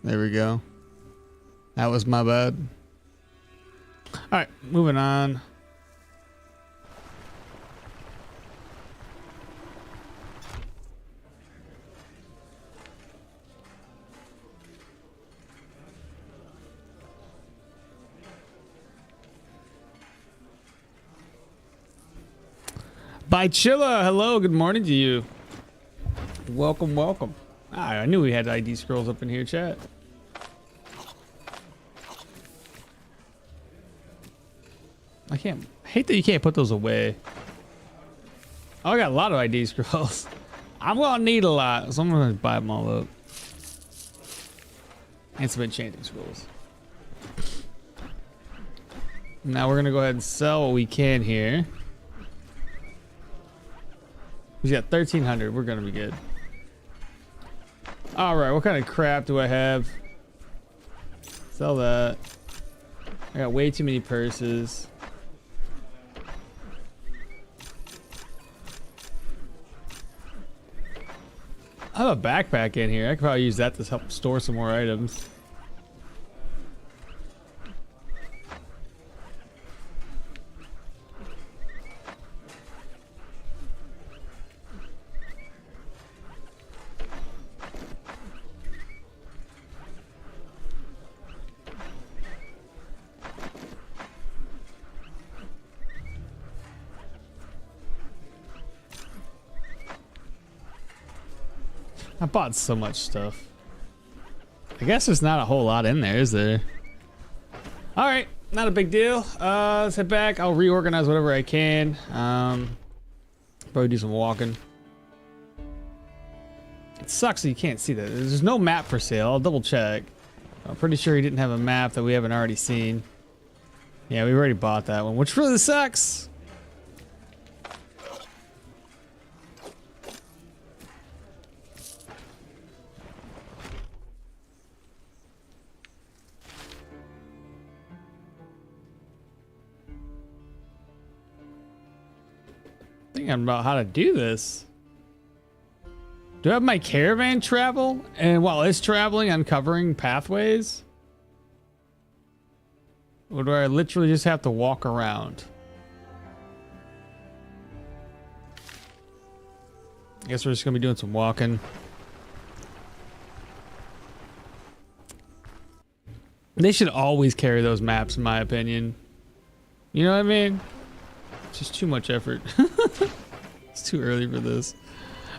There we go. That was my bad. All right, moving on. Bye, Chilla. Hello, good morning to you. Welcome, welcome. I knew we had ID scrolls up in here, chat. I hate that you can't put those away. Oh, I got a lot of ID scrolls. I'm gonna need a lot, so I'm gonna buy them all up. And some enchanting scrolls. Now we're gonna go ahead and sell what we can here. We got 1,300. We're gonna be good. All right, what kind of crap do I have? Sell that. I got way too many purses. I have a backpack in here. I could probably use that to help store some more items. I bought so much stuff. I guess there's not a whole lot in there, is there? All right, not a big deal. Let's head back. I'll reorganize whatever I can. Probably do some walking. It sucks that you can't see that. There's no map for sale. I'll double check. I'm pretty sure he didn't have a map that we haven't already seen. Yeah, we already bought that one, which really sucks. Thinking about how to do this. Do I have my caravan travel? And while it's traveling, uncovering pathways? Or do I literally just have to walk around? I guess we're just gonna be doing some walking. They should always carry those maps, in my opinion. You know what I mean? It's just too much effort. It's too early for this.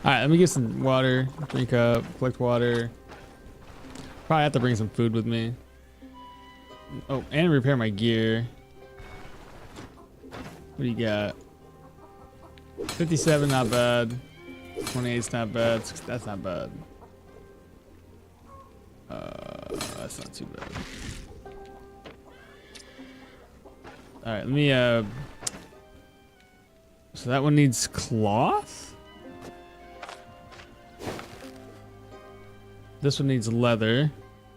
All right, let me get some water, drink up, collect water. Probably have to bring some food with me. Oh, and repair my gear. What do you got? 57, not bad. 28's not bad. That's not bad. That's not too bad. All right, let me so that one needs cloth. This one needs leather.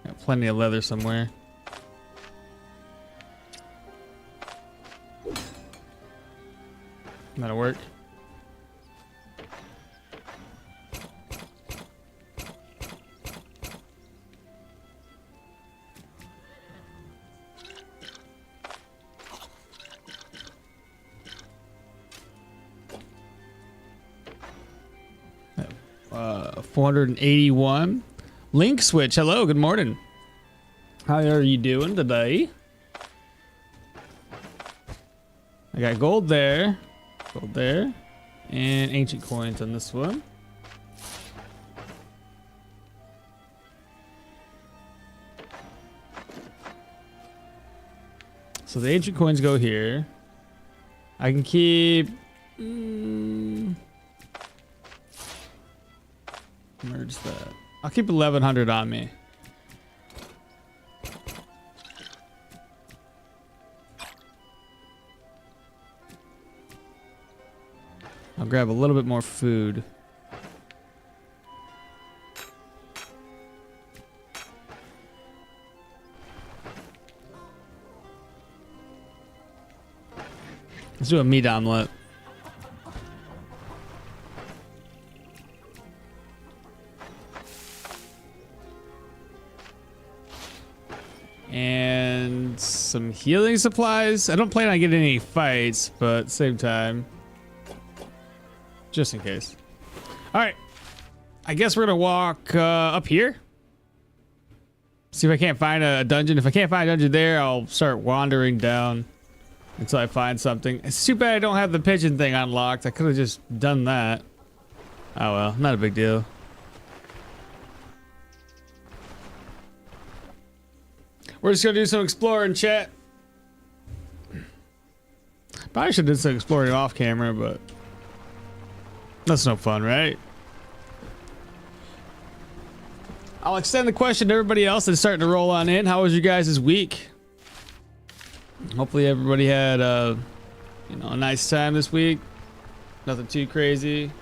Got plenty of leather somewhere. That'll work. Uh, 481. Link switch. Hello, good morning. How are you doing today? I got gold there, and ancient coins on this one. So the ancient coins go here. I can keep merge that. I'll keep 1,100 on me. I'll grab a little bit more food. Let's do a meat omelet. And some healing supplies. I don't plan on getting any fights, but at the same time, just in case. All right, I guess we're gonna walk up here. See if I can't find a dungeon. If I can't find a dungeon there, I'll start wandering down until I find something. It's too bad I don't have the pigeon thing unlocked. I could have just done that. Oh well, not a big deal. We're just gonna do some exploring, chat. Probably should have did some exploring off camera, but that's no fun, right? I'll extend the question to everybody else that's starting to roll on in. How was your guys' week? Hopefully everybody had a nice time this week. Nothing too crazy.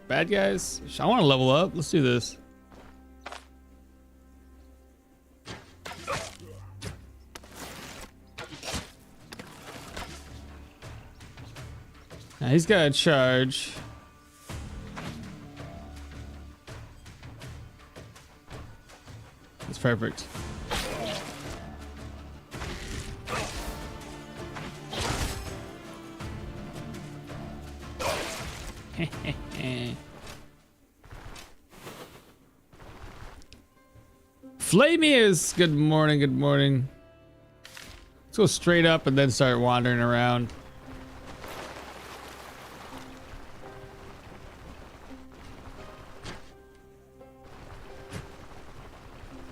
Bad guys? I want to level up. Let's do this. Now he's got a charge. That's perfect. Flamius, good morning, good morning. Let's go straight up and then start wandering around.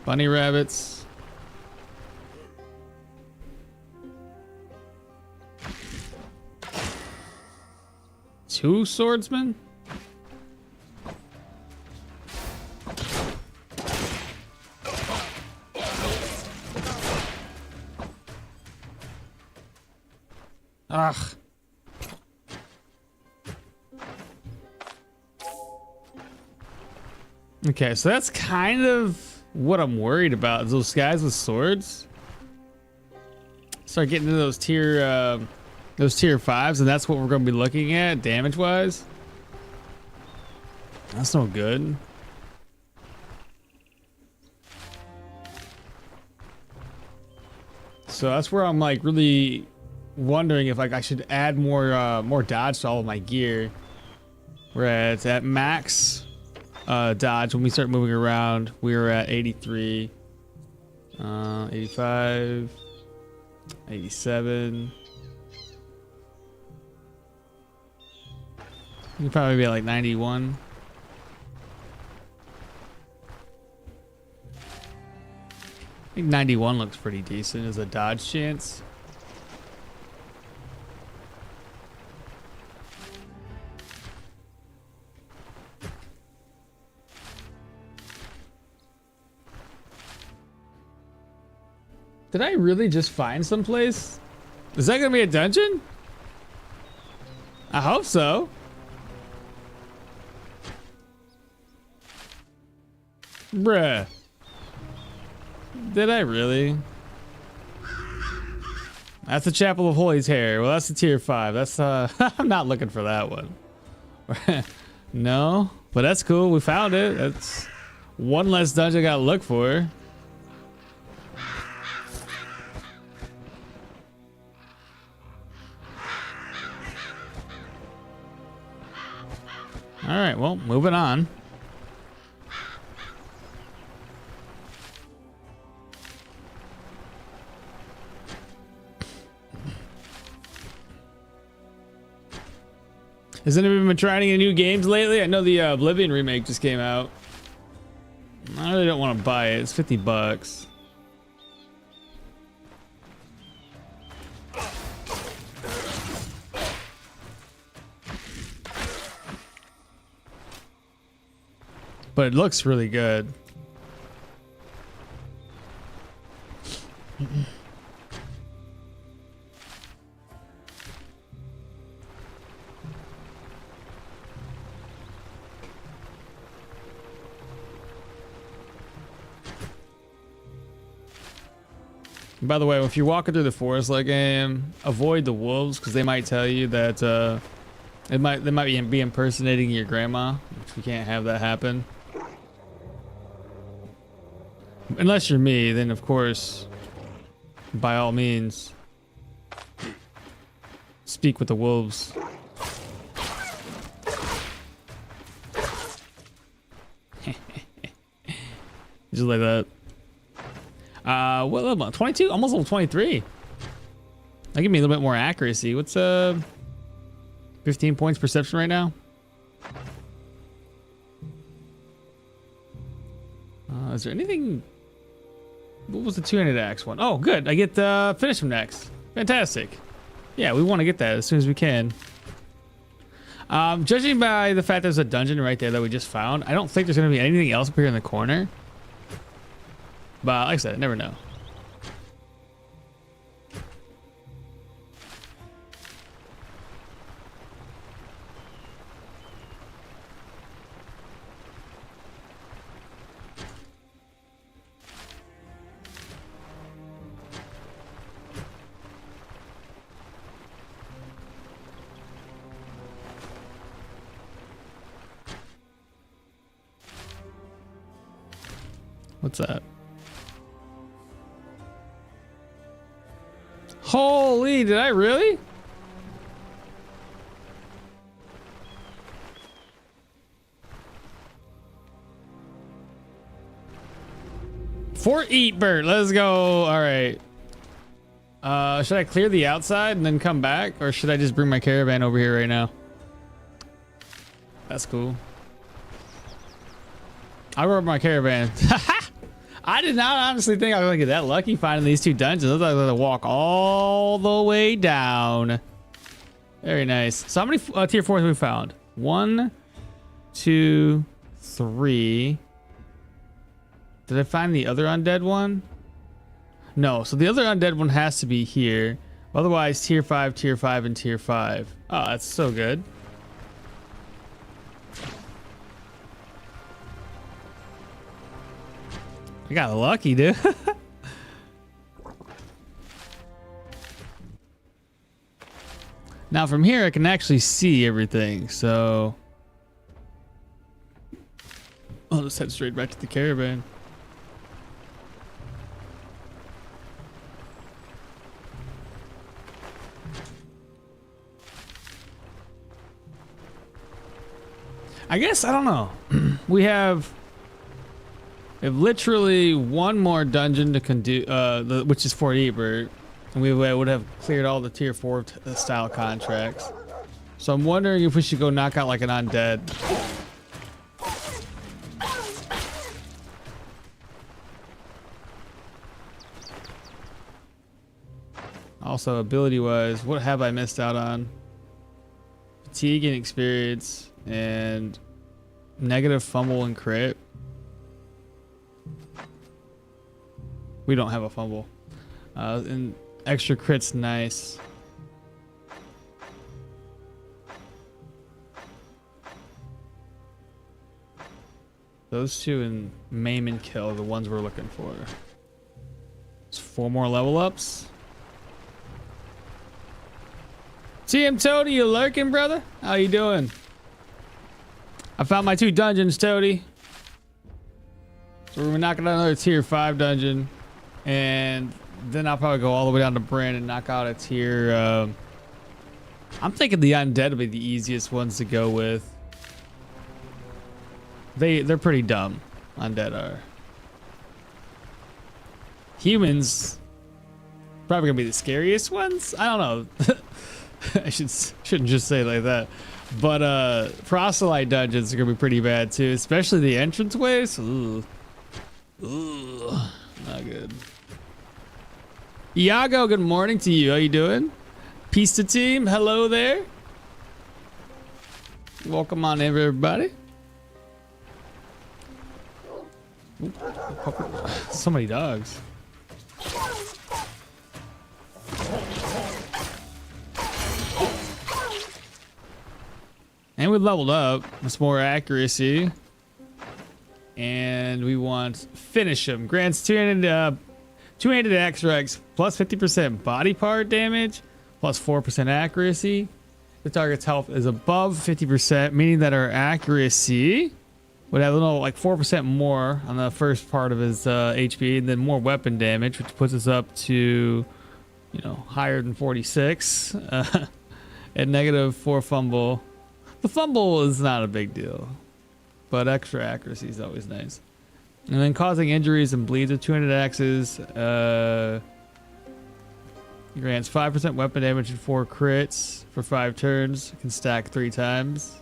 Bunny rabbits. Two swordsmen? Ugh. Okay, so that's kind of what I'm worried about, is those guys with swords. Start getting into those tier 5s, and that's what we're going to be looking at damage wise. That's no good. So that's where I'm like really wondering if like I should add more dodge to all of my gear. We're at max dodge when we start moving around. We were at 83, 85, 87. You could probably be at like 91. I think 91 looks pretty decent as a dodge chance. Did I really just find someplace? Is that gonna be a dungeon? I hope so. Bruh. Did I really? That's the Chapel of Holy's Hair. Well, that's the tier 5. That's I'm not looking for that one. No, but that's cool. We found it. That's one less dungeon I gotta look for. All right, well, moving on. Has anyone been trying any new games lately? I know the Oblivion remake just came out. I really don't want to buy it. It's $50. But it looks really good. By the way, if you're walking through the forest like I am, avoid the wolves because they might tell you that they might be impersonating your grandma, which we can't have that happen. Unless you're me, then of course, by all means, speak with the wolves. Just like that. What level? 22? Almost level 23. That give me a little bit more accuracy. What's 15 points perception right now? Is there anything? What was the two-handed axe one? Oh, good. I get finish him next. Fantastic. Yeah, we want to get that as soon as we can. Judging by the fact there's a dungeon right there that we just found, I don't think there's going to be anything else up here in the corner. But like I said, I never know. What's that? Holy, did I really? Fort Eatbird, let's go. All right. Should I clear the outside and then come back, or should I just bring my caravan over here right now? That's cool. I rode my caravan. I did not honestly think I was gonna get that lucky finding these two dungeons. I thought I was gonna walk all the way down. Very nice. So how many tier 4s have we found? 1, 2, 3. Did I find the other undead one? No, so the other undead one has to be here. Otherwise, tier 5, and tier 5. Oh, that's so good. I got lucky, dude. Now from here, I can actually see everything, so I'll just head straight back to the caravan. I guess, I don't know. We have literally one more dungeon to do, which is Fort Ebert, and we would have cleared all the tier 4 style contracts. So I'm wondering if we should go knock out like an undead. Also, ability wise, what have I missed out on? Fatigue and experience, and negative fumble and crit. We don't have a fumble. And extra crit's nice. Those two and maim and kill are the ones we're looking for. It's 4 more level ups. TM Toady, you lurking, brother? How you doing? I found my 2 dungeons, Toady. So we're knocking out another tier 5 dungeon. And then I'll probably go all the way down to Bryn and knock out a tier. I'm thinking the undead will be the easiest ones to go with. They're pretty dumb. Undead are. Humans probably gonna be the scariest ones. I don't know. I shouldn't just say it like that. But proselyte dungeons are gonna be pretty bad too, especially the entranceways. Ooh. Ooh, not good. Iago, good morning to you. How you doing? Peace to team. Hello there. Welcome on in, everybody. Ooh, so many dogs. And we leveled up. It's more accuracy. And we want finish him. Grants 200 X-Rex plus 50% body part damage plus 4% accuracy. The target's health is above 50%, meaning that our accuracy would have a little like 4% more on the first part of his HP, and then more weapon damage, which puts us up to, you know, higher than 46. And -4 fumble. The fumble is not a big deal, but extra accuracy is always nice. And then causing injuries and bleeds with 200 axes. Grants 5% weapon damage and 4 crits for 5 turns. Can stack 3 times.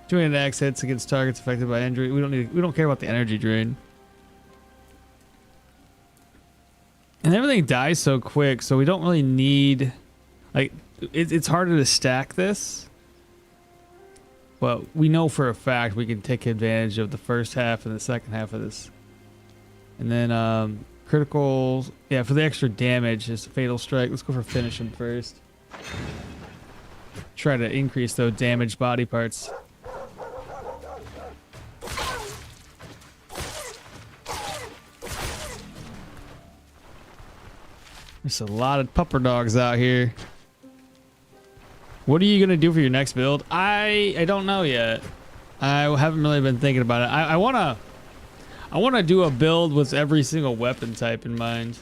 200 axe hits against targets affected by injury. We don't care about the energy drain. And everything dies so quick, so we don't really need, like, it's harder to stack this. But we know for a fact we can take advantage of the first half and the second half of this. And then critical, yeah, for the extra damage is fatal strike. Let's go for finish him first. Try to increase those damaged body parts. There's a lot of pupper dogs out here. What are you gonna do for your next build? I don't know yet. I haven't really been thinking about it. I wanna do a build with every single weapon type in mind.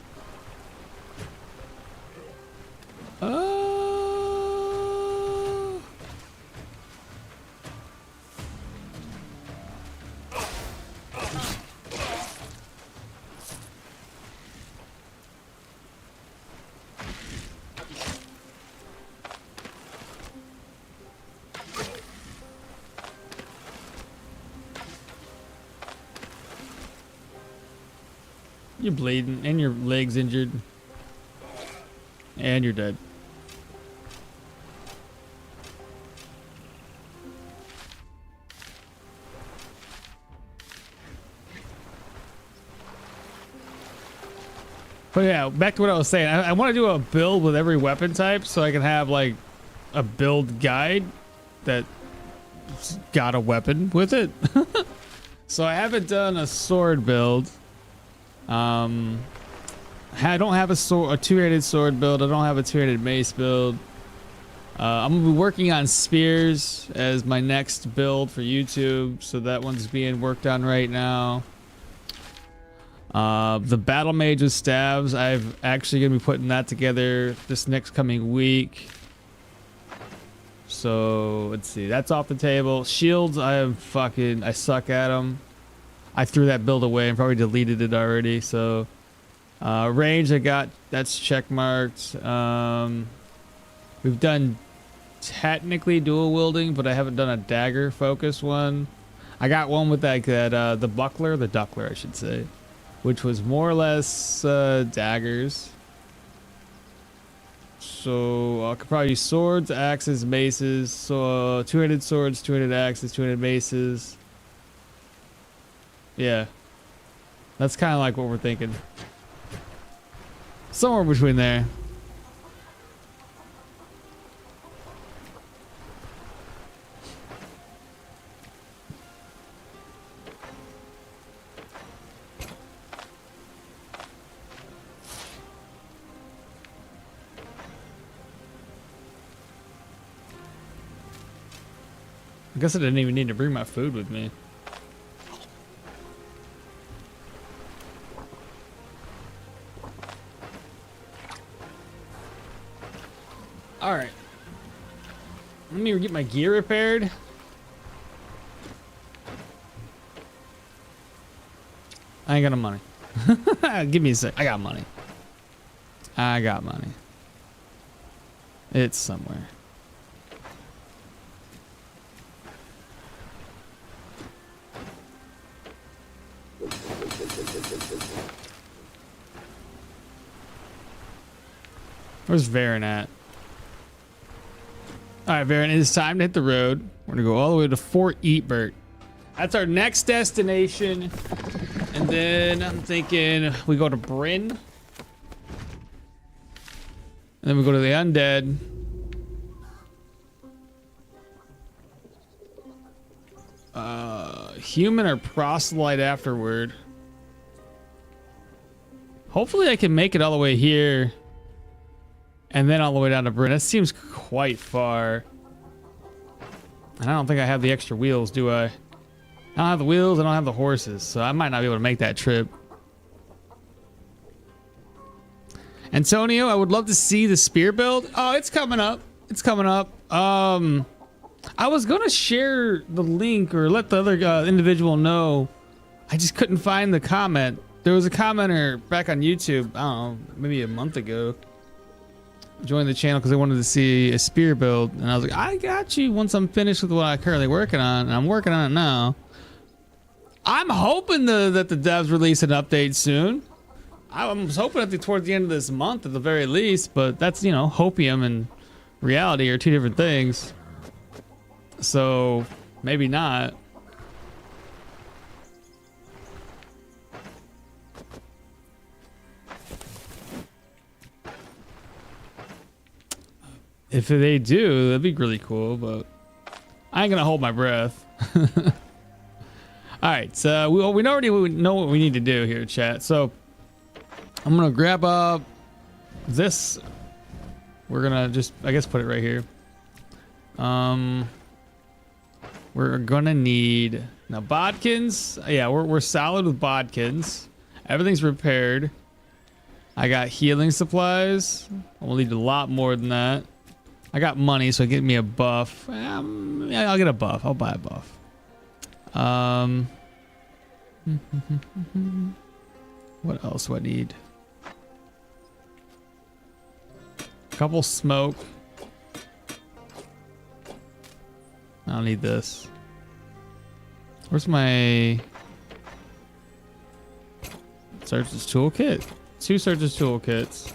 You're bleeding and your leg's injured. And you're dead. But yeah, back to what I was saying. I want to do a build with every weapon type so I can have like a build guide that got a weapon with it. So I haven't done a sword build. I don't have a two-handed sword build. I don't have a two-handed mace build. I'm gonna be working on spears as my next build for YouTube, so that one's being worked on right now. The battle mage with staves, I've actually gonna be putting that together this next coming week. So let's see, that's off the table. Shields, I suck at them. I threw that build away and probably deleted it already. So range, that's check marked. We've done technically dual wielding, but I haven't done a dagger focus one. I got one with like that the duckler I should say, which was more or less daggers. So I could probably use swords, axes, maces. So 200 swords, 200 axes, 200 maces. Yeah, that's kind of like what we're thinking. Somewhere between there. I guess I didn't even need to bring my food with me. All right, let me get my gear repaired. I ain't got no money. Give me a sec. I got money. I got money. It's somewhere. Where's Varen at? All right, Varen, it is time to hit the road. We're gonna go all the way to Fort Eatbert. That's our next destination. And then I'm thinking we go to Bryn. And then we go to the undead. Human or proselyte afterward. Hopefully I can make it all the way here. And then all the way down to Bryn. That seems quite far. And I don't think I have the extra wheels, do I? I don't have the wheels, I don't have the horses, so I might not be able to make that trip. Antonio, I would love to see the spear build. Oh, it's coming up. It's coming up. I was gonna share the link or let the other individual know. I just couldn't find the comment. There was a commenter back on YouTube, I don't know, maybe a month ago. Joined the channel because they wanted to see a spear build, and I was like, I got you once I'm finished with what I'm currently working on, and I'm working on it now. I'm hoping that the devs release an update soon. I was hoping towards the end of this month at the very least, but that's, you know, hopium and reality are two different things. So maybe not. If they do, that'd be really cool, but I ain't gonna hold my breath. All right, so we already know what we need to do here, chat. So I'm gonna grab up this. We're gonna just, I guess, put it right here. We're gonna need now bodkins. Yeah, we're solid with bodkins. Everything's repaired. I got healing supplies. We'll need a lot more than that. I got money, so get me a buff. Yeah, I'll get a buff. I'll buy a buff. What else do I need? Couple smoke. I don't need this. Where's my Surgeon's toolkit? 2 Surgeon's toolkits.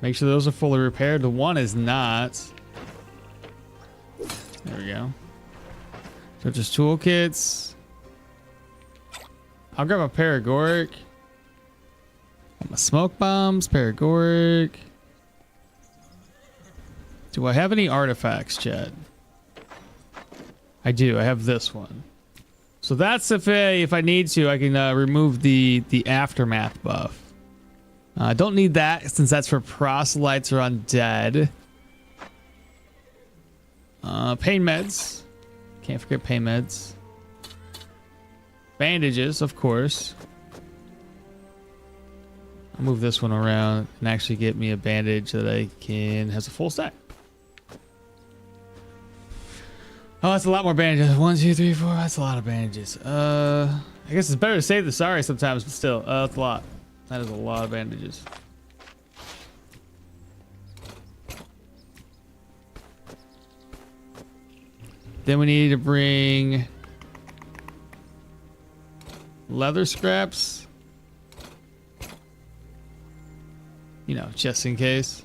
Make sure those are fully repaired. The one is not. There we go. Surgeon's toolkits. I'll grab a paragoric. My smoke bombs, paragoric. Do I have any artifacts, chat? I do. I have this one. So that's if I need to, I can remove the aftermath buff. I don't need that since that's for proselytes or undead. Pain meds. Can't forget pain meds. Bandages, of course. I'll move this one around and actually get me a bandage that I can has a full stack. Oh, that's a lot more bandages. 1, 2, 3, 4. That's a lot of bandages. I guess it's better to save the sorry sometimes, but still, that's a lot. That is a lot of bandages. Then we need to bring leather scraps. You know, just in case.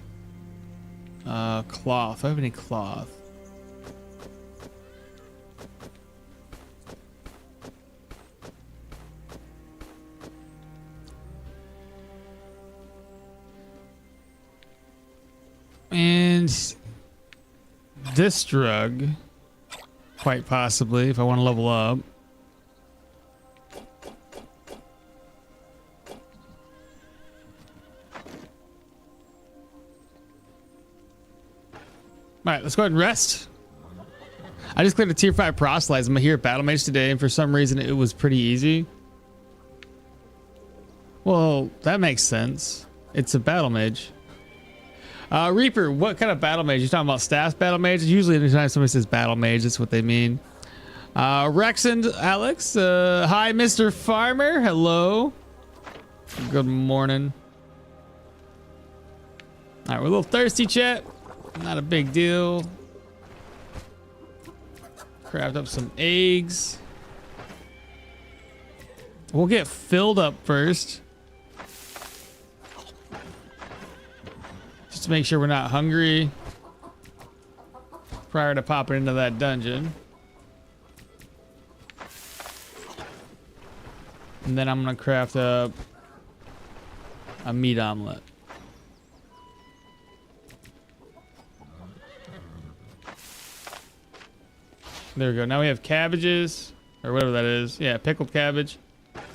Cloth. Do I have any cloth? And this drug, quite possibly, if I want to level up. Alright, let's go ahead and rest. I just cleared a tier 5 proselytes. I'm here at Battle Mage today, and for some reason it was pretty easy. Well, that makes sense. It's a Battle Mage. Reaper, what kind of battle mage? You talking about staff battle mage? Usually anytime somebody says battle mage, that's what they mean. Rex and Alex, hi Mr. Farmer, hello. Good morning. All right, we're a little thirsty, chat. Not a big deal. Craft up some eggs. We'll get filled up first. Just to make sure we're not hungry prior to popping into that dungeon. And then I'm gonna craft up a meat omelet. There we go. Now we have cabbages, or whatever that is. Yeah, pickled cabbage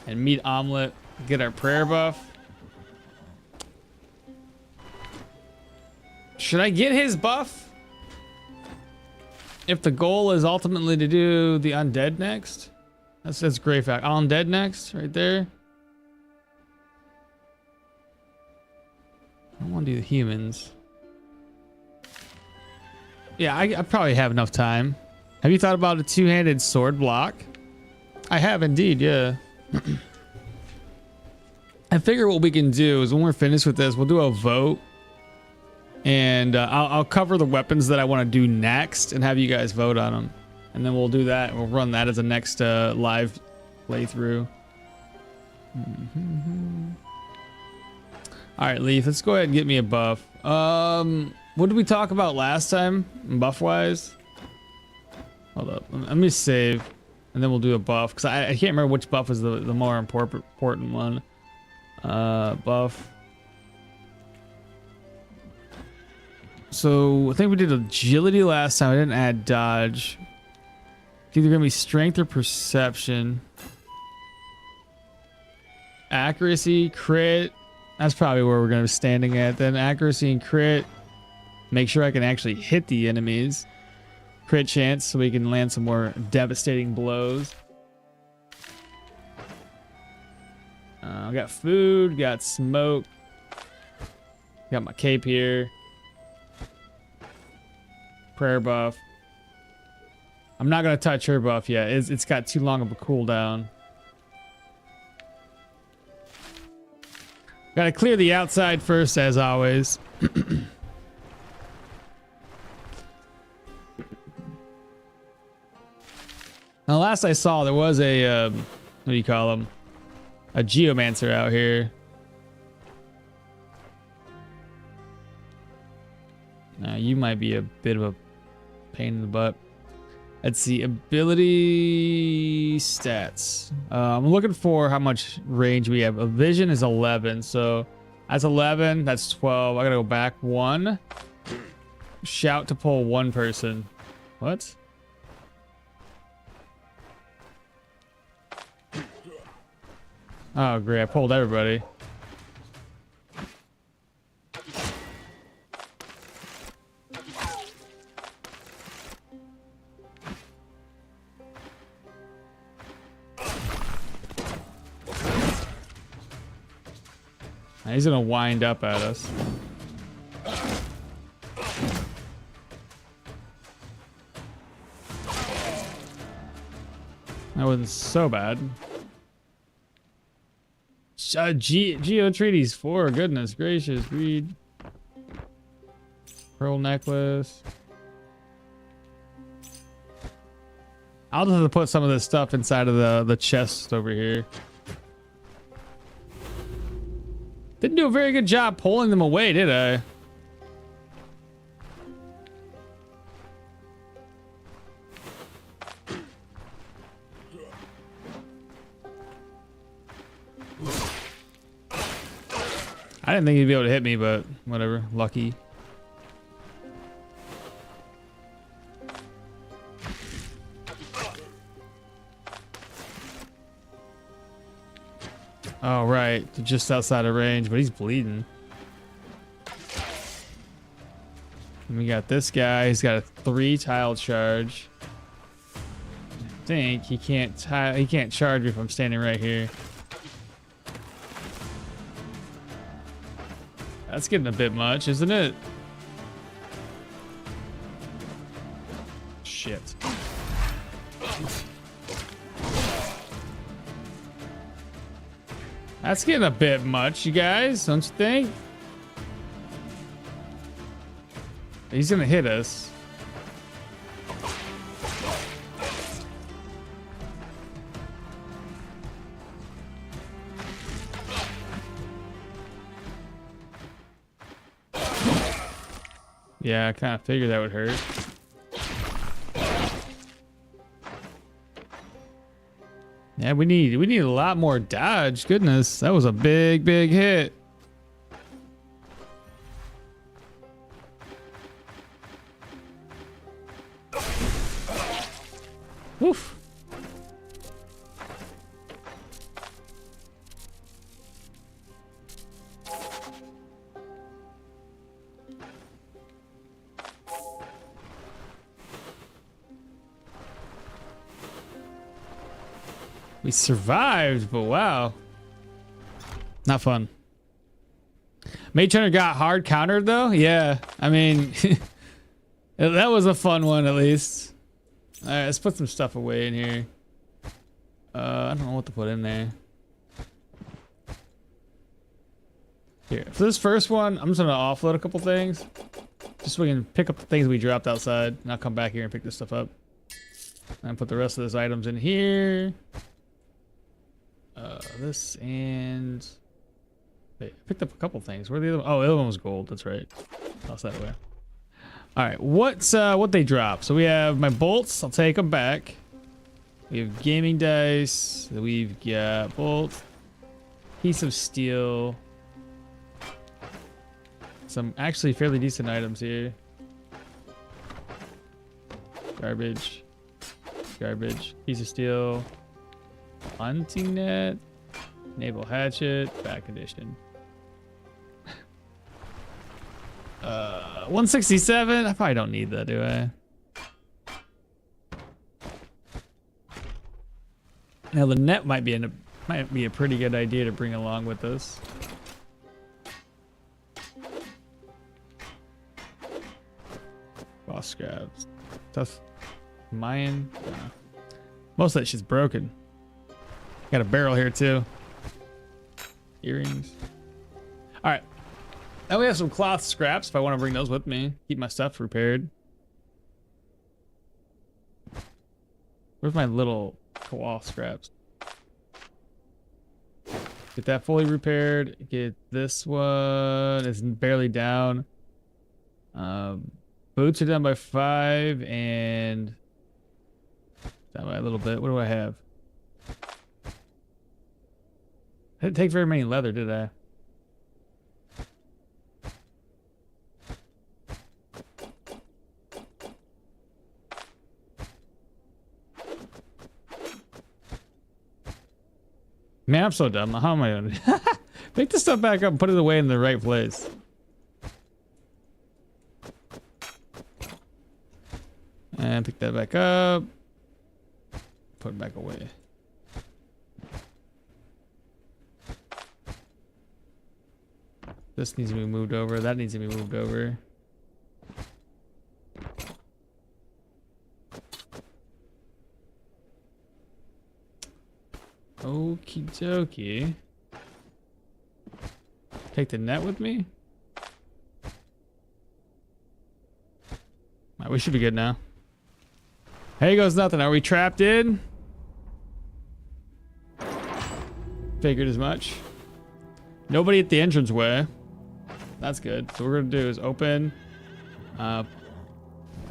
and meat omelet. Get our prayer buff. Should I get his buff? If the goal is ultimately to do the undead next? That's great fact. Undead next, right there. I want to do the humans. Yeah, I probably have enough time. Have you thought about a two-handed sword block? I have indeed, yeah. I figure what we can do is when we're finished with this, we'll do a vote. And I'll cover the weapons that I want to do next and have you guys vote on them. And then we'll do that. And we'll run that as a next live playthrough. All right, Leaf, let's go ahead and get me a buff. What did we talk about last time, buff-wise? Hold up, let me save, and then we'll do a buff, because I can't remember which buff is the more important one. Buff. So, I think we did agility last time. I didn't add dodge. It's either going to be strength or perception. Accuracy, crit. That's probably where we're going to be standing at. Then accuracy and crit. Make sure I can actually hit the enemies. Crit chance so we can land some more devastating blows. I got food, got smoke. Got my cape here. Prayer buff. I'm not going to touch her buff yet. It's got too long of a cooldown. Got to clear the outside first, as always. Now, last I saw, there was a, what do you call him? A geomancer out here. Now, you might be a bit of a pain in the butt. Let's see, ability stats. I'm looking for how much range we have. A vision is 11, so that's 11, that's 12. I gotta go back 1. Shout to pull 1 person. What? Oh, great. I pulled everybody. He's going to wind up at us. That wasn't so bad. Geo Treaties 4, goodness gracious, read. Pearl necklace. I'll just have to put some of this stuff inside of the chest over here. Didn't do a very good job pulling them away, did I? I didn't think he'd be able to hit me, but whatever. Lucky. Oh, right. They're just outside of range, but he's bleeding. And we got this guy. He's got a 3 tile charge. I think he can't charge me if I'm standing right here. That's getting a bit much, isn't it? Shit. That's getting a bit much, you guys, don't you think? He's gonna hit us. Yeah, I kind of figured that would hurt. Yeah, we need a lot more dodge. Goodness, that was a big hit. Oof. We survived, but wow. Not fun. Mage Hunter got hard countered though? Yeah. I mean, that was a fun one at least. Alright, let's put some stuff away in here. I don't know what to put in there. Here, for this first one, I'm just gonna offload a couple things. Just so we can pick up the things we dropped outside. And I'll come back here and pick this stuff up. And put the rest of those items in here. This and... Wait, I picked up a couple things. Where are the other? Oh, the other one was gold. That's right. Toss that away. All right, what they drop? So we have my bolts. I'll take them back. We have gaming dice. We've got bolt, piece of steel. Some actually fairly decent items here. Garbage, garbage. Piece of steel. Hunting net. Naval hatchet. Back edition. 167. I probably don't need that, do I? Now the net might be a pretty good idea to bring along with us. Boss scraps. Tough. Mayan. Nah. Most of that shit's broken. Got a barrel here too. Earrings. All right. Now we have some cloth scraps if I want to bring those with me. Keep my stuff repaired. Where's my little cloth scraps? Get that fully repaired. Get this one. It's barely down. Boots are down by 5 and down by a little bit. What do I have? I didn't take very many leather, did I? Man, I'm so dumb. How am I gonna pick this stuff back up and put it away in the right place? And pick that back up. Put it back away. This needs to be moved over. That needs to be moved over. Okie dokie. Take the net with me. Alright, we should be good now. Hey, goes nothing. Are we trapped in? Figured as much. Nobody at the entranceway. That's good. So what we're gonna do is open.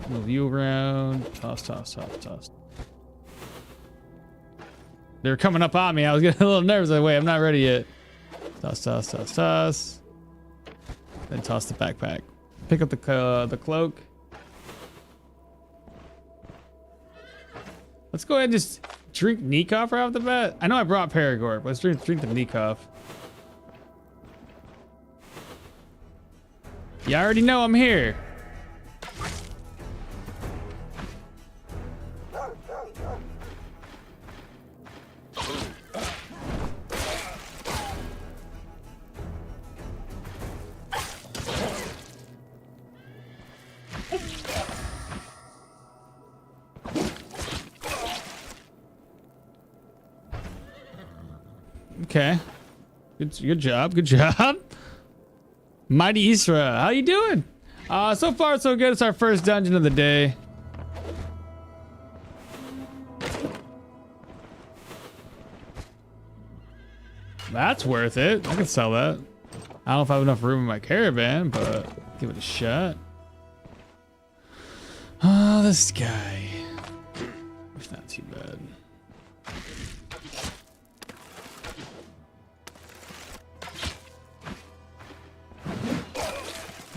Move you around. Toss, toss, toss, toss. They were coming up on me. I was getting a little nervous. Like, wait, I'm not ready yet. Toss, toss, toss, toss. Then toss the backpack. Pick up the cloak. Let's go ahead and just drink Nikov right off the bat. I know I brought Paragorp. Let's drink the Nikov. You already know I'm here. Okay. Good job. Good job. Mighty Isra, how you doing? So far so good. It's our first dungeon of the day. That's worth it. I can sell that. I don't know if I have enough room in my caravan, but give it a shot. Oh, this guy. It's not too bad.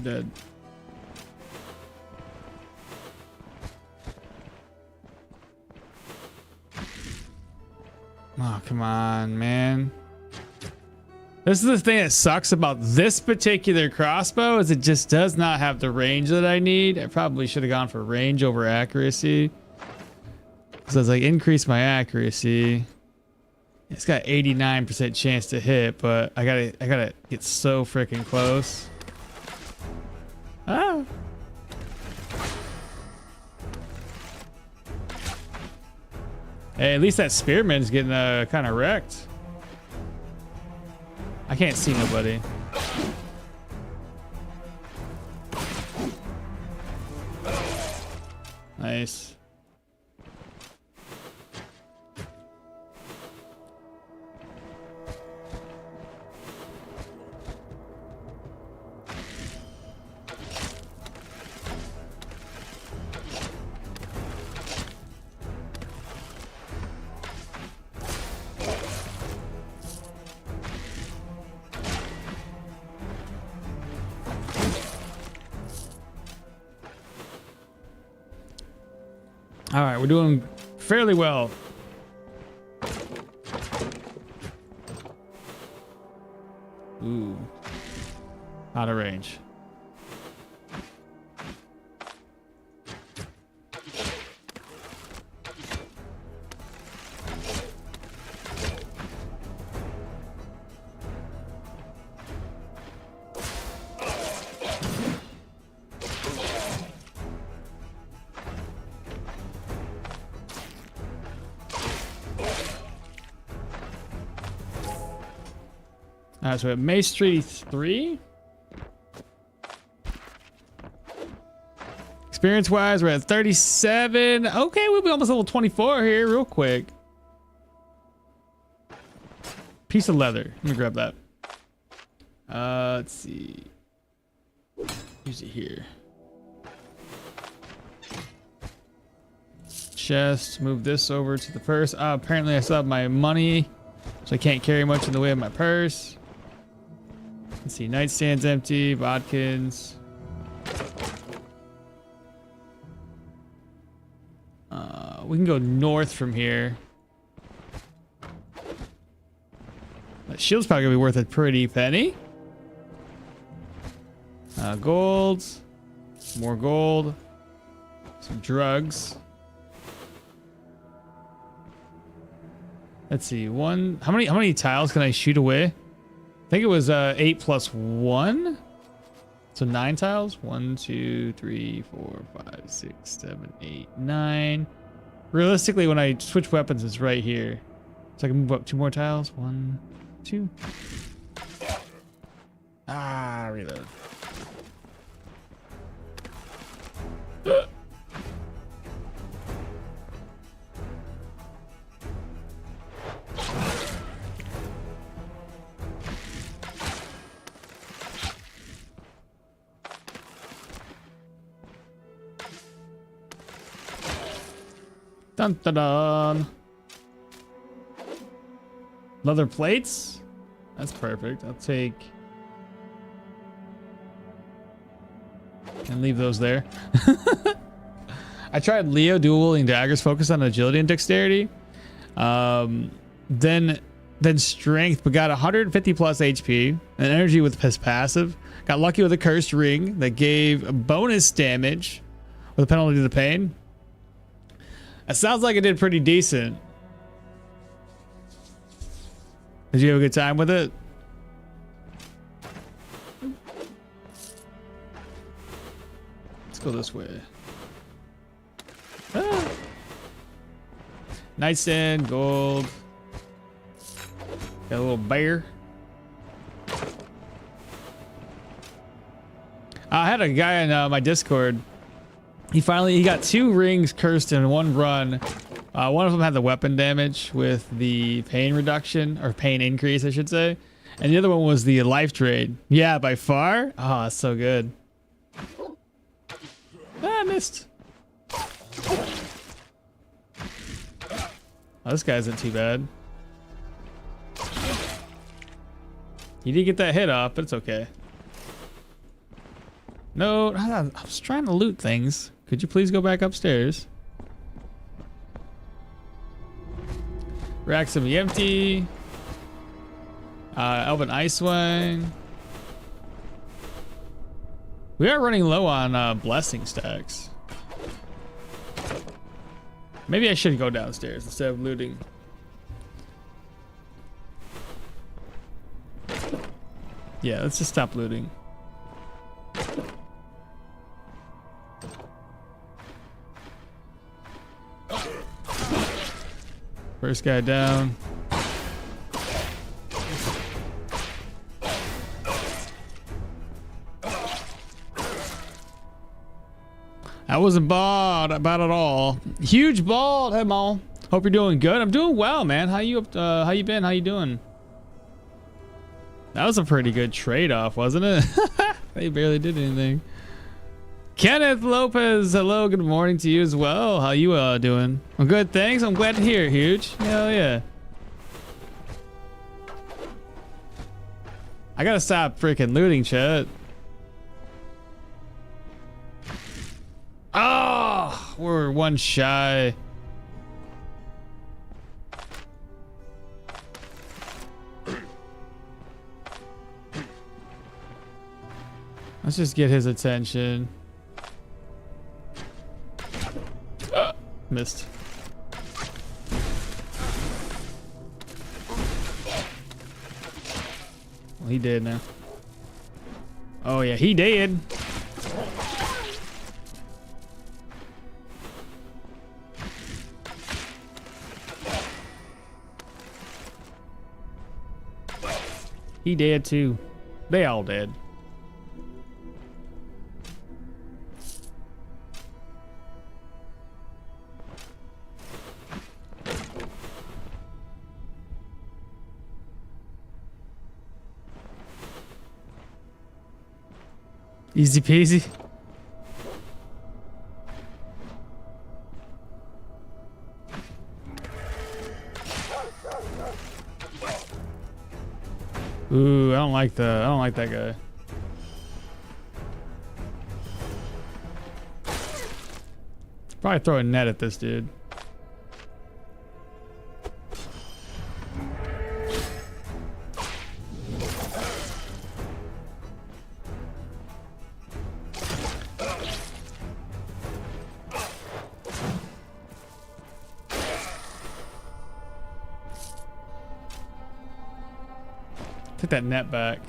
Dead. Oh, come on, man. This is the thing that sucks about this particular crossbow is it just does not have the range that I need. I probably should have gone for range over accuracy. So it's like increase my accuracy. It's got 89% chance to hit, but I gotta get so freaking close. Ah. Hey, at least that spearman's getting kind of wrecked. I can't see nobody. Nice. All right, we're doing fairly well. Ooh, out of range. All right, so we have Mace Tree 3. Experience-wise, we're at 37. Okay, we'll be almost level 24 here real quick. Piece of leather. Let me grab that. Let's see. Use it here. Chest. Move this over to the purse. Apparently I still have my money, so I can't carry much in the way of my purse. Let's see, nightstand's empty, bodkins. We can go north from here. That shield's probably gonna be worth a pretty penny. Gold, more gold, some drugs. Let's see, how many tiles can I shoot away? I think it was 8 plus 1. So 9 tiles. 1, 2, 3, 4, 5, 6, 7, 8, 9. Realistically, when I switch weapons, it's right here. So I can move up 2 more tiles. 1, 2. Reload. Dun dun dun. Leather plates? That's perfect. I'll take and leave those there. I tried Leo dual wielding daggers, focused on agility and dexterity. Then strength, but got 150 plus HP and energy with his passive. Got lucky with a cursed ring that gave bonus damage with a penalty to pain. It sounds like it did pretty decent. Did you have a good time with it? Let's go this way. Nightstand, gold. Got a little bear. I had a guy in my Discord. He got 2 rings cursed in one run. One of them had the weapon damage with the pain reduction, or pain increase, I should say. And the other one was the life trade. Yeah, by far. Oh, that's so good. I missed. Oh, this guy isn't too bad. He did get that hit off, but it's okay. No, I was trying to loot things. Could you please go back upstairs? Racks will be empty. Elven Icewing. We are running low on blessing stacks. Maybe I should go downstairs instead of looting. Yeah, let's just stop looting. First guy down. That wasn't bad about at all. Huge bald. Hey, Maul. Hope you're doing good. I'm doing well, man. How you been? How you doing? That was a pretty good trade-off, wasn't it? They barely did anything. Kenneth Lopez, hello. Good morning to you as well. How you doing? Well, good, thanks. I'm glad to hear it, Huge. Hell yeah. I gotta stop freaking looting, chat. Oh, we're one shy. Let's just get his attention. Missed. Well, he did now. Oh yeah, he did. He dead too. They all dead. Easy peasy. Ooh, I don't like that guy. Probably throw a net at this dude. Take that net back.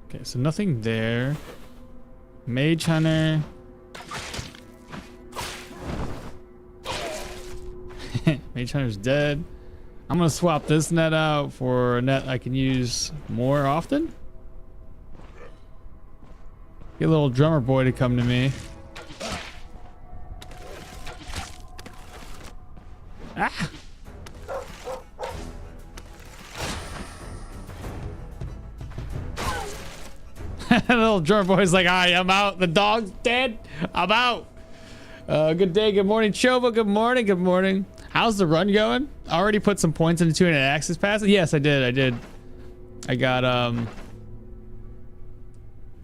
Okay, so nothing there. Mage Hunter. Mage Hunter's dead. I'm gonna swap this net out for a net I can use more often. Get a little drummer boy to come to me. Ah! The little drummer boy's like, "Alright, I'm out. The dog's dead. I'm out." Good day, good morning, Chova. Good morning, good morning. How's the run going? Already put some points into 2 and an access pass? Yes, I did. I got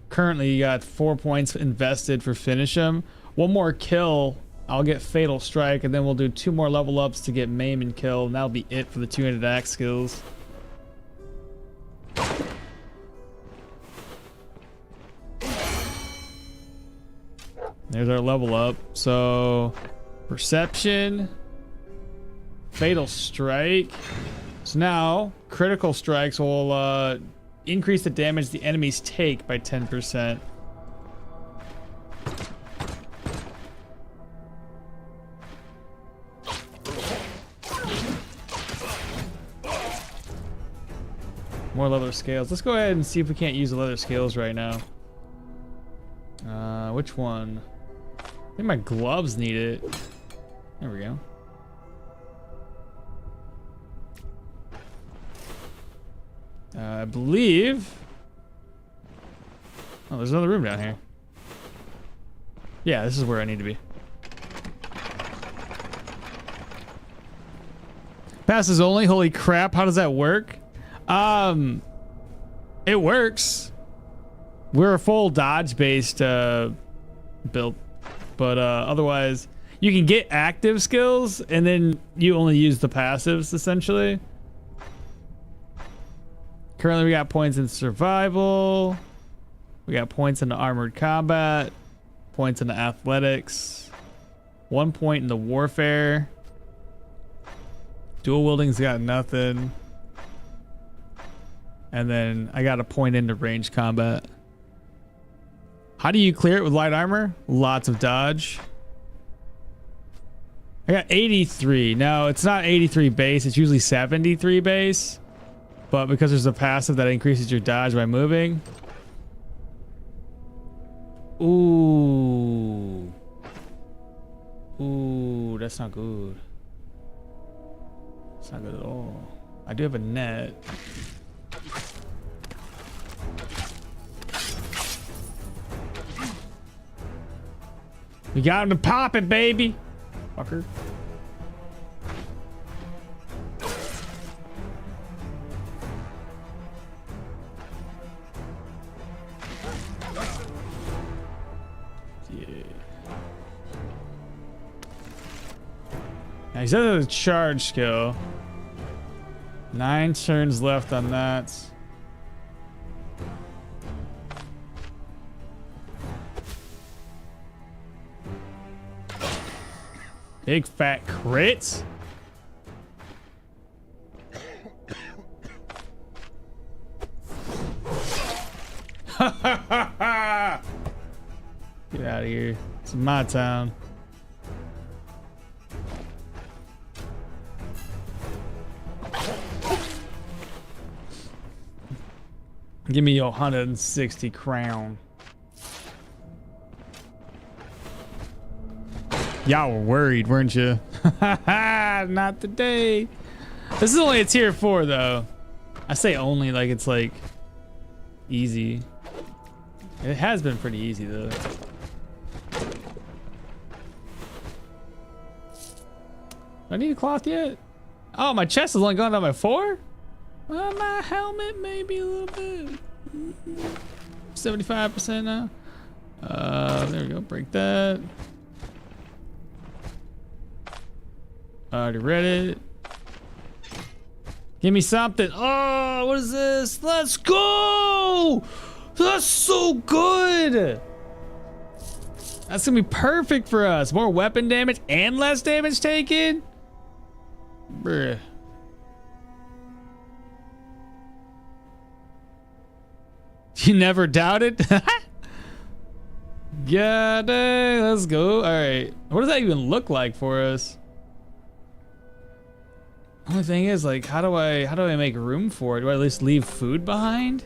currently got 4 points invested for finish him. One more kill, I'll get Fatal Strike, and then we'll do 2 more level ups to get Maim and Kill, and that'll be it for the 200 axe skills. There's our level up. So, Perception, Fatal Strike. So now, critical strikes will increase the damage the enemies take by 10%. More leather scales. Let's go ahead and see if we can't use the leather scales right now. Which one? I think my gloves need it. There we go. I believe. Oh, there's another room down here. Yeah, this is where I need to be. Passes only. Holy crap! How does that work? It works. We're a full dodge based build, but otherwise you can get active skills and then you only use the passives essentially. Currently we got points in survival, we got points in the armored combat, points in the athletics, 1 point in the warfare. Dual wielding's got nothing. And then I got a point into range combat. How do you clear it with light armor? Lots of dodge. I got 83. No, it's not 83 base. It's usually 73 base. But because there's a passive that increases your dodge by moving. Ooh. Ooh, that's not good. It's not good at all. I do have a net. We got him to pop it, baby. Fucker. Yeah. Now he's at a charge skill. 9 turns left on that. Big fat crit. Get out of here. It's my town. Give me your 160 crown. Y'all were worried, weren't you? Not today. This is only a tier 4 though. I say only like it's like easy. It has been pretty easy though. Do I need a cloth yet? Oh, my chest has only gone down by 4? Well, my helmet maybe a little bit. 75% now. There we go, break that. Already read it. Give me something. Oh, what is this? Let's go! That's so good! That's gonna be perfect for us. More weapon damage and less damage taken? Bruh. You never doubted? Yeah, dang, let's go. Alright. What does that even look like for us? Only thing is, like, how do I make room for it? Do I at least leave food behind?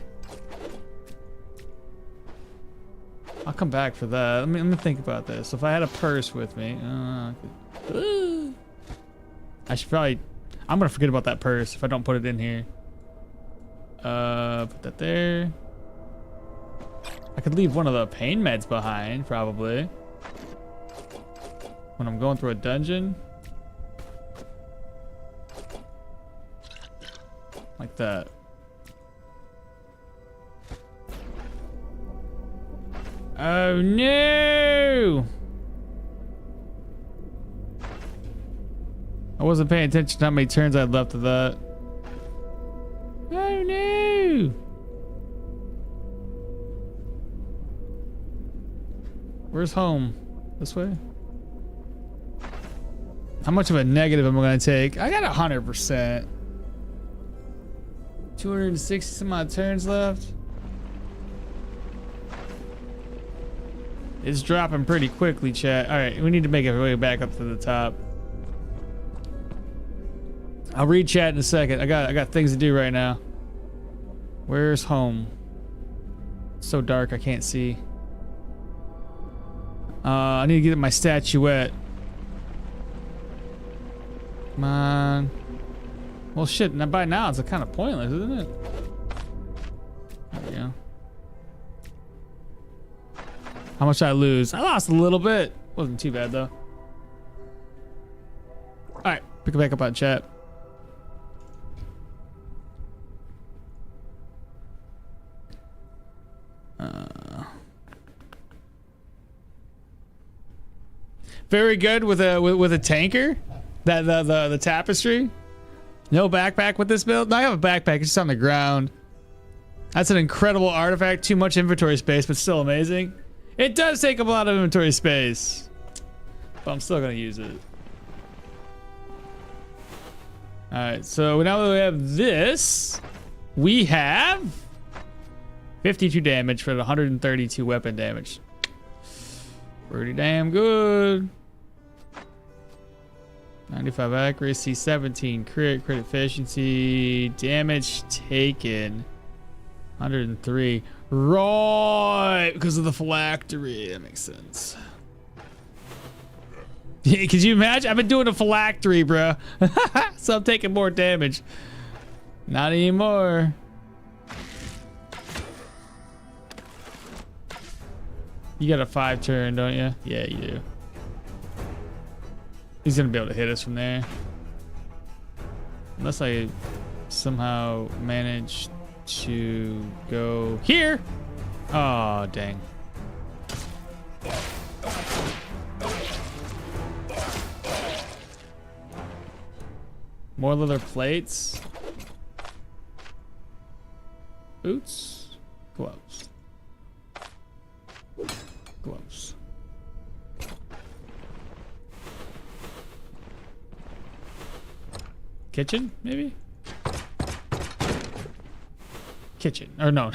I'll come back for that. Let me think about this. If I had a purse with me, I should probably. I'm gonna forget about that purse if I don't put it in here. Put that there. I could leave one of the pain meds behind, probably. When I'm going through a dungeon. Like that. Oh no! I wasn't paying attention to how many turns I'd left of that. Oh no! Where's home? This way? How much of a negative am I gonna take? I got 100%. 260 some odd turns left. It's dropping pretty quickly, chat. All right, we need to make our way back up to the top. I'll read chat in a second. I got things to do right now. Where's home? It's so dark I can't see. I need to get my statuette. Come on. Well, shit. Now by now it's kind of pointless, isn't it? There we go. How much did I lose? I lost a little bit. Wasn't too bad though. All right, pick it back up on chat. Very good with a tanker. That the tapestry. No backpack with this build. No, I have a backpack. It's just on the ground. That's an incredible artifact. Too much inventory space, but still amazing. It does take up a lot of inventory space. but I'm still gonna use it. All right, so now that we have this, we have 52 damage for the 132 weapon damage. Pretty damn good. 95 accuracy, 17 crit efficiency, damage taken 103. Right, because of the phylactery. That makes sense. Could you imagine? I've been doing a phylactery, bro. So I'm taking more damage. Not anymore. You got a 5 turn, don't you? Yeah, you do. He's gonna be able to hit us from there. Unless I somehow manage to go here. Oh, dang. More leather plates. Boots. Gloves. Gloves. Kitchen, maybe? Kitchen. Or no,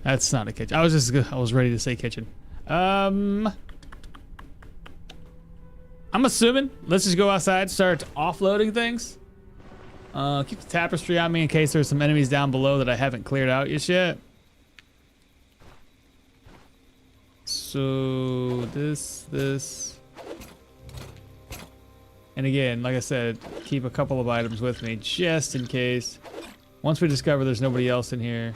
that's not a kitchen. I was ready to say kitchen. I'm assuming, let's just go outside, start offloading things. Keep the tapestry on me in case there's some enemies down below that I haven't cleared out just yet. So this. And again, like I said, keep a couple of items with me just in case. Once we discover there's nobody else in here.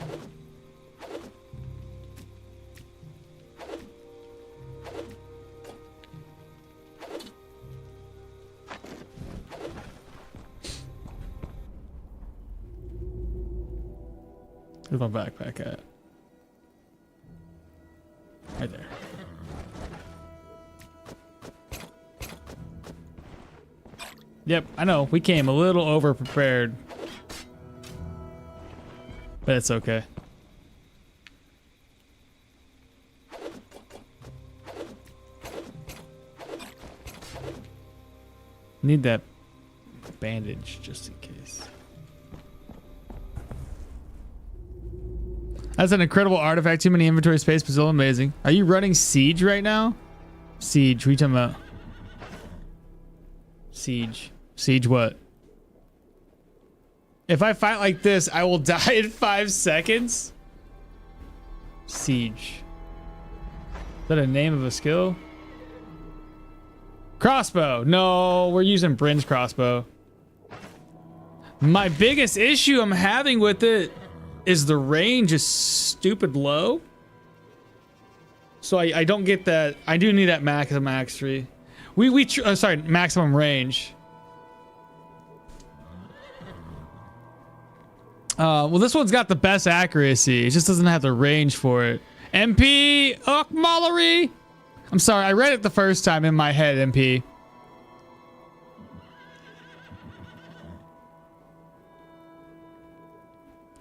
Where's my backpack at? Right there. Yep, I know. We came a little over prepared. But it's okay. Need that bandage just in case. That's an incredible artifact. Too many inventory space, but still amazing. Are you running Siege right now? Siege, what are you talking about? Siege. Siege what? If I fight like this, I will die in 5 seconds? Siege. Is that a name of a skill? Crossbow. No, we're using Bryn's crossbow. My biggest issue I'm having with it is the range is stupid low. So I don't get that. I do need that maximum accuracy. Sorry, maximum range. Well, this one's got the best accuracy. It just doesn't have the range for it. MP Mallory. I'm sorry, I read it the first time in my head, MP.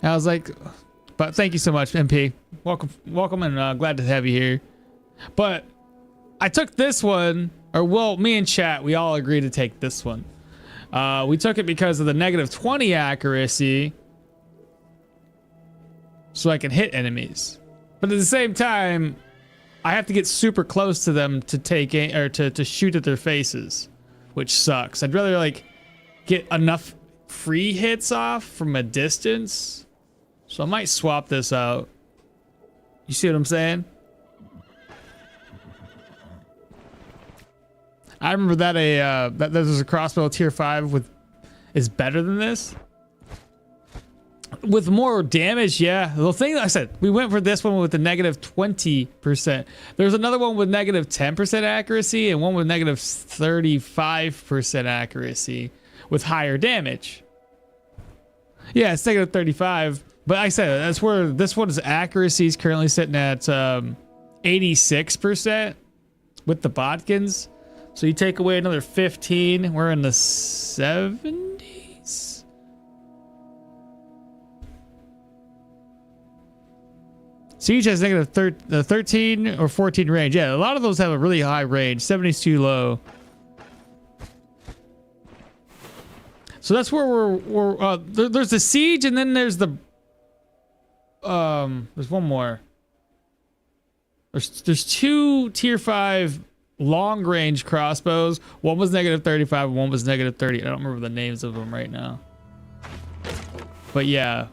I was like, but thank you so much, MP. Welcome, and glad to have you here. But I took this one, or well, me and chat, we all agreed to take this one. We took it because of the -20 accuracy, so I can hit enemies. But at the same time, I have to get super close to them to take or to shoot at their faces, which sucks. I'd rather like get enough free hits off from a distance. So I might swap this out. You see what I'm saying? I remember that that there's a crossbow tier 5 is better than this. With more damage, yeah. The thing I said, we went for this one with the -20%. There's another one with -10% accuracy and one with -35% accuracy with higher damage. Yeah, it's -35. But I said that's where this one's accuracy is currently sitting at 86% with the Botkins. So you take away another 15, we're in the 70s. Siege has -13 or 14 range. Yeah, a lot of those have a really high range. 70's too low. So that's where there's the siege, and then there's the there's one more. There's two tier 5 long range crossbows. One was negative 35, and one was negative 30. I don't remember the names of them right now. But yeah.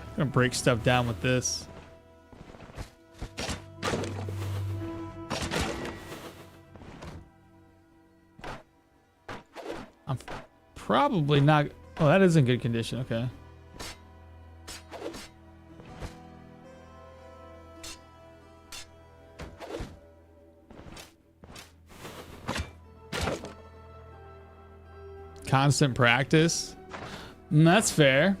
I'm gonna break stuff down with this. I'm probably not. Oh, that is in good condition. Okay. Constant practice. That's fair.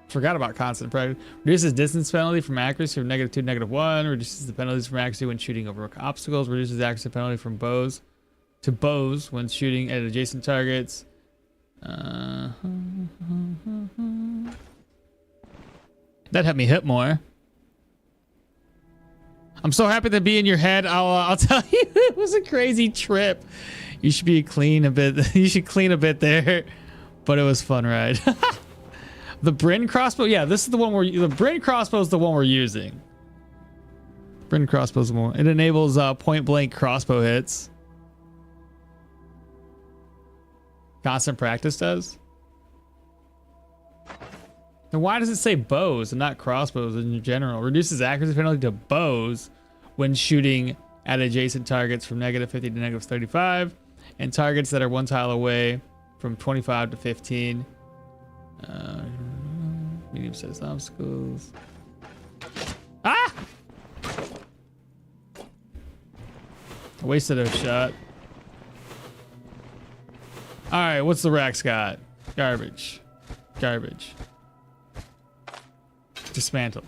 Forgot about constant practice. Reduces distance penalty from accuracy from -2 to -1. Reduces the penalties from accuracy when shooting over obstacles. Reduces accuracy penalty from bows to bows when shooting at adjacent targets. That helped me hit more. I'm so happy to be in your head. I'll tell you, it was a crazy trip. You should be clean a bit. You should clean a bit there, but it was fun ride. The Bryn crossbow, yeah, this is the one the Bryn crossbow is the one we're using. Bryn crossbow is the one. It enables point blank crossbow hits. Constant practice does. Then why does it say bows and not crossbows in general? Reduces accuracy penalty to bows when shooting at adjacent targets from -50 to -35, and targets that are one tile away from 25 to 15. Medium-sized obstacles. Ah! I wasted a shot. All right, what's the Rax got? Garbage. Garbage. Dismantle.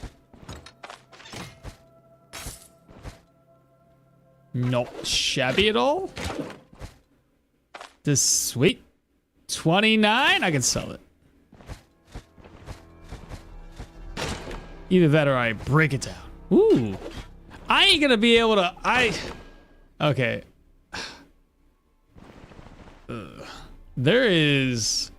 Not shabby at all. This sweet 29. I can sell it. Either that or I break it down. Ooh, I ain't gonna be able to. Okay. There is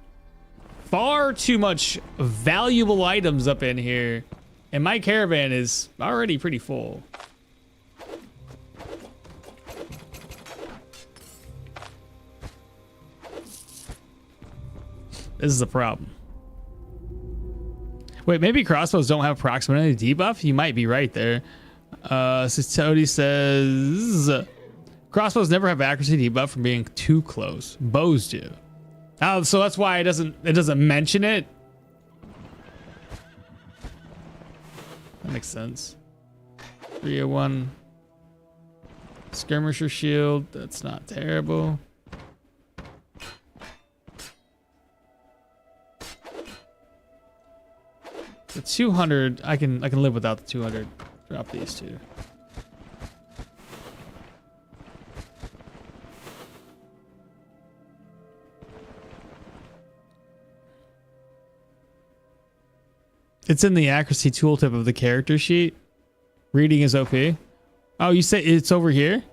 far too much valuable items up in here, and my caravan is already pretty full. This is a problem. Wait, maybe crossbows don't have proximity debuff? You might be right there. Tody says crossbows never have accuracy debuff from being too close. Bows do. Oh, so that's why it doesn't mention it. That makes sense. 301 skirmisher shield. That's not terrible. The 200, I can live without the 200. Drop these two. It's in the accuracy tooltip of the character sheet. Reading is OP. Oh, you say it's over here?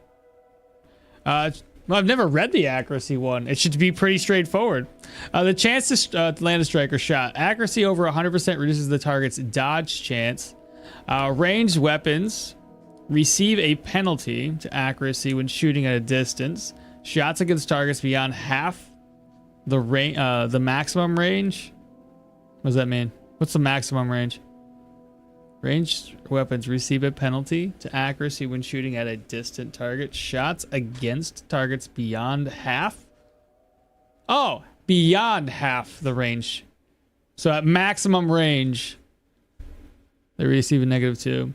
Well, I've never read the accuracy one. It should be pretty straightforward. The chance to land a strike or shot. Accuracy over 100% reduces the target's dodge chance. Ranged weapons receive a penalty to accuracy when shooting at a distance. Shots against targets beyond half the maximum range. What does that mean? What's the maximum range? Ranged weapons receive a penalty to accuracy when shooting at a distant target. Shots against targets beyond half. Oh, beyond half the range. So at maximum range, they receive a -2.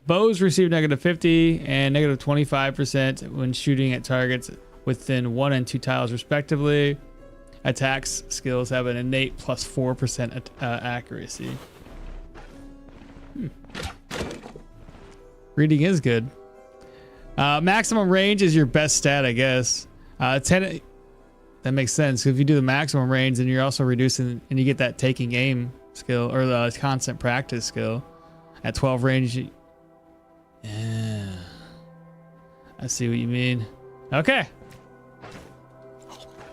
Bows receive -50 and -25% when shooting at targets within 1 and 2 tiles respectively. Attacks skills have an innate +4% accuracy. Reading is good. Maximum range is your best stat, I guess. 10. That makes sense. If you do the maximum range, then you're also reducing, and you get that taking aim skill or the constant practice skill. At 12 range. Yeah. I see what you mean. Okay.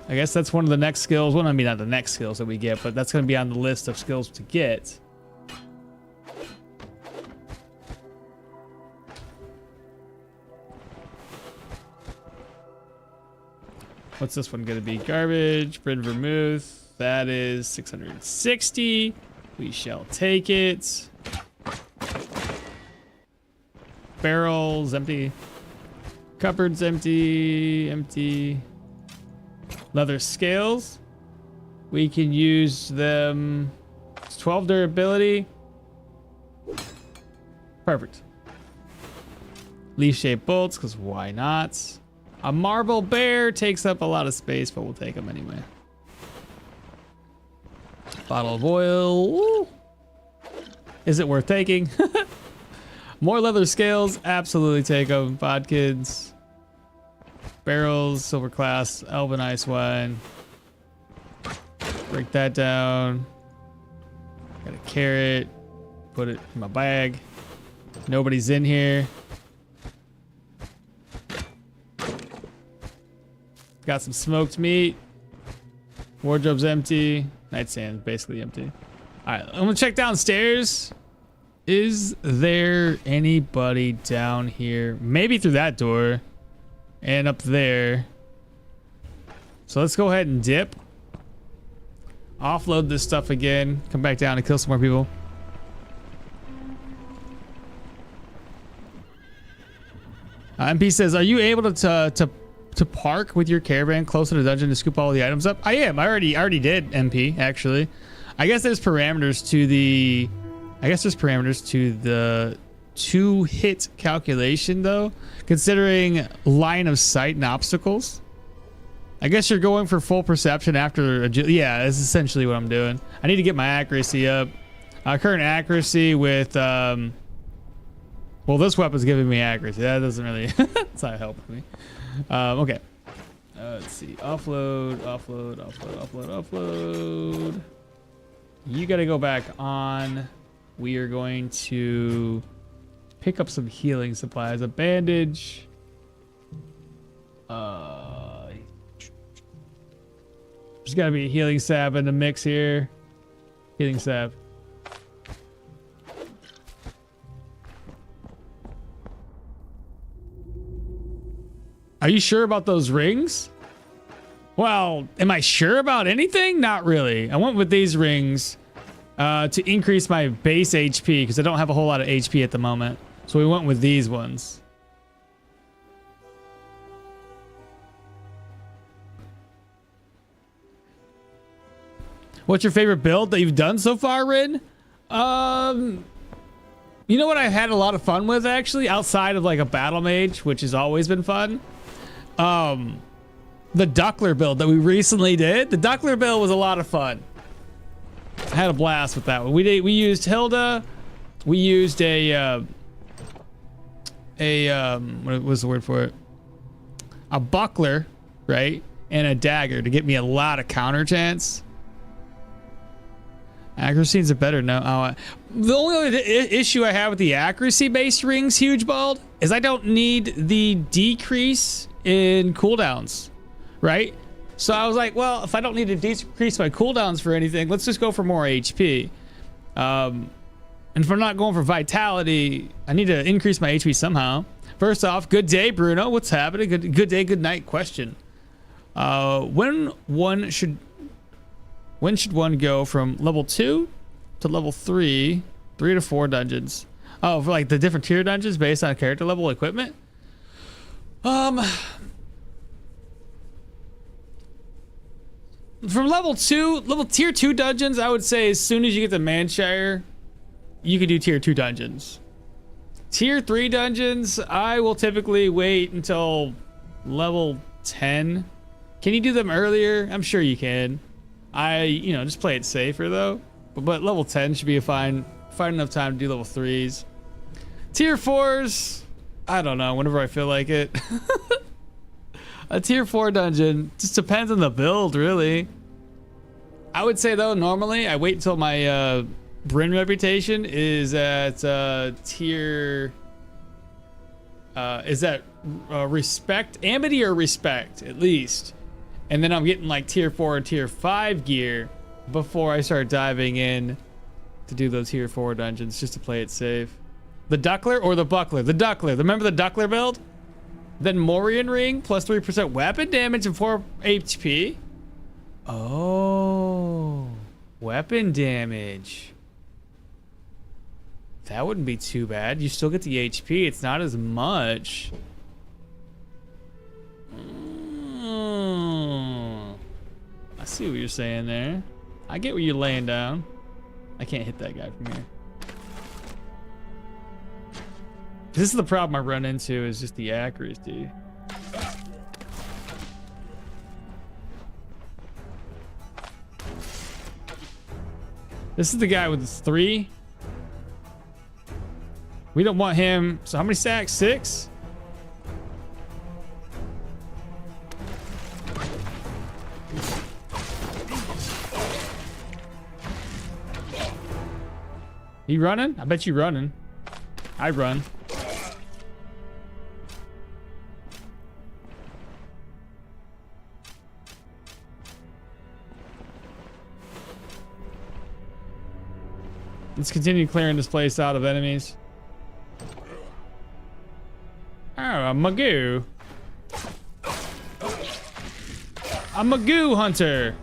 I guess that's one of the next skills. Well, I mean, not the next skills that we get, but that's going to be on the list of skills to get. What's this one going to be? Garbage, Bryn Vermouth. That is 660. We shall take it. Barrels, empty. Cupboards, empty. Empty. Leather scales. We can use them. It's 12 durability. Perfect. Leaf-shaped bolts, because why not? A marble bear takes up a lot of space, but we'll take them anyway. Bottle of oil. Woo. Is it worth taking? More leather scales. Absolutely take them. Bodkids. Barrels. Silver class. Elven ice wine. Break that down. Got a carrot. Put it in my bag. Nobody's in here. Got some smoked meat. Wardrobe's empty. Nightstand basically empty. All right, I'm gonna check downstairs. Is there anybody down here? Maybe through that door and up there. So let's go ahead and dip. Offload this stuff again. Come back down and kill some more people. MP says, are you able to park with your caravan close to the dungeon to scoop all the items up? I am. I already did, MP, actually. I guess there's parameters to the 2-hit calculation though, considering line of sight and obstacles. I guess you're going for full perception after yeah, that's essentially what I'm doing. I need to get my accuracy up. Current accuracy with well, this weapon's giving me accuracy. That doesn't really that's not helping me. Okay. Let's see. Offload. You got to go back on. We are going to pick up some healing supplies. A bandage. There's got to be a healing salve in the mix here. Healing salve. Are you sure about those rings? Well, am I sure about anything? Not really. I went with these rings to increase my base HP because I don't have a whole lot of HP at the moment. So we went with these ones. What's your favorite build that you've done so far, Rin? You know what I've had a lot of fun with, actually, outside of like a battle mage, which has always been fun? The Duckler build that we recently did. The Duckler build was a lot of fun. I had a blast with that one. We used Hilda. We used what was the word for it? A buckler, right? And a dagger to get me a lot of counter chance. Accuracy is a better no. The only other issue I have with the accuracy based rings, Huge Bald, is I don't need the decrease in cooldowns, right? So I was like, well, if I don't need to decrease my cooldowns for anything, let's just go for more HP. And if I'm not going for vitality, I need to increase my HP somehow. First off, good day, Bruno. What's happening? Good day, good night question. When should one go from level 2 to level 3, 3 to 4 dungeons? Oh, for like the different tier dungeons based on character level equipment? From level tier 2 dungeons, I would say as soon as you get to Manshire, you can do tier 2 dungeons. Tier 3 dungeons, I will typically wait until level 10. Can you do them earlier? I'm sure you can. Just play it safer though. But level 10 should be a fine enough time to do level 3s. Tier 4s, I don't know, whenever I feel like it. A tier 4 dungeon just depends on the build, really. I would say though, normally I wait until my Bryn reputation is at tier. Is that respect, amity or respect at least, and then I'm getting like tier 4 or tier 5 gear before I start diving in to do those tier 4 dungeons just to play it safe. The Duckler or the Buckler? The Duckler. Remember the Duckler build? Then Morian Ring plus 3% weapon damage and 4 HP. Oh, weapon damage. That wouldn't be too bad. You still get the HP. It's not as much. I see what you're saying there. I get what you're laying down. I can't hit that guy from here. This is the problem I run into, is just the accuracy. This is the guy with his 3. We don't want him. So how many stacks? 6? He running? I bet you running. I run. Let's continue clearing this place out of enemies. Oh, a Magoo. A Magoo hunter.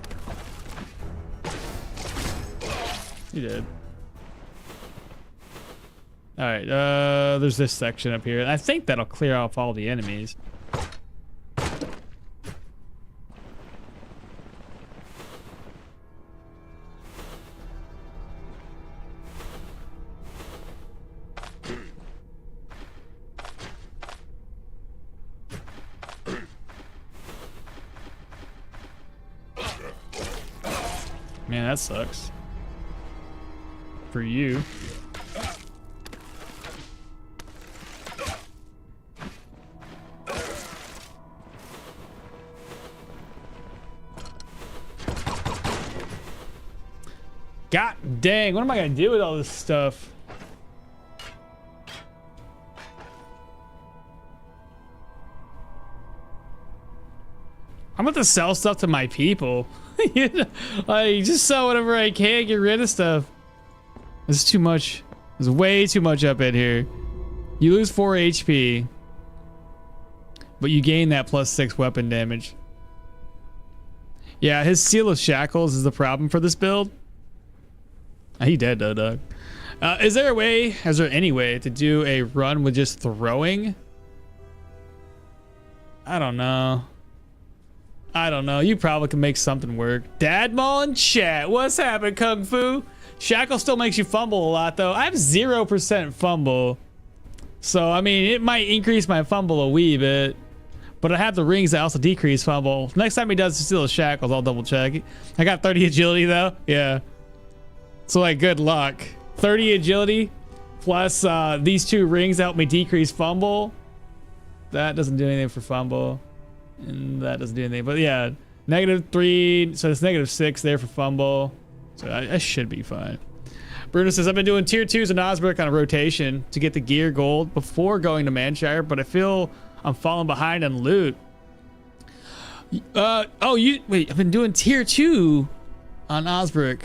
He did. All right, there's this section up here. I think that'll clear off all the enemies. Man, that sucks. For you. God dang, what am I gonna do with all this stuff? I'm about to sell stuff to my people. You know, like, just sell whatever I can, get rid of stuff. This is too much. There's way too much up in here. You lose 4 HP, but you gain that plus 6 weapon damage. Yeah, his Seal of Shackles is the problem for this build. He dead though, dog. Is there any way to do a run with just throwing? I don't know. You probably can make something work. Dadmal in chat. What's happening, Kung Fu? Shackle still makes you fumble a lot though. I have 0% fumble. So, I mean, it might increase my fumble a wee bit. But I have the rings that also decrease fumble. Next time he does steal the shackles, I'll double check. I got 30 agility though. Yeah. So, like, good luck. 30 agility plus these 2 rings help me decrease fumble. That doesn't do anything for fumble. And that doesn't do anything. But yeah, -3. So it's -6 there for fumble. So I should be fine. Bruno says, I've been doing tier 2s in Osbrick on a rotation to get the gear gold before going to Manshire, but I feel I'm falling behind on loot. Wait, I've been doing tier 2 on Osbrick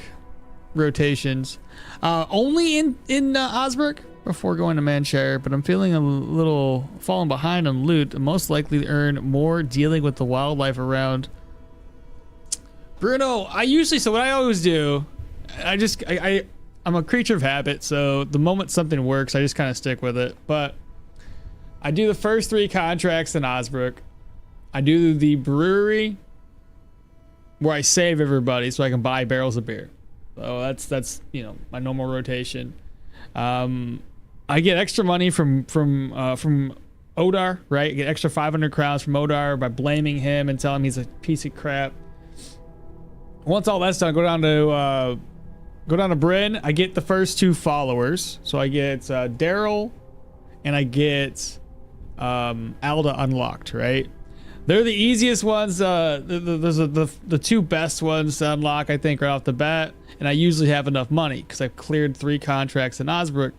rotations. Only in Osbrick before going to Manshire, but I'm feeling a little falling behind on loot. I'm most likely to earn more dealing with the wildlife around. Bruno, what I always do, I'm a creature of habit, so the moment something works, I just kind of stick with it. But I do the first 3 contracts in Osbrick. I do the brewery where I save everybody so I can buy barrels of beer. So that's you know, my normal rotation. I get extra money from Odar, right? I get extra 500 crowns from Odar by blaming him and telling him he's a piece of crap. Once all that's done, go down to Bryn. I get the first 2 followers. So I get Daryl and I get Alda unlocked, right? They're the easiest ones. Those are the two best ones to unlock, I think, right off the bat. And I usually have enough money because I've cleared 3 contracts in Osbrook,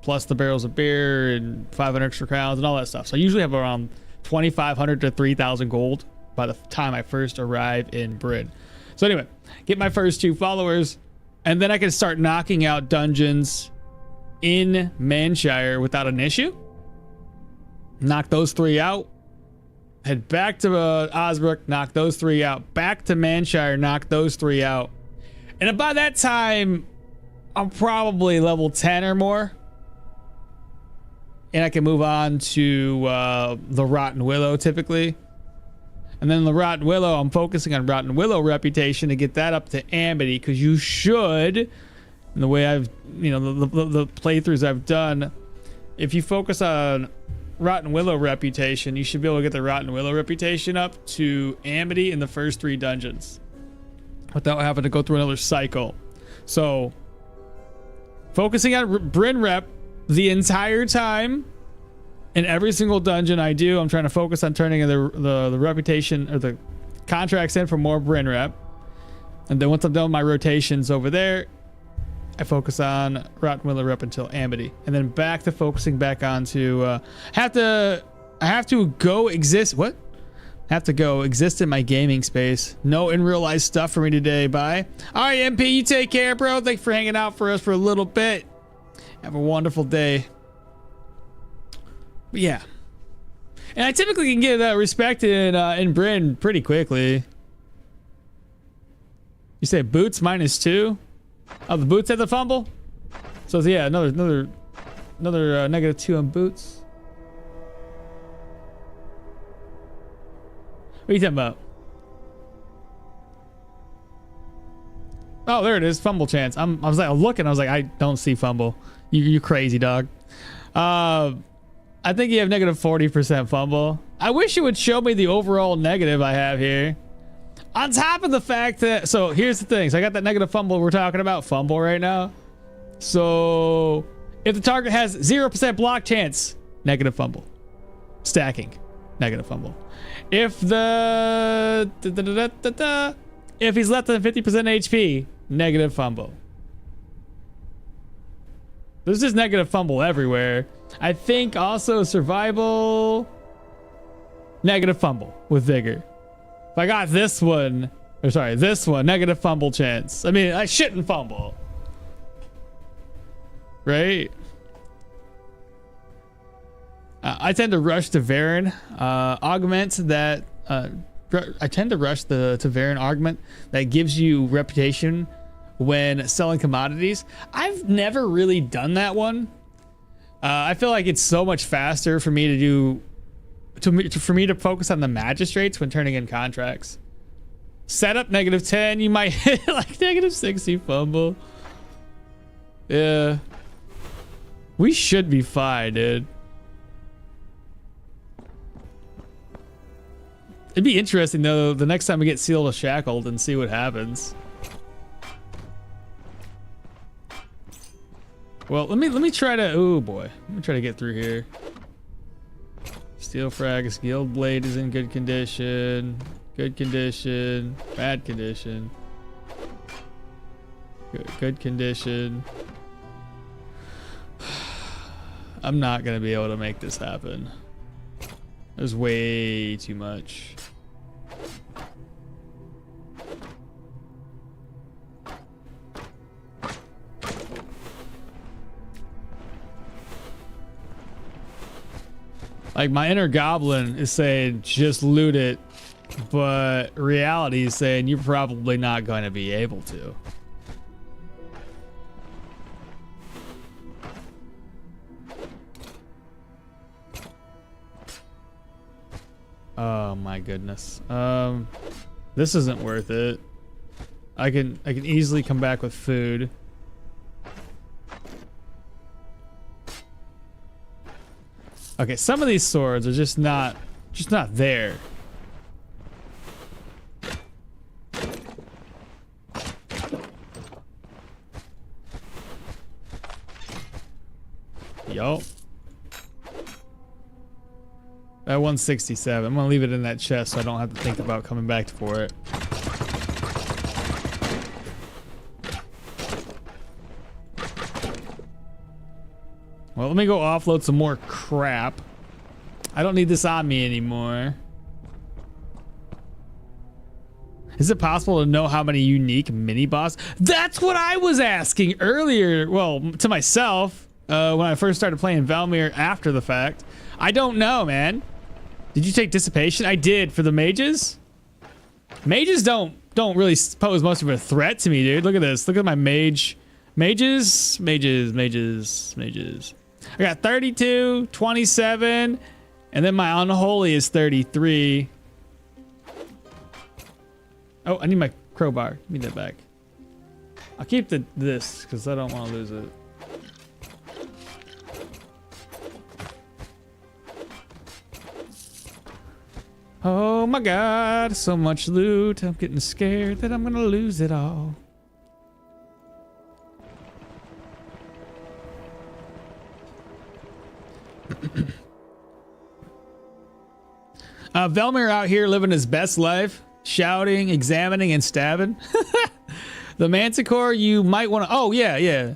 plus the barrels of beer and 500 extra crowns and all that stuff. So I usually have around 2,500 to 3,000 gold by the time I first arrive in Bryn. So anyway, get my first 2 followers, and then I can start knocking out dungeons in Manshire without an issue. Knock those 3 out. Head back to Osbrook, knock those 3 out. Back to Manshire, knock those 3 out. And by that time, I'm probably level 10 or more. And I can move on to the Rotten Willow typically. And then the Rotten Willow, I'm focusing on Rotten Willow reputation to get that up to Amity, because you should, in the way I've, the playthroughs I've done, if you focus on Rotten Willow reputation, you should be able to get the Rotten Willow reputation up to Amity in the first 3 dungeons without having to go through another cycle. So focusing on Bryn rep the entire time in every single dungeon I do, I'm trying to focus on turning the reputation or the contracts in for more Bryn rep. And then once I'm done with my rotations over there, I focus on Rotten Willow rep until Amity, and then back to focusing back onto I have to go exist in my gaming space. No in real life stuff for me today. Bye. All right, MP, you take care, bro. Thanks for hanging out for us for a little bit. Have a wonderful day. But yeah, and I typically can get respect in Bryn pretty quickly. You say boots -2? Oh, the boots had the fumble. So yeah, another -2 on boots. What are you talking about? Oh, there it is. Fumble chance. I was like looking. I was like, I don't see fumble. You crazy dog. I think you have -40% fumble. I wish it would show me the overall negative I have here. On top of the fact that, so here's the thing. So I got that negative fumble we're talking about, fumble right now. So if the target has 0% block chance, negative fumble. Stacking, negative fumble. If if he's less than 50% HP, negative fumble. There's just negative fumble everywhere. I think also survival, negative fumble with vigor. If I got this one, negative fumble chance. I mean, I shouldn't fumble, right? I tend to rush to Varen augment that. I tend to rush to Varen augment that gives you reputation when selling commodities. I've never really done that one. I feel like it's so much faster for me to do. For me to focus on the magistrates when turning in contracts. Setup -10, you might hit like -60 fumble. Yeah. We should be fine, dude. It'd be interesting though, the next time we get sealed or shackled and see what happens. Well, let me try to, oh boy. Let me try to get through here. Steel Frag's Guild Blade is in good condition. Good condition. Bad condition. Good condition. I'm not gonna be able to make this happen. There's way too much. Like, my inner goblin is saying just loot it, but reality is saying you're probably not going to be able to. Oh my goodness. This isn't worth it. I can easily come back with food. Okay, some of these swords are just not there. Yo. At 167. I'm gonna leave it in that chest so I don't have to think about coming back for it. Well, let me go offload some more crap. I don't need this on me anymore. Is it possible to know how many unique mini boss? That's what I was asking earlier. Well, to myself, when I first started playing Valmir after the fact. I don't know, man. Did you take dissipation? I did for the mages. Mages don't really pose much of a threat to me, dude. Look at this. Look at my mage. Mages. I got 32, 27, and then my unholy is 33. Oh, I need my crowbar. Give me that back. I'll keep this because I don't want to lose it. Oh my god, so much loot. I'm getting scared that I'm gonna lose it all. Velmir out here living his best life, shouting, examining, and stabbing. The Manticor, you might want to. Oh yeah.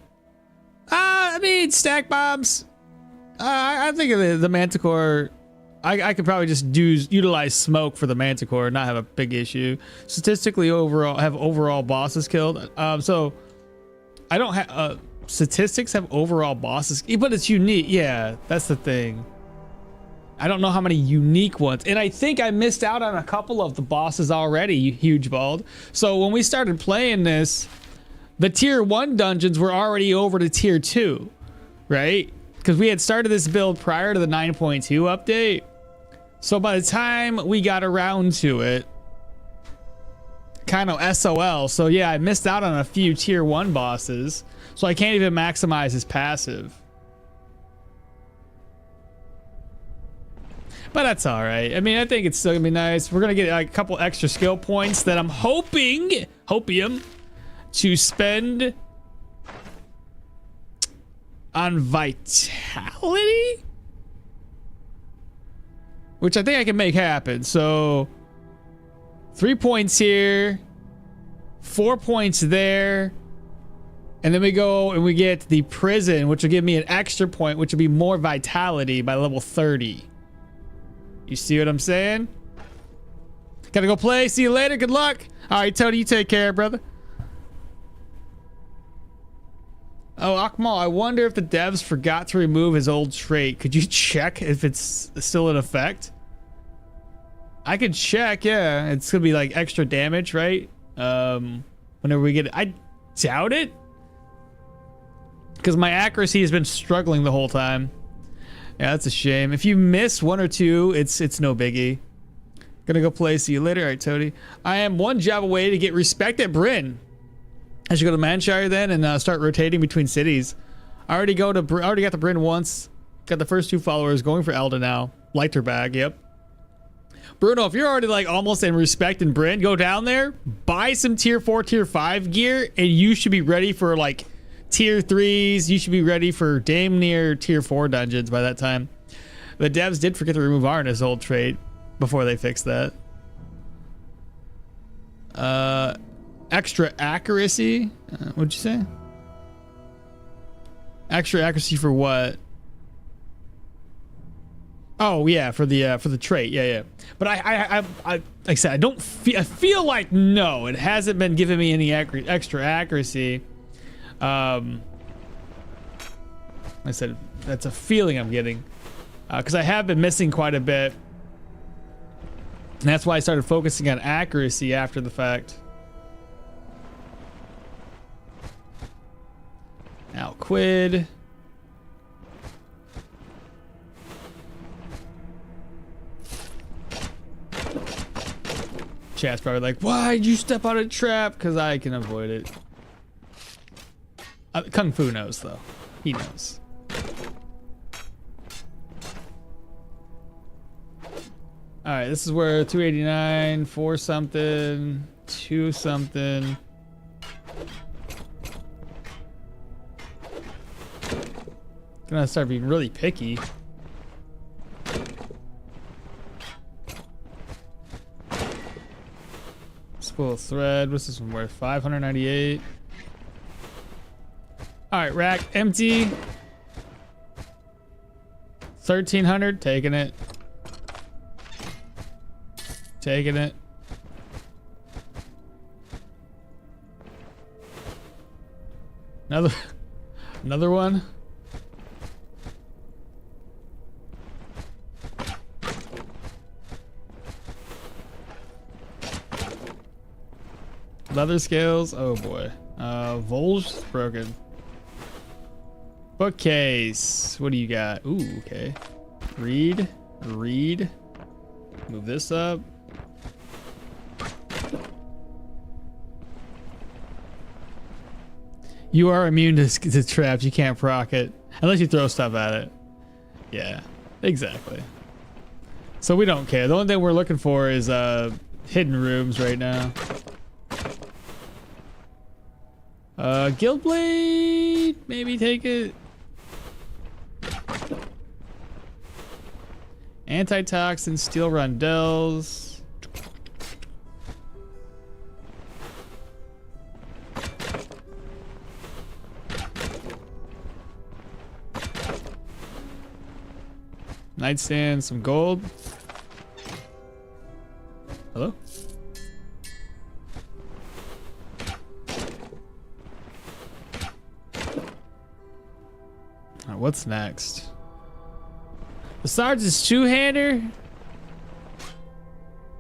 I mean, stack bombs. I think of the Manticore. I could probably just utilize smoke for the Manticore and not have a big issue. Statistically, overall bosses killed. So I don't have statistics have overall bosses, but it's unique. Yeah, that's the thing. I don't know how many unique ones, and I think I missed out on a couple of the bosses already, Huge Bald. So when we started playing this, the tier 1 dungeons were already over to tier 2, right? Because we had started this build prior to the 9.2 update. So by the time we got around to it, kind of SOL. So yeah, I missed out on a few tier 1 bosses, so I can't even maximize his passive. But that's all right. I mean, I think it's still gonna be nice. We're gonna get like a couple extra skill points that I'm hoping to spend on vitality, which I think I can make happen. So 3 points here, 4 points there, and then we go and we get the prison, which will give me an extra point, which will be more vitality by level 30. You see what I'm saying? Gotta go play. See you later. Good luck. All right, Tony, you take care, brother. Oh, Akmal, I wonder if the devs forgot to remove his old trait. Could you check if it's still in effect? I could check, yeah. It's gonna be like extra damage, right? Whenever we get it. I doubt it. Because my accuracy has been struggling the whole time. Yeah, that's a shame. If you miss 1 or 2, it's no biggie. Gonna go play. See you later. All right, Toady. I am 1 job away to get respect at Bryn. I should go to Manshire then and start rotating between cities. I already got the Bryn once. Got the first 2 followers going for Elda now. Lighter bag, yep. Bruno, if you're already like almost in respect in Bryn, go down there, buy some tier 4, tier 5 gear, and you should be ready for like tier 3s. You should be ready for damn near tier 4 dungeons by that time. The devs did forget to remove Arna's old trait before they fixed that. Extra accuracy? What'd you say? Extra accuracy for what? Oh yeah, for the trait. Yeah. But I like I said, I don't feel. I feel like no, it hasn't been giving me any extra accuracy. I said that's a feeling I'm getting because I have been missing quite a bit, and that's why I started focusing on accuracy after the fact. Now quid. Chat's probably like, why'd you step out of the trap? Because I can avoid it. Kung Fu knows though. He knows. All right, this is where 289, 4 something, 2 something. Gonna start being really picky. Spool of thread. What's this one worth? 598. All right, rack empty. 1300. Taking it. Taking it. Another one. Leather scales. Oh boy. Volge broken. Bookcase. What do you got? Ooh, okay. Read. Move this up. You are immune to traps. You can't proc it unless you throw stuff at it. Yeah, exactly. So we don't care. The only thing we're looking for is hidden rooms right now. Guild blade. Maybe take it. Antitoxin, steel rondelles. Nightstand, some gold. Hello? Alright, what's next? The sergeant's two-hander?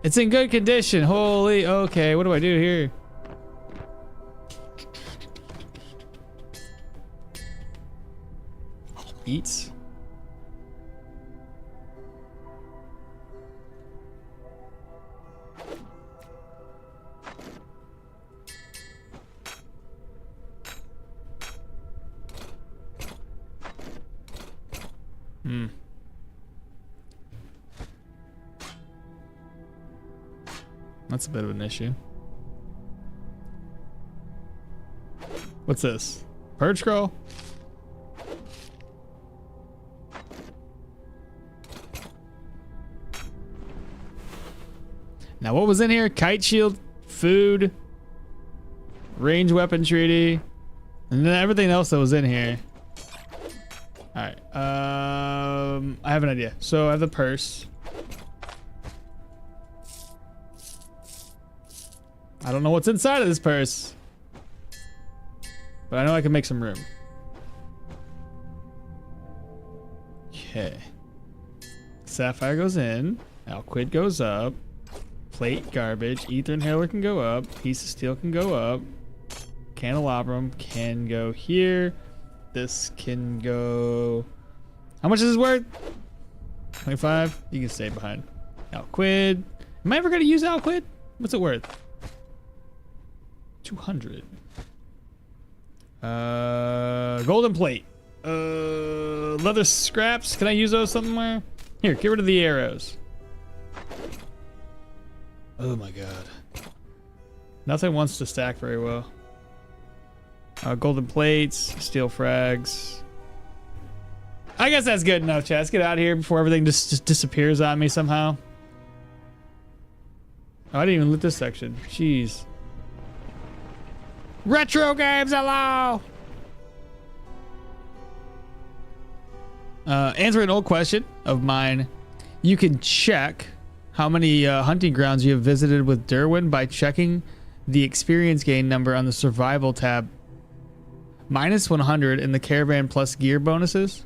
It's in good condition. Holy, okay, what do I do here? Eats. That's a bit of an issue. What's this? Purge scroll? Now what was in here? Kite shield, food, range weapon treaty, and then everything else that was in here. Alright, I have an idea. So I have the purse. I don't know what's inside of this purse, but I know I can make some room. Okay. Sapphire goes in. Alquid goes up. Plate, garbage. Ether inhaler can go up. Piece of steel can go up. Candelabrum can go here. This can go... How much is this worth? 25? You can stay behind. Alquid. Am I ever going to use Alquid? What's it worth? 200. Golden plate. Leather scraps. Can I use those somewhere? Here, get rid of the arrows. Oh my god. Nothing wants to stack very well. Golden plates, steel frags. I guess that's good enough, chat. Let's get out of here before everything just disappears on me somehow. Oh, I didn't even loot this section. Jeez. Retro games, hello! Answer an old question of mine. You can check how many hunting grounds you have visited with Derwin by checking the experience gain number on the survival tab. Minus 100 in the caravan plus gear bonuses.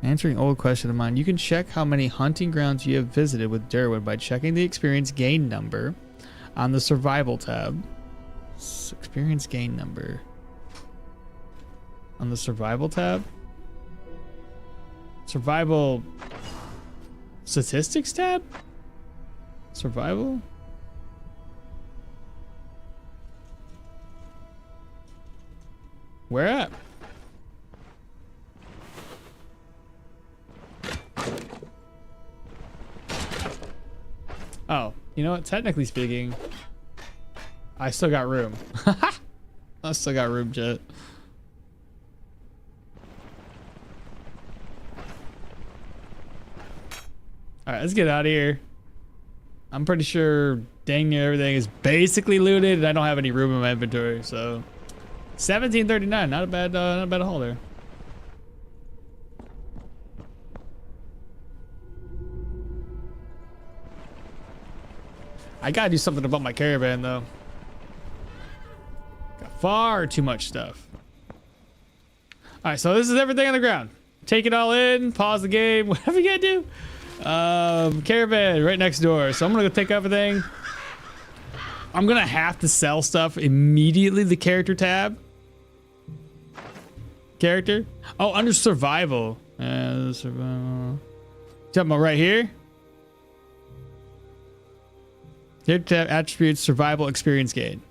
Answering old question of mine. You can check how many hunting grounds you have visited with Derwin by checking the experience gain number on the survival tab. Experience gain number on the survival tab. Survival statistics tab. Survival. Where at? Oh, you know what? Technically speaking, I still got room. I still got room, Jet. All right, let's get out of here. I'm pretty sure Dang near everything is basically looted, and I don't have any room in my inventory. So 1739, not a bad haul there. I gotta do something about my caravan though. Got far too much stuff. All right, so this is everything on the ground. Take it all in, pause the game, whatever you gotta do. Caravan right next door. So I'm gonna go take everything. I'm gonna have to sell stuff immediately. The character tab. Character. Oh, under survival. Survival. Talking about right here. Here tab attributes survival experience gain.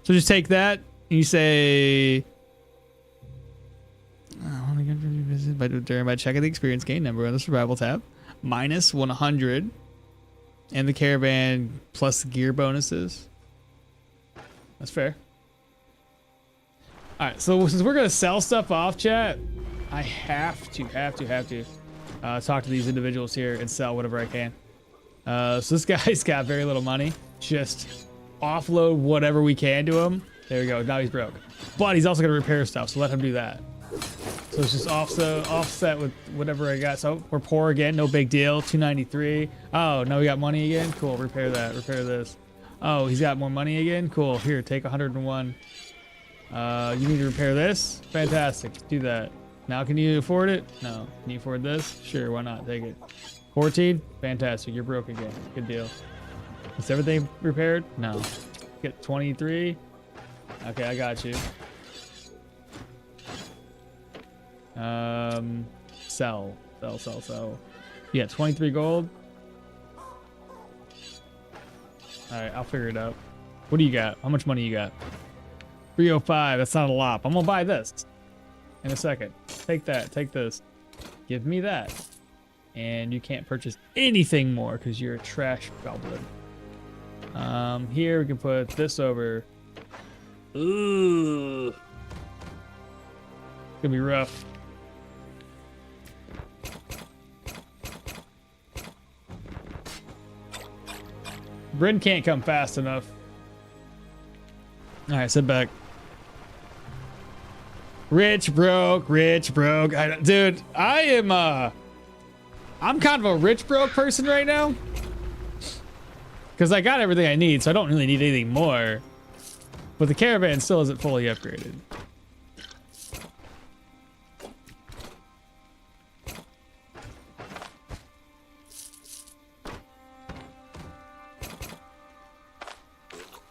So just take that and you say. I want to get revisit by checking the experience gain number on the survival tab. Minus 100. And the caravan plus gear bonuses. That's fair. All right, so since we're gonna sell stuff off, chat, I have to talk to these individuals here and sell whatever I can. So this guy's got very little money. Just offload whatever we can to him. There we go. Now he's broke, but he's also gonna repair stuff. So let him do that. So it's just offset with whatever I got. So we're poor again, no big deal. 293. Oh, now we got money again. Cool. Repair that. Repair this. Oh, he's got more money again. Cool. Here, take 101. You need to repair this. Fantastic. Do that. Now, can you afford it? No. Can you afford this? Sure. Why not? Take it. 14. Fantastic. You're broke again. Good deal. Is everything repaired? No. Get 23. Okay, I got you. Sell. Yeah, 23 gold. All right, I'll figure it out. What do you got? How much money you got? 305. That's not a lot. I'm gonna buy this in a second. Take that. Take this. Give me that. And you can't purchase anything more because you're a trash goblin. Here we can put this over. Ooh. It's gonna be rough. Bryn can't come fast enough. All right, sit back. Rich, broke. Dude, I'm kind of a rich, broke person right now. Because I got everything I need, so I don't really need anything more. But the caravan still isn't fully upgraded.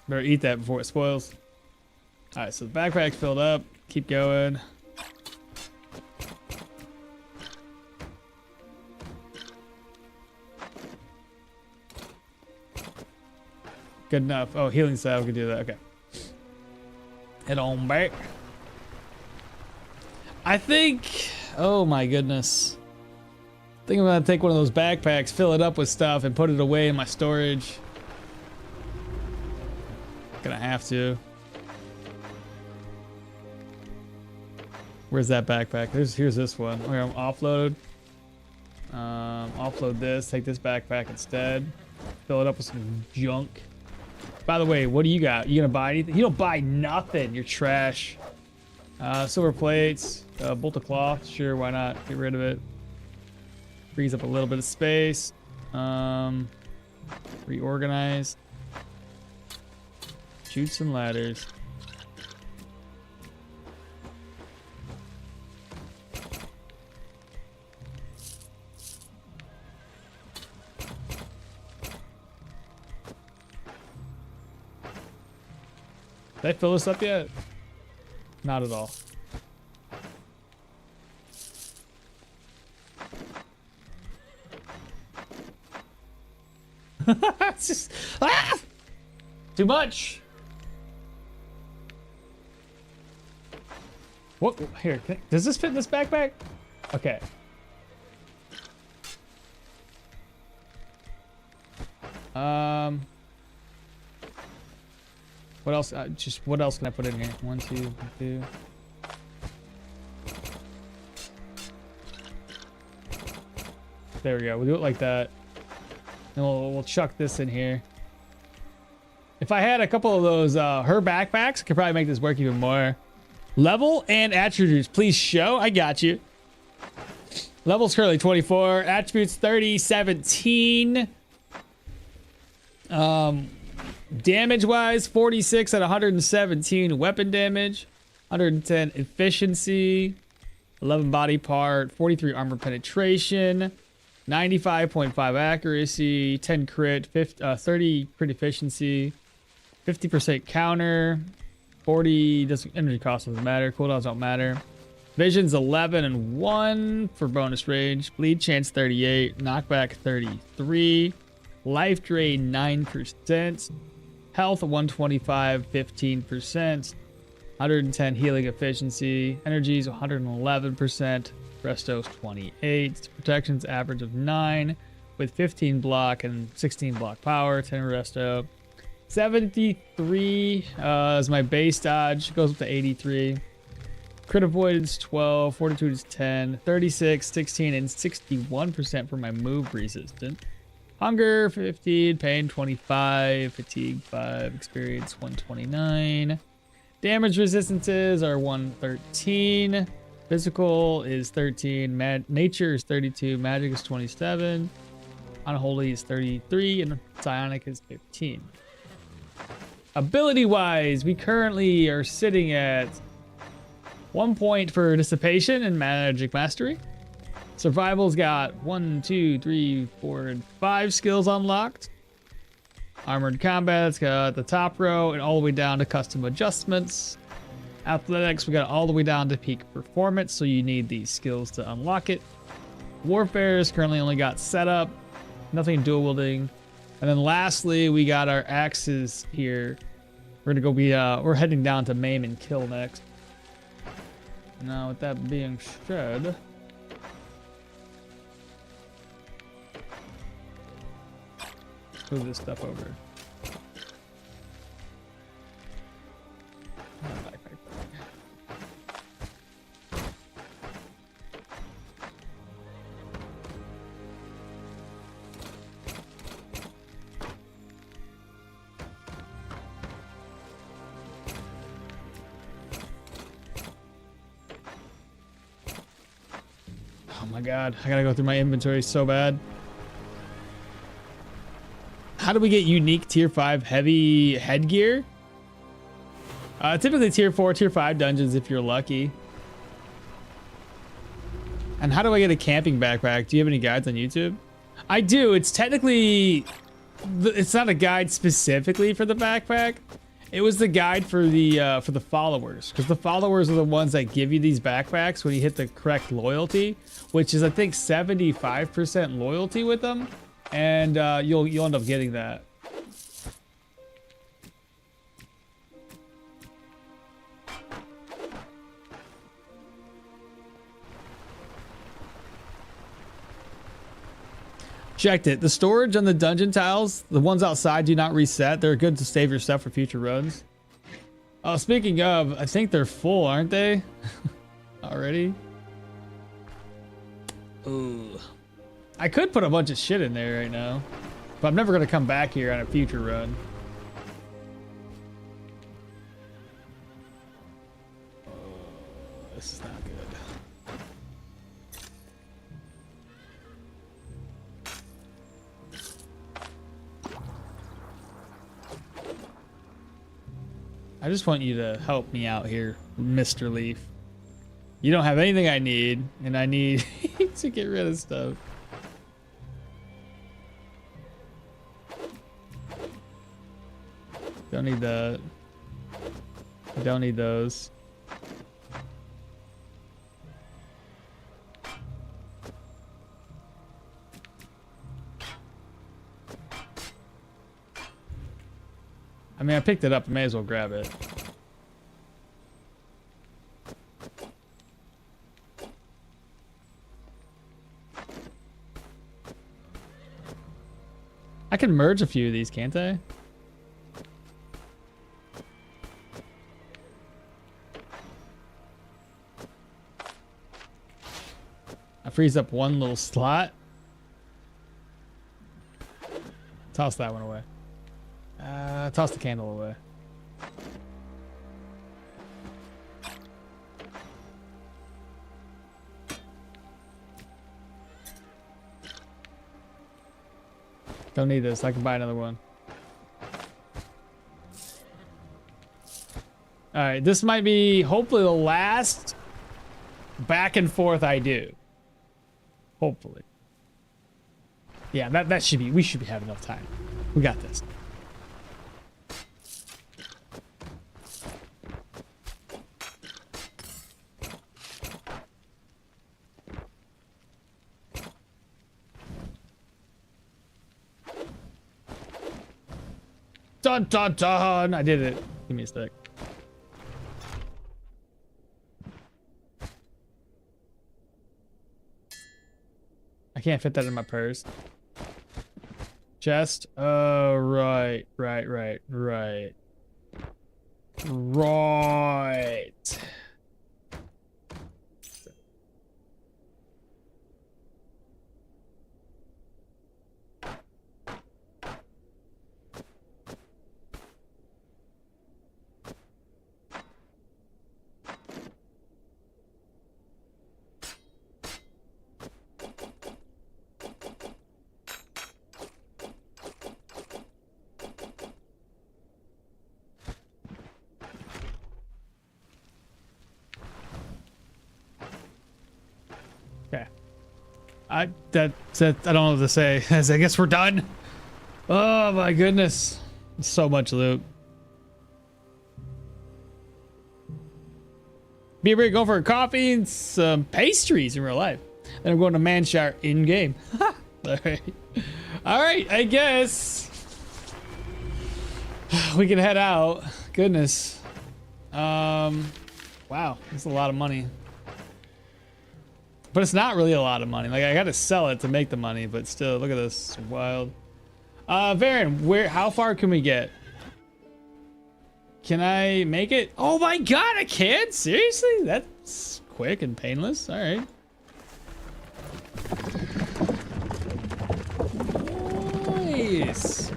Better eat that before it spoils. All right, so the backpack's filled up. Keep going. Good enough. Oh, healing salve, we can do that. Okay. Head on back. I think, oh my goodness. I think I'm gonna take one of those backpacks, fill it up with stuff, and put it away in my storage. Gonna have to. Where's that backpack? Here's this one. We're gonna offload. Offload this. Take this backpack instead. Fill it up with some junk. By the way, what do you got? You gonna buy anything? You don't buy nothing. You're trash. Silver plates. Bolt of cloth. Sure, why not? Get rid of it. Frees up a little bit of space. Reorganize. Chutes and ladders. Did I fill this up yet? Not at all. It's just too much. What? Here, does this fit in this backpack? Okay. What else? What else can I put in here? 1, 2, 2. There we go. We'll do it like that. And we'll chuck this in here. If I had a couple of those her backpacks, I could probably make this work even more. Level and attributes, please show. I got you. Level's currently 24. Attributes 30, 17. Damage wise, 46 at 117 weapon damage, 110 efficiency, 11 body part, 43 armor penetration, 95.5 accuracy, 10 crit, 30 crit efficiency, 50% counter, 40 doesn't energy cost doesn't matter, cooldowns don't matter. Vision's 11 and 1 for bonus range, bleed chance 38, knockback 33, life drain 9%, health 125, 15%, 110 healing efficiency, energies 111%, resto's 28, protections average of 9 with 15 block and 16 block power, 10 resto. 73 is my base dodge, goes up to 83. Crit avoidance 12, fortitude is 10, 36, 16, and 61% for my move resistant. Hunger 15, pain 25, fatigue 5, experience 129. Damage resistances are 113. Physical is 13, nature is 32, magic is 27, unholy is 33, and psionic is 15. Ability wise, we currently are sitting at 1 point for dissipation and magic mastery. Survival's got 1, 2, 3, 4, and 5 skills unlocked. Armored combat's got the top row and all the way down to custom adjustments. Athletics, we got all the way down to peak performance, so you need these skills to unlock it. Warfare's currently only got setup, nothing dual wielding. And then lastly, we got our axes here. We're gonna go we're heading down to maim and kill next. Now, with that being said, move this stuff over. Oh my god, I gotta go through my inventory so bad. How do we get unique tier 5 heavy headgear? Typically tier 4, tier 5 dungeons if you're lucky. And how do I get a camping backpack? Do you have any guides on YouTube? I do. It's technically, it's not a guide specifically for the backpack. It was the guide for the followers, because the followers are the ones that give you these backpacks when you hit the correct loyalty, which is I think 75% loyalty with them, and you'll end up getting that. Checked it. The storage on the dungeon tiles, the ones outside, do not reset. They're good to save your stuff for future runs. Oh, speaking of, I think they're full, aren't they? Already? Ooh. I could put a bunch of shit in there right now, but I'm never going to come back here on a future run. Oh, this is not good. I just want you to help me out here, Mr. Leaf. You don't have anything I need, and I need to get rid of stuff. Don't need that. Don't need those. I mean, I picked it up. I may as well grab it. I can merge a few of these, can't I? I freeze up one little slot. Toss that one away. Toss the candle away. Don't need this. I can buy another one. All right, this might be hopefully the last back and forth I do. Hopefully. Yeah, that should be, we should have enough time. We got this. Dun dun dun! I did it. Give me a sec. I can't fit that in my purse. Chest? Oh, right. Right. Okay. I don't know what to say. I guess we're done. Oh my goodness. So much loot. Be ready to go for a coffee and some pastries in real life. Then I'm going to Manshire in game. Alright. Alright, I guess we can head out. Goodness. Wow, that's a lot of money. But it's not really a lot of money. Like, I gotta sell it to make the money, but still, look at this. It's wild. Varen, how far can we get? Can I make it? Oh my god, I can? Seriously? That's quick and painless. All right. Nice.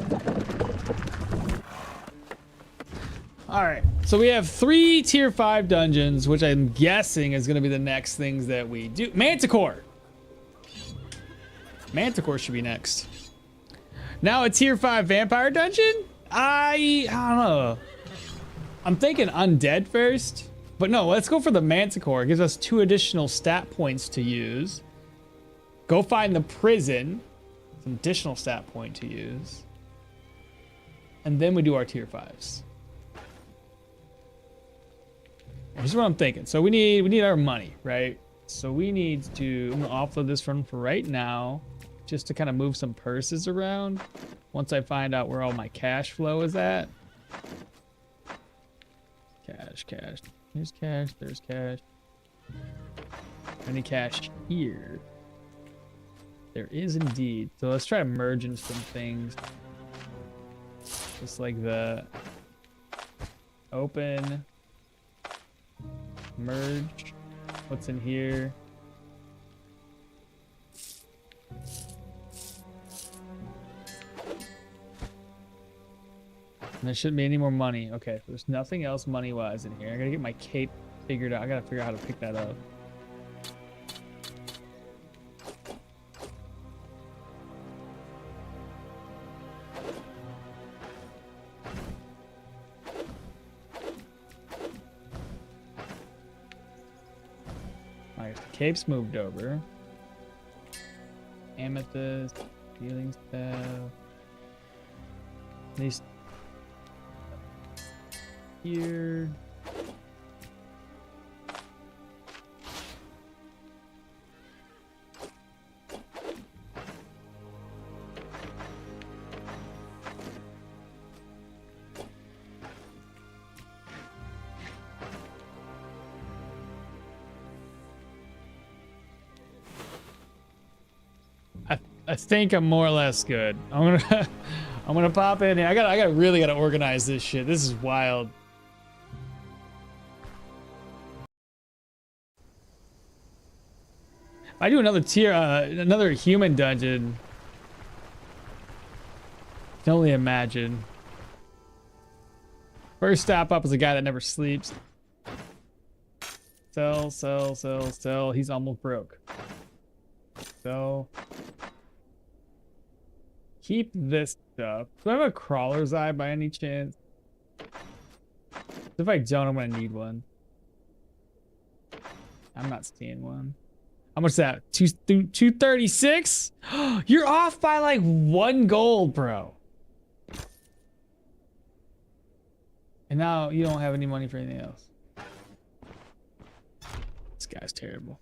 All right, so we have 3 tier 5 dungeons, which I'm guessing is going to be the next things that we do. Manticor. Manticor should be next. Now a tier 5 vampire dungeon? I don't know. I'm thinking undead first, but no, let's go for the Manticor. It gives us 2 additional stat points to use. Go find the prison, some additional stat point to use. And then we do our tier 5s. Here's what I'm thinking. So we need our money, right? So we need to, I'm gonna offload this one for right now, just to kind of move some purses around. Once I find out where all my cash flow is at. Cash. Here's cash, there's cash. Any cash here? There is indeed. So let's try to merge in some things. Just like that. Open. Merge. What's in here? And there shouldn't be any more money. Okay, there's nothing else money-wise in here. I gotta get my cape figured out. I gotta figure out how to pick that up. Alright, the cape's moved over. Amethyst, healing staff. These here. I think I'm more or less good. I'm gonna pop in here. I really gotta organize this shit. This is wild. I do another tier, another human dungeon. Can only imagine. First stop up is a guy that never sleeps. Sell, sell, sell, sell. He's almost broke. So keep this stuff. Do I have a crawler's eye by any chance? If I don't, I'm gonna need one. I'm not seeing one. How much is that? 236? You're off by like 1 gold, bro. And now you don't have any money for anything else. This guy's terrible.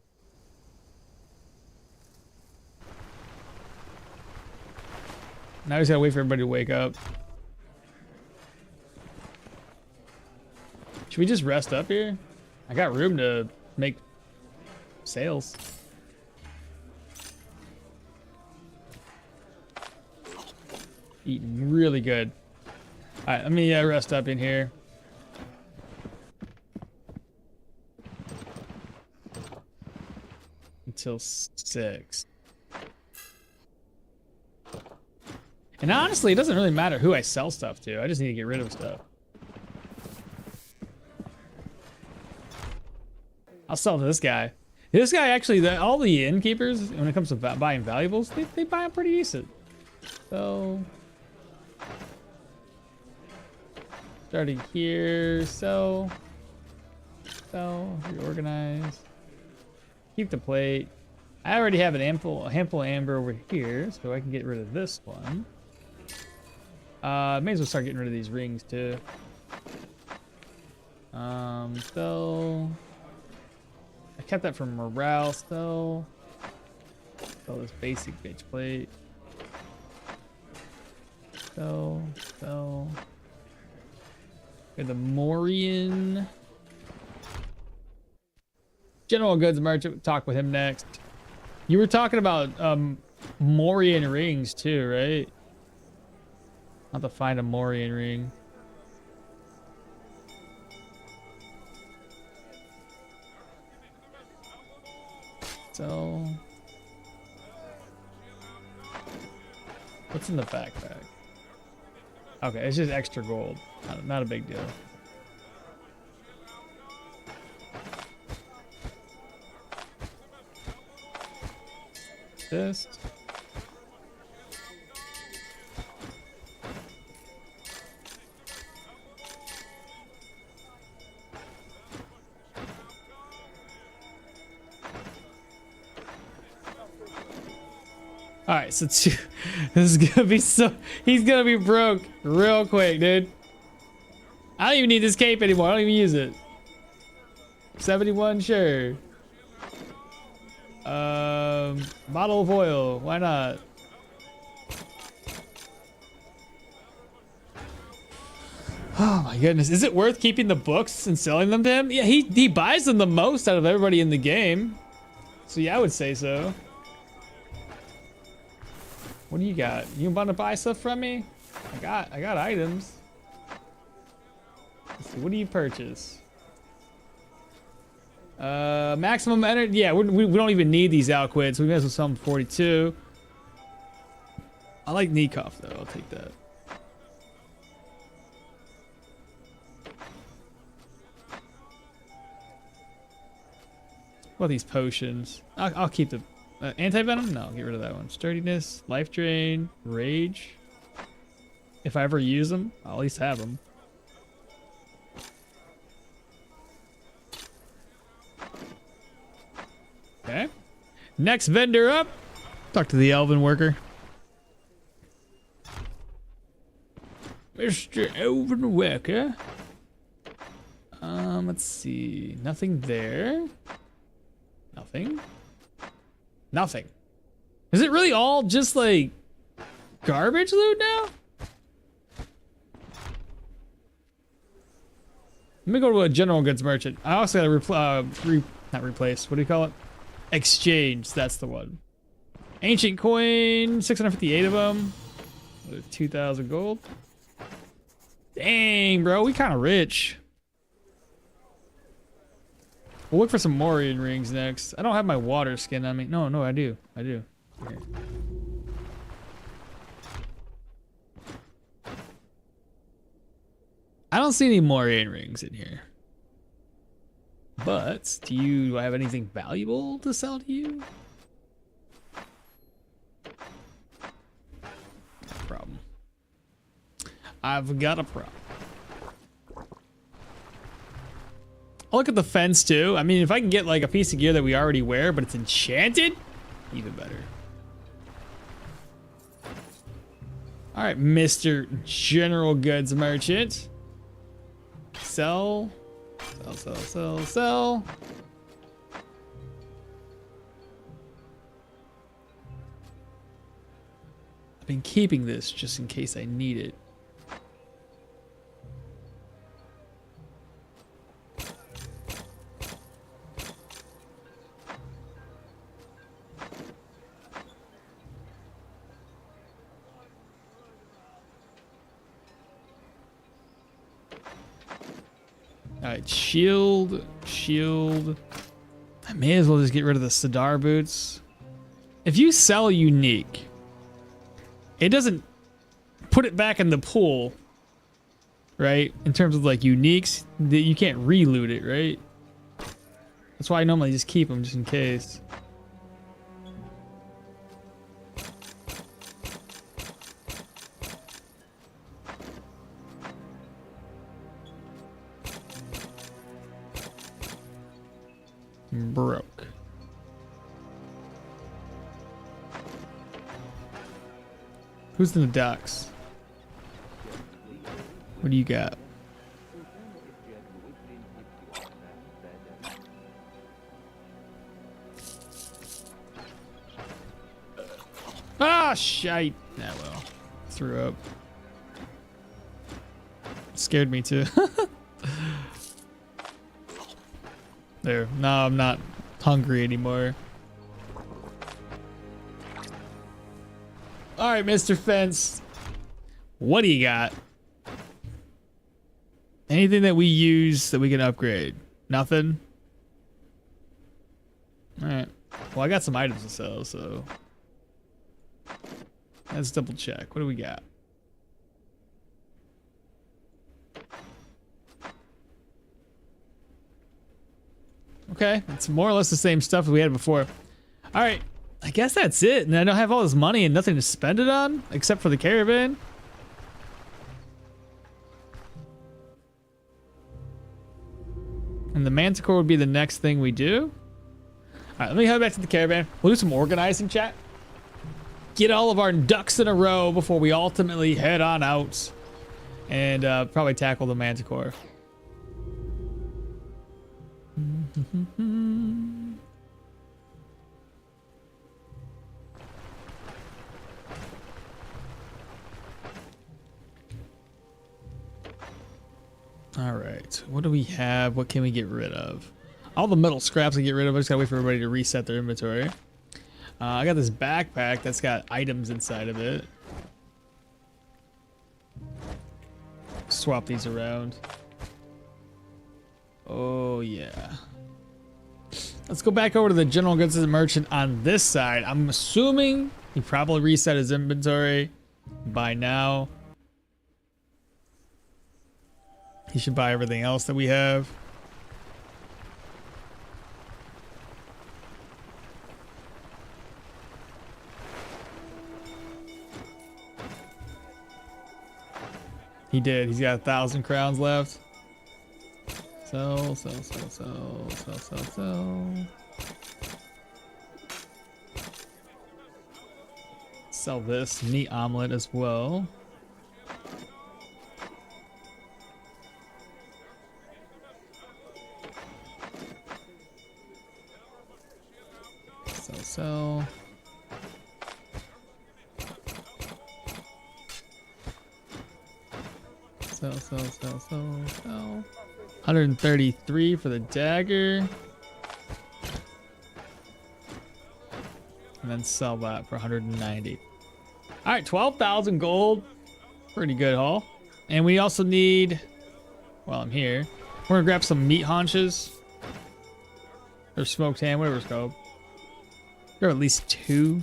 Now we just gotta wait for everybody to wake up. Should we just rest up here? I got room to make sales. Eating really good. All right, let me rest up in here. Until 6. And honestly, it doesn't really matter who I sell stuff to. I just need to get rid of stuff. I'll sell to this guy. This guy actually, all the innkeepers, when it comes to buying valuables, they buy them pretty decent. So, starting here, sell, reorganize, keep the plate. I already have a handful of amber over here, so I can get rid of this one. May as well start getting rid of these rings too. So I kept that for morale. So sell this basic bitch plate. So the Morian general goods merchant. Talk with him next. You were talking about Morian rings too, right? I'll have to find a Morian ring. So what's in the backpack? Okay, it's just extra gold. Not a big deal. This. All right, so this is gonna be he's gonna be broke real quick, dude. I don't even need this cape anymore. I don't even use it. 71, sure. Bottle of oil, why not? Oh my goodness, is it worth keeping the books and selling them to him? Yeah, he buys them the most out of everybody in the game. So yeah, I would say so. What do you got? You want to buy stuff from me? I got items. Let's see, what do you purchase? Maximum energy. Yeah, we don't even need these outquits. We may as well sell them 42. I like Nikov though. I'll take that. What are these potions? I'll keep the anti-venom. No, I'll get rid of that one. Sturdiness, life drain, rage. If I ever use them, I'll at least have them. Okay. Next vendor up. Talk to the elven worker. Mr. Elven worker. Let's see. Nothing there. Nothing. Nothing. Is it really all just like garbage loot now? Let me go to a general goods merchant. I also gotta not replace. What do you call it? Exchange. That's the one. Ancient coin. 658 of them. 2,000 gold. Dang, bro. We kind of rich. We'll look for some Morian rings next. I don't have my water skin on me. No, I do. Here. don't see any more rings in here. But do I have anything valuable to sell to you? Problem. I've got a problem. I'll look at the fence too. I mean, if I can get like a piece of gear that we already wear, but it's enchanted, even better. All right, Mr. General Goods Merchant. Sell. Sell, sell, sell, sell. I've been keeping this just in case I need it. Alright, shield. I may as well just get rid of the Sidar boots. If you sell unique, it doesn't put it back in the pool, right? In terms of like uniques, you can't re-loot it, right? That's why I normally just keep them just in case. Broke. Who's in the docks? What do you got? Ah, shite. Nah, well, threw up. Scared me too. There. No, I'm not hungry anymore. All right, Mr. Fence. What do you got? Anything that we use that we can upgrade? Nothing? All right. Well, I got some items to sell, so let's double check. What do we got? Okay, it's more or less the same stuff we had before. All right, I guess that's it. And I don't have all this money and nothing to spend it on, except for the caravan. And the Manticor would be the next thing we do. All right, let me head back to the caravan. We'll do some organizing, chat. Get all of our ducks in a row before we ultimately head on out. And probably tackle the Manticor. All right, what do we have? What can we get rid of? All the metal scraps I get rid of. I just gotta wait for everybody to reset their inventory. I got this backpack that's got items inside of it. Swap these around. Oh yeah. Let's go back over to the general goods merchant on this side. I'm assuming he probably reset his inventory by now. He should buy everything else that we have. He did. He's got 1,000 crowns left. Sell, sell, sell, sell, sell, sell, sell. Sell this meat omelet as well. Sell, sell. Sell, sell, sell, sell, sell. 133 for the dagger. And then sell that for 190. All right, 12,000 gold. Pretty good haul. And we also need, while I'm here, we're gonna grab some meat haunches. Or smoked ham, whatever it's called. Grab at least 2.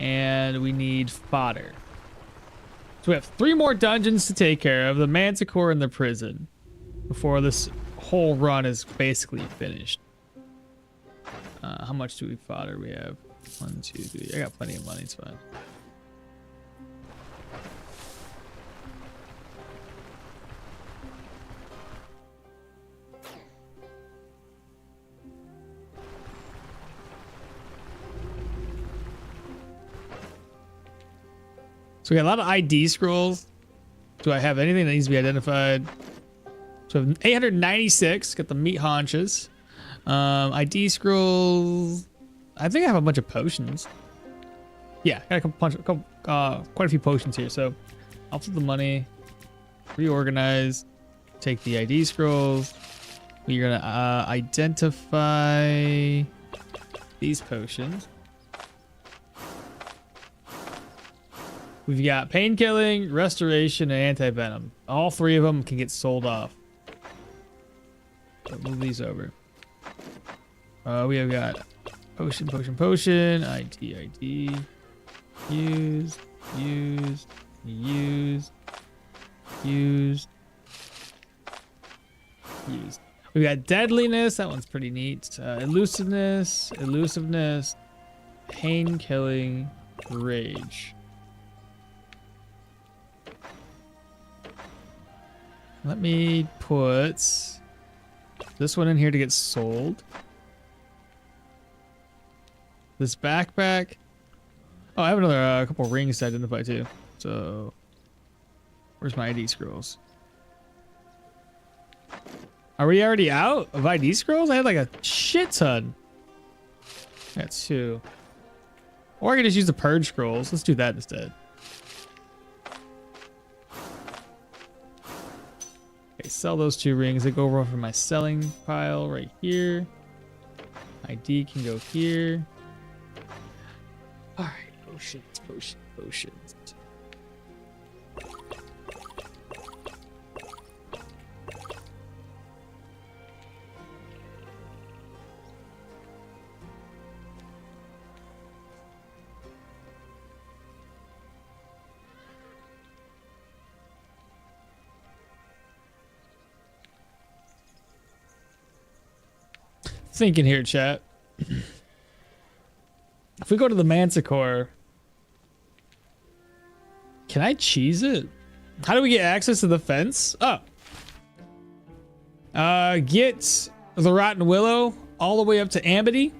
And we need fodder. So we have 3 more dungeons to take care of, the Manticor and the prison, before this whole run is basically finished. How much do we fodder we have? 1, 2, 3. I got plenty of money, it's fine. So we got a lot of ID scrolls. Do I have anything that needs to be identified? So I have 896. Got the meat haunches. ID scrolls. I think I have a bunch of potions. Yeah, got quite a few potions here. So I'll flip the money, reorganize, take the ID scrolls. We're gonna identify these potions. We've got pain killing, restoration, and anti-venom. All 3 of them can get sold off. So move these over. We have got potion, potion, potion, ID, used. We've got deadliness. That one's pretty neat. Elusiveness, pain killing, rage. Let me put this one in here to get sold. This backpack. Oh, I have another couple rings to identify too. So, where's my ID scrolls? Are we already out of ID scrolls? I had like a shit ton. Got 2. Or I can just use the purge scrolls. Let's do that instead. Okay, sell those 2 rings. They go over for my selling pile right here. ID can go here. All right, potions. Thinking here, chat. If we go to the Manticor, can I cheese it? How do we get access to the fence? Oh. Get the Rotten Willow all the way up to Amity.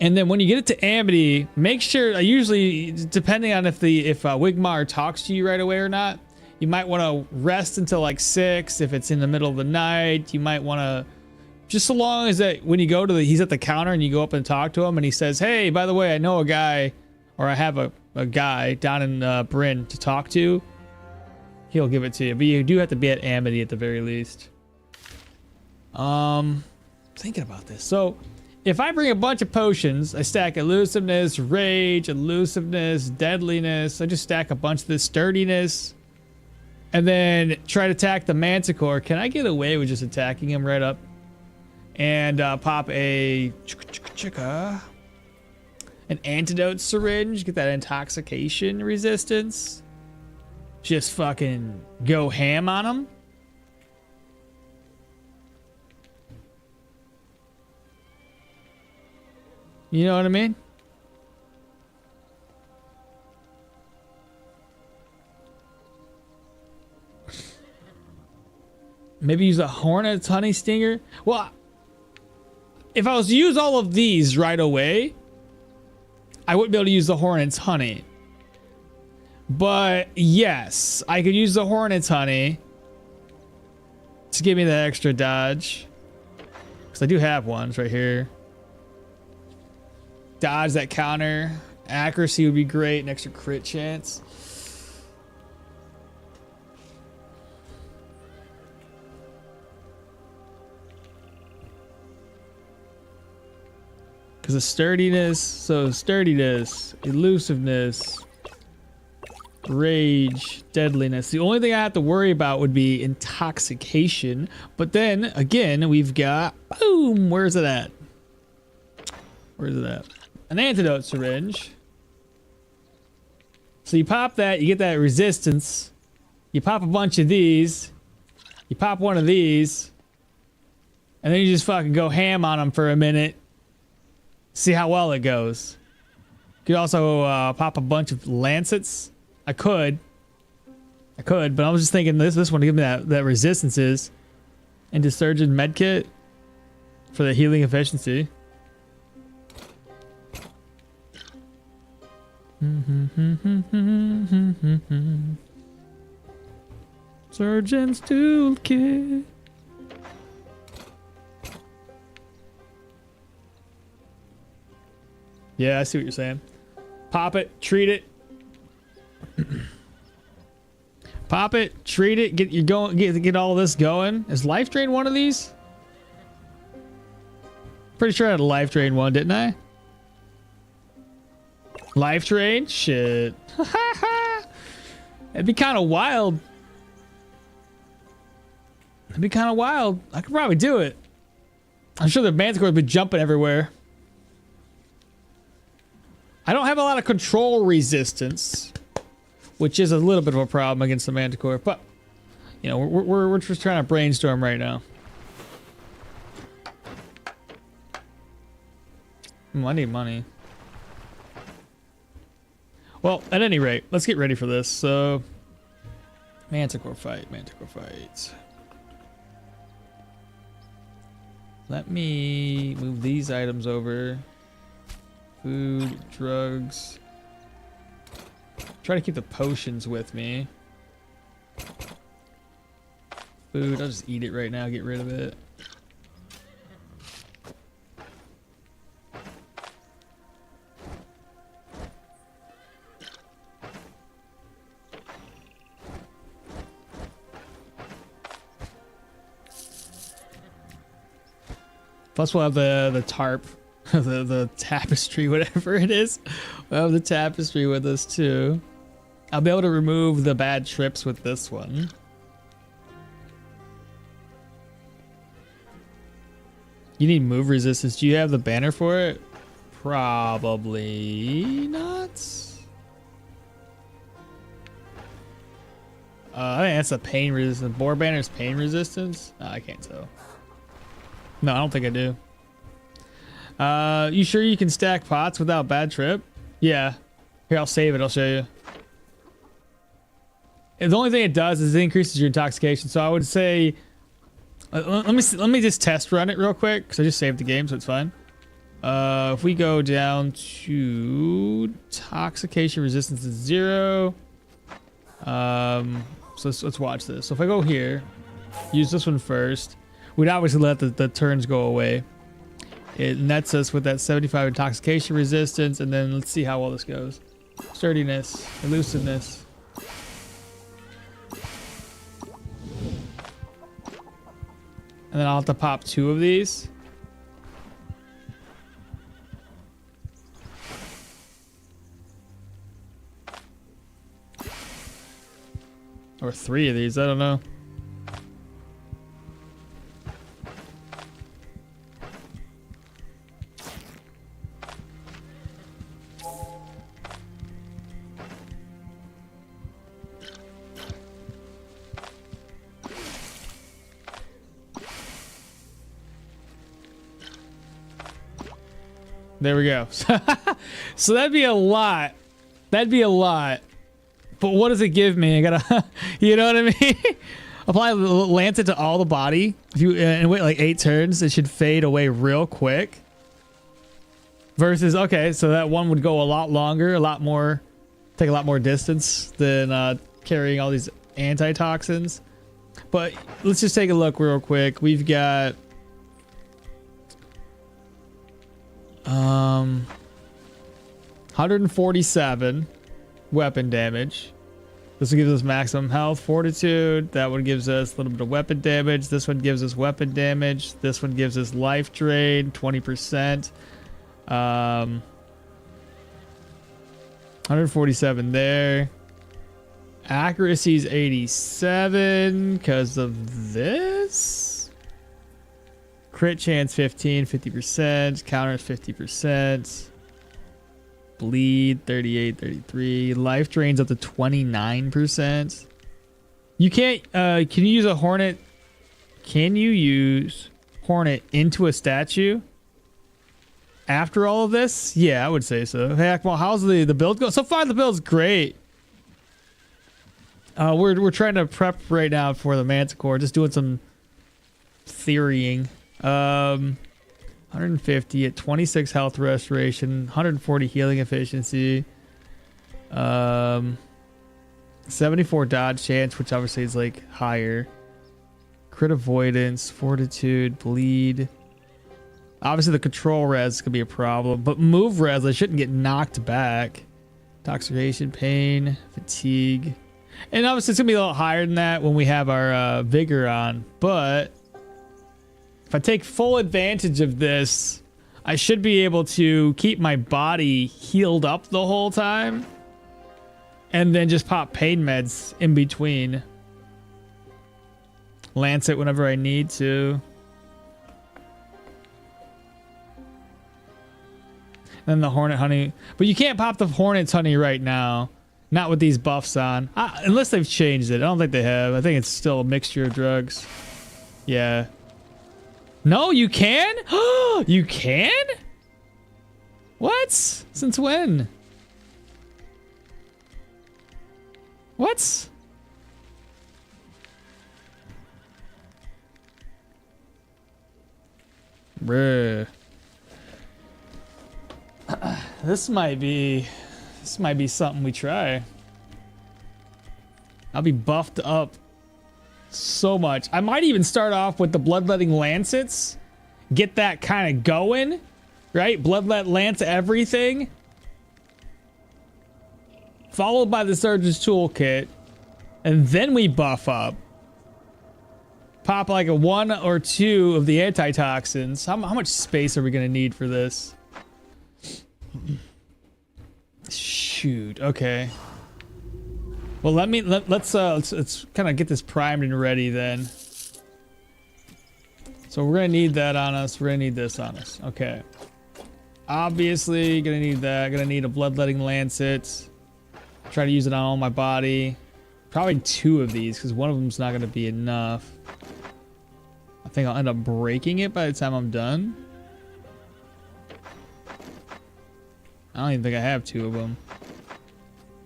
And then when you get it to Amity, make sure, usually, depending on if Wigmar talks to you right away or not, you might want to rest until like 6. If it's in the middle of the night, you might want to, just so long as that when you go to he's at the counter and you go up and talk to him and he says, hey, by the way, I know a guy, or I have a guy down in Bryn to talk to, he'll give it to you. But you do have to be at Amity at the very least. Thinking about this. So if I bring a bunch of potions, I stack elusiveness, rage, elusiveness, deadliness. I just stack a bunch of this sturdiness and then try to attack the Manticor. Can I get away with just attacking him right up? And pop an antidote syringe, get that intoxication resistance. Just fucking go ham on him. You know what I mean? Maybe use a Hornet's Honey Stinger. Well, if I was to use all of these right away, I wouldn't be able to use the Hornet's Honey. But yes, I could use the Hornet's Honey to give me that extra dodge. Because I do have ones right here. Dodge that counter. Accuracy would be great. An extra crit chance. Because of sturdiness, so sturdiness, elusiveness, rage, deadliness. The only thing I have to worry about would be intoxication. But then, again, we've got, boom, where's it at? Where's it at? An antidote syringe. So you pop that, you get that resistance. You pop a bunch of these. You pop one of these. And then you just fucking go ham on them for a minute. See how well it goes. You could also pop a bunch of lancets. I could, but I was just thinking this one to give me that resistances. And Surgeon medkit for the healing efficiency. Surgeon's toolkit. Yeah, I see what you're saying. Pop it, treat it. Pop it, treat it, get you going, get all this going. Is life drain one of these? Pretty sure I had a life drain one, didn't I? Life drain? Shit. It'd be kind of wild. It'd be kind of wild. I could probably do it. I'm sure the Manticor would be jumping everywhere. I don't have a lot of control resistance, which is a little bit of a problem against the Manticor, but you know, we're just trying to brainstorm right now. I need money. Well, at any rate, let's get ready for this. So, Manticor fight, Manticor fight. Let me move these items over. Food, drugs. Try to keep the potions with me. Food, I'll just eat it right now, get rid of it. Plus we'll have the tarp, the tapestry, whatever it is. We'll have the tapestry with us too. I'll be able to remove the bad trips with this one. You need move resistance. Do you have the banner for it? Probably not. I think that's a pain resistance. Boar banner's pain resistance? I can't tell. No, I don't think I do. You sure you can stack pots without bad trip? Yeah. Here, I'll save it. I'll show you. And the only thing it does is it increases your intoxication. So I would say, let me just test run it real quick because I just saved the game, so it's fine. If we go down to intoxication resistance is 0. So let's watch this. So if I go here, use this one first. We'd obviously let the turns go away. It nets us with that 75 intoxication resistance, and then let's see how well this goes. Sturdiness, elusiveness. And then I'll have to pop 2 of these. Or 3 of these, I don't know. There we go. So that'd be a lot. That'd be a lot. But what does it give me? I gotta, you know what I mean? Apply Lancet to all the body. If you and wait like 8 turns, it should fade away real quick. Versus, okay, so that one would go a lot longer, a lot more, take a lot more distance than carrying all these antitoxins. But let's just take a look real quick. We've got 147 weapon damage. This one gives us maximum health, fortitude. That one gives us a little bit of weapon damage. This one gives us weapon damage. This one gives us life drain, 20%. 147 there. Accuracy's 87 because of this. Crit chance 15, 50%. Counter 50%. bleed 38, 33. Life drains up to 29%. You can't, can you use a hornet? Can you use hornet into a statue after all of this? Yeah, I would say so. Heck, well, how's the build go? So far, the build's great. We're trying to prep right now for the Manticor, just doing some theorying. 150 at 26 health restoration, 140 healing efficiency, 74 dodge chance, which obviously is like higher. Crit avoidance, fortitude, bleed. Obviously the control res could be a problem, but move res, I shouldn't get knocked back. Intoxication, pain, fatigue. And obviously it's gonna be a little higher than that when we have our vigor on, but if I take full advantage of this, I should be able to keep my body healed up the whole time and then just pop pain meds in between. Lance it whenever I need to. And then the hornet honey. But you can't pop the hornet's honey right now. Not with these buffs on. Unless they've changed it. I don't think they have. I think it's still a mixture of drugs. Yeah. No, you can? You can? What? Since when? What? Bruh. This might be something we try. I'll be buffed up so much. I might even start off with the bloodletting lancets, get that kind of going, right? Bloodlet lance everything, followed by the surgeon's toolkit, and then we buff up. Pop like a 1 or 2 of the antitoxins. How much space are we gonna need for this? Shoot. Okay. Well, let's kind of get this primed and ready then. So we're gonna need that on us. We're gonna need this on us. Okay. Obviously, gonna need that. Gonna need a bloodletting lancet. Try to use it on all my body. Probably 2 of these because one of them's not gonna be enough. I think I'll end up breaking it by the time I'm done. I don't even think I have 2 of them.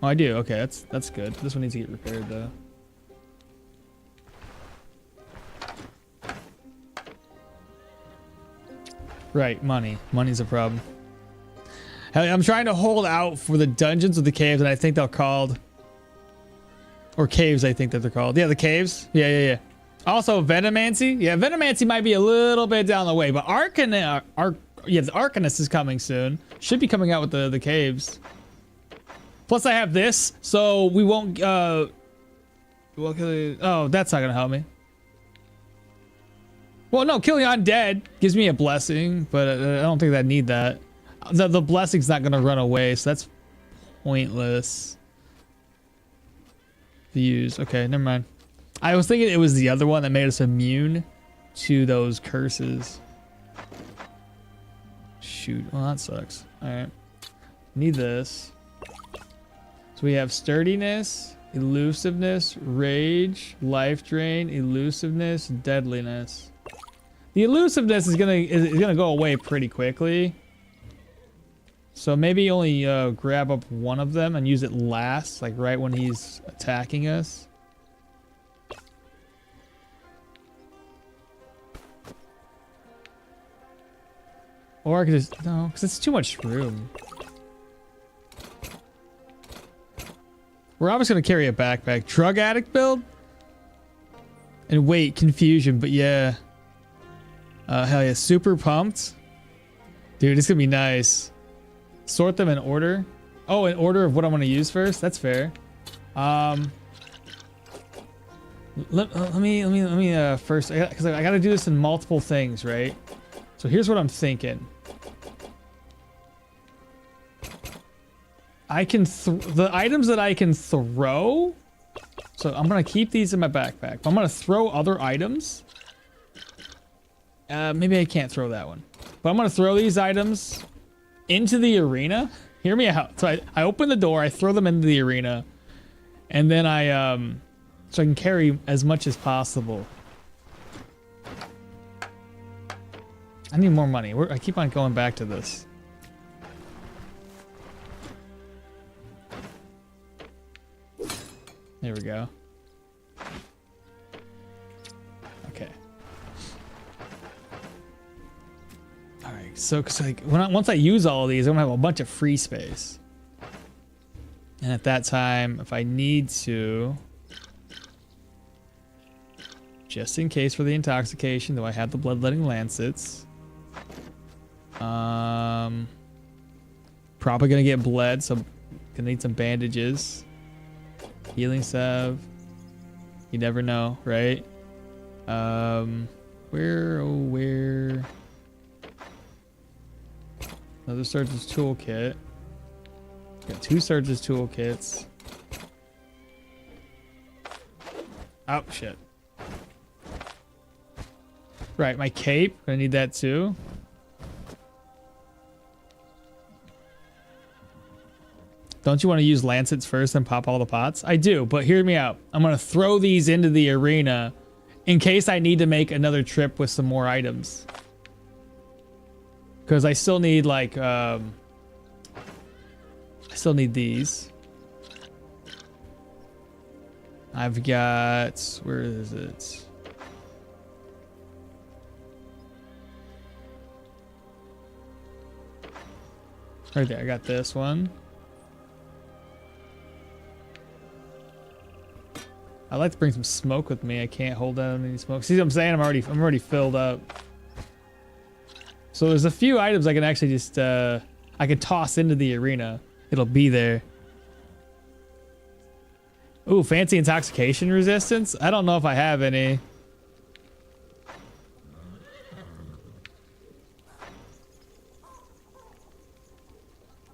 Oh, I do. Okay, that's good. This one needs to get repaired though. Right, money. Money's a problem. I'm trying to hold out for the dungeons of the caves, and I think they're called, or caves. I think that they're called. Yeah, the caves. Yeah. Also, Venomancy. Yeah, Venomancy might be a little bit down the way, but the Arcanist is coming soon. Should be coming out with the caves. Plus, I have this, so we won't. Oh, that's not gonna help me. Well, no, killing undead gives me a blessing, but I don't think I need that. The blessing's not gonna run away, so that's pointless to use. Okay, never mind. I was thinking it was the other one that made us immune to those curses. Shoot, well that sucks. All right, need this. So we have sturdiness, elusiveness, rage, life drain, elusiveness, deadliness. The elusiveness is gonna go away pretty quickly. So maybe only grab up one of them and use it last, like right when he's attacking us. Or I could just, no, because it's too much room. We're obviously going to carry a backpack. Drug addict build? And wait, confusion, but yeah. Hell yeah, super pumped. Dude, it's going to be nice. Sort them in order. Oh, in order of what I'm going to use first? That's fair. Let me first, because I got to do this in multiple things, right? So here's what I'm thinking. I can the items that I can throw. So I'm gonna keep these in my backpack. I'm gonna throw other items. Maybe I can't throw that one, but I'm gonna throw these items into the arena. Hear me out. So I open the door, I throw them into the arena, and then so I can carry as much as possible. I need more money. I keep on going back to this. There we go. Okay. All right. So, cause like once I use all of these, I'm gonna have a bunch of free space. And at that time, if I need to, just in case for the intoxication, though I have the bloodletting lancets. Probably gonna get bled, so gonna need some bandages. Healing salve. You never know, right? Where? Another Surge's toolkit. Got 2 Surge's toolkits. Oh shit. Right, my cape. I need that too. Don't you want to use lancets first and pop all the pots? I do, but hear me out. I'm going to throw these into the arena in case I need to make another trip with some more items. Because I still need like, I still need these. I've got, where is it? Right there, I got this one. I like to bring some smoke with me. I can't hold down any smoke. See what I'm saying? I'm already filled up. So there's a few items I can actually just I can toss into the arena. It'll be there. Ooh, fancy intoxication resistance? I don't know if I have any.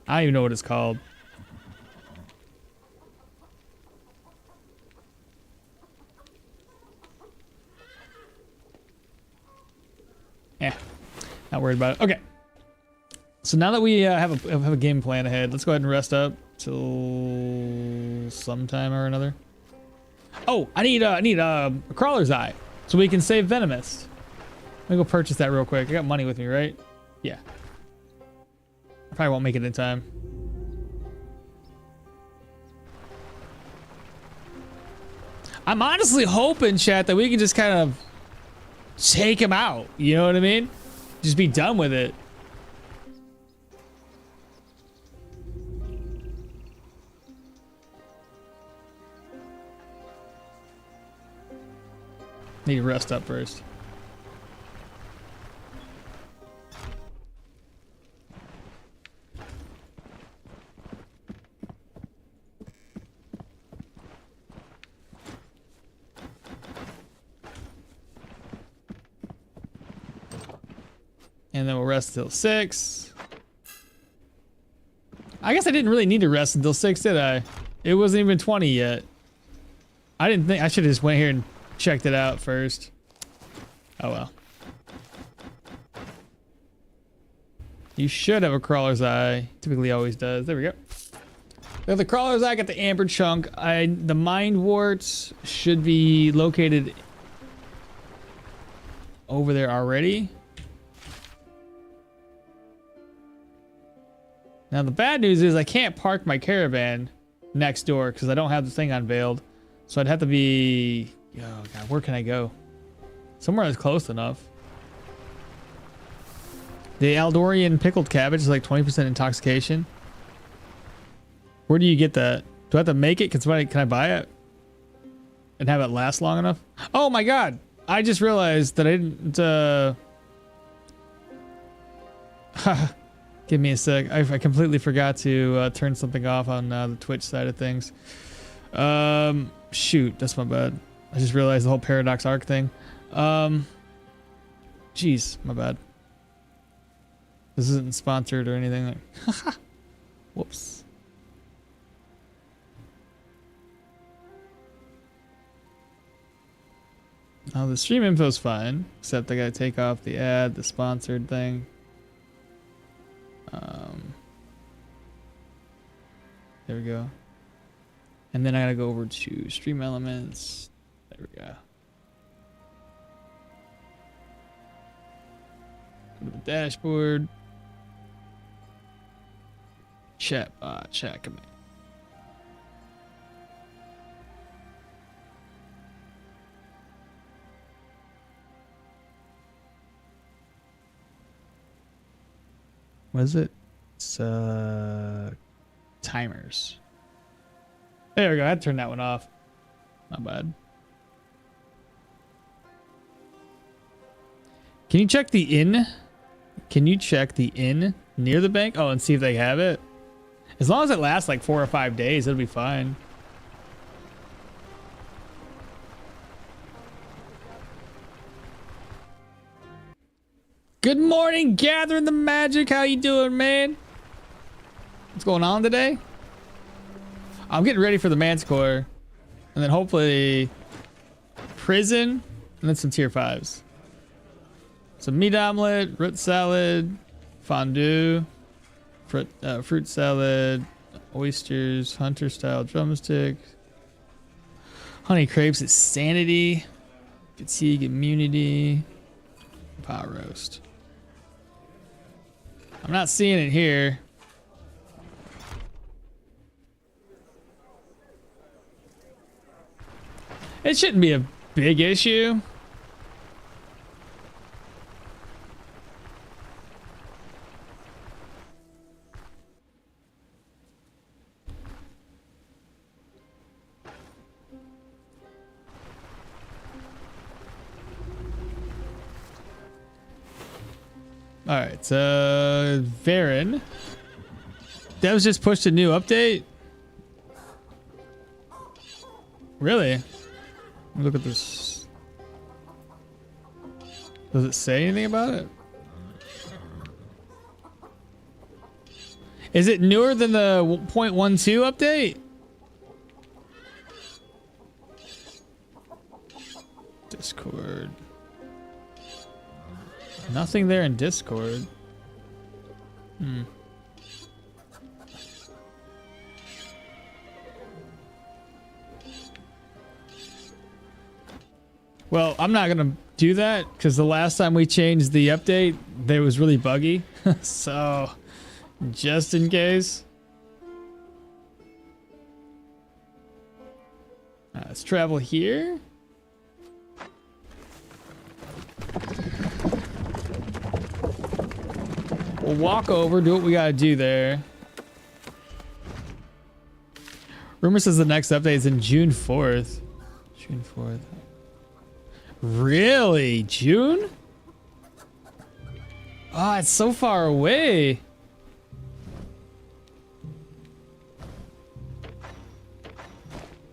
I don't even know what it's called. Yeah, not worried about it. Okay. So now that we have a game plan ahead, let's go ahead and rest up till sometime or another. Oh, I need a crawler's eye so we can save venomous. Let me go purchase that real quick. I got money with me, right? Yeah. I probably won't make it in time. I'm honestly hoping, chat, that we can just kind of take him out. You know what I mean? Just be done with it. Need to rest up first. And then we'll rest till 6. I guess I didn't really need to rest until 6, did I? It wasn't even 20 yet. I didn't think I should have just went here and checked it out first. Oh well. You should have a crawler's eye. Typically always does. There we go. Got the crawler's eye, got the amber chunk. The mind warts should be located over there already. Now the bad news is I can't park my caravan next door because I don't have the thing unveiled. So I'd have to be, oh God, where can I go? Somewhere that's close enough. The Aldorian pickled cabbage is like 20% intoxication. Where do you get that? Do I have to make it? Can I buy it? And have it last long enough? Oh my God. I just realized that I didn't, give me a sec. I completely forgot to turn something off on the Twitch side of things. Shoot, that's my bad. I just realized the whole Paradox Arc thing. Jeez, my bad. This isn't sponsored or anything. Like whoops. Now the stream info's fine, except I gotta take off the ad, the sponsored thing. There we go. And then I gotta go over to stream elements. There we go. Go to the dashboard. Chat command. What is it? It's timers. There we go. I had to turn that one off. Not bad. Can you check the inn? Can you check the inn near the bank? Oh, and see if they have it. As long as it lasts like 4 or 5 days, it'll be fine. Good morning, Gathering the Magic. How you doing, man? What's going on today? I'm getting ready for the Manticor. And then hopefully prison and then some tier 5s. Some meat omelet, root salad, fondue, fruit salad, oysters, hunter style drumstick, honey crepes at sanity, fatigue immunity, pot roast. I'm not seeing it here. It shouldn't be a big issue. All right, Varen. Devs just pushed a new update. Really? Look at this. Does it say anything about it? Is it newer than the 0.12 update? Discord. Nothing there in Discord. Well, I'm not gonna do that because the last time we changed the update, it was really buggy. So, just in case. Let's travel here. We'll walk over, do what we gotta do there. Rumor says the next update is in June 4th. June 4th. Really? June? Oh, it's so far away.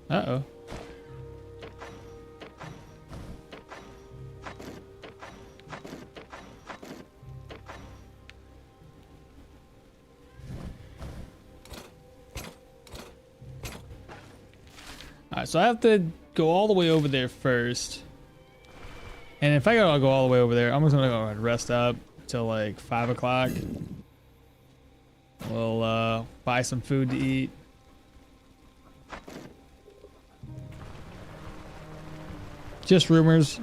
Uh-oh. Alright, so I have to go all the way over there first. And if I gotta go all the way over there, I'm just gonna go and rest up till like 5 o'clock. We'll buy some food to eat. Just rumors.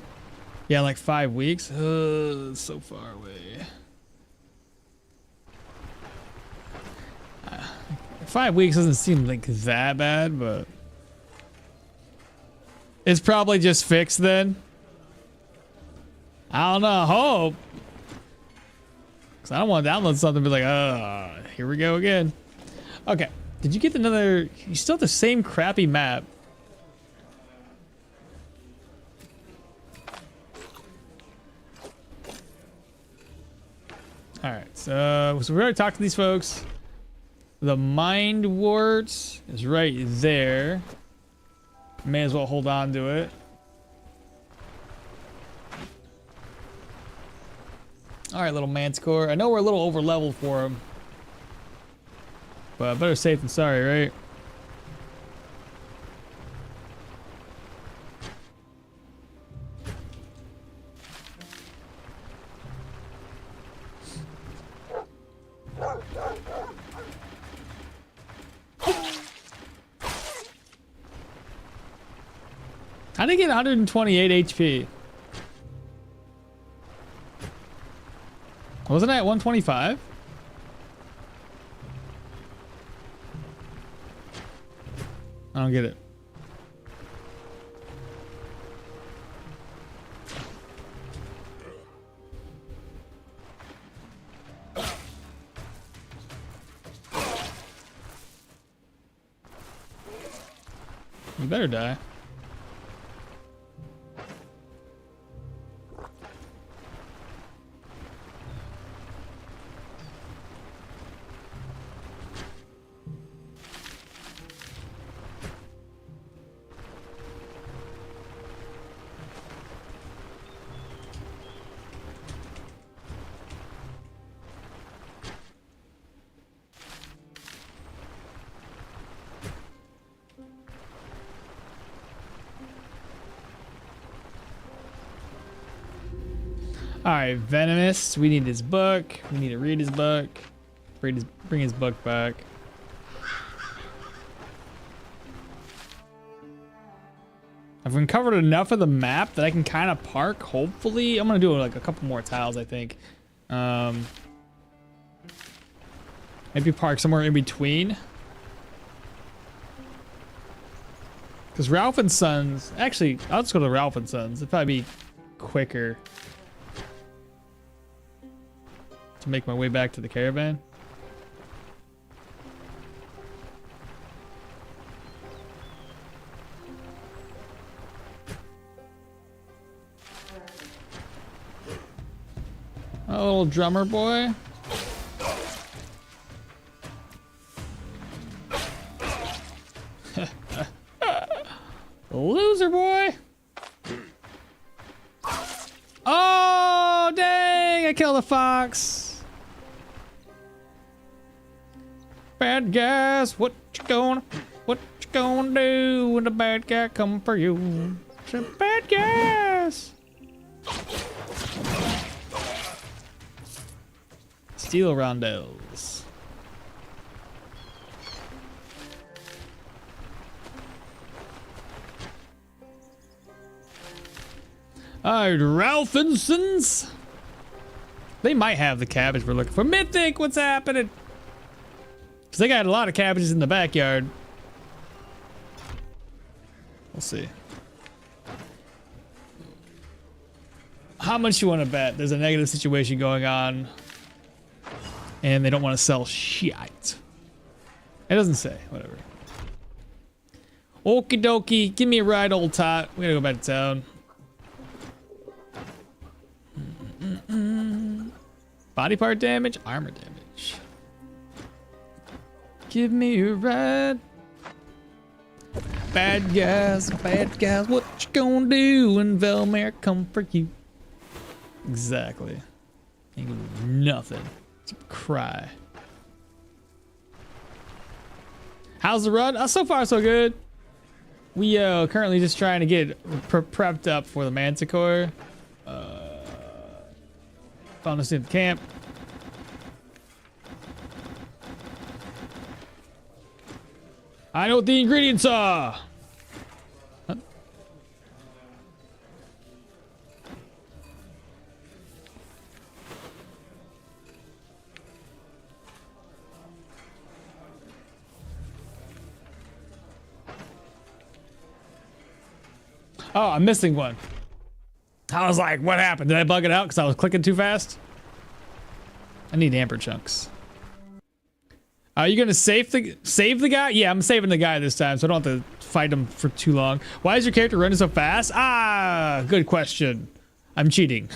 Yeah, like 5 weeks. It's so far away. 5 weeks doesn't seem like that bad, but it's probably just fixed then. I don't know. I hope. Because I don't want to download something and be like, here we go again. Okay. Did you get another? You still have the same crappy map. Alright. So we already talked to these folks. The mind wart is right there. May as well hold on to it. Alright, little Manticor. I know we're a little over leveled for him. But better safe than sorry, right? How did I get 128 HP? Wasn't I at 125? I don't get it. You better die. All right, Venomous. We need his book. We need to read his book. Bring his book back. I've uncovered enough of the map that I can kind of park. Hopefully, I'm gonna do like a couple more tiles. I think. Maybe park somewhere in between. Because Ralph and Sons. Actually, I'll just go to Ralph and Sons. It'd probably be quicker. To make my way back to the caravan. A little drummer boy. Loser boy. Oh, dang, I killed a fox. Bad guys, what you gonna do when the bad guy come for you? Some bad guys. Steel rondels. Alright, Ralphinsons. They might have the cabbage we're looking for. Mythic, what's happening? Because they got a lot of cabbages in the backyard. We'll see. How much you want to bet there's a negative situation going on and they don't want to sell shit? It doesn't say. Whatever. Okie dokie. Give me a ride, old tot. We gotta go back to town. Body part damage, armor damage. Give me a ride. Bad guys, what you gonna do when Velmare come for you? Exactly. Ain't gonna do nothing. Just cry. How's the run? So far so good. We currently just trying to get prepped up for the Manticor. Found us in the camp. I know what the ingredients are. Huh? Oh, I'm missing one. I was like, what happened? Did I bug it out because I was clicking too fast? I need amber chunks. Are you gonna save the guy? Yeah, I'm saving the guy this time, so I don't have to fight him for too long. Why is your character running so fast? Ah, good question. I'm cheating.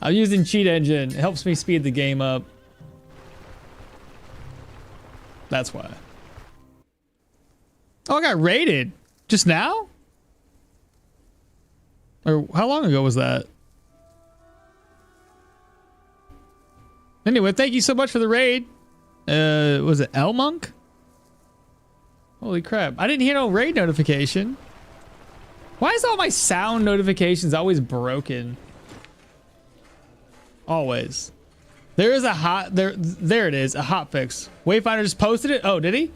I'm using cheat engine. It helps me speed the game up. That's why. Oh, I got raided just now? Or how long ago was that? Anyway, thank you so much for the raid. Was it L Monk? Holy crap. I didn't hear no raid notification. Why is all my sound notifications always broken? Always. There is a there it is, a hot fix. Wayfinder just posted it. Oh, did he? It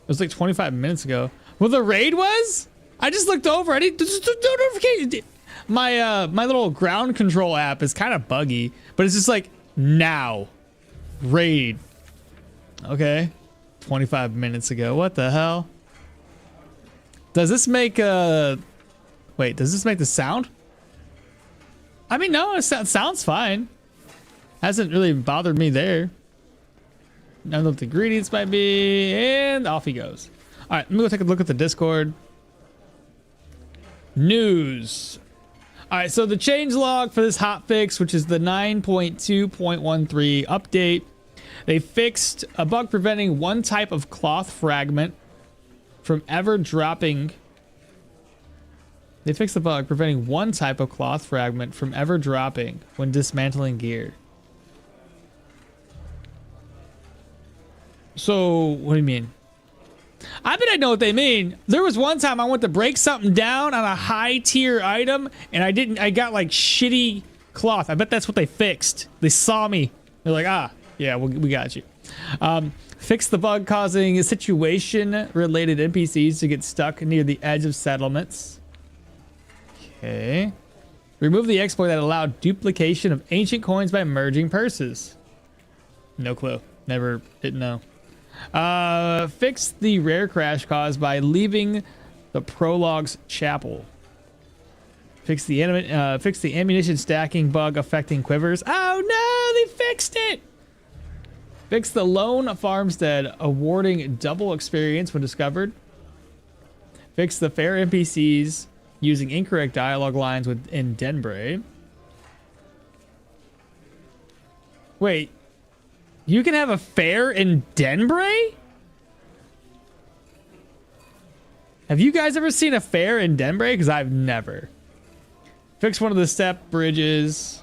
was like 25 minutes ago. Well, the raid was? I just looked over. I didn't. No notification. My little ground control app is kind of buggy, but it's just like now raid. Okay, 25 minutes ago. What the hell? Does this make wait? Does this make the sound? I mean, no. It sounds fine. Hasn't really bothered me there. I don't know what the ingredients might be, and off he goes. All right, let me go take a look at the Discord. News. All right, so the changelog for this hotfix, which is the 9.2.13 update, they fixed a bug preventing one type of cloth fragment from ever dropping. They fixed the bug preventing one type of cloth fragment from ever dropping when dismantling gear. So, what do you mean? I bet I know what they mean. There was one time I went to break something down on a high tier item and I got like shitty cloth. I bet that's what they fixed. They saw me. They're like, ah, yeah, we got you. Fix the bug causing situation related NPCs to get stuck near the edge of settlements. Okay. Remove the exploit that allowed duplication of ancient coins by merging purses. No clue. Never, didn't know. Fix the rare crash caused by leaving the prologue's chapel. Fix the ammunition stacking bug affecting quivers. Oh no, they fixed it. Fix the lone farmstead awarding double experience when discovered. Fix the fair NPCs using incorrect dialogue lines within Denbray. Wait. You can have a fair in Denbray? Have you guys ever seen a fair in Denbray? Because I've never. Fix one of the step bridges.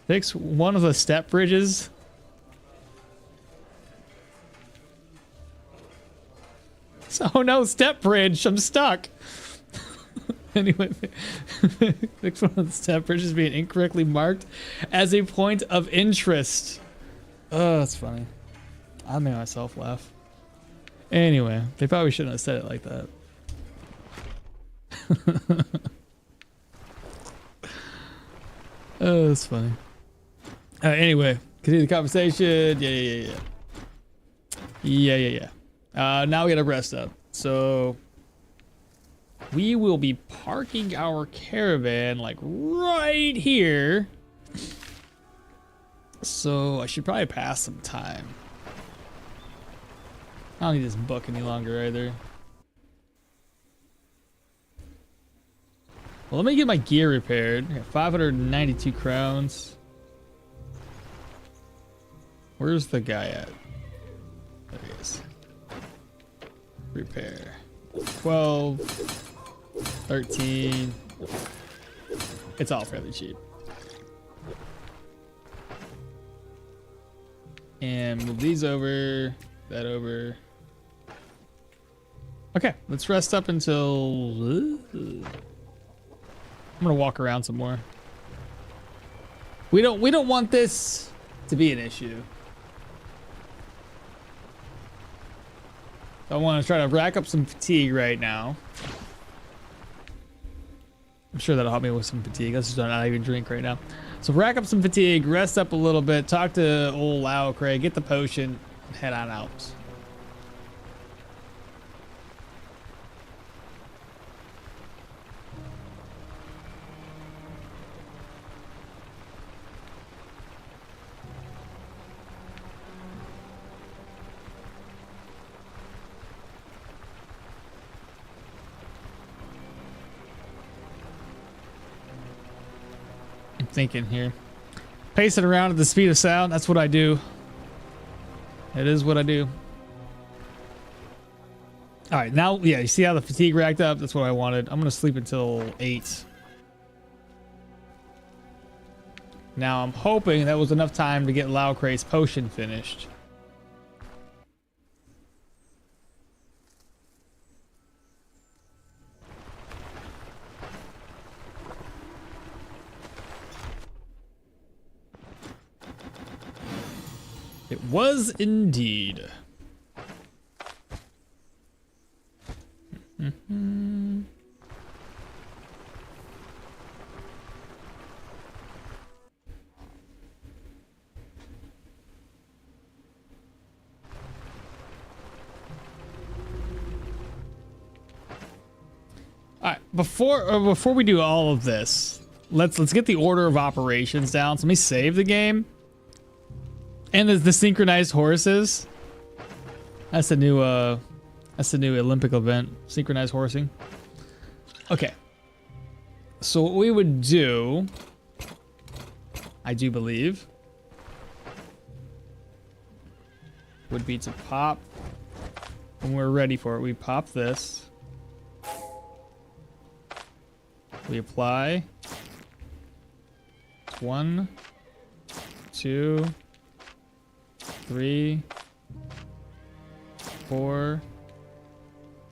Fix one of the step bridges. Oh no, step bridge. I'm stuck. Anyway, fix one of the step bridges being incorrectly marked as a point of interest. Oh, that's funny. I made myself laugh. Anyway, they probably shouldn't have said it like that. Oh, that's funny. Anyway, continue the conversation. Yeah. Now we gotta rest up. So we will be parking our caravan like right here. So I should probably pass some time. I don't need this book any longer either. Well, let me get my gear repaired. I got 592 crowns. Where's the guy at? There he is. Repair. 12. 13. It's all fairly cheap. And move these over, that over. Okay, let's rest up until... I'm gonna walk around some more. We don't want this to be an issue. So I want to try to rack up some fatigue right now. I'm sure that'll help me with some fatigue. Let's just not even drink right now. So rack up some fatigue, rest up a little bit, talk to old Lao Craig, get the potion, and head on out. Thinking here. Pacing around at the speed of sound. That's what I do. It is what I do. All right, now, yeah, you see how the fatigue racked up? That's what I wanted. I'm gonna sleep until 8. Now I'm hoping that was enough time to get Lao Craig's potion finished. It was indeed. before we do all of this, let's get the order of operations down. So let me save the game. And the synchronized horses. That's the new Olympic event, synchronized horsing. Okay. So what we would do, I do believe, would be to pop, when we're ready for it, we pop this. We apply. 1, 2, 3, 4.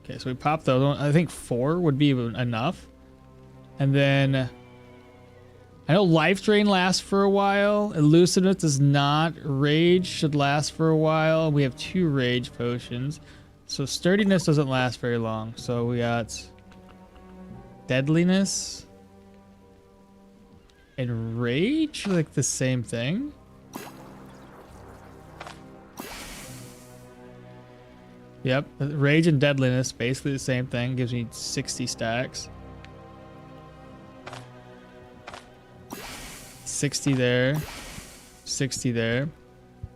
Okay, so we pop those. I think 4 would be enough. And then I know life drain lasts for a while. Elusiveness does not. Rage should last for a while. We have 2 rage potions. So sturdiness doesn't last very long. So we got deadliness and rage, like the same thing. Yep, rage and deadliness, basically the same thing. Gives me 60 stacks. 60 there. 60 there.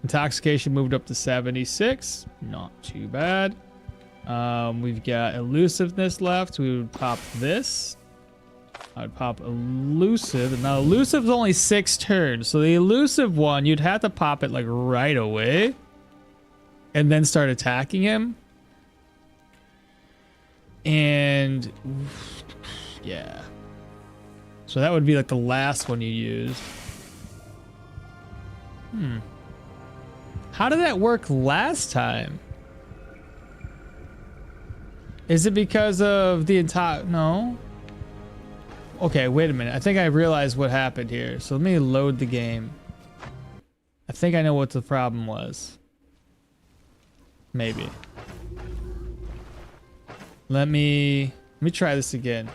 Intoxication moved up to 76. Not too bad. We've got elusiveness left. We would pop this. I'd pop elusive. Now elusive is only 6 turns. So the elusive one, you'd have to pop it like right away. And then start attacking him. And yeah. So that would be like the last one you used. How did that work last time? Is it because of the entire... No. Okay, wait a minute. I think I realized what happened here. So let me load the game. I think I know what the problem was. Maybe. Let me try this again.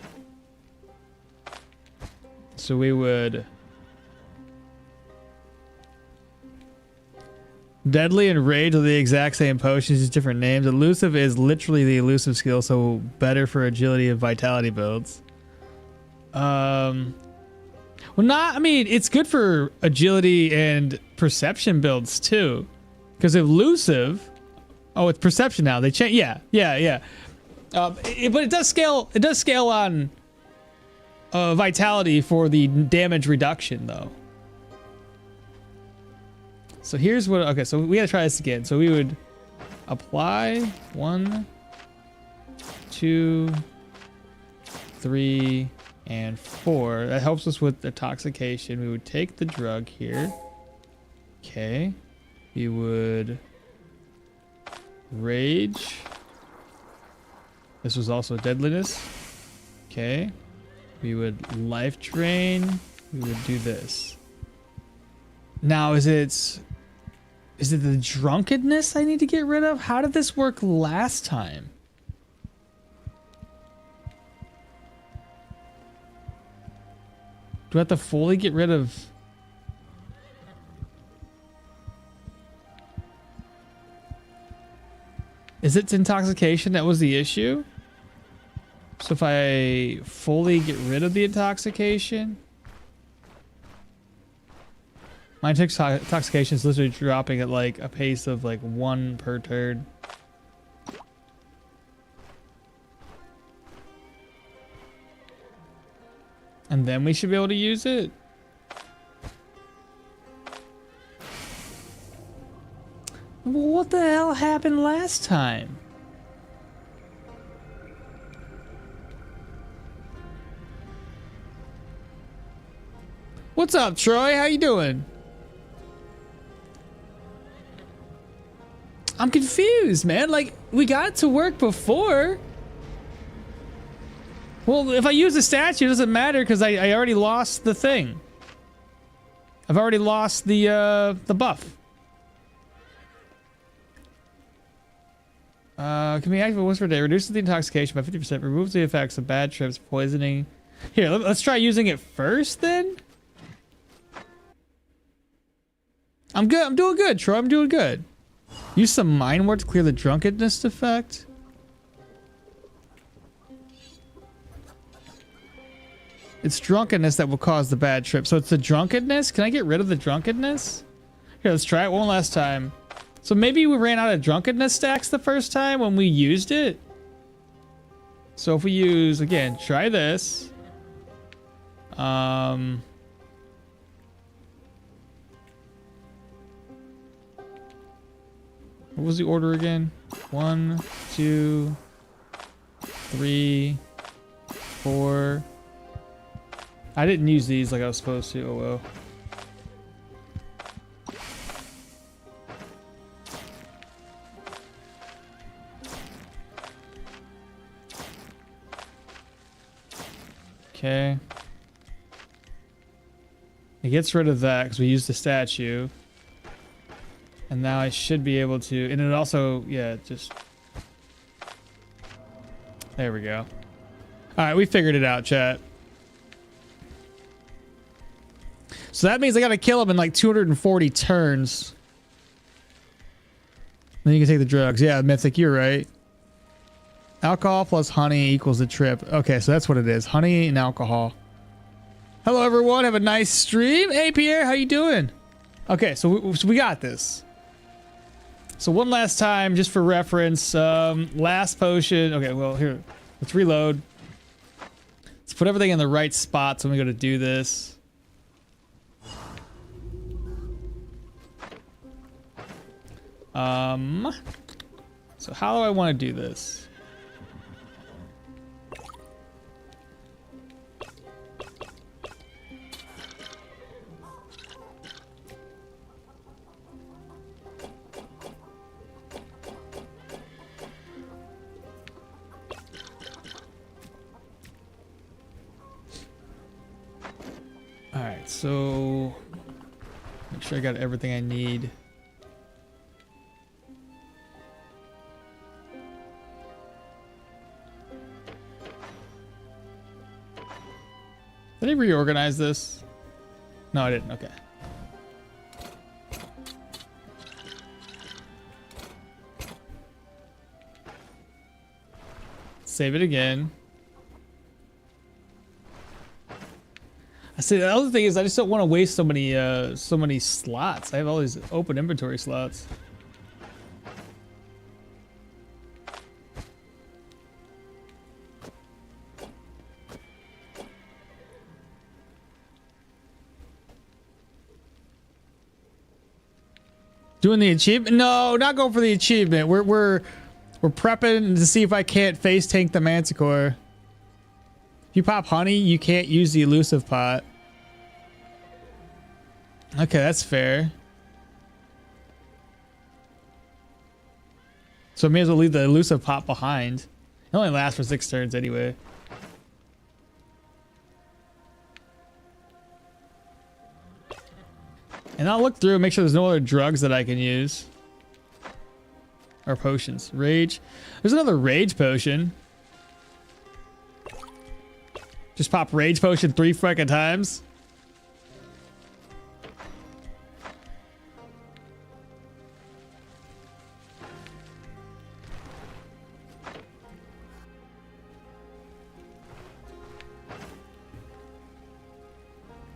So we would... Deadly and Rage are the exact same potions, just different names. Elusive is literally the elusive skill, so better for agility and vitality builds. Well, not... I mean, it's good for agility and perception builds, too. Because elusive... Oh, it's perception now. They change... Yeah. But it does scale... It does scale on... vitality for the damage reduction, though. So here's what... Okay, so we gotta try this again. So we would apply 1, 2, 3, and 4. That helps us with intoxication. We would take the drug here. Okay. We would rage. This was also deadliness. Okay. We would life drain. We would do this. Now, is it the drunkenness I need to get rid of? How did this work last time? Do I have to fully get rid of... Is it intoxication that was the issue? So if I fully get rid of the intoxication... My intoxication is literally dropping at like a pace of like 1 per turn. And then we should be able to use it. Well, what the hell happened last time? What's up, Troy? How you doing? I'm confused, man. Like, we got it to work before. Well, if I use the statue, it doesn't matter because I already lost the thing. I've already lost the buff. Can we activate once per day? Reduces the intoxication by 50%. Removes the effects of bad trips, poisoning. Here, let's try using it first then. I'm good. I'm doing good, Troy. I'm doing good. Use some mind ward to clear the drunkenness effect. It's drunkenness that will cause the bad trip. So it's the drunkenness? Can I get rid of the drunkenness? Here, let's try it one last time. So maybe we ran out of drunkenness stacks the first time when we used it. So if we use, again, try this. What was the order again? 1, 2, 3, 4. I didn't use these like I was supposed to. Oh well. Okay. It gets rid of that because we used the statue. And now I should be able to, and it also, yeah, just, there we go. All right, we figured it out, chat. So that means I got to kill him in like 240 turns. Then you can take the drugs. Yeah, Mythic, you're right. Alcohol plus honey equals the trip. Okay, so that's what it is. Honey and alcohol. Hello, everyone. Have a nice stream. Hey, Pierre, how you doing? Okay, so we got this. So one last time, just for reference, last potion. Okay, well, here, let's reload. Let's put everything in the right spots when we go to do this. So how do I want to do this? All right, so make sure I got everything I need. Did I reorganize this? No, I didn't. Okay. Save it again. I see. The other thing is, I just don't want to waste so many slots. I have all these open inventory slots. Doing the achievement? No, not going for the achievement. We're prepping to see if I can't face tank the Manticor. If you pop honey, you can't use the elusive pot. Okay, that's fair. So I may as well leave the elusive pot behind. It only lasts for 6 turns anyway. And I'll look through and make sure there's no other drugs that I can use. Or potions. Rage. There's another rage potion. Just pop rage potion 3 fucking times.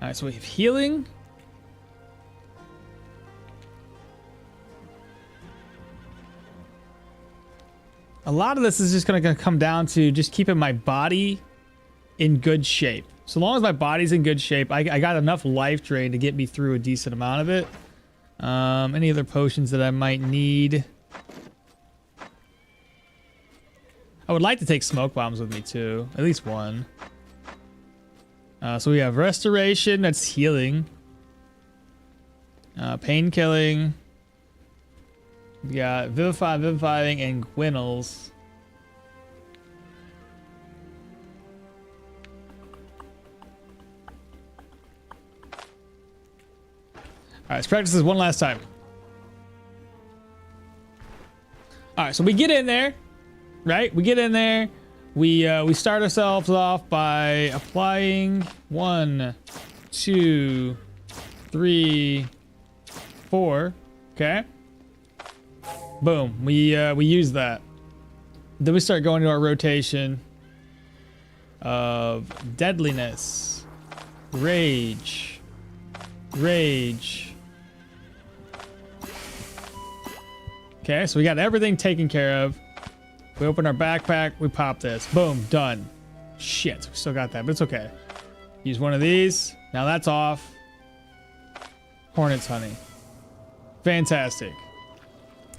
Alright, so we have healing. A lot of this is just gonna come down to just keeping my body in good shape. So long as my body's in good shape, I got enough life drain to get me through a decent amount of it. Any other potions that I might need? I would like to take smoke bombs with me too, at least one. So we have restoration, that's healing. Pain killing. We got vivifying, and Gwinnels. Alright, let's practice this one last time. Alright, so we get in there, right? We get in there. We start ourselves off by applying 1, 2, 3, 4. Okay. Boom. We use that. Then we start going to our rotation of deadliness. Rage. Rage. Okay, so we got everything taken care of. We open our backpack, we pop this. Boom, done. Shit, we still got that, but it's okay. Use one of these. Now that's off. Hornet's honey. Fantastic.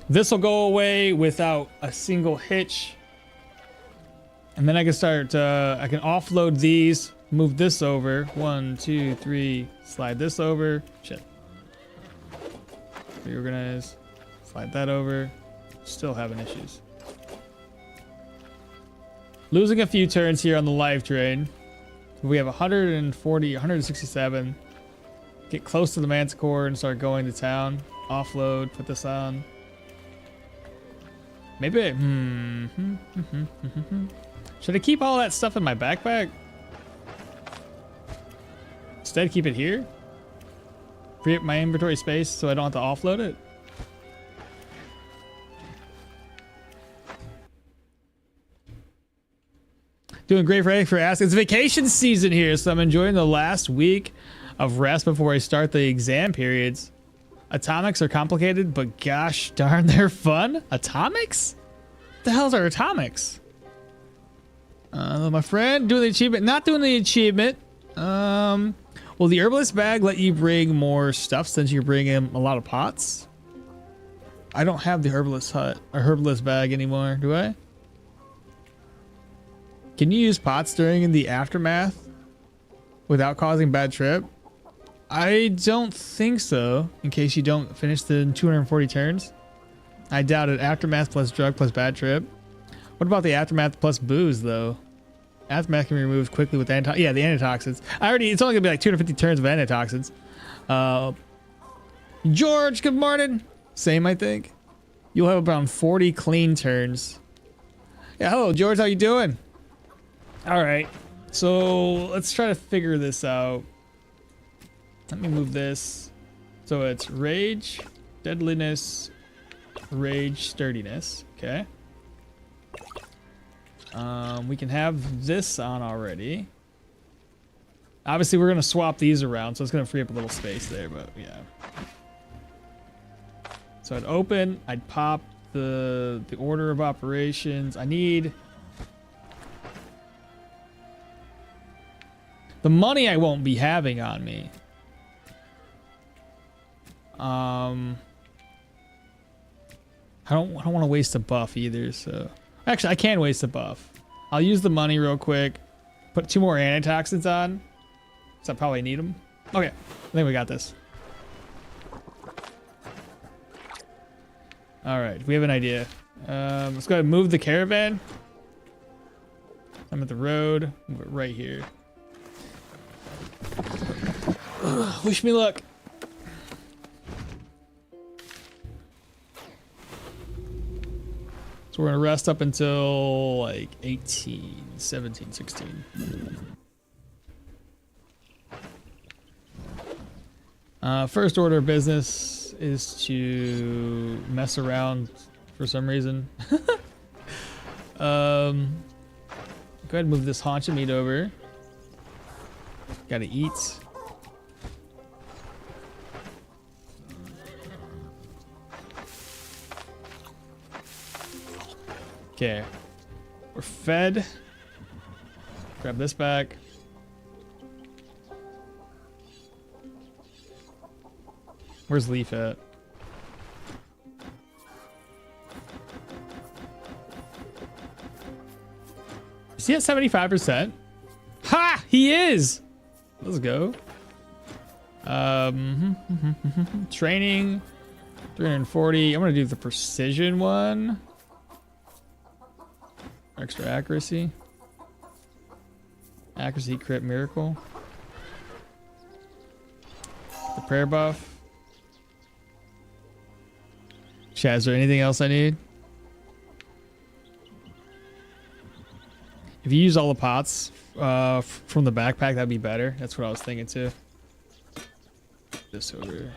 This will go away without a single hitch. And then I can start, I can offload these, move this over. 1, 2, 3, slide this over. Shit. Reorganize. Slide that over. Still having issues. Losing a few turns here on the life drain. We have 140, 167. Get close to the Manticor and start going to town. Offload, put this on. Maybe should I keep all that stuff in my backpack? Instead, keep it here? Free up my inventory space so I don't have to offload it? Doing great, Frank, for asking. It's vacation season here, so I'm enjoying the last week of rest before I start the exam periods. Atomics are complicated, but gosh darn, they're fun. Atomics? What the hell's our atomics? My friend, doing the achievement. Not doing the achievement. Will the herbalist bag let you bring more stuff since you're bringing a lot of pots? I don't have the herbalist hut or herbalist bag anymore, do I? Can you use pots during the aftermath without causing bad trip? I don't think so, in case you don't finish the 240 turns. I doubt it. Aftermath plus drug plus bad trip. What about the aftermath plus booze, though? Aftermath can be removed quickly with the antitoxins. It's only gonna be like 250 turns of antitoxins. George, good morning. Same, I think. You'll have around 40 clean turns. Yeah, hello, George. How you doing? All right, so let's try to figure this out. Let me move this. So it's rage, deadliness, rage, sturdiness. Okay. We can have this on already. Obviously, we're gonna swap these around, so it's gonna free up a little space there. But yeah. So I'd open. I'd pop the order of operations. I need. The money I won't be having on me. I don't want to waste a buff either, so actually I can waste a buff. I'll use the money real quick. Put 2 more antitoxins on. So I probably need them. Okay, I think we got this. All right, we have an idea. Let's go ahead and move the caravan. I'm at the road. Move it right here. Wish me luck. So we're gonna rest up until like 18, 17, 16. First order of business is to mess around for some reason. Go ahead and move this haunch of meat over. Gotta eat. Okay. We're fed. Grab this back. Where's Leaf at? Is he at 75%? Ha! He is! Let's go. Training. 340. I'm gonna do the precision one. Extra accuracy. Accuracy crit miracle. The prayer buff. Chad, is there anything else I need? If you use all the pots from the backpack, that'd be better. That's what I was thinking too. This over.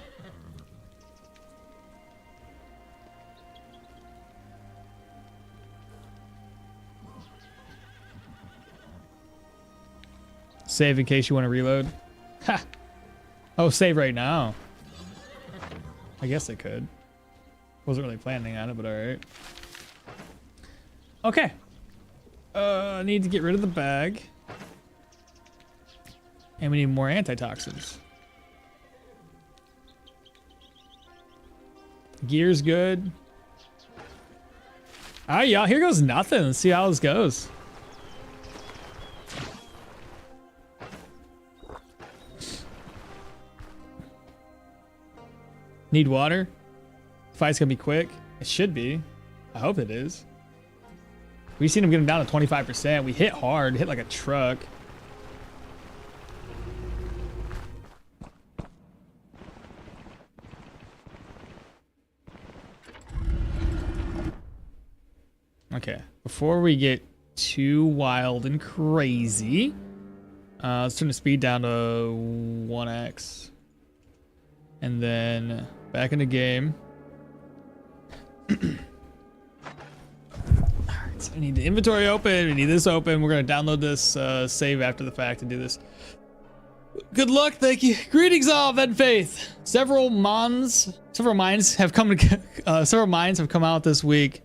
Save in case you want to reload. Oh, save right now. I guess I could. Wasn't really planning on it, but all right. Okay. I need to get rid of the bag. And we need more antitoxins. Gear's good. All right, y'all, here goes nothing. Let's see how this goes. Need water? Fight's gonna be quick. It should be. I hope it is. We've seen him get him down to 25%. We hit hard, hit like a truck. Okay, before we get too wild and crazy, let's turn the speed down to 1x. And then back in the game. Alright, so I need the inventory open, we need this open. We're gonna download this save after the fact and do this. Good luck, thank you. Greetings all, Ven Faith. Several mines have come out this week.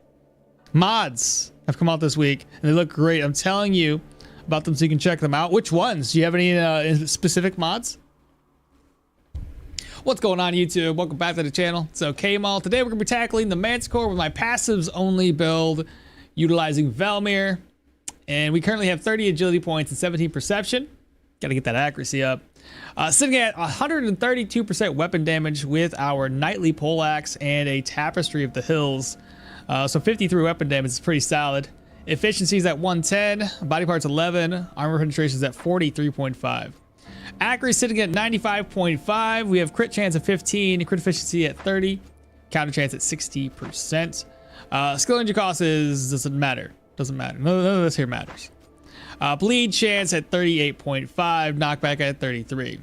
Mods have come out this week and they look great. I'm telling you about them so you can check them out. Which ones? Do you have any specific mods? What's going on, YouTube? Welcome back to the channel. It's okay, Mall. Today we're gonna be tackling the Manticor with my passives only build, utilizing Valmir, and we currently have 30 agility points and 17 perception. Gotta get that accuracy up. Sitting at 132% weapon damage with our Nightly Poleaxe and a Tapestry of the Hills. So 53 weapon damage is pretty solid. Efficiency is at 110, body parts 11, armor penetration is at 43.5. Accuracy sitting at 95.5. We have crit chance at 15, crit efficiency at 30, counter chance at 60%. Skill energy cost doesn't matter. Doesn't matter. None of this here matters. Bleed chance at 38.5, knockback at 33.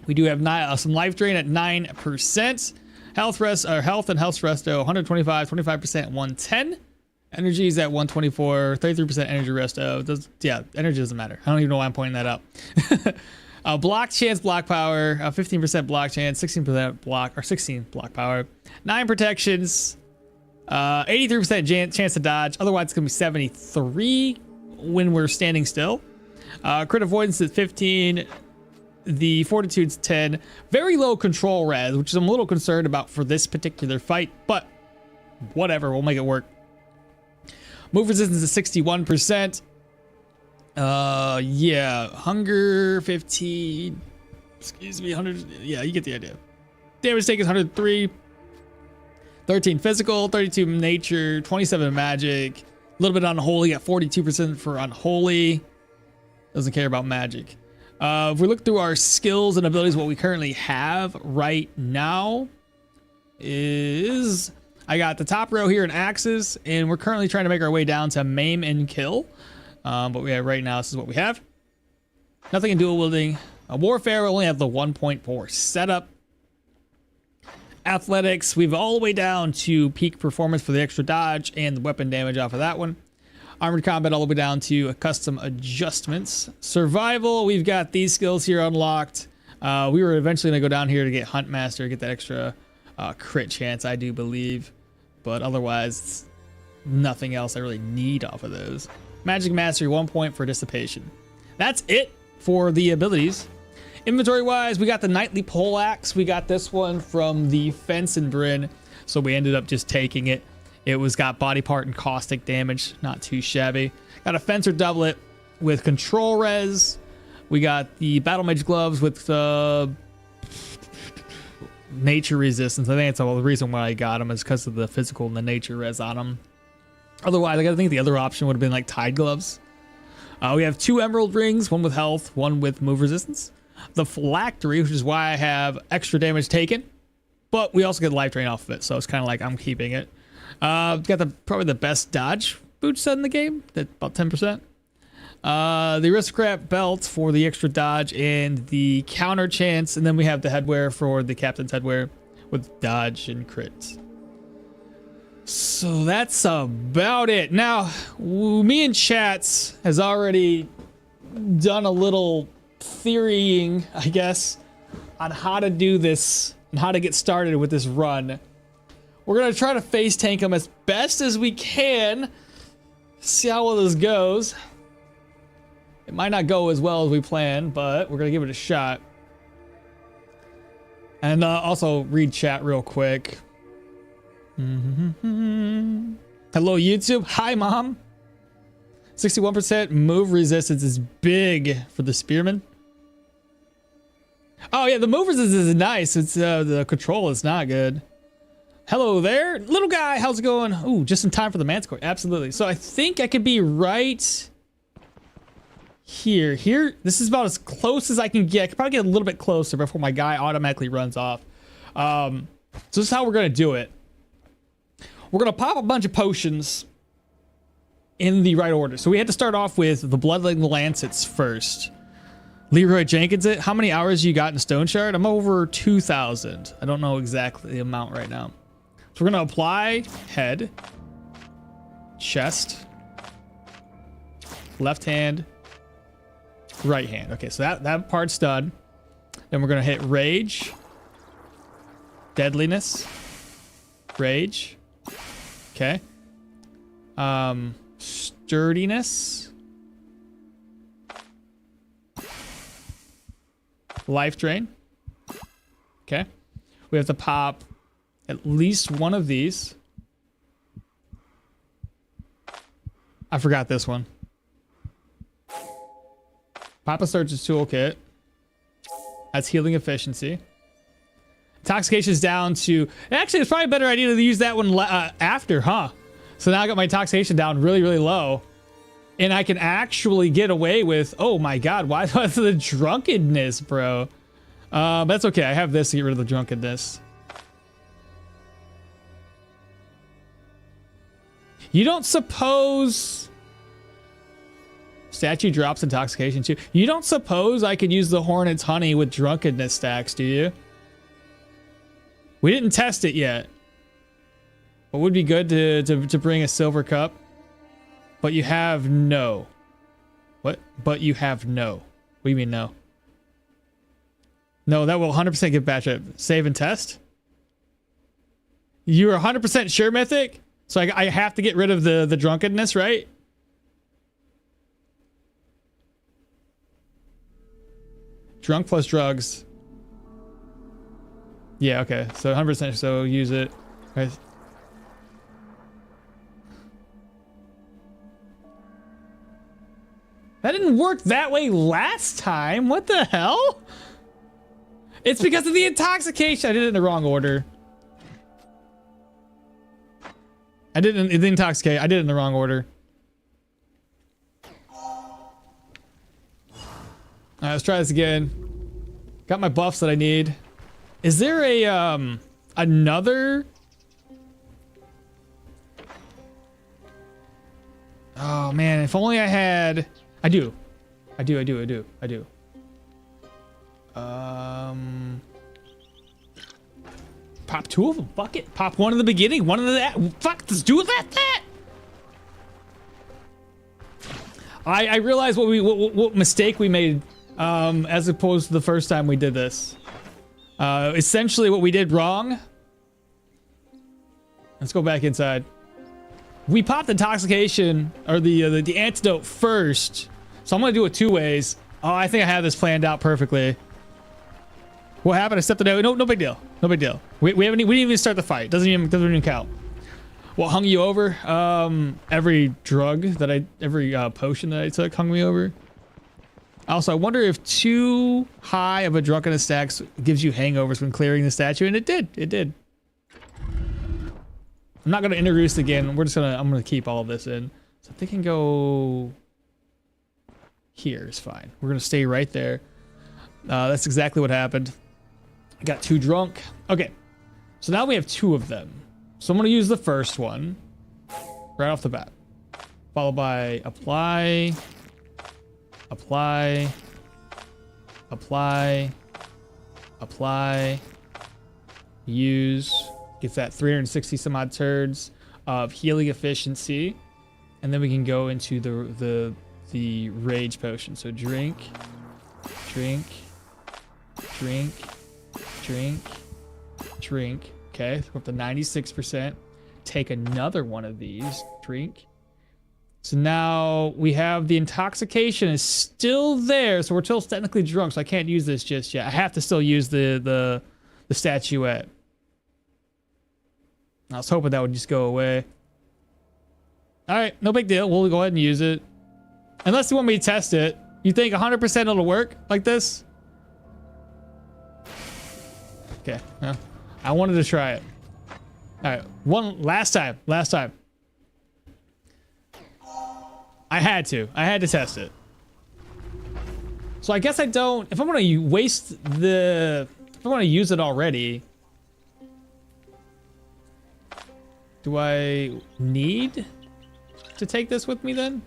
We do have some life drain at 9%. Health and health resto 125, 25%, 110. Energy is at 124, 33% energy resto. Yeah, energy doesn't matter. I don't even know why I'm pointing that out. Block chance, block power, 15% block chance, 16% block, or 16 block power, 9 protections, 83% chance to dodge. Otherwise, it's gonna be 73 when we're standing still. Crit avoidance is 15. The fortitude's 10. Very low control res, which I'm a little concerned about for this particular fight, but whatever, we'll make it work. Move resistance is 61%. Yeah, hunger 15. Excuse me, 100. Yeah, you get the idea. Damage take is 103. 13 physical, 32 nature, 27 magic. A little bit unholy at 42% for unholy. Doesn't care about magic. If we look through our skills and abilities, what we currently have right now is I got the top row here in axes, and we're currently trying to make our way down to maim and kill. But we have right now, this is what we have. Nothing in dual wielding. Warfare, we only have the 1.4 setup. Athletics, we've all the way down to peak performance for the extra dodge and the weapon damage off of that one. Armored combat all the way down to custom adjustments. Survival, we've got these skills here unlocked. We were eventually gonna go down here to get Hunt Master, get that extra crit chance, I do believe. But otherwise, nothing else I really need off of those. Magic Mastery, 1 point for dissipation. That's it for the abilities. Inventory wise, we got the Nightly Poleaxe. We got this one from the Fence and Bryn, so we ended up just taking it. It was got body part and caustic damage, not too shabby. Got a Fencer doublet with control res. We got the Battle Mage gloves with nature resistance. I think that's the reason why I got them is because of the physical and the nature res on them. Otherwise, I gotta think the other option would have been like Tide gloves. We have 2 emerald rings, one with health, one with move resistance. The phylactery, which is why I have extra damage taken, but we also get life drain off of it, so it's kind of like I'm keeping it. Got probably the best dodge boot set in the game, at about 10%. The aristocrat belt for the extra dodge and the counter chance, and then we have the headwear for the captain's headwear with dodge and crits. So that's about it. Now, me and Chats has already done a little theorying, I guess, on how to do this and how to get started with this run. We're gonna try to face tank them as best as we can. See how well this goes. It might not go as well as we planned, but we're gonna give it a shot. And also read chat real quick. Hello YouTube. Hi mom. 61% move resistance is big for the spearman. Oh yeah, the move resistance is nice. It's the control is not good. Hello there, little guy. How's it going? Ooh, just in time for the Manticor. Absolutely. So I think I could be right here. This is about as close as I can get. I could probably get a little bit closer before my guy automatically runs off. So this is how we're gonna do it. We're gonna pop a bunch of potions in the right order. So we had to start off with the Bloodling Lancets first. Leroy Jenkins it. How many hours you got in Stoneshard? I'm over 2,000. I don't know exactly the amount right now. So we're gonna apply head, chest, left hand, right hand. Okay, so that part's done. Then we're gonna hit rage, deadliness, rage. Okay. Sturdiness, life drain. Okay. We have to pop at least one of these. I forgot this one. Pop a Surgeon's Toolkit. That's healing efficiency. Intoxication is down to... Actually, it's probably a better idea to use that one after, huh? So now I got my intoxication down really, really low. And I can actually get away with... Oh my god, why was the drunkenness, bro? That's okay. I have this to get rid of the drunkenness. You don't suppose... Statue drops intoxication too. You don't suppose I could use the Hornet's Honey with drunkenness stacks, do you? We didn't test it yet. But would be good to bring a silver cup. But you have no. What? But you have no. What do you mean no? No, that will 100% give batch up. Save and test? You're 100% sure, Mythic? So I have to get rid of the drunkenness, right? Drunk plus drugs. Yeah, okay. So 100%, so use it. Right. That didn't work that way last time. What the hell? It's because of the intoxication. I did it in the wrong order. I did it intoxicate. I did it in the wrong order. Alright, let's try this again. Got my buffs that I need. Is there a another? Oh man, if only I had. I do. Pop two of them. Fuck it. Pop one in the beginning, one in the fuck. Let's do that. I realized what mistake we made, as opposed to the first time we did this. Essentially, what we did wrong. Let's go back inside. We popped intoxication or the antidote first, so I'm gonna do it two ways. Oh, I think I have this planned out perfectly. What happened? I stepped it out. No big deal. No big deal. We didn't even start the fight. Doesn't even count. What hung you over? Every potion that I took hung me over. Also, I wonder if too high of a drunkenness stack gives you hangovers when clearing the statue, and it did. It did. I'm not gonna introduce it again. I'm gonna keep all of this in. So if they can go here is fine. We're gonna stay right there. That's exactly what happened. I got too drunk. Okay, so now we have two of them. So I'm gonna use the first one right off the bat, followed by apply, use. Gets that 360 some odd turds of healing efficiency, and then we can go into the rage potion. So drink, Drink. Drink. Okay, we're up to 96%. Take another one of these. Drink. So now we have the intoxication is still there, so we're still technically drunk, so I can't use this just yet. I have to still use the statuette. I was hoping that would just go away. All right, no big deal. We'll go ahead and use it. Unless you want me to test it. You think 100% it'll work like this? Okay, well, I wanted to try it. All right, last time. I had to test it. So I guess I don't, if I'm gonna use it already, do I need to take this with me then?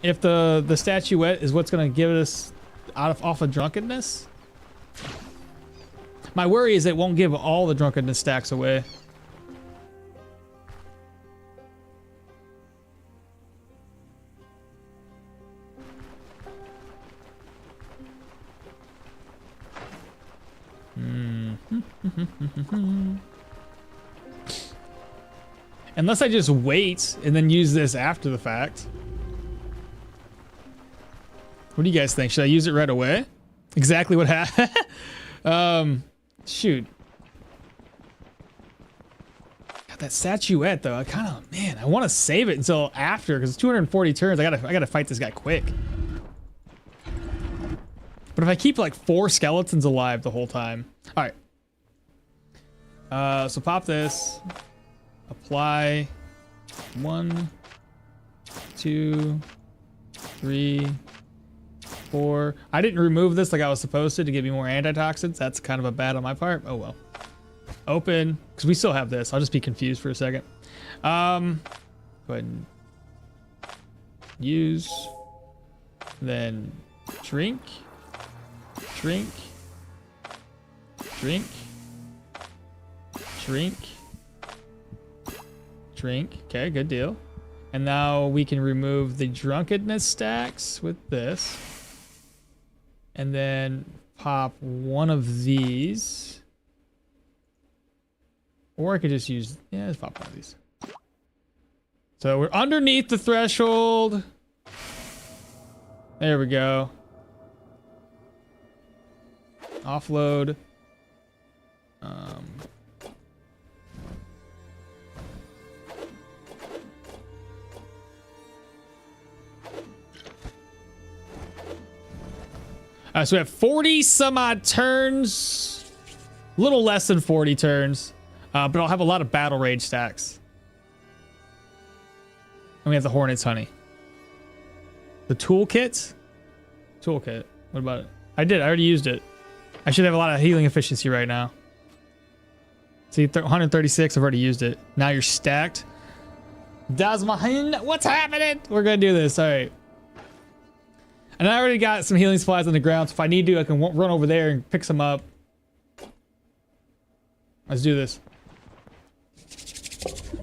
If the statuette is what's gonna give us off of drunkenness? My worry is it won't give all the drunkenness stacks away. Unless I just wait and then use this after the fact. What do you guys think? Should I use it right away? Exactly what happened. Shoot. God, that statuette though, I want to save it until after because it's 240 turns. I gotta fight this guy quick. But if I keep like 4 skeletons alive the whole time. All right. So pop this. Apply. 1, 2, 3, 4. I didn't remove this like I was supposed to give me more antitoxins. That's kind of a bad on my part. Oh well. Open, because we still have this. I'll just be confused for a second. Go ahead and use. Then drink. Drink. Drink. Drink. Drink. Okay, good deal. And now we can remove the drunkenness stacks with this. And then pop one of these. Or I could just use, yeah, let's pop one of these. So we're underneath the threshold. There we go. Offload. So we have 40 some odd turns, a little less than 40 turns, but I'll have a lot of battle rage stacks. And we have the Hornet's Honey. The toolkit? Toolkit. What about it? I already used it. I should have a lot of healing efficiency right now. See, 136, I've already used it. Now you're stacked. Dasmahin, what's happening? We're gonna do this, all right. And I already got some healing supplies on the ground, so if I need to, I can run over there and pick some up. Let's do this.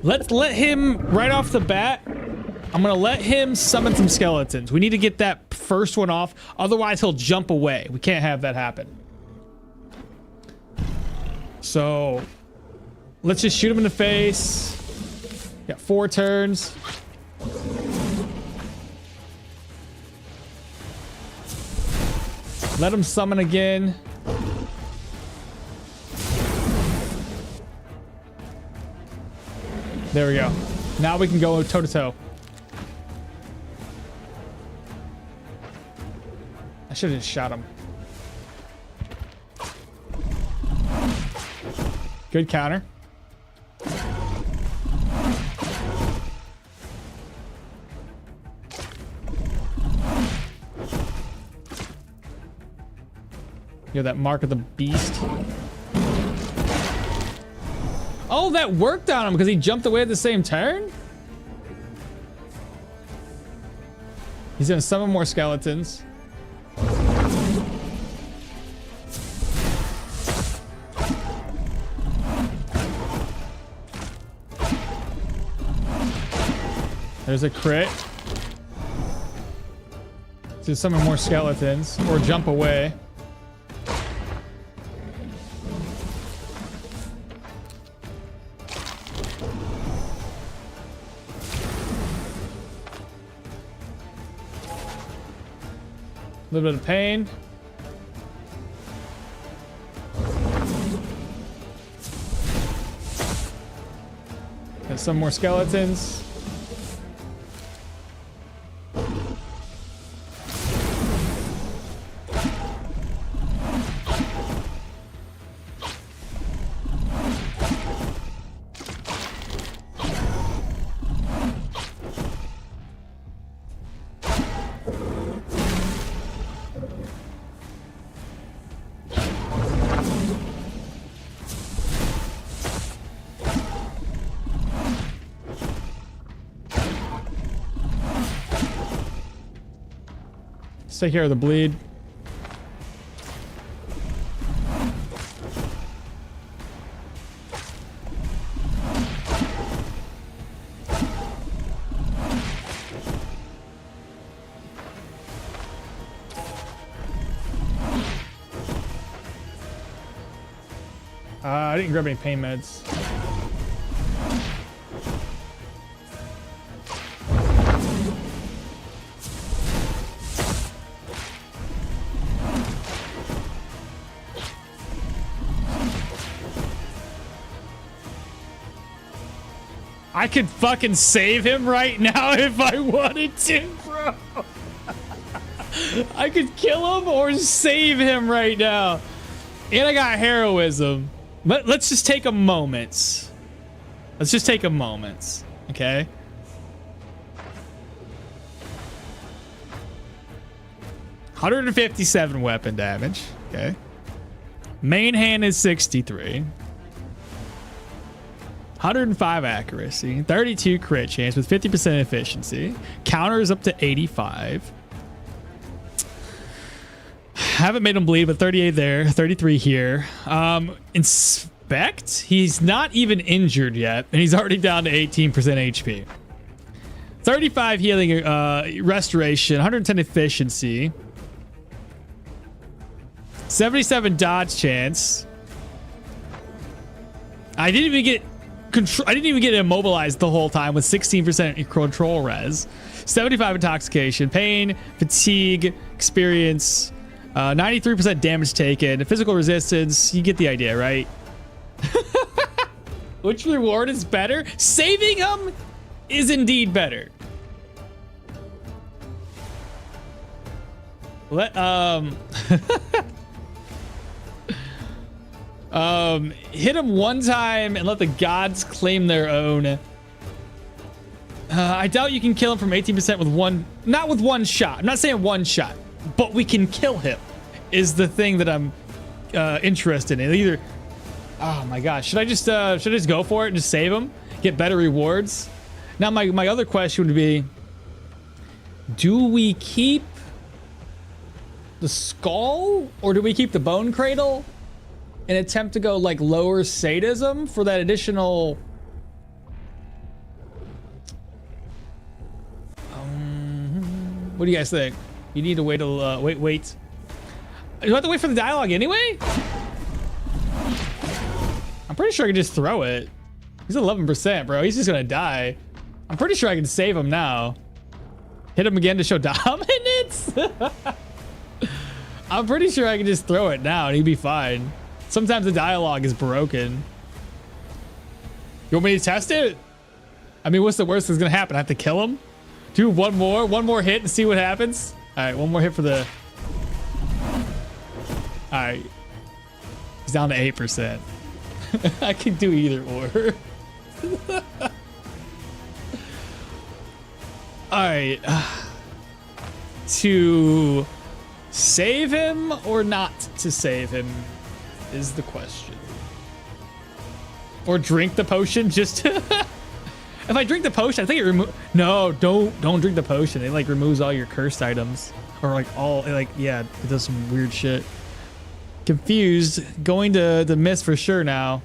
Let's let him, right off the bat, I'm gonna let him summon some skeletons. We need to get that first one off, otherwise he'll jump away. We can't have that happen. So, let's just shoot him in the face. Got 4 turns. Let him summon again. There we go. Now we can go toe to toe. I should have just shot him. Good counter. You have that mark of the beast. Oh, that worked on him because he jumped away at the same turn? He's gonna summon more skeletons. There's a crit. To summon more skeletons or jump away. A little bit of pain. Got some more skeletons. Take care of the bleed. I didn't grab any pain meds. I could fucking save him right now if I wanted to, bro. I could kill him or save him right now. And I got heroism. But let's just take a moment. Let's just take a moment, okay? $157 weapon damage, okay? Main hand is 63. 105 accuracy, 32 crit chance with 50% efficiency. Counter is up to 85. Haven't made him bleed, but 38 there, 33 here. Inspect, he's not even injured yet, and he's already down to 18% HP. 35 healing, restoration, 110 efficiency. 77 dodge chance. I didn't even get immobilized the whole time with 16% control res. 75 intoxication, pain, fatigue, experience, 93% damage taken, physical resistance. You get the idea, right? Which reward is better? Saving him is indeed better. Hit him one time and let the gods claim their own. I doubt you can kill him from 18% with one, not with one shot. I'm not saying one shot, but we can kill him is the thing that I'm interested in. Either, oh my gosh, should I just go for it and just save him, get better rewards? Now my other question would be, do we keep the skull or do we keep the bone cradle and attempt to go like lower sadism for that additional what do you guys think? You need to wait till wait. You have to wait for the dialogue anyway? I'm pretty sure I can just throw it. He's 11%, bro. He's just gonna die. I'm pretty sure I can save him now. Hit him again to show dominance? I'm pretty sure I can just throw it now and he'd be fine. Sometimes the dialogue is broken. You want me to test it? I mean, what's the worst that's gonna happen? I have to kill him? Do one more hit and see what happens? All right, one more hit for the... All right. He's down to 8%. I can do either or. All right. To save him or not to save him is the question. Or drink the potion just to... If I drink the potion, I think it removes... No, don't drink the potion. It like removes all your cursed items. Or like all, like, yeah, it does some weird shit. Confused. Going to the mist for sure now.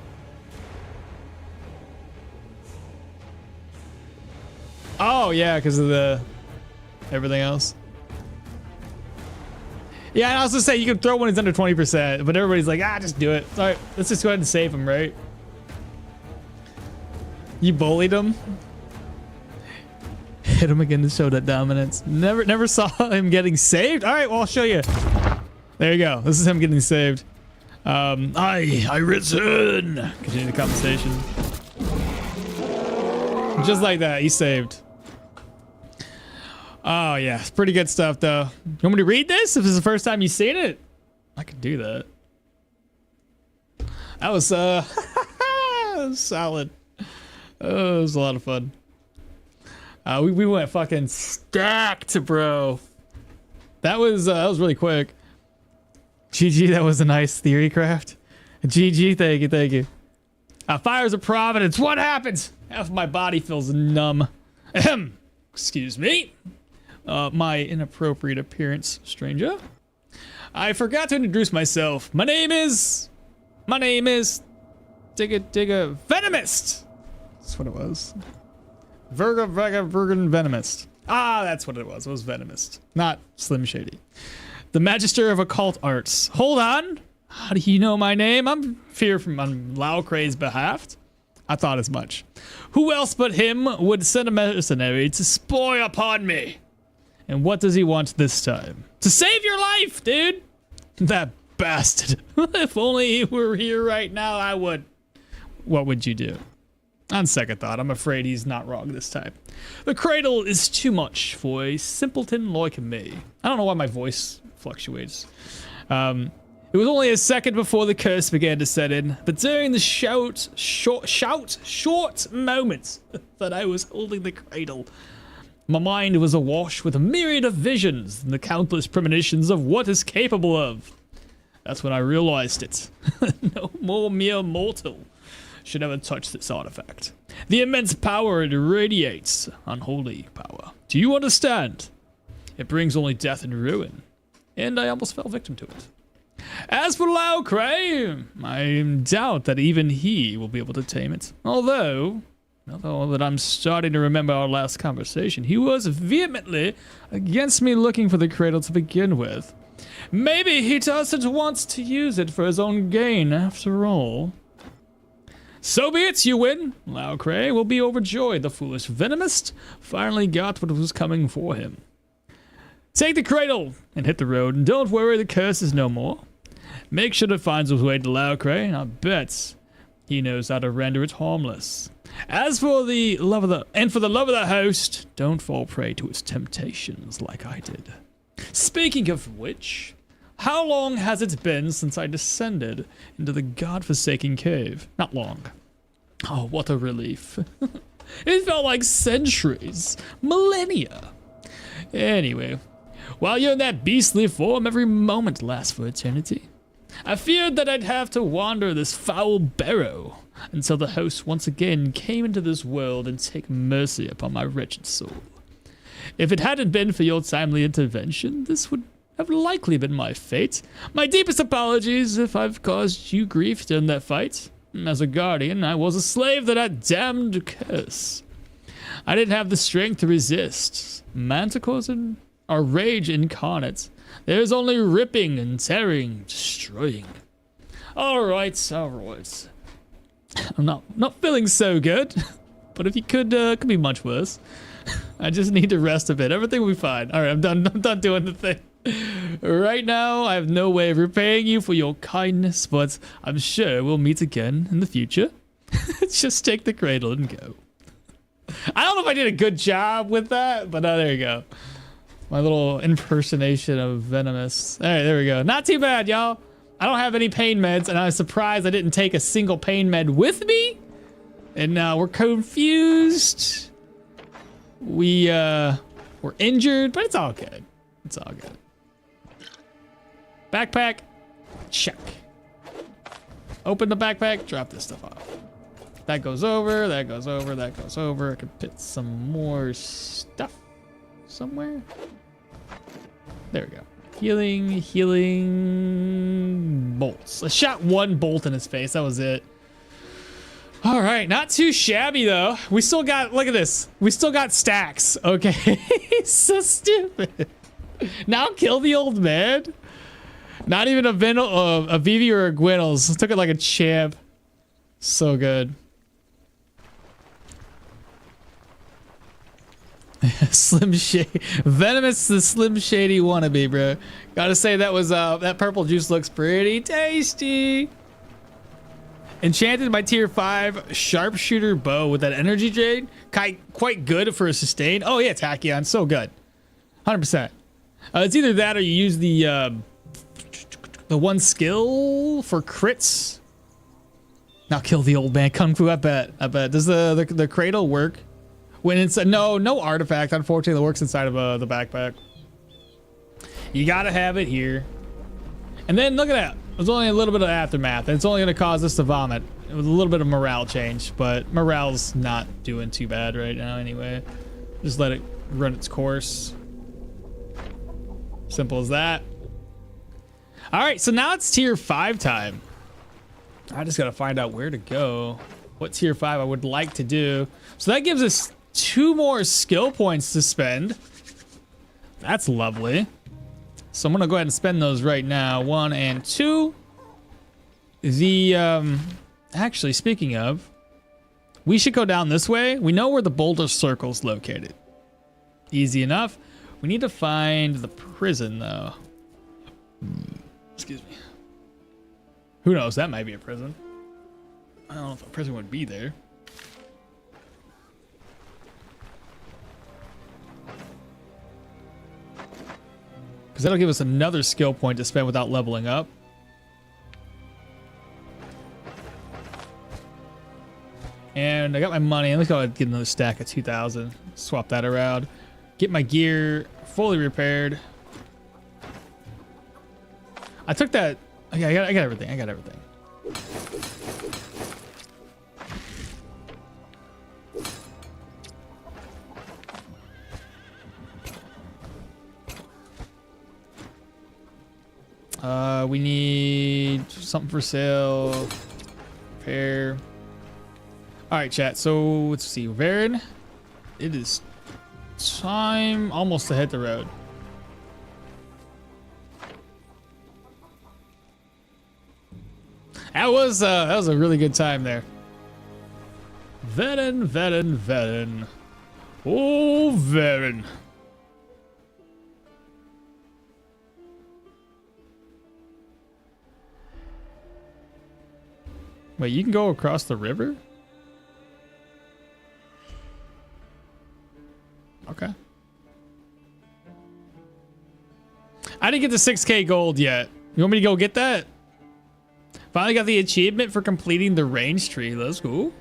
Oh, yeah, because of the... everything else. Yeah, and I also say you can throw when it's under 20%, but everybody's like, ah, just do it. All right, let's just go ahead and save him, right? You bullied him? hit him again to show that dominance. Never saw him getting saved. All right, well, I'll show you. There you go. This is him getting saved. I return. Continue the conversation. Just like that, he's saved. Oh yeah, it's pretty good stuff though. You want me to read this if this is the first time you've seen it? I could do that. That was solid. Oh, it was a lot of fun. We went fucking stacked, bro. That was really quick. GG, that was a nice theory craft. GG, thank you, thank you. Fires of Providence, what happens? Half of my body feels numb. Ahem. Excuse me. My inappropriate appearance, stranger. I forgot to introduce myself. My name is Digga Venomist. That's what it was. Vergen Venomist. Ah, that's what it was. It was Venomist, not Slim Shady. The Magister of Occult Arts. Hold on. How do you know my name? I'm here on Laucre's behalf. I thought as much. Who else but him would send a mercenary to spy upon me? And what does he want this time? To save your life, dude! That bastard. If only he were here right now, I would. What would you do? On second thought, I'm afraid he's not wrong this time. The cradle is too much for a simpleton like me. I don't know why my voice fluctuates. It was only a second before the curse began to set in, but during the short moments that I was holding the cradle, my mind was awash with a myriad of visions and the countless premonitions of what it's capable of. That's when I realized it. No more mere mortal should ever touch this artifact. The immense power it radiates, unholy power. Do you understand? It brings only death and ruin, and I almost fell victim to it. As for Laucre, I doubt that even he will be able to tame it. Although that I'm starting to remember our last conversation, he was vehemently against me looking for the cradle to begin with. Maybe he doesn't want to use it for his own gain after all. So be it, you win. Laucre will be overjoyed. The foolish venomist finally got what was coming for him. Take the cradle and hit the road, and don't worry, the curse is no more. Make sure it finds its way to Laucre, and I bet he knows how to render it harmless. As for the love of the host, don't fall prey to its temptations like I did. Speaking of which, how long has it been since I descended into the godforsaken cave? Not long. Oh, what a relief. It felt like centuries, millennia. Anyway, while you're in that beastly form, every moment lasts for eternity. I feared that I'd have to wander this foul barrow until the host once again came into this world and take mercy upon my wretched soul. If it hadn't been for your timely intervention, this would have likely been my fate. My deepest apologies if I've caused you grief during that fight. As a guardian, I was a slave to that damned curse. I didn't have the strength to resist. Manticors are rage incarnate. There's only ripping and tearing, destroying. All right. I'm not feeling so good, but if you could be much worse. I just need to rest a bit. Everything will be fine. All right, I'm done doing the thing. Right now, I have no way of repaying you for your kindness, but I'm sure we'll meet again in the future. Just take the cradle and go. I don't know if I did a good job with that, but there you go. My little impersonation of Venomous. All right, there we go. Not too bad, y'all. I don't have any pain meds, and I was surprised I didn't take a single pain med with me. And now we're confused. We're injured, but it's all good. It's all good. Backpack, check. Open the backpack, drop this stuff off. That goes over, that goes over, that goes over. I can put some more stuff somewhere. There we go. Healing bolts. I shot one bolt in his face, that was it. All right, not too shabby though. We still got, look at this. We still got stacks, okay? So stupid. Now kill the old man? Not even a Vivi or a Gwinnels. Took it like a champ. So good. Slim Shady. Venomous the Slim Shady wannabe, bro. Gotta say that was that purple juice looks pretty tasty. Enchanted my tier 5 sharpshooter bow with that energy drain. Quite good for a sustain. Oh yeah, Tachyon, so good. 100%. It's either that or you use the one skill for crits. Now kill the old man kung fu. I bet. Does the cradle work? When it's no artifact, unfortunately, that works inside of the backpack. You gotta have it here. And then look at that. There's only a little bit of aftermath, and it's only gonna cause us to vomit with a little bit of morale change, but morale's not doing too bad right now anyway. Just let it run its course. Simple as that. All right, so now it's tier 5 time. I just gotta find out where to go. What tier 5 I would like to do. So that gives us 2 more skill points to spend. That's lovely. So I'm gonna go ahead and spend those right now. 1 and 2. Actually, speaking of, we should go down this way. We know where the boulder circle's located. Easy enough. We need to find the prison though. Excuse me. Who knows? That might be a prison. I don't know if a prison would be there. Because that'll give us another skill point to spend without leveling up. And I got my money. Let's go ahead and get another stack of 2,000. Swap that around. Get my gear fully repaired. I took that. Okay, I got everything. I got everything. We need something for sale. Repair. All right, chat. So let's see. Varen, it is time almost to hit the road. That was a really good time there. Varen. Oh, Varen. Wait, you can go across the river? Okay. I didn't get the 6K gold yet. You want me to go get that? Finally got the achievement for completing the range tree. Let's go.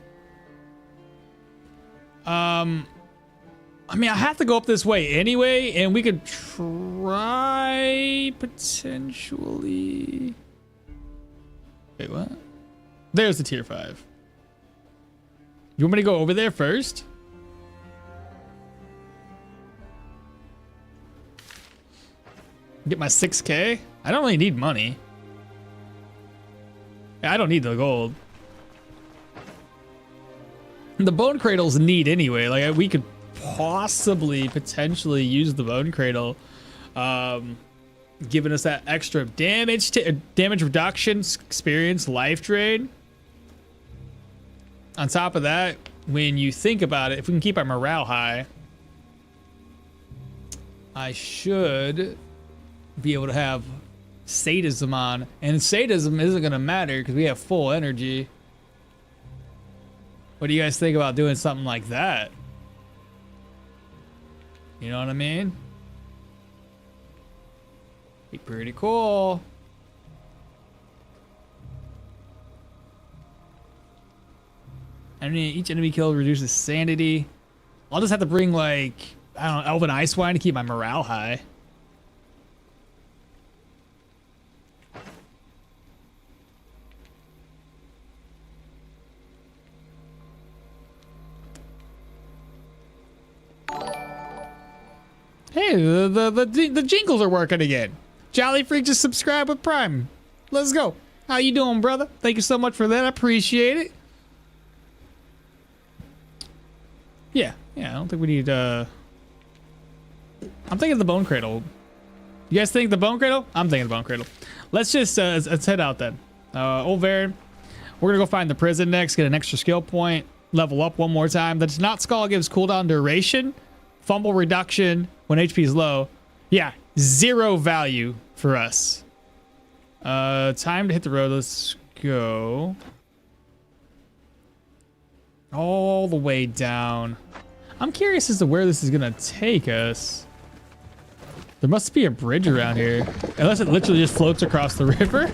I mean, I have to go up this way anyway, and we could try potentially. Wait, what? There's the tier 5. You want me to go over there first? Get my 6K? I don't really need money. I don't need the gold. The bone cradle's neat anyway. Like, we could possibly, potentially use the bone cradle, giving us that extra damage, damage reduction, experience, life drain. On top of that, when you think about it, if we can keep our morale high, I should be able to have sadism on, and sadism isn't gonna matter because we have full energy. What do you guys think about doing something like that? You know what I mean? Be pretty cool. Each enemy killed reduces sanity. I'll just have to bring, like, I don't know, Elven Ice Wine to keep my morale high. Hey, the jingles are working again. Jolly Freak just subscribed with Prime. Let's go. How you doing, brother? Thank you so much for that. I appreciate it. Yeah, I don't think we need, I'm thinking the bone cradle. You guys think the bone cradle? I'm thinking the bone cradle. Let's just, let's head out then. Old Varen, we're gonna go find the prison next, get an extra skill point, level up one more time. The Not Skull gives cooldown duration Fumble reduction when HP is low. Yeah, 0 value for us. Time to hit the road. Let's go. All the way down. I'm curious as to where this is gonna take us. There must be a bridge around here. Unless it literally just floats across the river.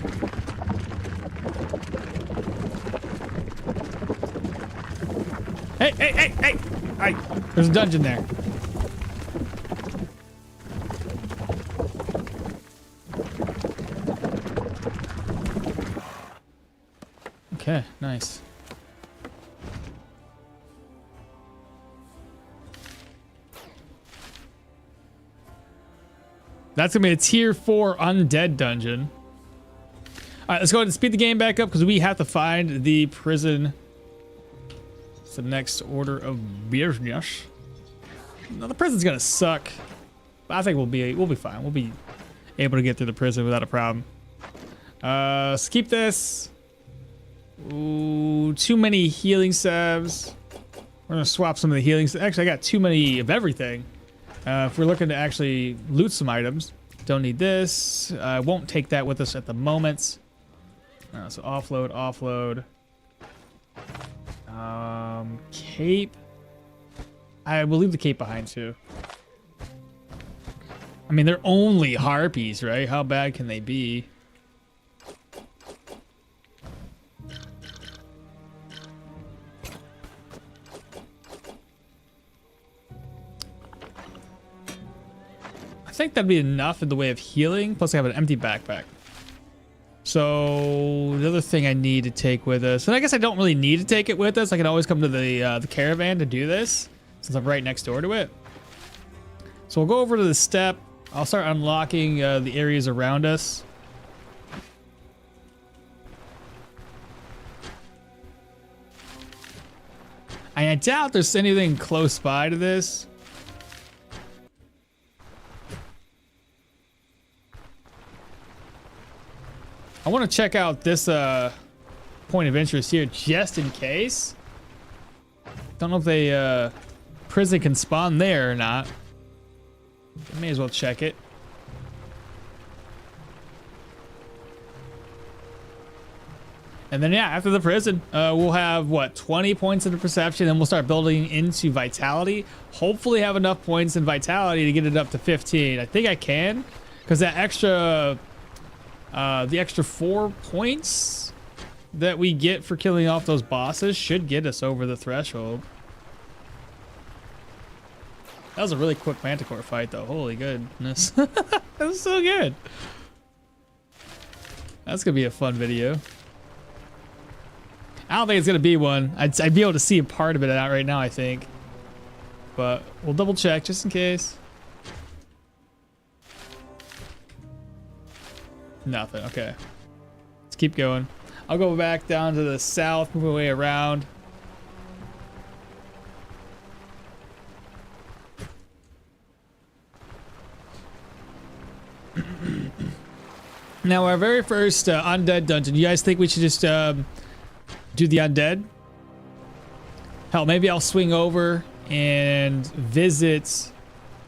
Hey! There's a dungeon there. Okay, nice. That's gonna be a tier 4 undead dungeon. All right, let's go ahead and speed the game back up because we have to find the prison. It's the next order of business. Now the prison's gonna suck, but I think we'll be fine. We'll be able to get through the prison without a problem. Let's keep this. Ooh, too many healing salves. We're gonna swap some of the healing. Actually, I got too many of everything. If we're looking to actually loot some items, don't need this. I won't take that with us at the moment. So offload. Cape. I will leave the cape behind too. I mean, they're only harpies, right? How bad can they be? I think that'd be enough in the way of healing. Plus I have an empty backpack. So the other thing I need to take with us, and I guess I don't really need to take it with us. I can always come to the caravan to do this since I'm right next door to it. So we'll go over to the step. I'll start unlocking the areas around us. I doubt there's anything close by to this. I want to check out this point of interest here just in case. Don't know if they prison can spawn there or not. May as well check it. And then yeah, after the prison, we'll have what, 20 points into perception, and we'll start building into vitality. Hopefully have enough points in vitality to get it up to 15. I think I can, because that extra the extra 4 points that we get for killing off those bosses should get us over the threshold. That was a really quick Manticor fight though. Holy goodness. That was so good. That's gonna be a fun video. I don't think it's gonna be one. I'd be able to see a part of it out right now, I think. But we'll double check just in case. Nothing. Okay. Let's keep going. I'll go back down to the south, move my way around. Now, our very first undead dungeon. You guys think we should just do the undead? Hell, maybe I'll swing over and visit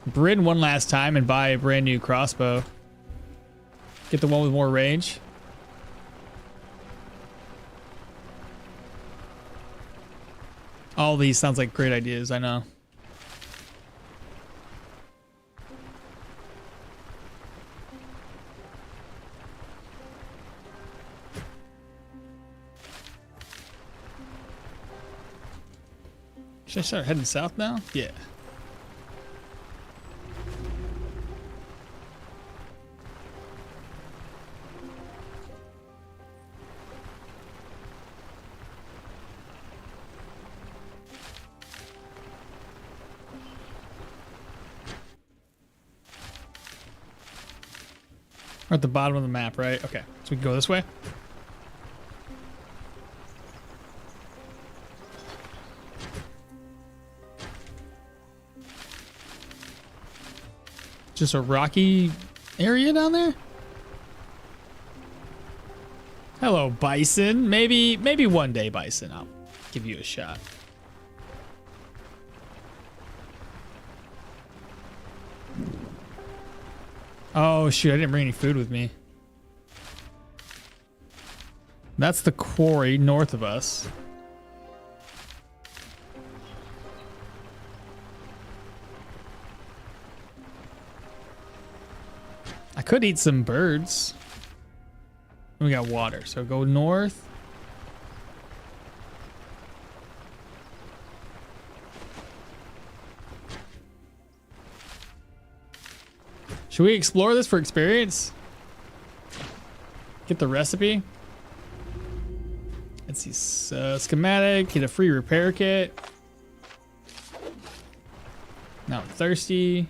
Bryn one last time and buy a brand new crossbow. Get the one with more range. All these sounds like great ideas, I know. Should I start heading south now? Yeah. We're at the bottom of the map, right? Okay, so we can go this way. Just a rocky area down there? Hello, Bison. Maybe one day, Bison, I'll give you a shot. Oh shoot, I didn't bring any food with me. That's the quarry north of us. I could eat some birds. We got water, so go north. Should we explore this for experience? Get the recipe. Let's see, schematic, get a free repair kit. Now I'm thirsty.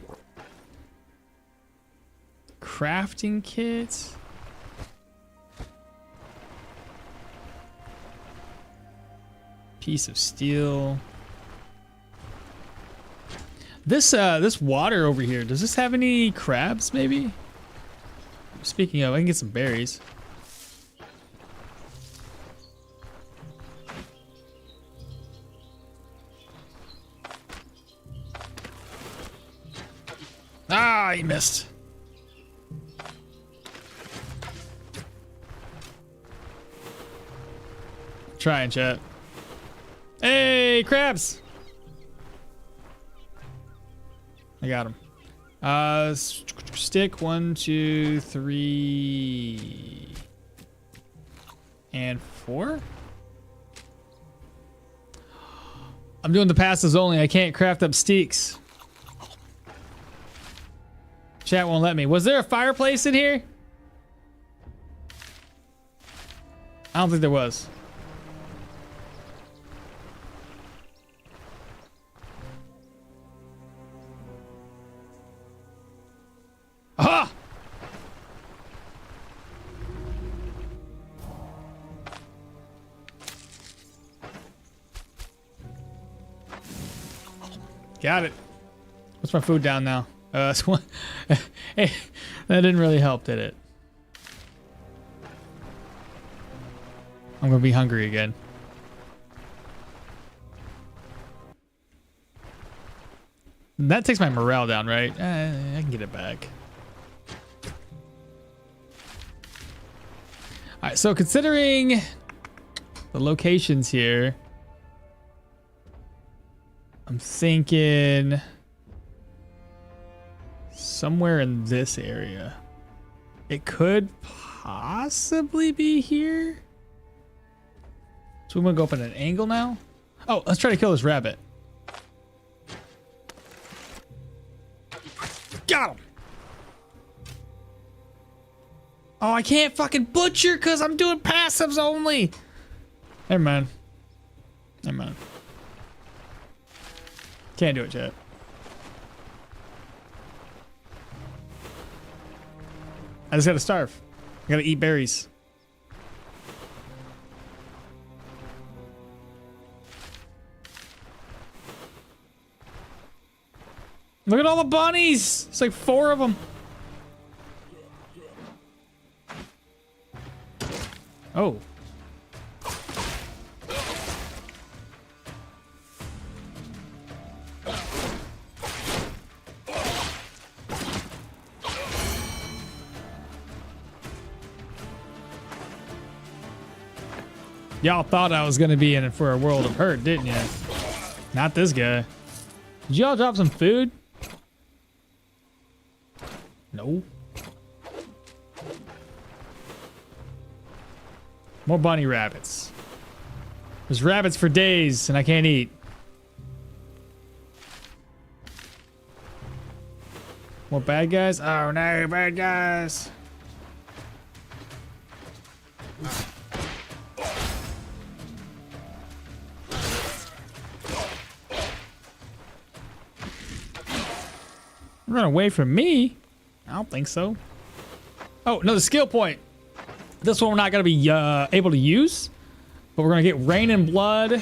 Crafting kit. Piece of steel. This water over here, does this have any crabs maybe? Speaking of, I can get some berries. Ah, you missed. Try and chat. Hey, crabs! I got him. Stick 1, 2, 3, and 4. I'm doing the passives only. I can't craft up sticks. Chat won't let me. Was there a fireplace in here? I don't think there was. Aha! Got it. What's my food down now? Hey, that didn't really help, did it? I'm gonna be hungry again. That takes my morale down, right? I can get it back. All right, so considering the locations here, I'm thinking somewhere in this area. It could possibly be here. So we want to go up at an angle now. Oh, let's try to kill this rabbit. Got him. Oh, I can't fucking butcher because I'm doing passives only. Never mind. Never mind. Can't do it yet. I just gotta starve. I gotta eat berries. Look at all the bunnies! It's like 4 of them. Oh. Y'all thought I was gonna be in it for a world of hurt, didn't you? Not this guy. Did y'all drop some food? No. More bunny rabbits. There's rabbits for days and I can't eat. More bad guys? Oh no, bad guys. Run away from me? I don't think so. Oh, another skill point. This one we're not going to be able to use, but we're going to get Rain and Blood,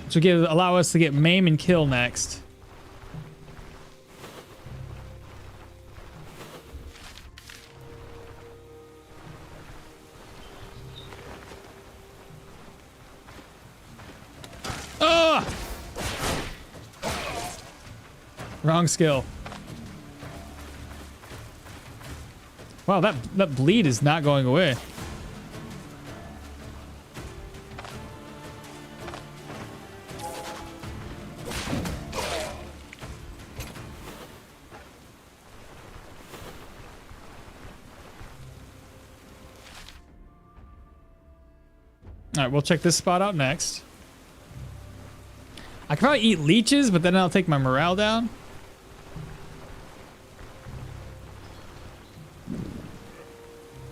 which will allow us to get Maim and Kill next. Oh! Wrong skill. Wow, that bleed is not going away. All right, we'll check this spot out next. I could probably eat leeches, but then I'll take my morale down.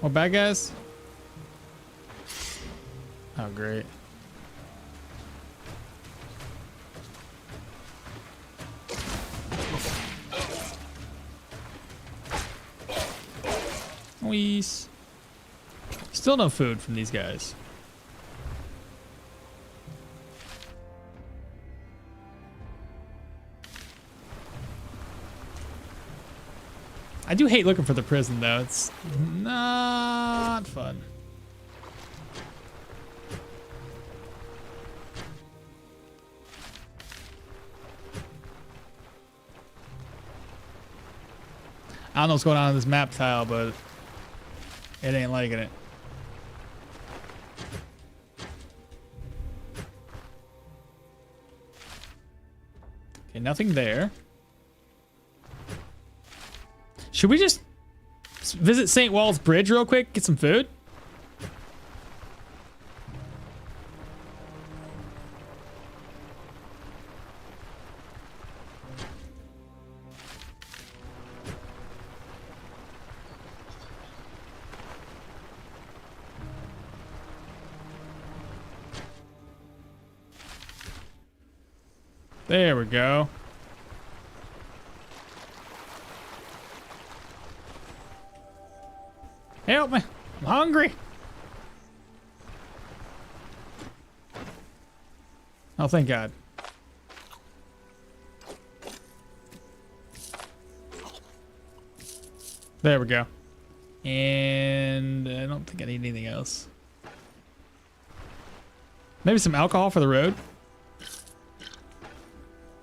What bad guys? Oh, great. Wees. Still no food from these guys. I do hate looking for the prison, though. It's not fun. I don't know what's going on in this map tile, but it ain't liking it. Okay, nothing there. Should we just visit St. Wall's Bridge real quick? Get some food? There we go. Help me. I'm hungry. Oh, thank God. There we go. And I don't think I need anything else. Maybe some alcohol for the road.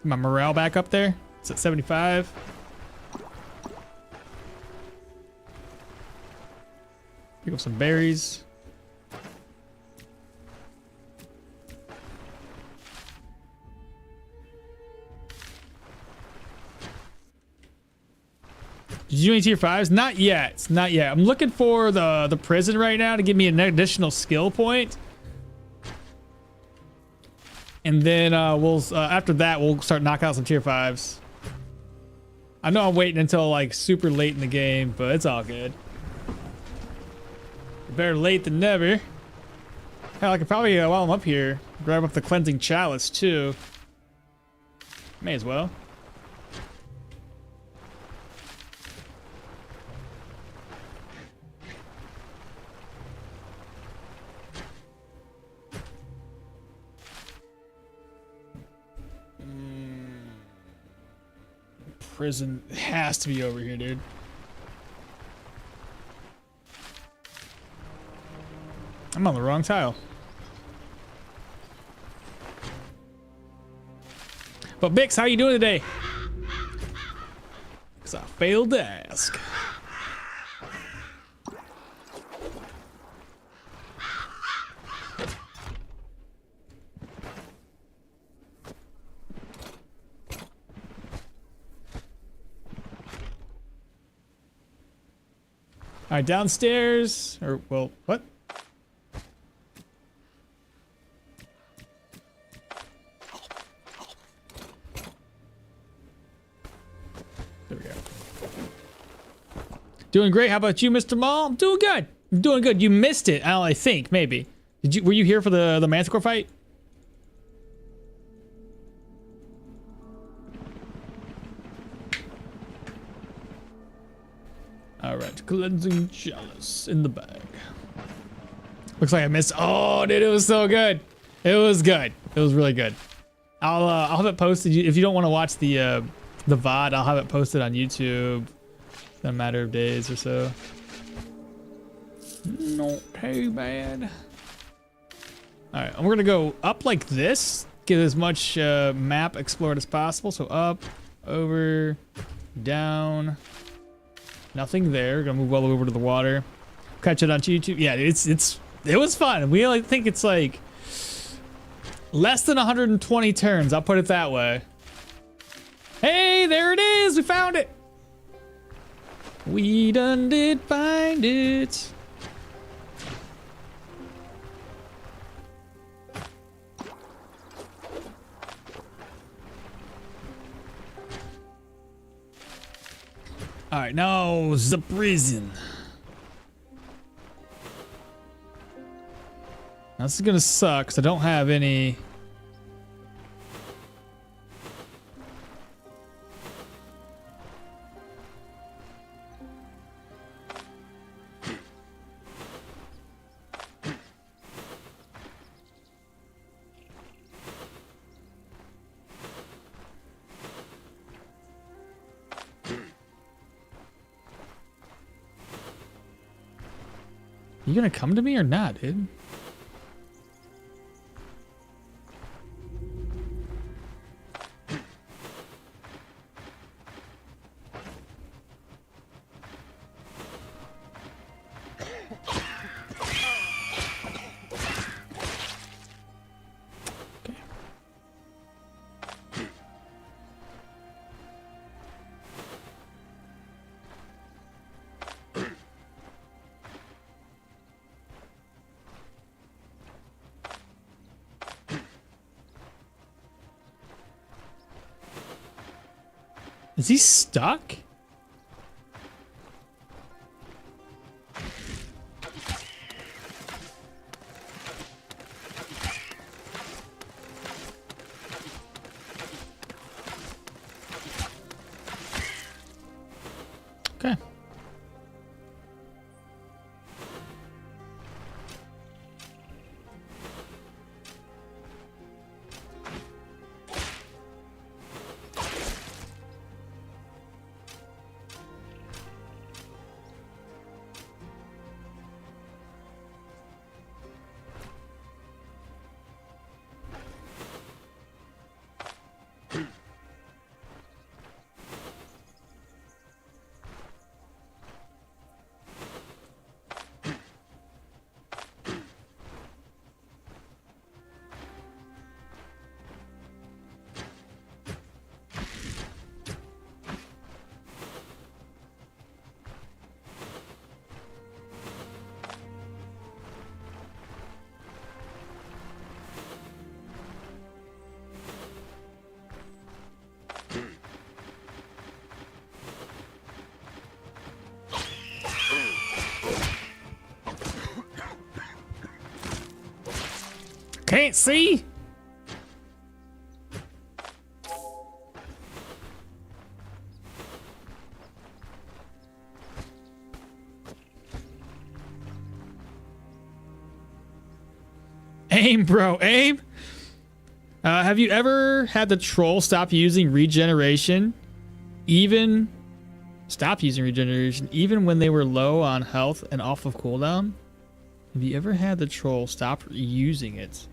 My morale back up there. It's at 75. Pick up some berries. Did you do any tier 5s? Not yet. Not yet. I'm looking for the prison right now to give me an additional skill point. And then we'll after that we'll start knocking out some tier 5s. I know I'm waiting until like super late in the game, but it's all good. Better late than never. Hell, I could probably, while I'm up here, grab up the cleansing chalice too. May as well. Prison has to be over here, dude. I'm on the wrong tile. But Bix, how you doing today? Because I failed to ask. All right, downstairs, or well, what? There we go. Doing great. How about you, Mr. Mall? I'm doing good. I'm doing good. You missed it. I think maybe. Did you? Were you here for the Manticor fight? All right, cleansing chalice in the bag. Looks like I missed. Oh, dude, it was so good. It was good. It was really good. I'll have it posted. If you don't want to watch the VOD, I'll have it posted on YouTube in a matter of days or so. Not too bad. All right, and we're gonna go up like this. Get as much map explored as possible. So up, over, down, Nothing there. Gonna move all the way over to the water. Catch it on YouTube. Yeah, it was fun. We only think it's like less than 120 turns. I'll put it that way. Hey, there it is. We found it. We done did find it. All right, now the prison. Now, this is gonna suck because I don't have any. You gonna come to me or not, dude? Is he stuck? Okay. Can't see. Aim, bro, aim. Have you ever had the troll stop using regeneration? Stop using regeneration even when they were low on health and off of cooldown? Have you ever had the troll stop using it?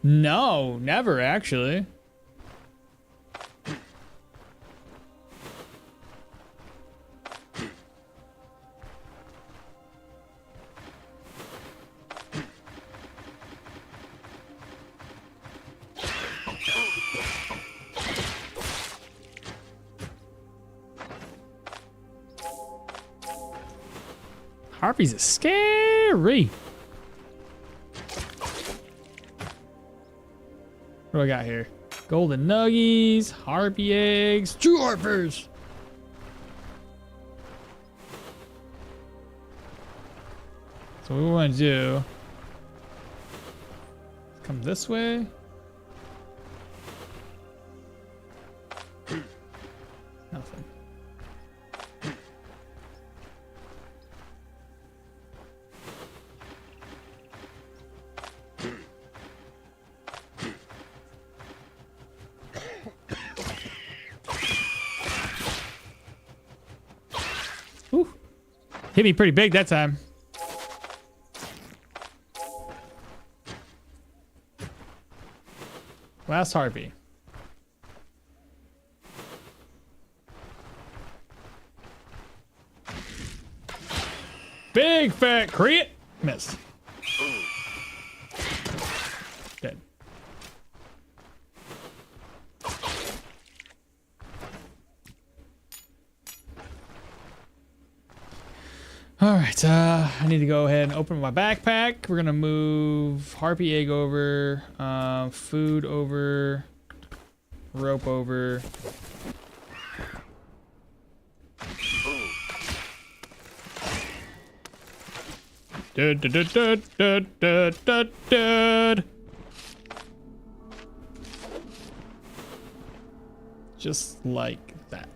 No, never actually. Harpies are scary. What do I got here? Golden nuggies, harpy eggs, true harpers. So what we want to do, come this way. Nothing. Ooh. Hit me pretty big that time. Last harpy. Big fat crit. Missed. Dead. All right, I need to go ahead and open my backpack. We're gonna move harpy egg over, food over, rope over. Dud, dud, dud, dud, dud, dud, dud, dud. Just like that.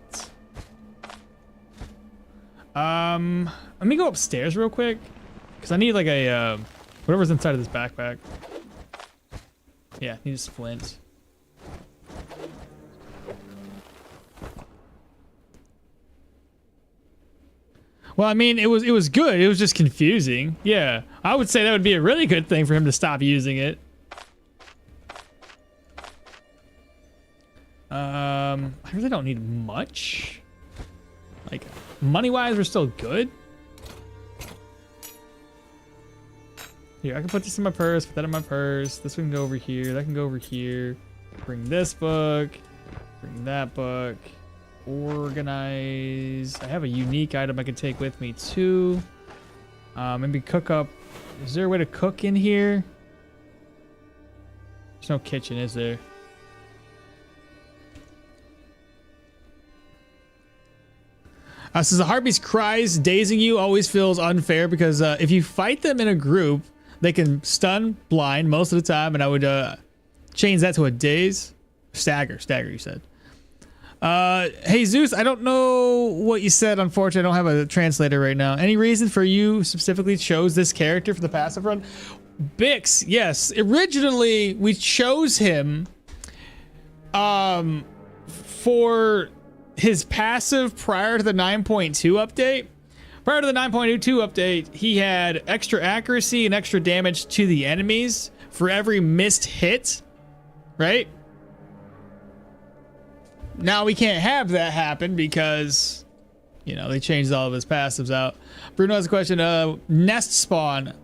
Let me go upstairs real quick, because I need like a whatever's inside of this backpack. Yeah, need a splint. Well, I mean, it was good. It was just confusing. Yeah, I would say that would be a really good thing for him to stop using it. I really don't need much. Like, money-wise, we're still good. Here, I can put this in my purse, put that in my purse. This one can go over here, that can go over here. Bring this book, bring that book. Organize. I have a unique item I can take with me too. Maybe cook up. Is there a way to cook in here? There's no kitchen, is there? Says the harpy's cries dazing you always feels unfair because if you fight them in a group, they can stun, blind most of the time, and I would change that to a daze. Stagger, you said. Hey Zeus, I don't know what you said. Unfortunately, I don't have a translator right now. Any reason for you specifically chose this character for the passive run? Bix, yes. Originally, we chose him for his passive prior to the 9.2 update. Prior to the 9.2 update, he had extra accuracy and extra damage to the enemies for every missed hit, right? Now we can't have that happen because, you know, they changed all of his passives out. Bruno has a question. Nest spawn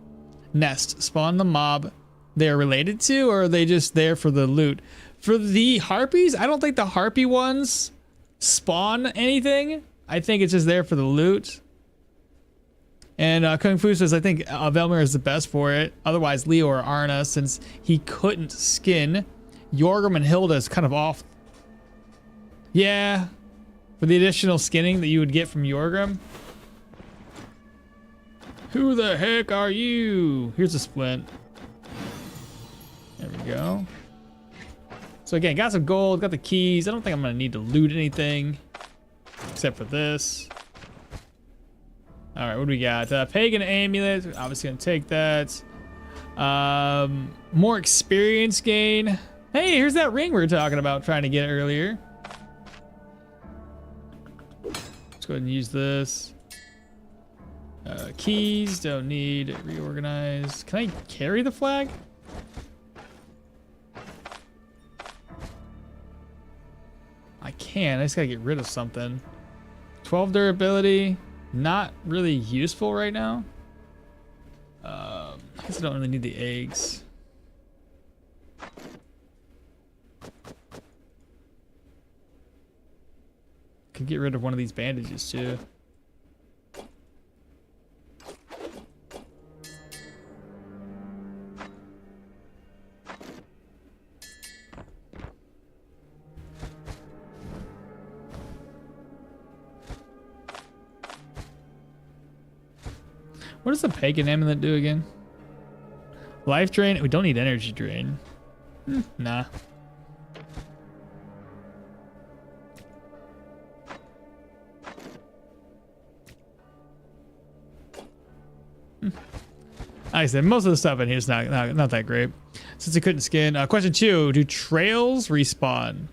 the mob they're related to, or are they just there for the loot? For the harpies, I don't think the harpy ones spawn anything. I think it's just there for the loot. And Kung Fu says, I think Velmir is the best for it. Otherwise, Leo or Arna, since he couldn't skin. Yorgrim and Hilda is kind of off. Yeah, for the additional skinning that you would get from Yorgrim. Who the heck are you? Here's a splint. There we go. So again, got some gold, got the keys. I don't think I'm gonna need to loot anything except for this. All right, what do we got? Pagan amulet, obviously gonna take that. More experience gain. Hey, here's that ring we were talking about trying to get earlier. Let's go ahead and use this. Keys, don't need. Reorganize. Can I carry the flag? I can, I just gotta get rid of something. 12 durability, not really useful right now. I guess I don't really need the eggs. Could get rid of one of these bandages too. What does the pagan amulet do again? Life drain? We don't need energy drain. Nah. Like I said, most of the stuff in here is not that great. Since I couldn't skin. Question 2, do trails respawn?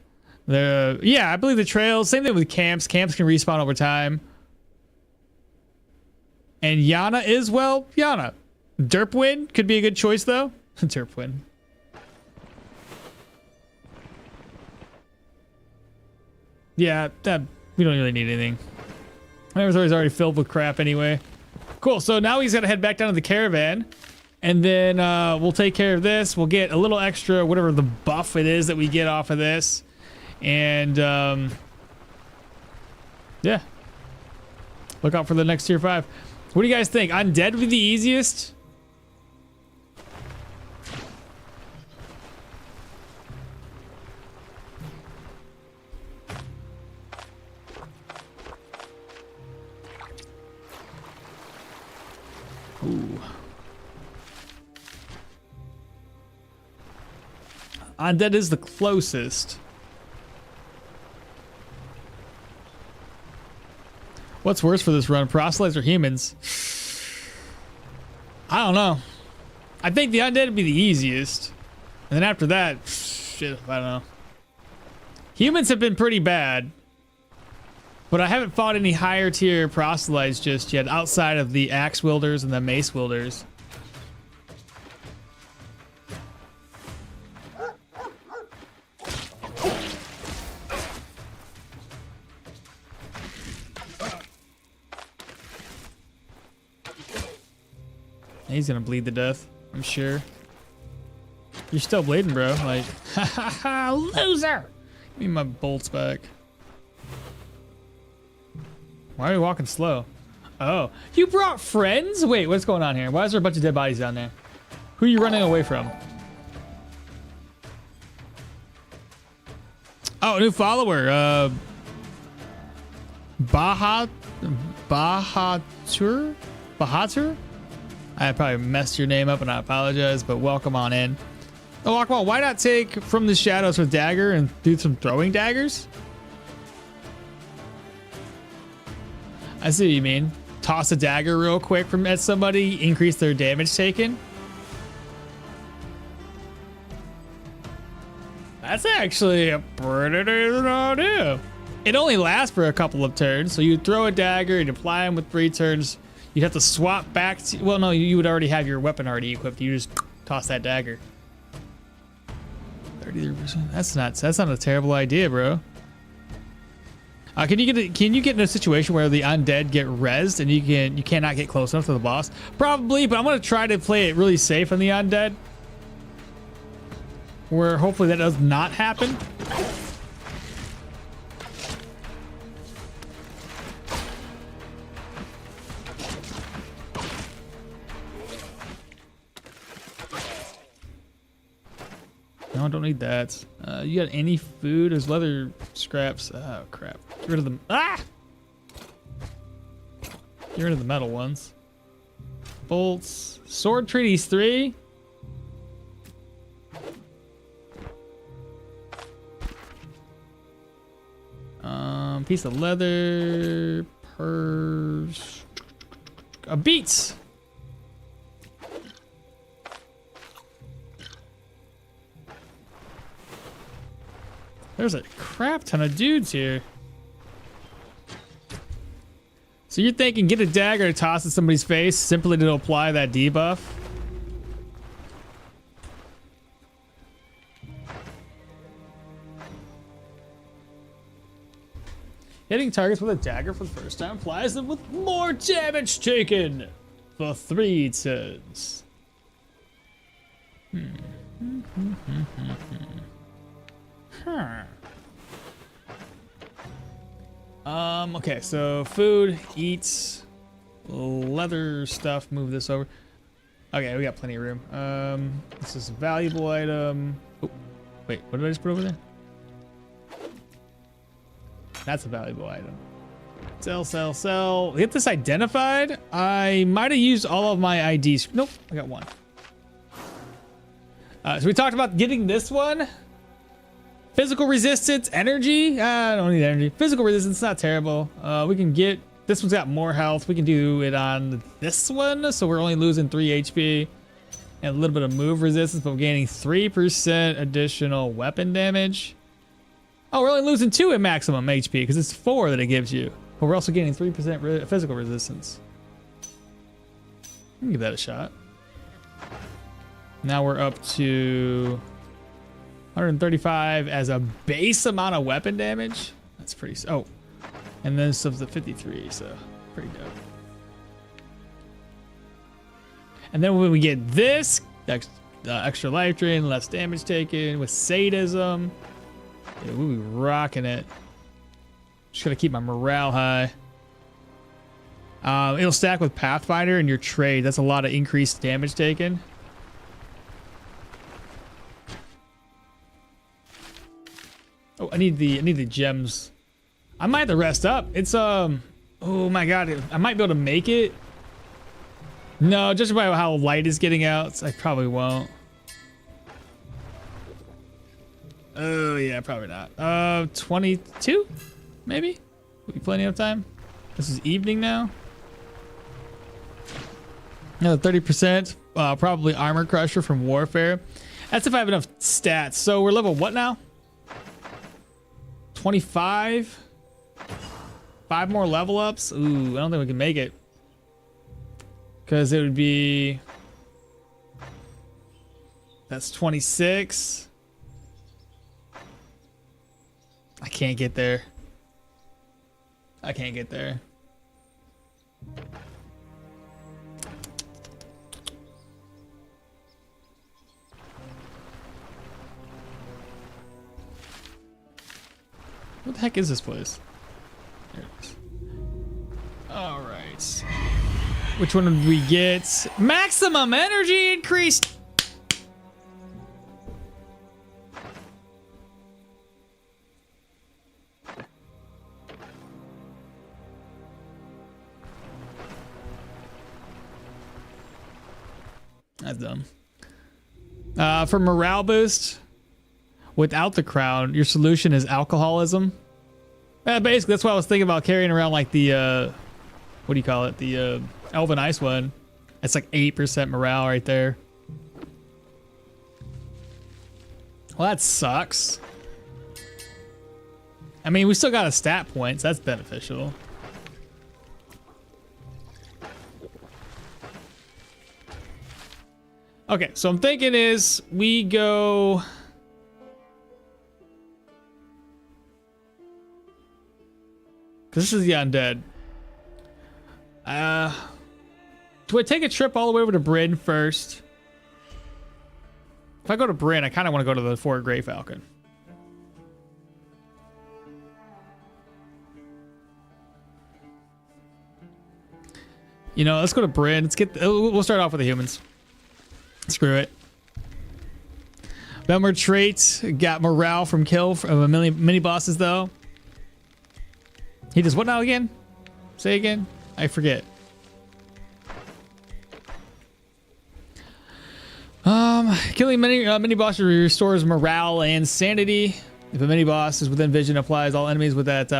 Yeah, I believe the trails, same thing with camps. Camps can respawn over time. And Yana is, well, Yana. Derpwin could be a good choice, though. Derpwin. Yeah, that we don't really need anything. My inventory's already filled with crap anyway. Cool. So now he's gonna head back down to the caravan, and then we'll take care of this. We'll get a little extra, whatever the buff it is that we get off of this, and yeah. Look out for the next tier 5. What do you guys think? Undead would be the easiest? Ooh. Undead is the closest. What's worse for this run, proselytes or humans? I don't know. I think the undead would be the easiest. And then after that, shit, I don't know. Humans have been pretty bad. But I haven't fought any higher tier proselytes just yet, outside of the axe wielders and the mace wielders. He's gonna bleed to death, I'm sure. You're still bleeding, bro. Like, ha ha ha, loser! Give me my bolts back. Why are we walking slow? Oh, you brought friends? Wait, what's going on here? Why is there a bunch of dead bodies down there? Who are you running away from? Oh, new follower. Bahatur? I probably messed your name up and I apologize, but welcome on in. Oh, Aqua, why not take from the shadows with dagger and do some throwing daggers? I see what you mean. Toss a dagger real quick from at somebody, increase their damage taken. That's actually a pretty decent idea. It only lasts for a couple of turns, so you throw a dagger and apply them with 3 turns. You'd have to swap back to, well, no, you would already have your weapon already equipped. You just toss that dagger. 33%. That's not a terrible idea, bro. Can you get in a situation where the undead get rezzed and you cannot get close enough to the boss? Probably, but I'm gonna try to play it really safe on the undead, where hopefully that does not happen. No, I don't need that. You got any food? There's leather scraps. Oh, crap. Get rid of them. Ah! Get rid of the metal ones. Bolts. Sword treaties 3. Piece of leather. Purse. Beets! There's a crap ton of dudes here. So you're thinking get a dagger to toss at somebody's face simply to apply that debuff? Hitting targets with a dagger for the first time applies them with more damage taken for 3 turns. Okay, so food, eats, leather stuff, move this over. Okay, we got plenty of room. This is a valuable item. Oh, wait, what did I just put over there? That's a valuable item. Sell, sell, sell. Get this identified. I might have used all of my IDs. Nope, I got one. So we talked about getting this one. Physical resistance, energy. I don't need energy. Physical resistance, not terrible. We can get, this one's got more health. We can do it on this one. So we're only losing 3 HP and a little bit of move resistance, but we're gaining 3% additional weapon damage. Oh, we're only losing 2 at maximum HP because it's 4 that it gives you. But we're also gaining 3% physical resistance. Give that a shot. Now we're up to 135 as a base amount of weapon damage. That's pretty, oh. And then stuff's at 53, so pretty dope. And then when we get this extra life drain, less damage taken with sadism, dude, we'll be rocking it. Just gotta keep my morale high. It'll stack with Pathfinder and your trade. That's a lot of increased damage taken. Oh, I need the gems. I might have to rest up. It's oh my god, I might be able to make it. No, just by how light is getting out, I probably won't. Oh yeah, probably not. 22, maybe. Will be plenty of time. This is evening now. Another 30%. Probably armor crusher from warfare. That's if I have enough stats. So we're level what now? 25. 5 more level ups. Ooh, I don't think we can make it. Because it would be... That's 26. I can't get there. I can't get there. What the heck is this place? There it is. All right. Which one did we get? Maximum energy increased. That's dumb. For morale boost, without the crown, your solution is alcoholism. Basically, that's why I was thinking about carrying around like the, what do you call it? The Elven Ice one. It's like 8% morale right there. Well, that sucks. I mean, we still got a stat point, so that's beneficial. Okay, so I'm thinking is we go... Because this is the undead. Do I take a trip all the way over to Bryn first? If I go to Bryn, I kind of want to go to the Fort Grey Falcon. You know, let's go to Bryn. Let's get... We'll start off with the humans. Screw it. Belmer trait. Got morale from kill from a mini bosses though. He does what now again? Say again? I forget. Killing mini boss restores morale and sanity. If a mini boss is within vision, applies all enemies with that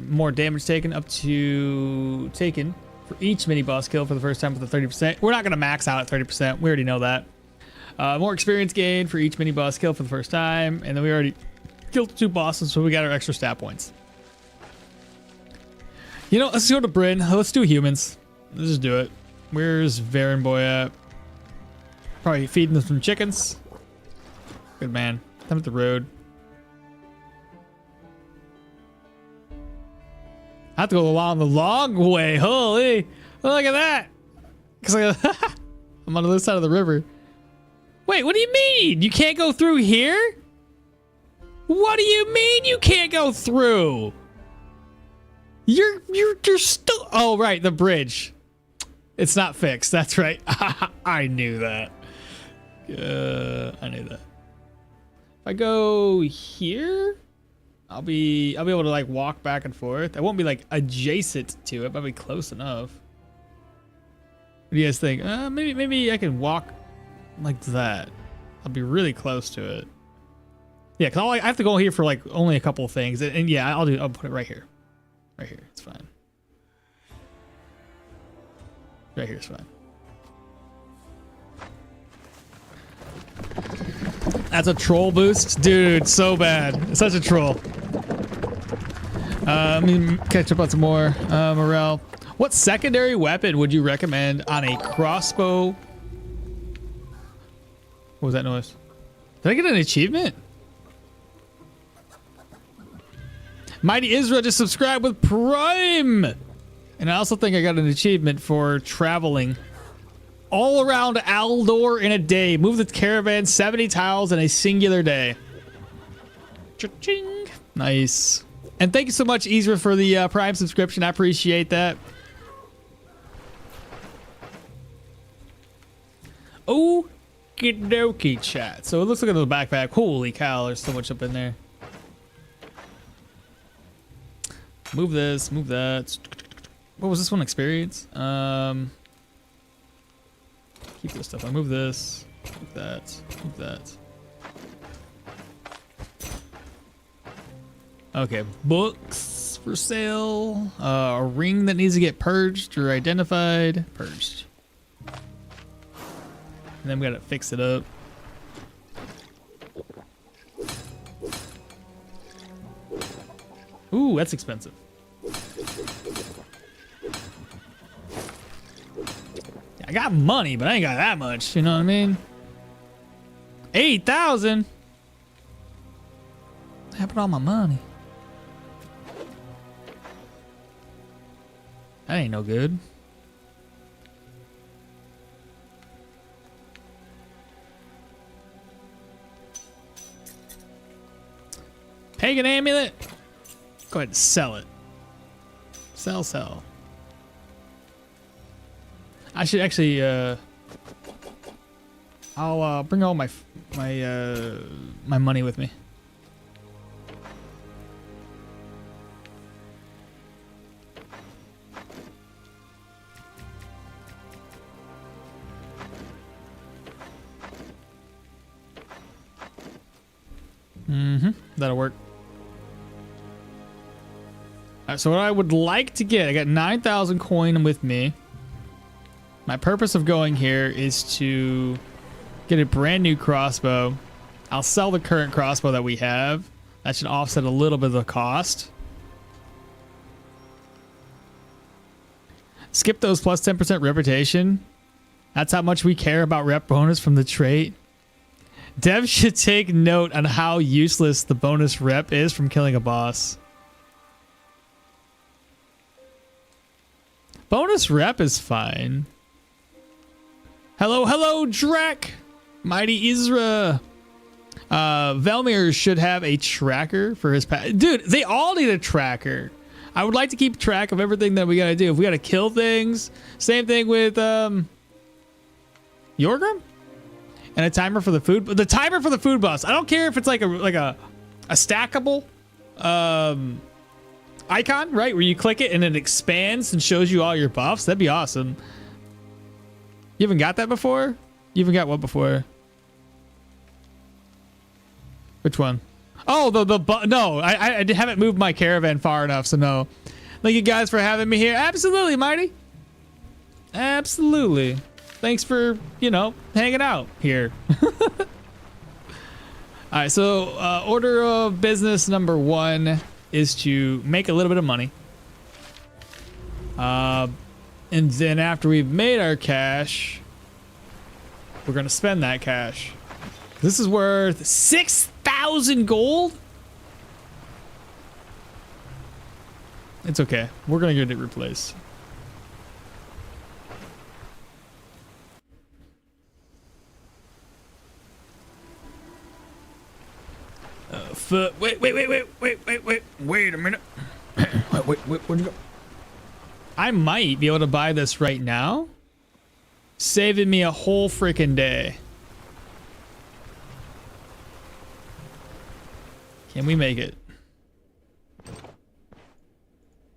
more damage taken up to taken for each mini boss kill for the first time with the 30%. We're not gonna max out at 30%. We already know that. More experience gained for each mini boss kill for the first time, and then we already killed 2 bosses, so we got our extra stat points. You know, let's go to Bryn. Let's do humans. Let's just do it. Where's Varen Boy at? Probably feeding them some chickens. Good man. Come up the road. I have to go along the long way. Holy, look at that. Because I'm on the other side of the river. Wait, what do you mean? You can't go through here? What do you mean you can't go through? You're still... Oh, right, the bridge. It's not fixed. That's right. I knew that. I knew that. If I go here, I'll be able to like walk back and forth. I won't be like adjacent to it, but I'll be close enough. What do you guys think? Maybe I can walk like that. I'll be really close to it. Yeah, because I have to go here for like only a couple of things, and yeah, I'll put it right here. Right here, it's fine. Right here is fine. That's a troll boost, dude. So bad. Such a troll. Let me catch up on some more morale. What secondary weapon would you recommend on a crossbow? What was that noise? Did I get an achievement? Mighty Israel just subscribed with Prime. And I also think I got an achievement for traveling. all around Aldor in a day. Move the caravan 70 tiles in a singular day. Cha-ching. Nice. And thank you so much, Ezra, for the Prime subscription. I appreciate that. Okie dokie, chat. So it looks like a little backpack. Holy cow, there's so much up in there. Move this, move that. What was this one? Experience? Keep this stuff. I move this, move that, move that. Okay, books for sale. A ring that needs to get purged or identified. Purged. And then we gotta fix it up. Ooh, that's expensive. I got money, but I ain't got that much. You know what I mean? 8,000. What happened to all my money? That ain't no good. Pagan amulet. Go ahead and sell it. Sell, sell. I should actually, I'll bring all my money with me. That'll work. All right, so what I would like to get, I got 9,000 coin with me. My purpose of going here is to get a brand new crossbow. I'll sell the current crossbow that we have. That should offset a little bit of the cost. Skip those plus 10% reputation. That's how much we care about rep bonus from the trait. Dev should take note on how useless the bonus rep is from killing a boss. Bonus rep is fine. Hello, hello, Drek! Mighty Isra. Velmir should have a tracker for his pet. Dude, they all need a tracker. I would like to keep track of everything that we gotta do. If we gotta kill things, same thing with Yorgrim? And a timer for the food. The timer for the food boss. I don't care if it's like a stackable icon, right? Where you click it and it expands and shows you all your buffs. That'd be awesome. You haven't got that before? You haven't got what before? Which one? Oh, no, I haven't moved my caravan far enough, so no. Thank you guys for having me here. Absolutely, Mighty. Absolutely. Thanks for, you know, hanging out here. All right, so order of business number 1 is to make a little bit of money. And then after we've made our cash, we're going to spend that cash. This is worth 6,000 gold. It's okay. We're going to get it replaced. Wait a minute. wait, where'd you go? I might be able to buy this right now, saving me a whole freaking day. Can we make it?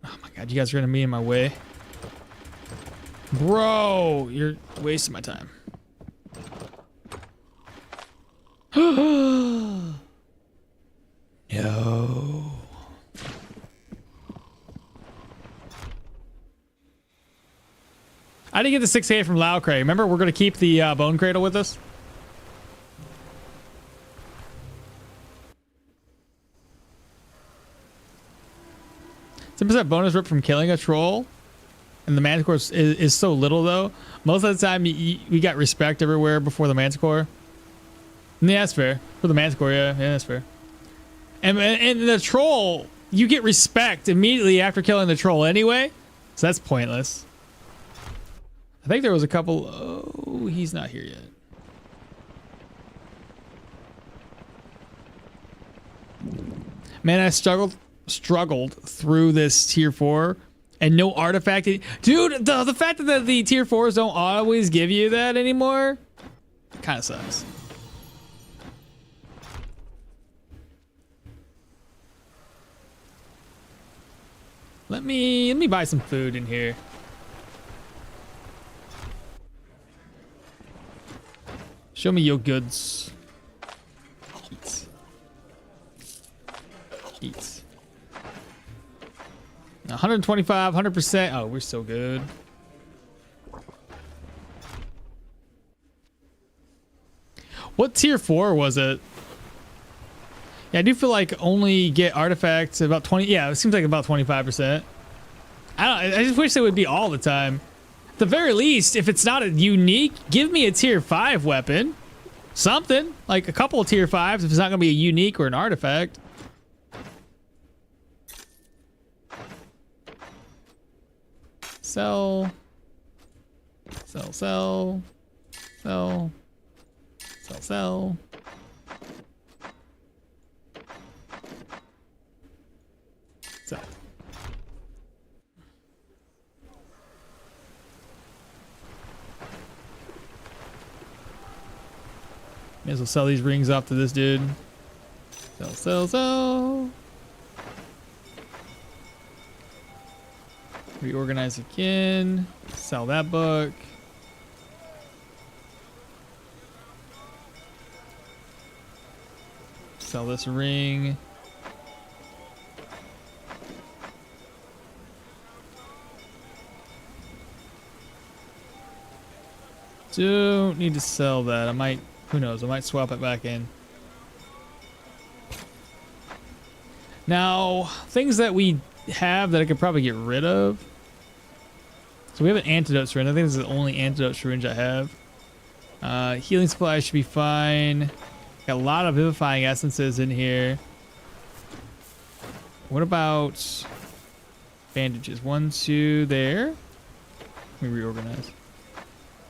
Oh my god, you guys are gonna be in my way. Bro, you're wasting my time. No. I didn't get the 6K from Laucray. Remember, we're going to keep the bone cradle with us. 10% bonus rip from killing a troll. And the Manticor is so little, though. Most of the time, we got respect everywhere before the Manticor. Yeah, that's fair. For the Manticor, yeah, that's fair. And the troll, you get respect immediately after killing the troll anyway. So that's pointless. I think there was a couple. Oh, he's not here yet. Man, I struggled through this tier 4 and no artifact. Dude, the fact that the tier 4s don't always give you that anymore kind of sucks. Let me buy some food in here. Show me your goods. Eat. 125, 100%. Oh, we're so good. What tier 4 was it? Yeah, I do feel like only get artifacts about 20. Yeah, it seems like about 25%. I just wish it would be all the time. At the very least, if it's not a unique, give me a tier 5 weapon. Something. Like a couple of tier 5s if it's not going to be a unique or an artifact. Sell. Sell, sell. Sell. Sell, sell. Sell. May as well sell these rings off to this dude. Sell, sell, sell. Reorganize again. Sell that book. Sell this ring. Don't need to sell that. I might, who knows, I might swap it back in. Now, things that we have that I could probably get rid of. So we have an antidote syringe. I think this is the only antidote syringe I have. Healing supplies should be fine. Got a lot of vivifying essences in here. What about bandages? 1, 2 there. Let me reorganize.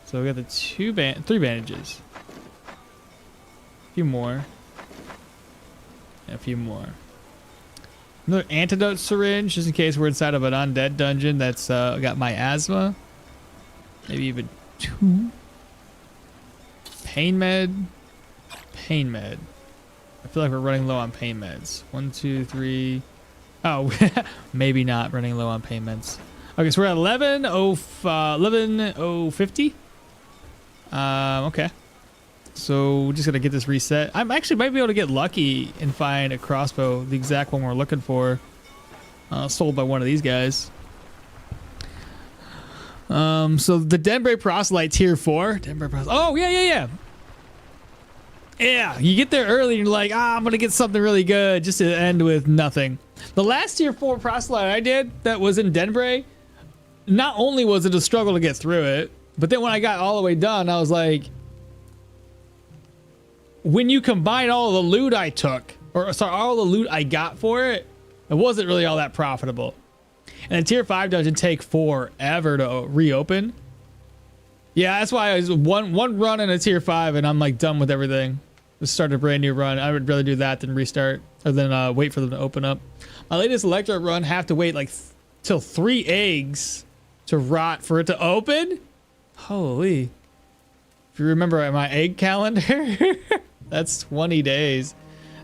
So we got the 3 bandages. A few more. And a few more. Another antidote syringe, just in case we're inside of an undead dungeon that's got miasma. Maybe even 2. Pain med. Pain med. I feel like we're running low on pain meds. 1, 2, 3. Oh, maybe not running low on pain meds. Okay, so we're at 11,050. Okay. So we're just gonna get this reset. I'm actually might be able to get lucky and find a crossbow, the exact one we're looking for. Sold by one of these guys. So the Denbray Proselyte tier 4. Oh yeah. Yeah, you get there early and you're like, I'm gonna get something really good, just to end with nothing. The last tier 4 Proselyte I did that was in Denbray, not only was it a struggle to get through it, but then when I got all the way done, I was like, when you combine all the loot I took, or sorry, all the loot I got for it, it wasn't really all that profitable. And the tier 5 dungeon take forever to reopen. Yeah, that's why I was one run in a tier 5 and I'm like done with everything. Just start a brand new run. I would rather do that than restart, or than wait for them to open up. My latest Electro run have to wait like till 3 eggs to rot for it to open. Holy. If you remember my egg calendar, that's 20 days.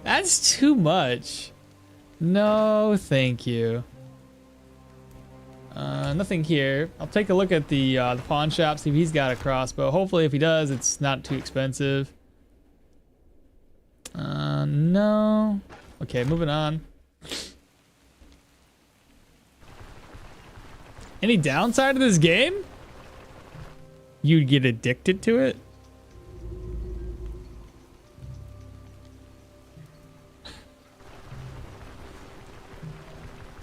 That's too much. No, thank you. Nothing here. I'll take a look at the pawn shop, see if he's got a crossbow. Hopefully if he does, it's not too expensive. No. Okay, moving on. Any downside of this game? You'd get addicted to it?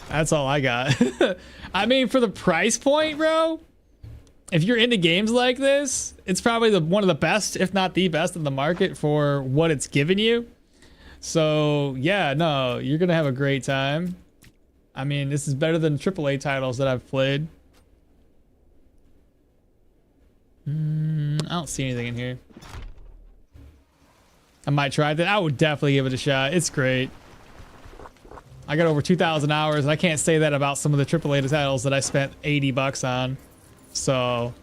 That's all I got. I mean, for the price point, bro, if you're into games like this, it's probably one of the best, if not the best in the market for what it's giving you. So yeah, no, you're gonna have a great time. I mean, this is better than AAA titles that I've played. I don't see anything in here. I might try that. I would definitely give it a shot. It's great. I got over 2,000 hours, and I can't say that about some of the AAA titles that I spent 80 bucks on. So,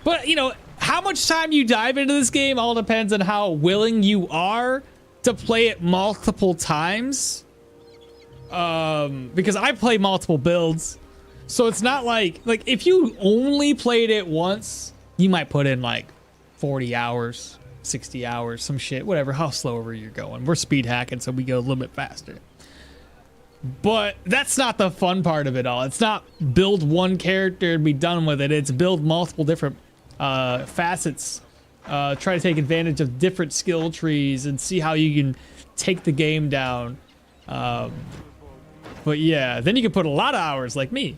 but you know, how much time you dive into this game all depends on how willing you are to play it multiple times. Because I play multiple builds, so it's not like if you only played it once, you might put in like 40 hours, 60 hours, some shit, whatever, how slower you're going. We're speed hacking, so we go a little bit faster. But that's not the fun part of it all. It's not build one character and be done with it. It's build multiple different facets. Try to take advantage of different skill trees and see how you can take the game down. But yeah, then you can put a lot of hours like me.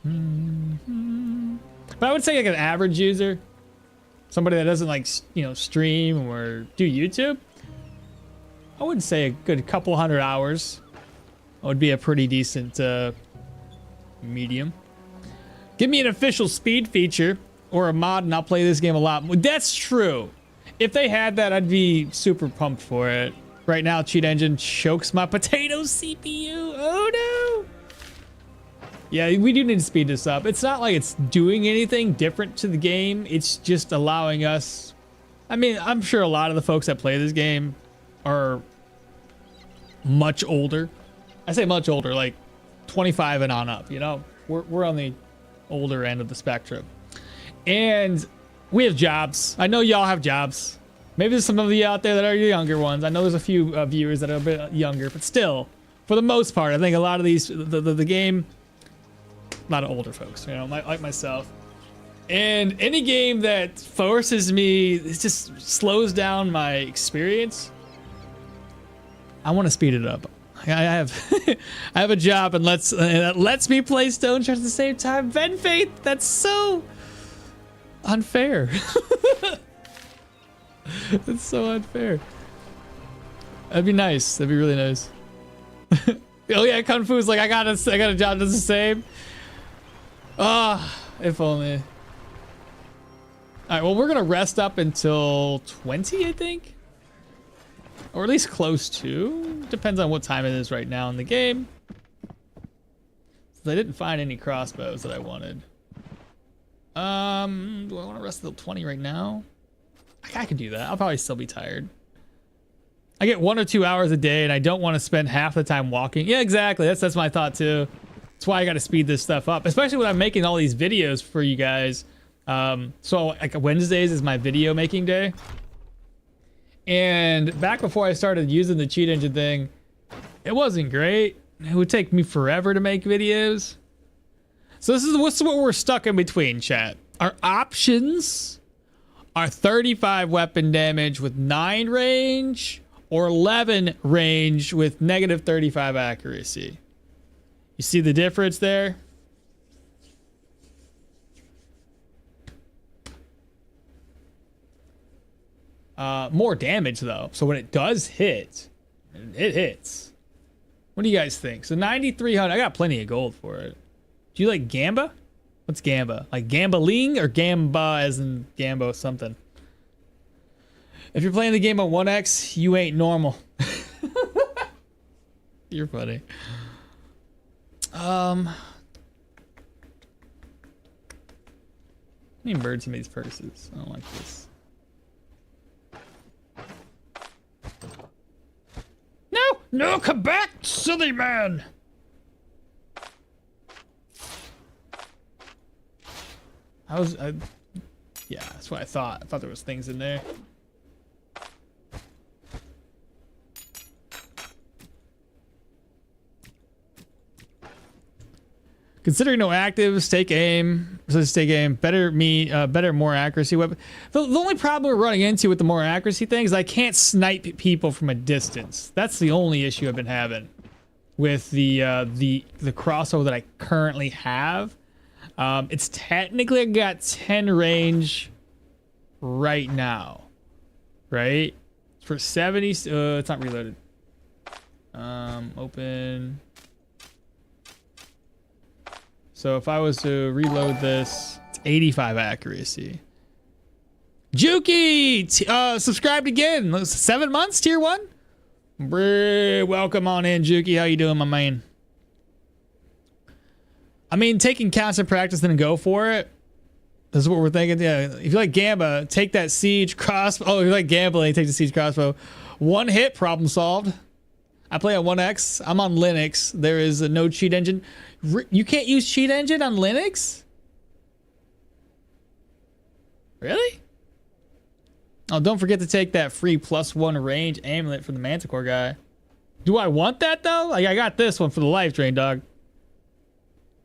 But I would say like an average user, somebody that doesn't like, you know, stream or do YouTube, I would say a good couple hundred hours would be a pretty decent medium. Give me an official speed feature or a mod and I'll play this game a lot more. That's true. If they had that, I'd be super pumped for it. Right now, Cheat Engine chokes my potato CPU. Oh no. Yeah, we do need to speed this up. It's not like it's doing anything different to the game. It's just allowing us... I mean, I'm sure a lot of the folks that play this game are much older. I say much older, like 25 and on up, you know? We're on the older end of the spectrum. And we have jobs. I know y'all have jobs. Maybe there's some of you out there that are younger ones. I know there's a few viewers that are a bit younger, but still, for the most part, I think a lot of these, the game, a lot of older folks, you know, like myself. And any game that forces me, it just slows down my experience. I want to speed it up. I have I have a job and that lets me play Stoneshard at the same time. Ven Faith, that's so unfair. That's so unfair. That'd be nice. That'd be really nice. Oh yeah, Kung Fu's like I got a job that's the same. Ah, if only. All right, well we're gonna rest up until 20, I think. Or at least close to. Depends on what time it is right now in the game. So I didn't find any crossbows that I wanted. Do I want to rest until 20 right now? I could do that. I'll probably still be tired. I get 1 or 2 hours a day and I don't want to spend half the time walking. Yeah, exactly. That's my thought too. That's why I got to speed this stuff up, especially when I'm making all these videos for you guys. So like Wednesdays is my video making day. And back before I started using the cheat engine thing, it wasn't great. It would take me forever to make videos. So this is what we're stuck in between, chat. Our options are 35 weapon damage with 9 range or 11 range with negative 35 accuracy. You see the difference there? More damage though. So when it does hit, it hits. What do you guys think? So 9,300, I got plenty of gold for it. Do you like Gamba? What's Gamba? Like Gambling or Gamba as in Gambo something? If you're playing the game on 1x, you ain't normal. You're funny. How many birds in these purses? I don't like this. No, come back, silly man! Yeah, that's what I thought. I thought there was things in there. Considering no actives, take aim. Says take aim. Better more accuracy weapon. The only problem we're running into with the more accuracy thing is I can't snipe people from a distance. That's the only issue I've been having with the crossover that I currently have. It's technically got 10 range right now, right? For 70. It's not reloaded. Open. So if I was to reload this, it's 85 accuracy. Juki, subscribed again. 7 months, tier 1. Welcome on in, Juki. How you doing, my man? I mean, taking constant practice and go for it. This is what we're thinking. Yeah, if you like Gamba, take that siege crossbow. Oh, if you like gambling, take the siege crossbow. One hit, problem solved. I play on 1X. I'm on Linux. There is no cheat engine. You can't use cheat engine on Linux? Really? Oh, don't forget to take that free +1 range amulet from the Manticor guy. Do I want that though? Like, I got this one for the life drain, dog.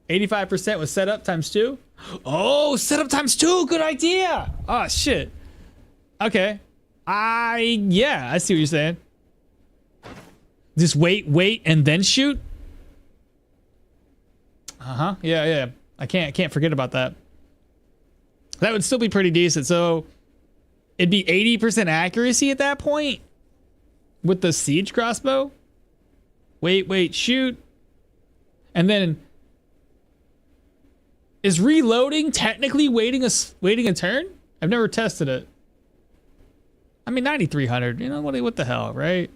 85% was setup ×2. Oh, setup ×2. Good idea. Oh, shit. Okay. Yeah, I see what you're saying. Just wait, and then shoot? Uh-huh. Yeah. I can't forget about that. That would still be pretty decent. So it'd be 80% accuracy at that point with the siege crossbow. Wait, shoot. And then is reloading technically waiting a turn? I've never tested it. I mean, 9,300. You know what the hell, right?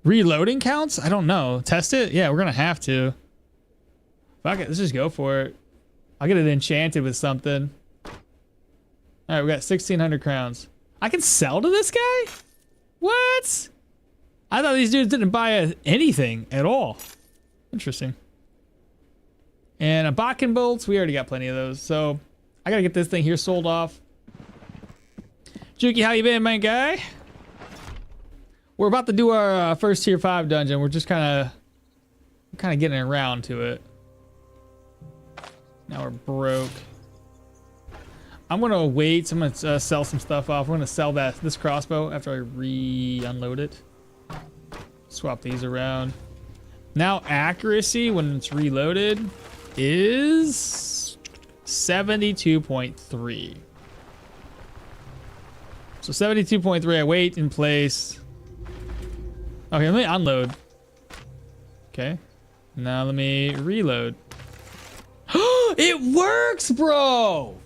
Reloading counts? I don't know. Test it? Yeah, we're gonna have to. Fuck it, let's just go for it. I'll get it enchanted with something. Alright, we got 1,600 crowns. I can sell to this guy? What? I thought these dudes didn't buy anything at all. Interesting. And a Bakken bolts, we already got plenty of those. So, I gotta get this thing here sold off. Juki, how you been, my guy? We're about to do our first tier 5 dungeon. We're just kind of getting around to it. Now we're broke. I'm gonna wait. I'm gonna sell some stuff off. I'm gonna sell this crossbow after I re-unload it. Swap these around. Now accuracy when it's reloaded is 72.3. So 72.3. I wait in place. Okay, let me unload. Okay. Now let me reload. It works, bro!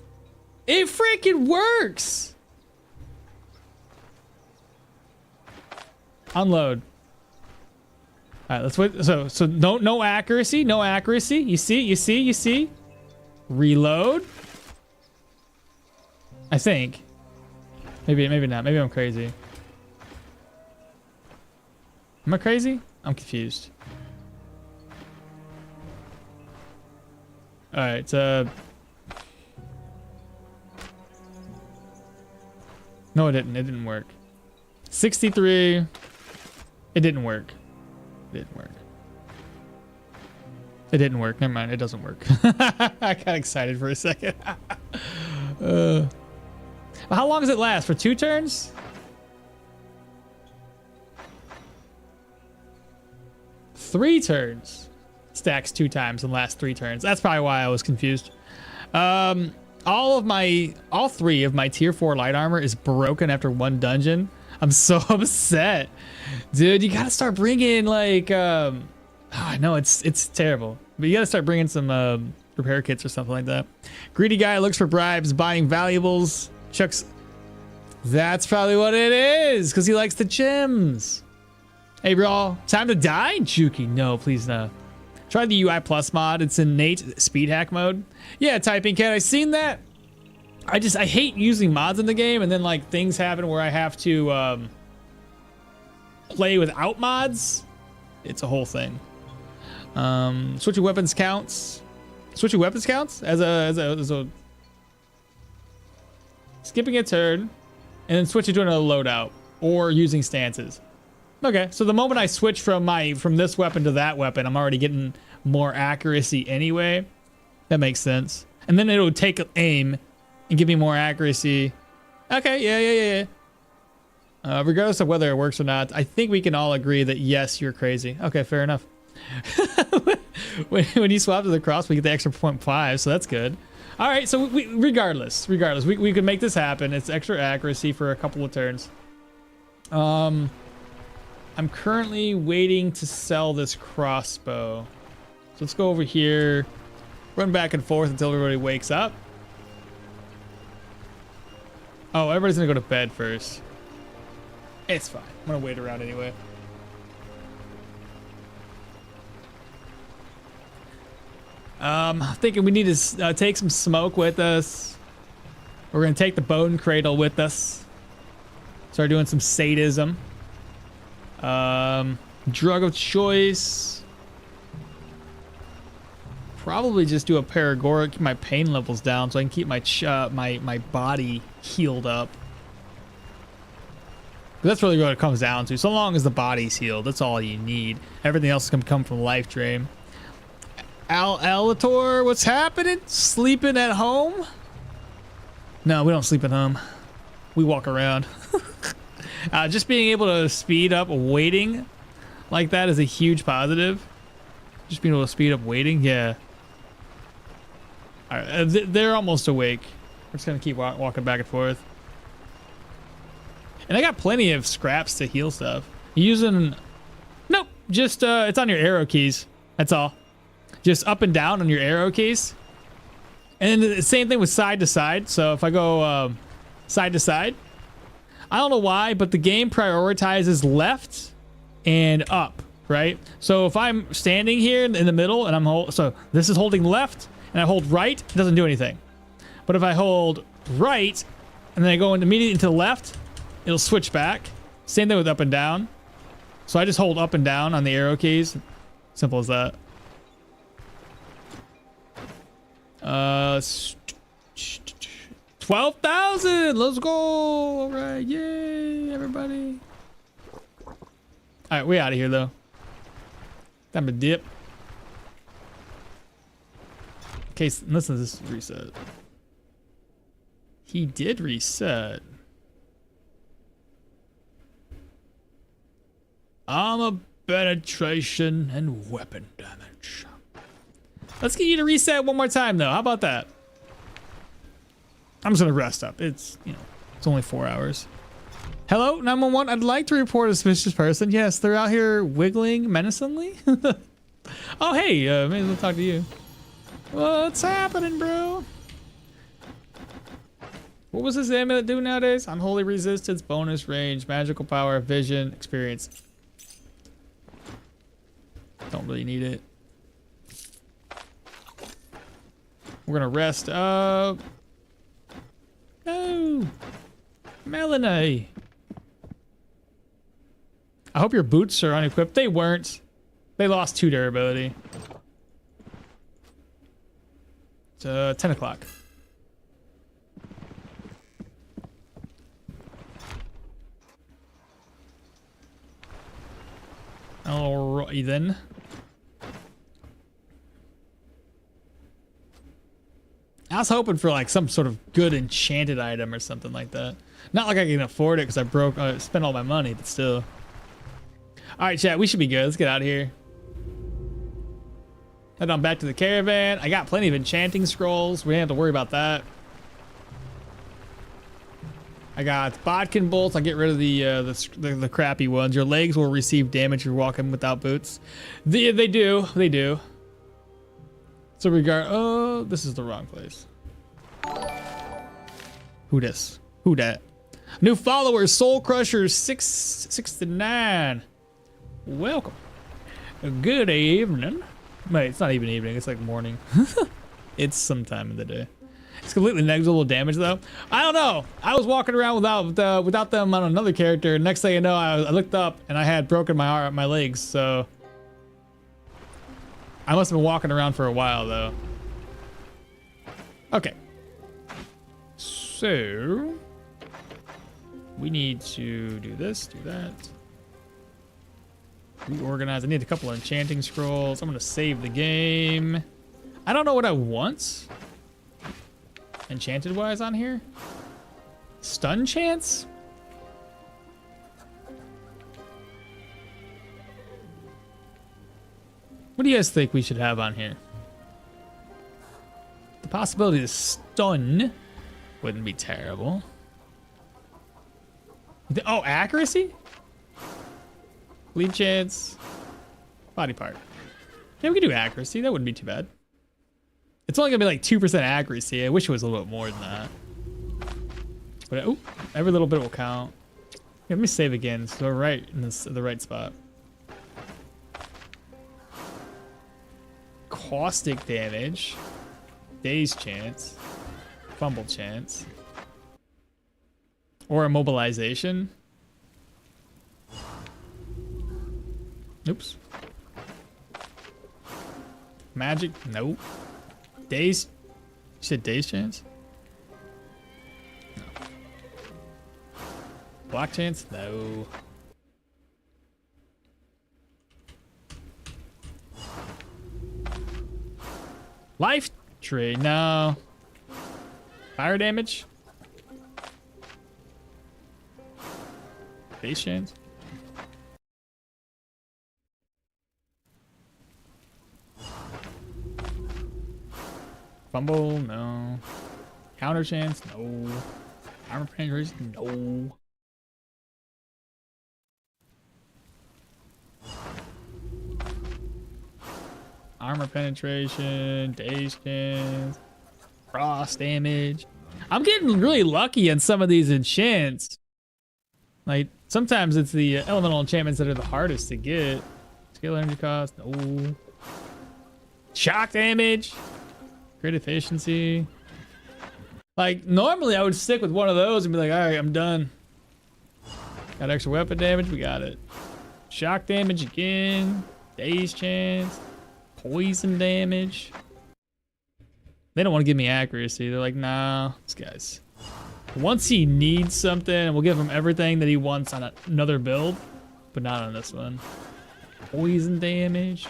It freaking works! Unload. Alright, let's wait. So no accuracy, no accuracy. You see? Reload. I think. Maybe not. Maybe I'm crazy. Am I crazy? I'm confused. Alright, no, it didn't. It didn't work. 63. It didn't work. It didn't work. It didn't work. Never mind. It doesn't work. I got excited for a second. How long does it last? For 2 turns? 3 turns. Stacks 2 times and lasts 3 turns. That's probably why I was confused. All 3 of my tier 4 light armor is broken after 1 dungeon. I'm so upset. Dude, you gotta start bringing like, I know it's terrible, but you gotta start bringing some repair kits or something like that. Greedy guy looks for bribes, buying valuables. Chuck's, that's probably what it is, because he likes the gems. Hey, bro, time to die? Juki, no, please no. Try the UI Plus mod. It's innate speed hack mode. Yeah, Typing Cat, I seen that. I hate using mods in the game, and then like things happen where I have to play without mods. It's a whole thing. Switching weapons counts. Switching weapons counts as a skipping a turn and then switching to another loadout or using stances. Okay, so the moment I switch from this weapon to that weapon, I'm already getting more accuracy anyway. That makes sense. And then it'll take aim and give me more accuracy. Okay, yeah. Regardless of whether it works or not, I think we can all agree that yes, you're crazy. Okay, fair enough. when you swap to the cross, we get the extra 0.5, so that's good. All right, so regardless, we could make this happen. It's extra accuracy for a couple of turns. I'm currently waiting to sell this crossbow. So let's go over here. Run back and forth until everybody wakes up. Oh, everybody's gonna go to bed first. It's fine. I'm gonna wait around anyway. Thinking we need to take some smoke with us. We're gonna take the bone cradle with us. Start doing some sadism. Drug of choice. Probably just do a paragoric, keep my pain levels down so I can keep my my body healed up. But that's really what it comes down to. So long as the body's healed, that's all you need. Everything else can come from life drain. Alator, what's happening? Sleeping at home? No, we don't sleep at home. We walk around. Just being able to speed up waiting like that is a huge positive. Just being able to speed up waiting, yeah. All right, they're almost awake. We're just gonna keep walking back and forth. And I got plenty of scraps to heal stuff. Using, nope, just it's on your arrow keys. That's all. Just up and down on your arrow keys. And then the same thing with side to side. So if I go side to side, I don't know why, but the game prioritizes left and up, right? So if I'm standing here in the middle and so this is holding left and I hold right, it doesn't do anything. But if I hold right and then I go immediately into the left, it'll switch back. Same thing with up and down. So I just hold up and down on the arrow keys. Simple as that. 12,000. Let's go. All right. Yay, everybody. All right, we out of here though. Time to dip. Okay, listen to this reset. He did reset. Armor penetration and weapon damage. Let's get you to reset one more time though. How about that? I'm just gonna rest up. It's, you know, it's only 4 hours. Hello, 911. I'd like to report a suspicious person. Yes, they're out here wiggling menacingly. Oh, hey, may as well talk to you. What's happening, bro? What was this amulet do nowadays? Unholy resistance, bonus range, magical power, vision, experience. Don't really need it. We're gonna rest up. No, Melanie. I hope your boots are unequipped. They weren't. They lost 2 durability. It's 10 o'clock. Alright then. I was hoping for like some sort of good enchanted item or something like that. Not like I can afford it because I spent all my money, but still. All right, chat, we should be good. Let's get out of here. Head on back to the caravan. I got plenty of enchanting scrolls. We don't have to worry about that. I got bodkin bolts. I'll get rid of the crappy ones. Your legs will receive damage if you're walking without boots. They do. They do. So oh, this is the wrong place. Who this? Who that? New followers, Soul Crusher 669. Welcome. Good evening. Wait, it's not even evening. It's like morning. It's sometime in the day. It's completely negligible damage though. I don't know. I was walking around without them on another character. Next thing you know, I looked up and I had broken my legs. So I must have been walking around for a while though. Okay. So we need to do this, do that. Reorganize. I need a couple of enchanting scrolls. I'm gonna save the game. I don't know what I want enchanted wise on here. Stun chance? What do you guys think we should have on here? The possibility to stun wouldn't be terrible. Oh, accuracy? Lead chance. Body part. Yeah, we could do accuracy. That wouldn't be too bad. It's only gonna be like 2% accuracy. I wish it was a little bit more than that. But oh, every little bit will count. Let me save again. So we're right in the right spot. Caustic damage, daze chance, fumble chance, or immobilization. Oops. Magic, nope. Daze, you said daze chance? No. Block chance, no. Life tree, no. Fire damage. Base chance. Fumble, no. Counter chance, no. Armor penetration, no. Armor penetration, daze chance, frost damage. I'm getting really lucky on some of these enchants. Like, sometimes it's the elemental enchantments that are the hardest to get. Skill energy cost, no. Shock damage, crit efficiency. Like, normally I would stick with one of those and be like, all right, I'm done. Got extra weapon damage, we got it. Shock damage again, daze chance. Poison damage. They don't want to give me accuracy. They're like, nah, this guy's. Once he needs something, we'll give him everything that he wants on another build, but not on this one. Poison damage.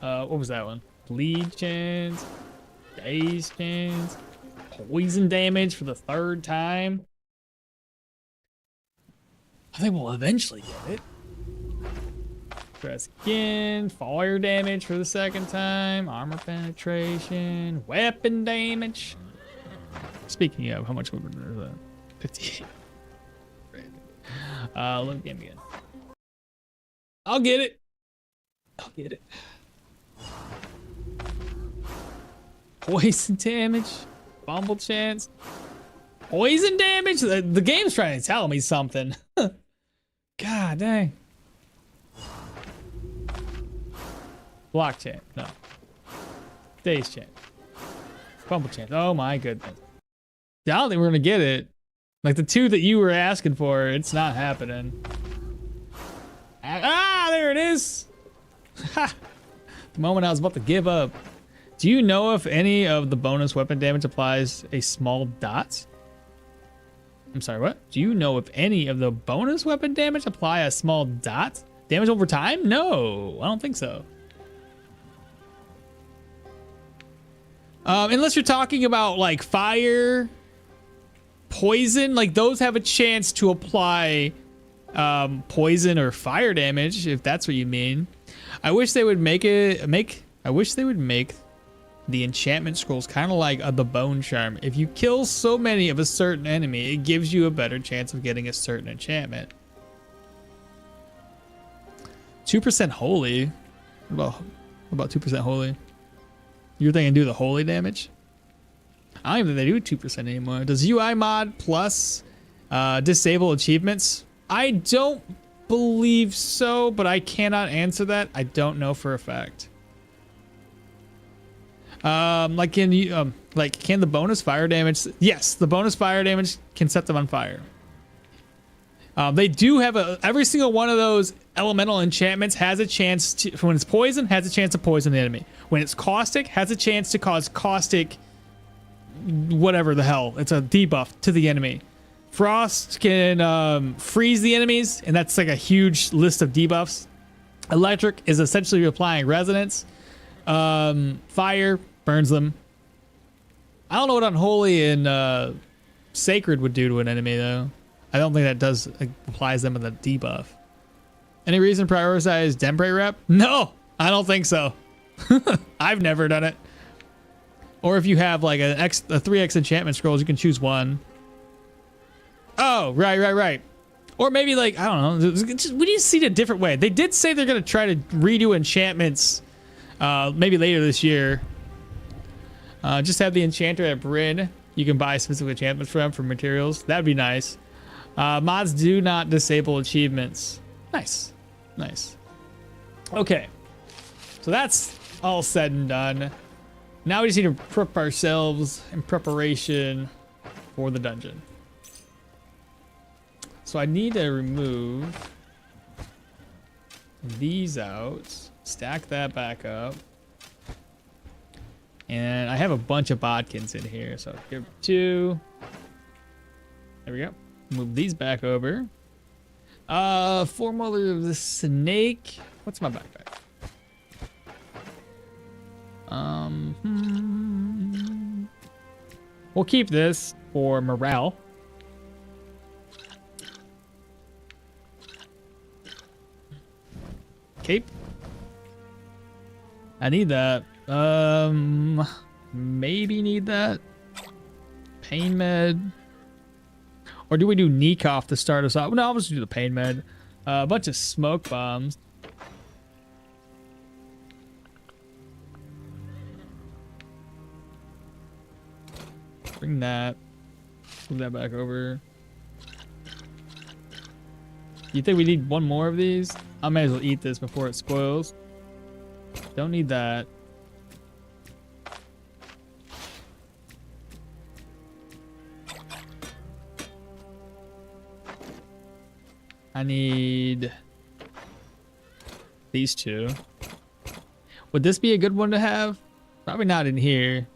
What was that one? Bleed chance. Daze chance. Poison damage for the 3rd time. I think we'll eventually get it. Press again. Fire damage for the 2nd time. Armor penetration. Weapon damage. Speaking of, how much weapon is that? 58. Right. Look at him again. I'll get it. I'll get it. Poison damage. Fumble chance. Poison damage? The game's trying to tell me something. God dang. Block chance. No. Daze chance. Fumble chance. Oh my goodness. I don't think we're gonna get it. Like the 2 that you were asking for, it's not happening. Ah, there it is. Ha! The moment I was about to give up. Do you know if any of the bonus weapon damage applies a small dot? I'm sorry, what? Do you know if any of the bonus weapon damage apply a small dot? Damage over time? No, I don't think so. Unless you're talking about like fire, poison, like those have a chance to apply poison or fire damage, if that's what you mean. I wish they would make the enchantment scrolls kind of like the bone charm. If you kill so many of a certain enemy, it gives you a better chance of getting a certain enchantment. 2% holy. What about 2% holy? You're thinking do the holy damage? I don't even think they do 2% anymore. Does UI mod plus disable achievements? I don't believe so, but I cannot answer that. I don't know for a fact. Like can the bonus fire damage? Yes, the bonus fire damage can set them on fire. They do have every single one of those elemental enchantments has a chance to, when it's poison, has a chance to poison the enemy. When it's caustic, has a chance to cause caustic, whatever the hell. It's a debuff to the enemy. Frost can freeze the enemies, and that's like a huge list of debuffs. Electric is essentially applying resonance. Fire burns them. I don't know what Unholy and Sacred would do to an enemy though. I don't think that does applies them with a debuff. Any reason to prioritize Dembray rep? No, I don't think so. I've never done it. Or if you have like a 3x enchantment scrolls, you can choose one. Oh, right. Or maybe like, I don't know, we need to see it a different way. They did say they're going to try to redo enchantments maybe later this year. Just have the enchanter at Bryn. You can buy specific enchantments for materials. That'd be nice. Mods do not disable achievements. Nice. Nice. Okay. So that's all said and done. Now we just need to prep ourselves in preparation for the dungeon. So I need to remove these out, stack that back up. And I have a bunch of bodkins in here, so give 2. There we go. Move these back over. Formula of the snake. What's my backpack? We'll keep this for morale. Cape. I need that. Maybe need that. Pain med. Or do we do Nekoff to start us off? No, I'll just do the pain med. A bunch of smoke bombs. Bring that. Move that back over. You think we need one more of these? I may as well eat this before it spoils. Don't need that. I need these 2. Would this be a good one to have? Probably not in here.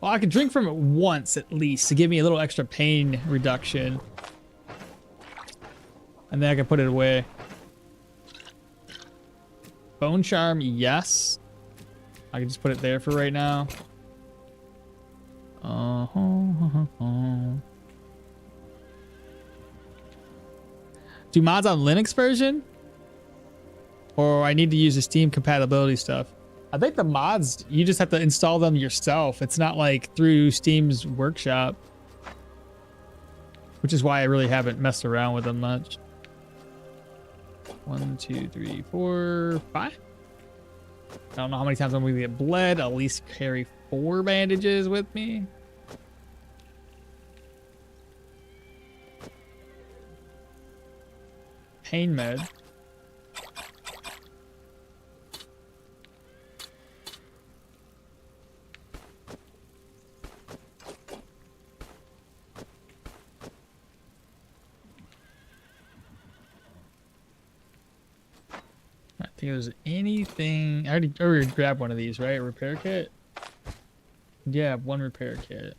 Well, I could drink from it once at least to give me a little extra pain reduction. And then I can put it away. Bone charm, yes. I can just put it there for right now. Do mods on Linux version? Or I need to use the Steam compatibility stuff? I think the mods, you just have to install them yourself. It's not like through Steam's workshop. Which is why I really haven't messed around with them much. 1, 2, 3, 4, 5. I don't know how many times I'm going to get bled. I'll at least carry 4 bandages with me. Pain med. I think there's anything. I already grabbed one of these, right? A repair kit? Yeah, 1 repair kit.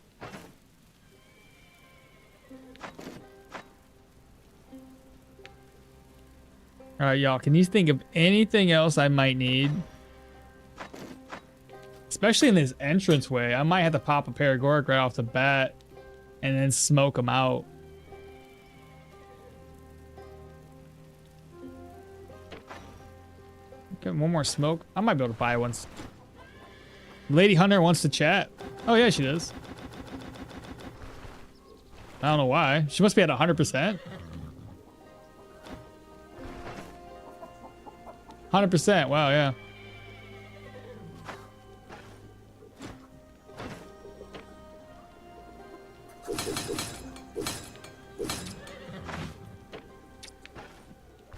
All right, y'all, can you think of anything else I might need? Especially in this entranceway. I might have to pop a Paragoric right off the bat and then smoke them out. Okay, 1 more smoke. I might be able to buy one. Lady Hunter wants to chat. Oh, yeah, she does. I don't know why. She must be at 100%. 100%. Wow, yeah.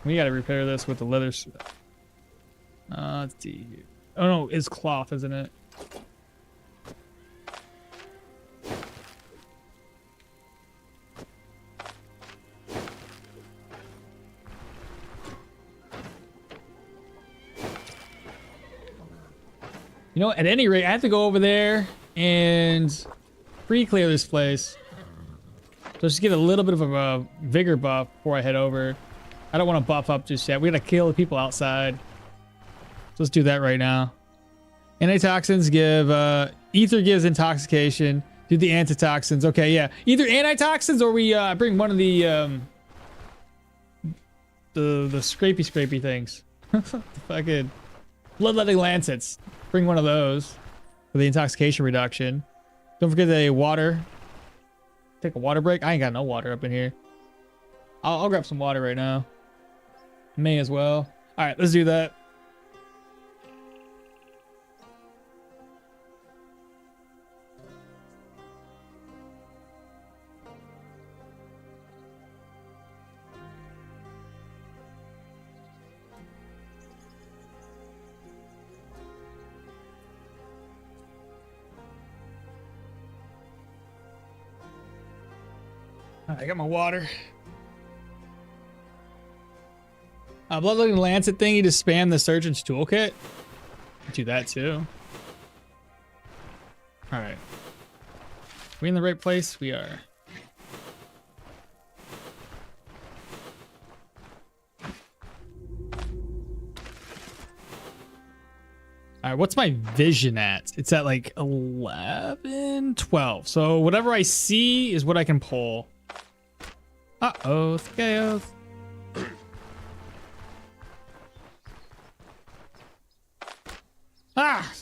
We gotta repair this with the leather. Let's see here. Oh no, it's cloth, isn't it? You know, at any rate, I have to go over there and pre-clear this place. So just get a little bit of a vigor buff before I head over. I don't want to buff up just yet. We gotta kill the people outside. So let's do that right now. Antitoxins give, ether gives intoxication. Do the antitoxins. Okay, yeah. Either antitoxins or we bring one of the scrapey things. The fucking bloodletting lancets. Bring one of those for the intoxication reduction. Don't forget the water. Take a water break. I ain't got no water up in here. I'll grab some water right now. May as well. All right, let's do that. I got my water. Bloodlooking Lancet thing, you just spam the Surgeon's Toolkit. Do that too. Alright. We in the right place? We are. Alright, what's my vision at? It's at like 11, 12. So whatever I see is what I can pull. Uh-oh, chaos. Ah!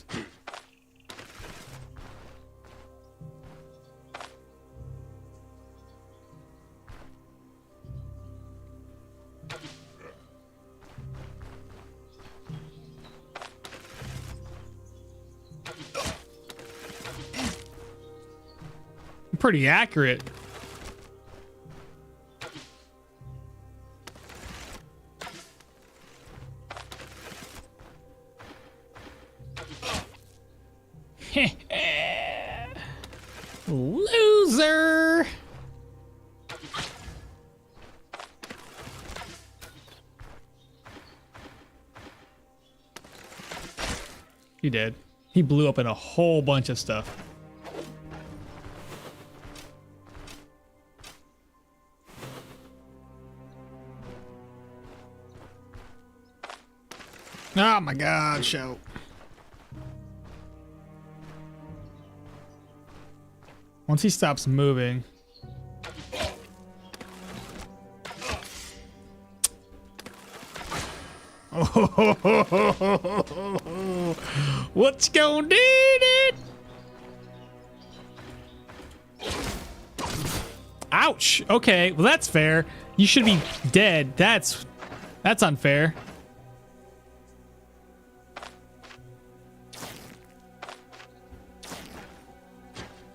Pretty accurate. Loser. He did. He blew up in a whole bunch of stuff. Oh my god, show. Once he stops moving. Oh, what's gonna do it? Ouch. Okay, well that's fair. You should be dead. That's unfair.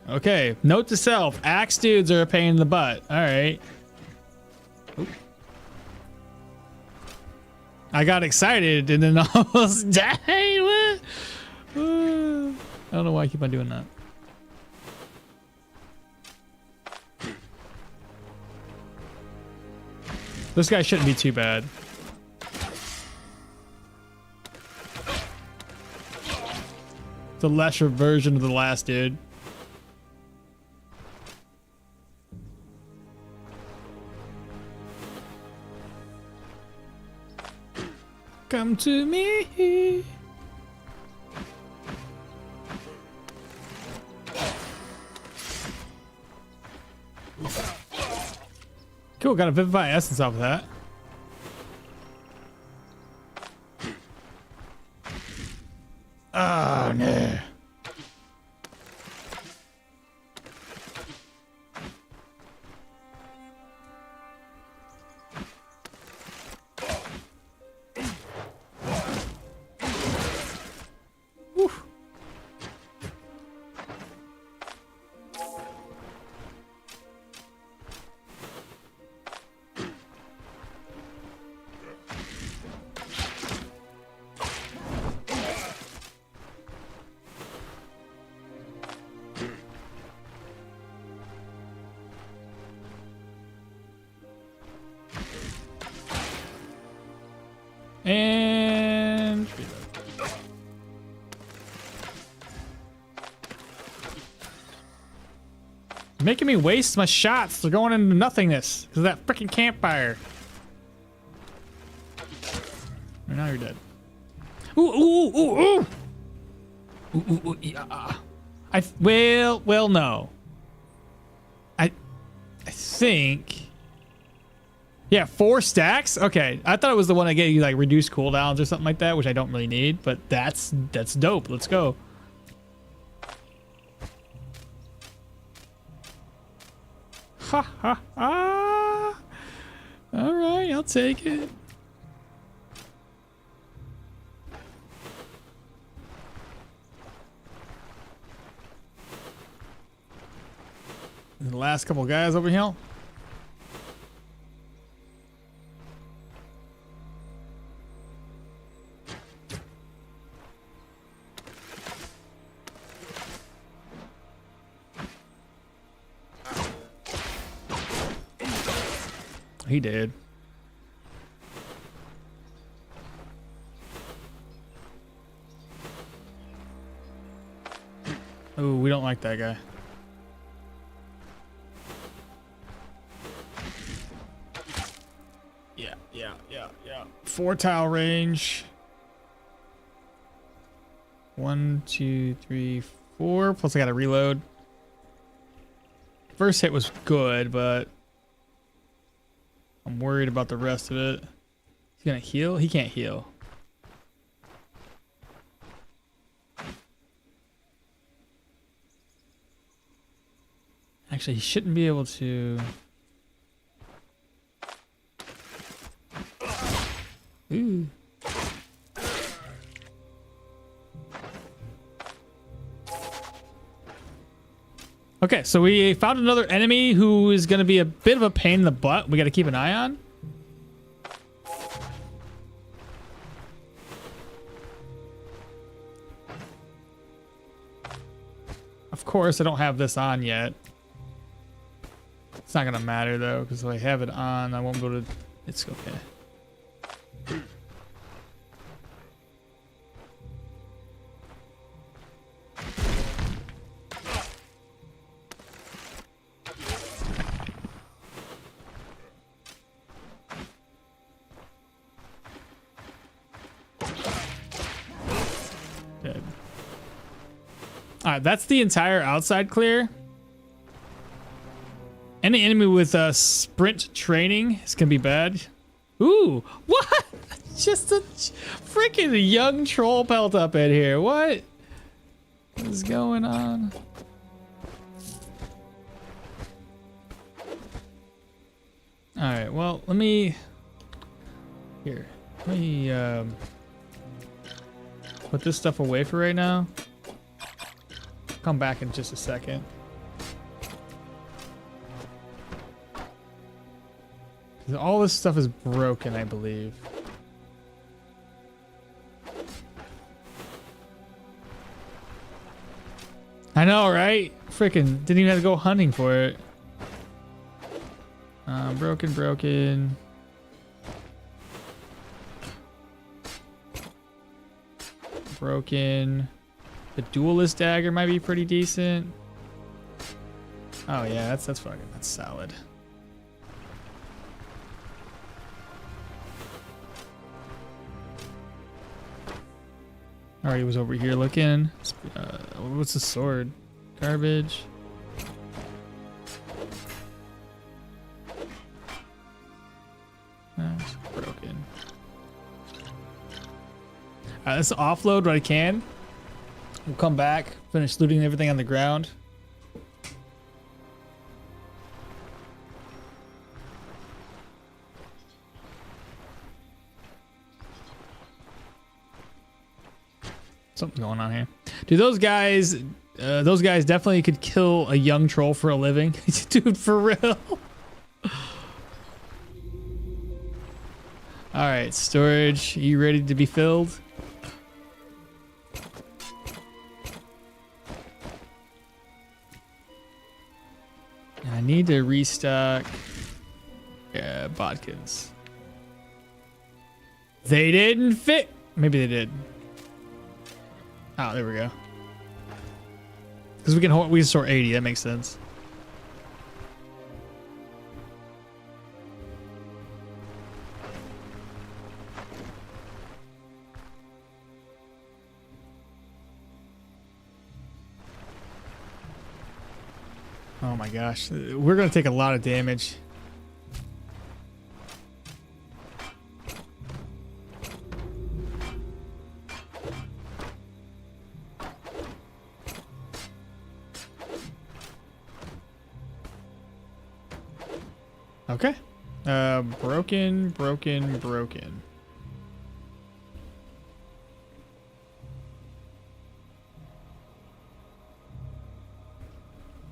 Okay, note to self, axe dudes are a pain in the butt. All right. Oop. I got excited and then almost died. What? I don't know why I keep on doing that. This guy shouldn't be too bad. It's a lesser version of the last dude. Come to me. Cool, got a Vivify Essence off of that. Oh no. And making me waste my shots. They're going into nothingness because of that freaking campfire. And now you're dead. Ooh, ooh, ooh, ooh. Ooh, ooh, ooh, yeah. Well, no. I think. Yeah, 4 stacks? Okay. I thought it was the one that gave you like reduced cooldowns or something like that, which I don't really need, but that's dope. Let's go. Ha ha ha. All right, I'll take it. The last couple guys over here. He did. Oh, we don't like that guy. Yeah. 4 tile range. 1, 2, 3, 4. Plus I got to reload. First hit was good, but I'm worried about the rest of it. He's gonna heal? He can't heal. Actually, he shouldn't be able to. Ooh. Okay, so we found another enemy who is going to be a bit of a pain in the butt. We got to keep an eye on. Of course, I don't have this on yet. It's not going to matter, though, because if I have it on, I won't go to... It's okay. Dead. All right, that's the entire outside clear. Any enemy with sprint training is gonna be bad. Ooh, what? Just a freaking young troll pelt up in here. What is going on? All right, well, let me put this stuff away for right now. Come back in just a second. All this stuff is broken, I believe. I know, right? Freaking didn't even have to go hunting for it. Broken. Broken. The duelist dagger might be pretty decent. Oh yeah, that's solid. Already was over here looking. What's the sword? Garbage. That's broken. Let's offload what I can. We'll come back, finish looting everything on the ground. Something's going on here. Dude, those guys definitely could kill a young troll for a living. Dude, for real. All right, storage. Are you ready to be filled? I need to restock. Yeah, bodkins. They didn't fit. Maybe they did. Oh, there we go. Because we can store 80. That makes sense. Oh my gosh, we're gonna take a lot of damage. Okay. Broken.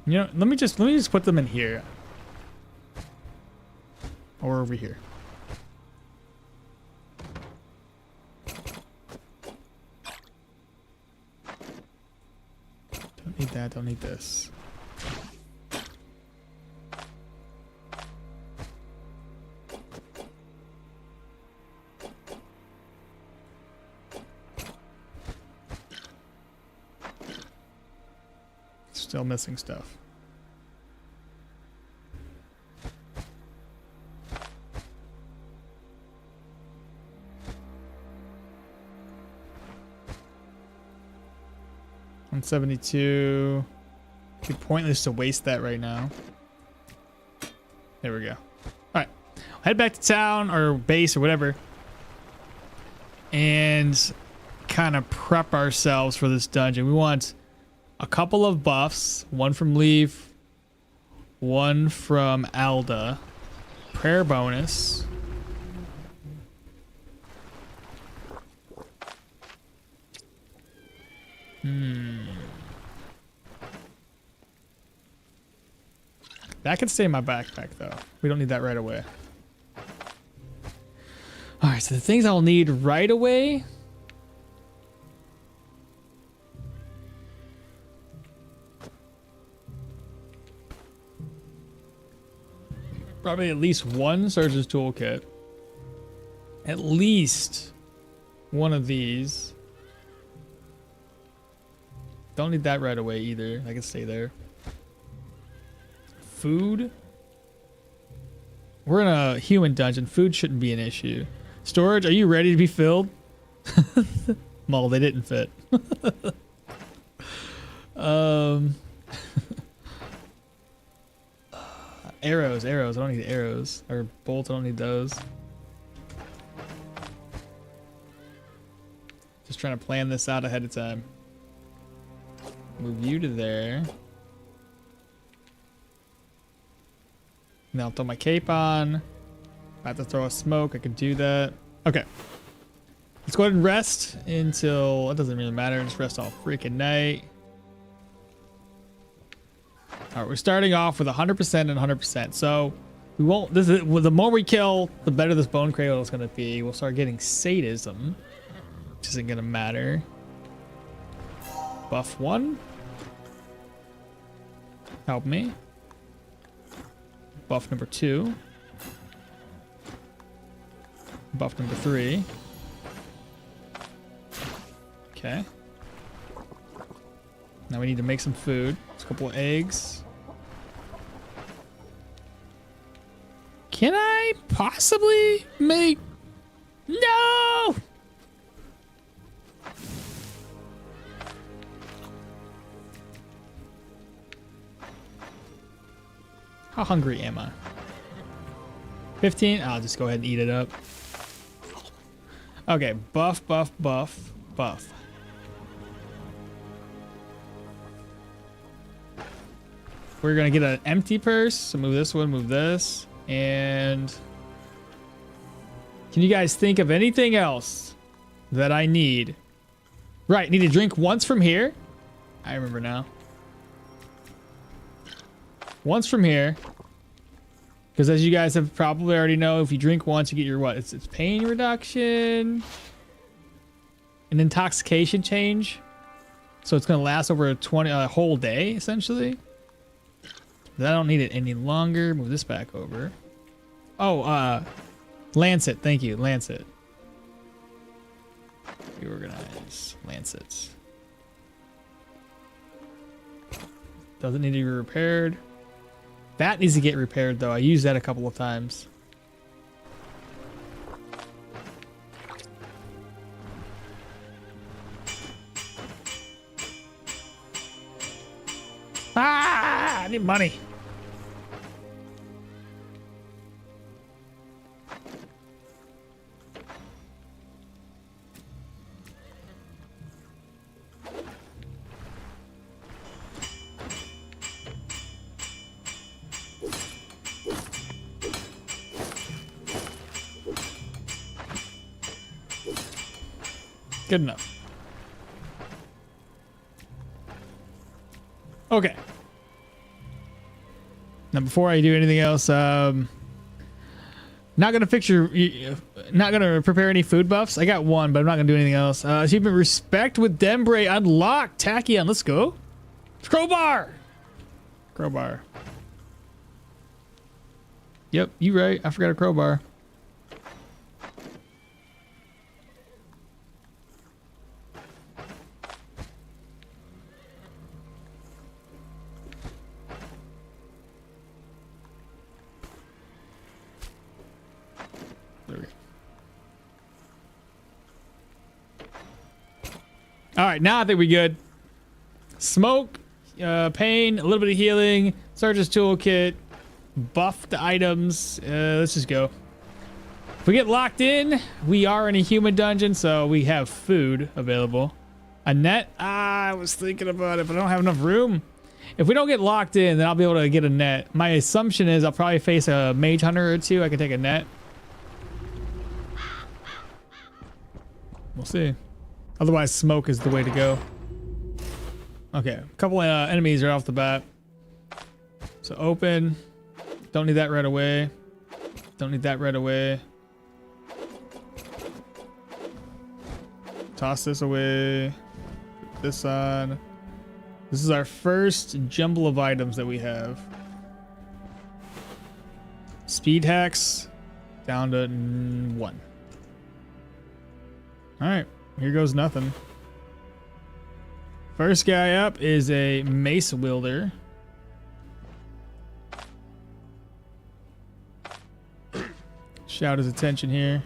You know, let me just put them in here. Or over here. Don't need that, don't need this. Still missing stuff. $172. It'd be pointless to waste that right now. There we go. All right, head back to town or base or whatever, and kind of prep ourselves for this dungeon. We want a couple of buffs, one from Leaf, one from Alda, prayer bonus. That can stay in my backpack though. We don't need that right away. All right, so the things I'll need right away. Probably at least one Surge's Toolkit. At least one of these. Don't need that right away either. I can stay there. Food. We're in a human dungeon. Food shouldn't be an issue. Storage, are you ready to be filled? Mull, they didn't fit. Arrows. I don't need arrows. Or bolts, I don't need those. Just trying to plan this out ahead of time. Move you to there. Now I'll throw my cape on. If I have to throw a smoke, I can do that. Okay. Let's go ahead and rest until... It doesn't really matter. Just rest all freaking night. Alright, we're starting off with 100% and 100%. So, we won't... the more we kill, the better this bone cradle is going to be. We'll start getting sadism. Which isn't going to matter. Buff 1. Help me. Buff number 2. Buff number 3. Okay. Now we need to make some food. Just a couple of eggs. Can I possibly make... No! How hungry am I? 15? I'll just go ahead and eat it up. Okay, buff. We're gonna get an empty purse. So move this one, move this. And can you guys think of anything else that I need? Right, need to drink once from here. I remember now. Once from here, because as you guys have probably already know, if you drink once, you get your what? It's pain reduction, an intoxication change, so it's gonna last over a whole day essentially. But I don't need it any longer. Move this back over. Oh, Lancet. Thank you, Lancet. Reorganize Lancet. Doesn't need to be repaired. That needs to get repaired though. I used that a couple of times. Ah, I need money. Good enough. Okay. Now, before I do anything else, not gonna prepare any food buffs. I got one, but I'm not gonna do anything else. Achievement respect with Dembre unlocked. Tachyon, let's go. Crowbar. Crowbar. Yep, you right. I forgot a crowbar. There we go. All right, now I think we're good. Smoke, pain, a little bit of healing, Surge's toolkit, buffed items. Let's just go. If we get locked in, we are in a human dungeon, so we have food available. A net? I was thinking about it, but I don't have enough room. If we don't get locked in, then I'll be able to get a net. My assumption is I'll probably face a mage hunter or two. I can take a net. We'll see. Otherwise, smoke is the way to go. Okay, a couple enemies are off the bat. So open. Don't need that right away. Don't need that right away. Toss this away. Put this on. This is our first jumble of items that we have. Speed hacks down to 1. All right, here goes nothing. First guy up is a mace wielder. Shout his attention here.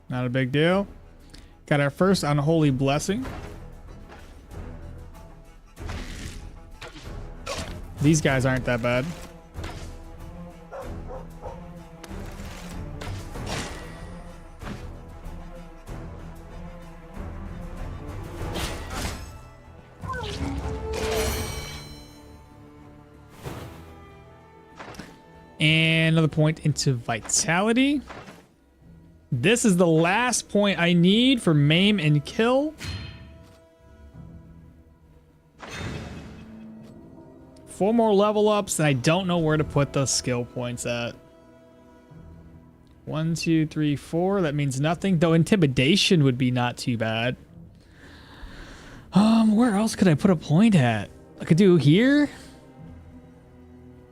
Not a big deal. Got our first unholy blessing. These guys aren't that bad. And another point into vitality. This is the last point I need for maim and kill. 4 more level ups, and I don't know where to put the skill points at. 1, 2, 3, 4. That means nothing. Though intimidation would be not too bad. Where else could I put a point at? I could do here.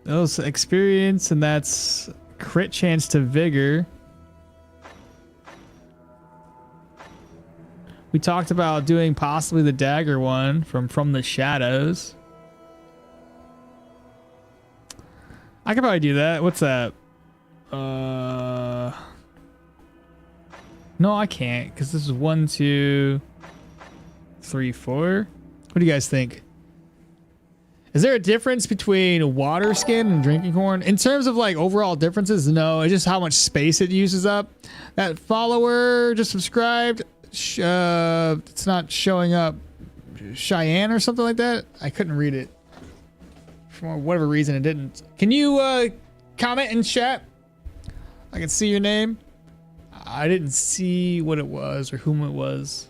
Those experience, and that's crit chance to vigor. We talked about doing possibly the dagger one from the shadows. I could probably do that. What's that? No, I can't, because this is 1, 2, 3, 4. What do you guys think? Is there a difference between water skin and drinking horn? In terms of like overall differences, no. It's just how much space it uses up. That follower just subscribed. It's not showing up. Cheyenne or something like that. I couldn't read it. For whatever reason, it didn't. Can you comment in chat? I can see your name. I didn't see what it was or whom it was.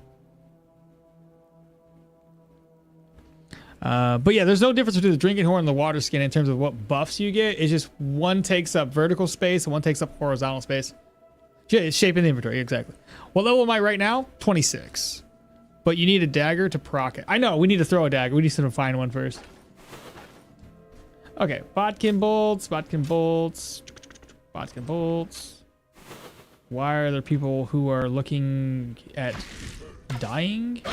But yeah, there's no difference between the drinking horn and the water skin in terms of what buffs you get. It's just one takes up vertical space and one takes up horizontal space. Shape in the inventory, exactly. What level am I right now? 26. But you need a dagger to proc it. I know, we need to throw a dagger. We need to find one first. Okay, Botkin bolts, Botkin bolts, Botkin bolts. Why are there people who are looking at dying?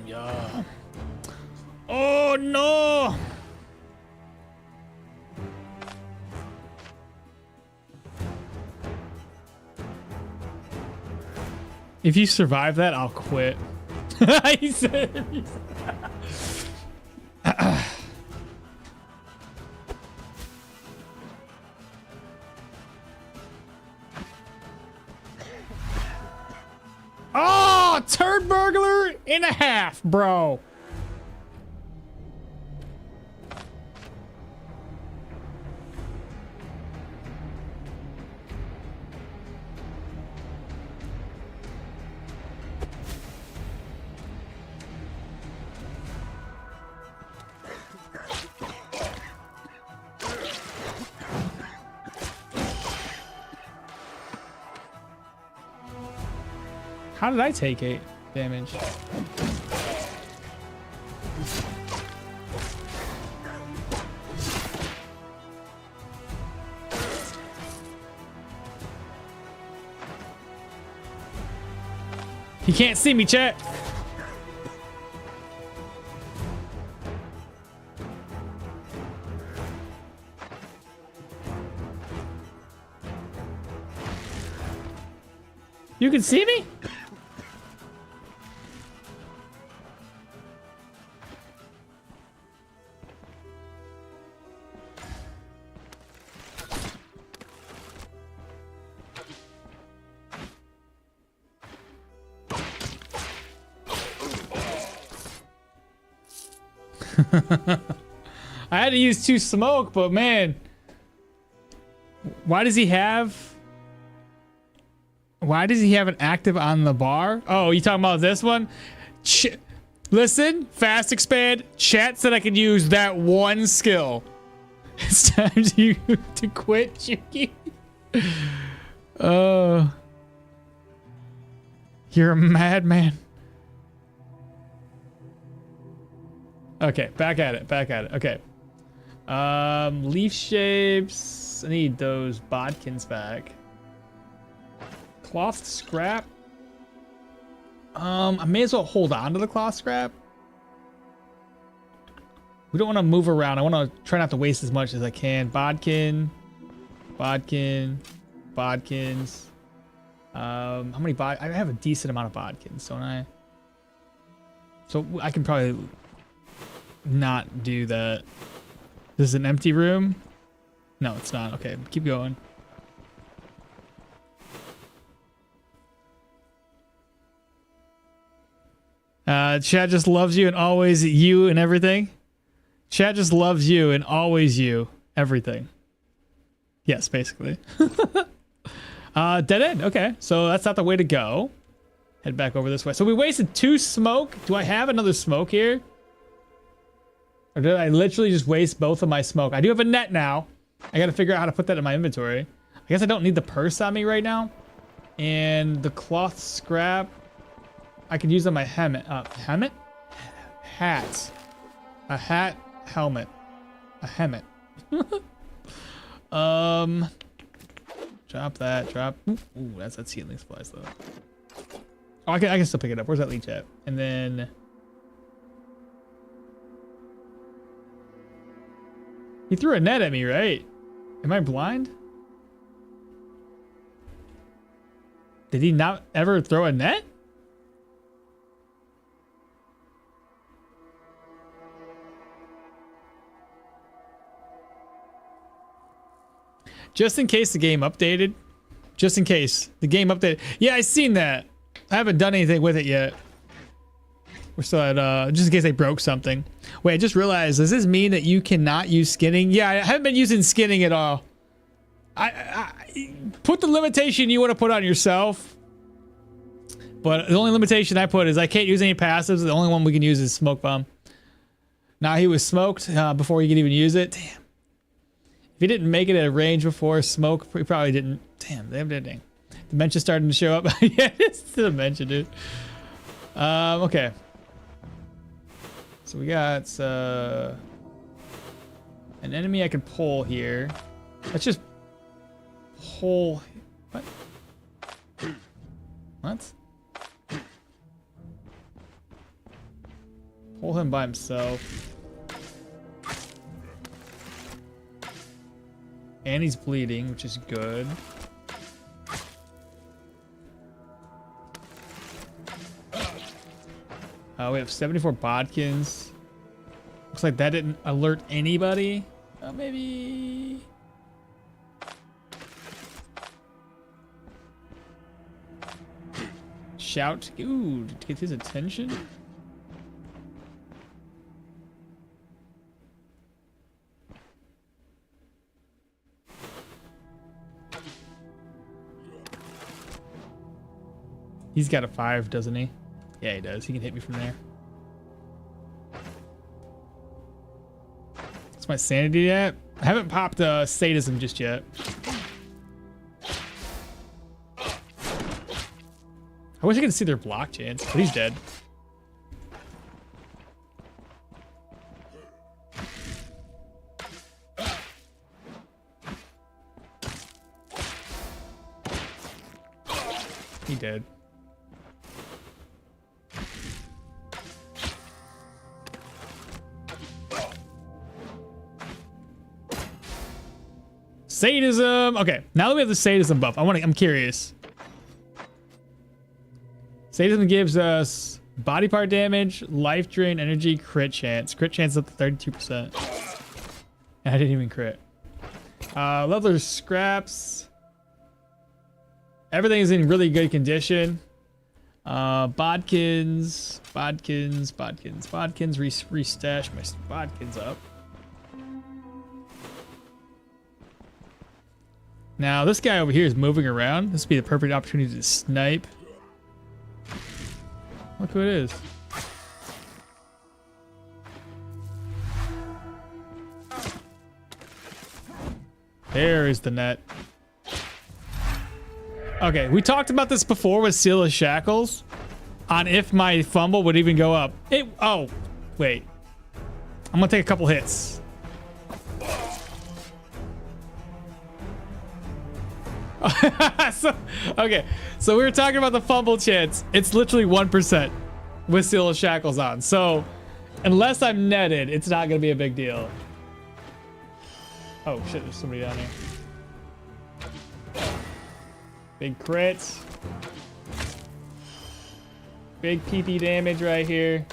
Yeah. Oh no! If you survive that, I'll quit. He said. Oh, turd burglar and a half, bro. How did I take 8 damage? He can't see me, chat. You can see me? I had to use 2 smoke, but man, why does he have an active on the bar? Oh, you talking about this one? Listen, fast expand. Chat said I could use that one skill. It's time to quit, Chucky. You're a madman. Okay, back at it. Okay. Leaf shapes. I need those bodkins back. Cloth scrap. I may as well hold on to the cloth scrap. We don't want to move around. I want to try not to waste as much as I can. Bodkins. How many I have a decent amount of bodkins, don't I? So I can probably not do that. This is an empty room? No, it's not. Okay, keep going. Chat just loves you and always you and everything. Chat just loves you and always you. Everything. Yes, basically. Dead end. Okay, so that's not the way to go. Head back over this way. So we wasted 2 smoke. Do I have another smoke here? Or did I literally just waste both of my smoke? I do have a net now. I gotta figure out how to put that in my inventory. I guess I don't need the purse on me right now. And the cloth scrap, I could use on my helmet. Helmet? Hat. A hat, helmet. A helmet. Drop that, drop. Ooh, that's healing supplies though. Oh, I can still pick it up. Where's that leech at? And then he threw a net at me, right? Am I blind? Did he not ever throw a net? Just in case the game updated. Just in case the game updated. Yeah, I seen that. I haven't done anything with it yet. We're still at, just in case they broke something. Wait, I just realized, does this mean that you cannot use skinning? Yeah, I haven't been using skinning at all. I put the limitation you want to put on yourself. But the only limitation I put is I can't use any passives. The only one we can use is smoke bomb. Now he was smoked before he could even use it. Damn. If he didn't make it at a range before smoke, he probably didn't. Damn, Dementia's starting to show up. Yeah, it's the dementia, dude. Okay. So we got an enemy I could pull here. Let's just pull. What? What? Pull him by himself. And he's bleeding, which is good. We have 74 bodkins. Looks like that didn't alert anybody. Maybe. Shout. Ooh, to get his attention. He's got a 5, doesn't he? Yeah, he does. He can hit me from there. What's my sanity at? I haven't popped sadism just yet. I wish I could see their block chance, but he's dead. He dead. Sadism. Okay, now that we have the sadism buff, I'm curious. Sadism gives us body part damage, life drain, energy, crit chance. Crit chance is up to 32%. And I didn't even crit. Leather scraps. Everything is in really good condition. Bodkins, restash my bodkins up. Now this guy over here is moving around. This would be the perfect opportunity to snipe. Look who it is. There is the net. Okay, we talked about this before with Seal of Shackles on if my fumble would even go up. Oh, wait. I'm gonna take a couple hits. So we were talking about the fumble chance. It's literally 1% with Seal of Shackles on. So unless I'm netted, it's not gonna be a big deal. Oh shit, there's somebody down here. Big crits. Big PP damage right here.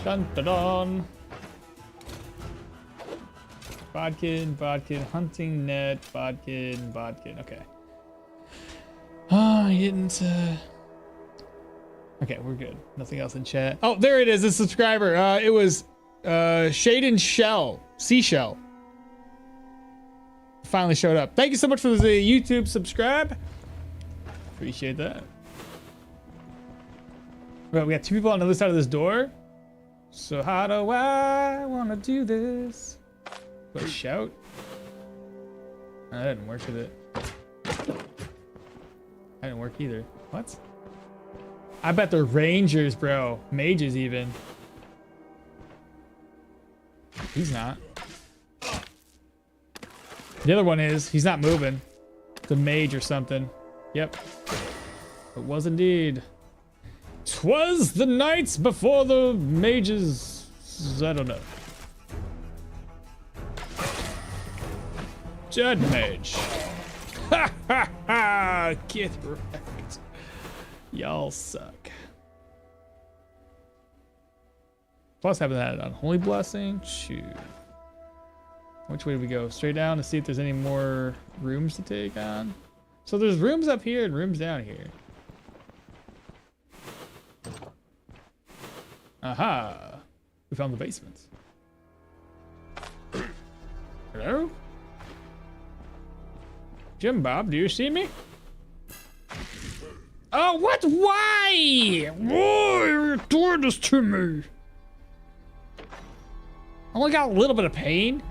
Dun dun dun. Bodkin, hunting net, bodkin. Okay. I didn't. Okay, we're good. Nothing else in chat. Oh, there it is. A subscriber. It was Shaden Shell, Seashell. Finally showed up. Thank you so much for the YouTube subscribe. Appreciate that. Well, we got 2 people on the other side of this door. So how do I want to do this? What, shout? Oh, that didn't work, did it? That didn't work either. What? I bet they're rangers, bro. Mages even. He's not. The other one is. He's not moving. It's a mage or something. Yep. It was indeed. 'Twas the nights before the mages. I don't know. Dead mage. Ha ha ha! Get wrecked. Y'all suck. Plus, having that unholy blessing. Shoot. Which way do we go? Straight down to see if there's any more rooms to take on. So there's rooms up here and rooms down here. Aha! We found the basement. Hello? Jim Bob, do you see me? Oh, what? Why? Why are you doing this to me? I only got a little bit of pain.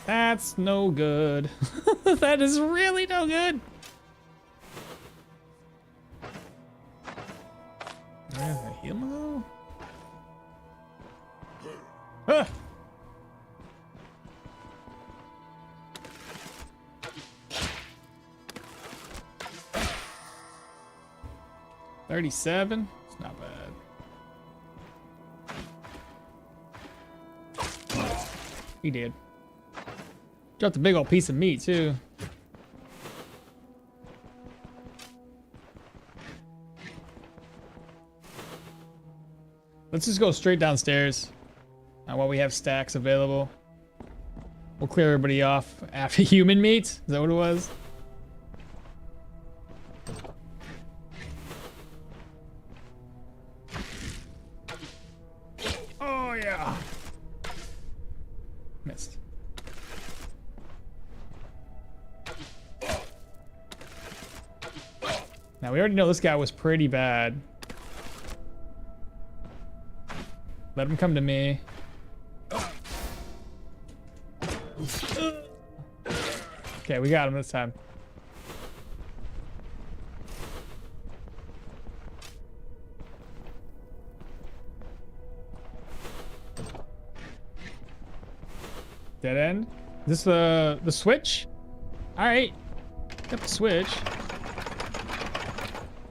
That's no good. That is really no good. Heal him. Ah. $37. It's not bad. He did. Dropped a big old piece of meat too. Let's just go straight downstairs. While we have stacks available. We'll clear everybody off after human meat. Is that what it was? Oh yeah. Missed. Now we already know this guy was pretty bad. Let him come to me. Okay, we got him this time. Dead end? Is this the switch? Alright. Got the switch.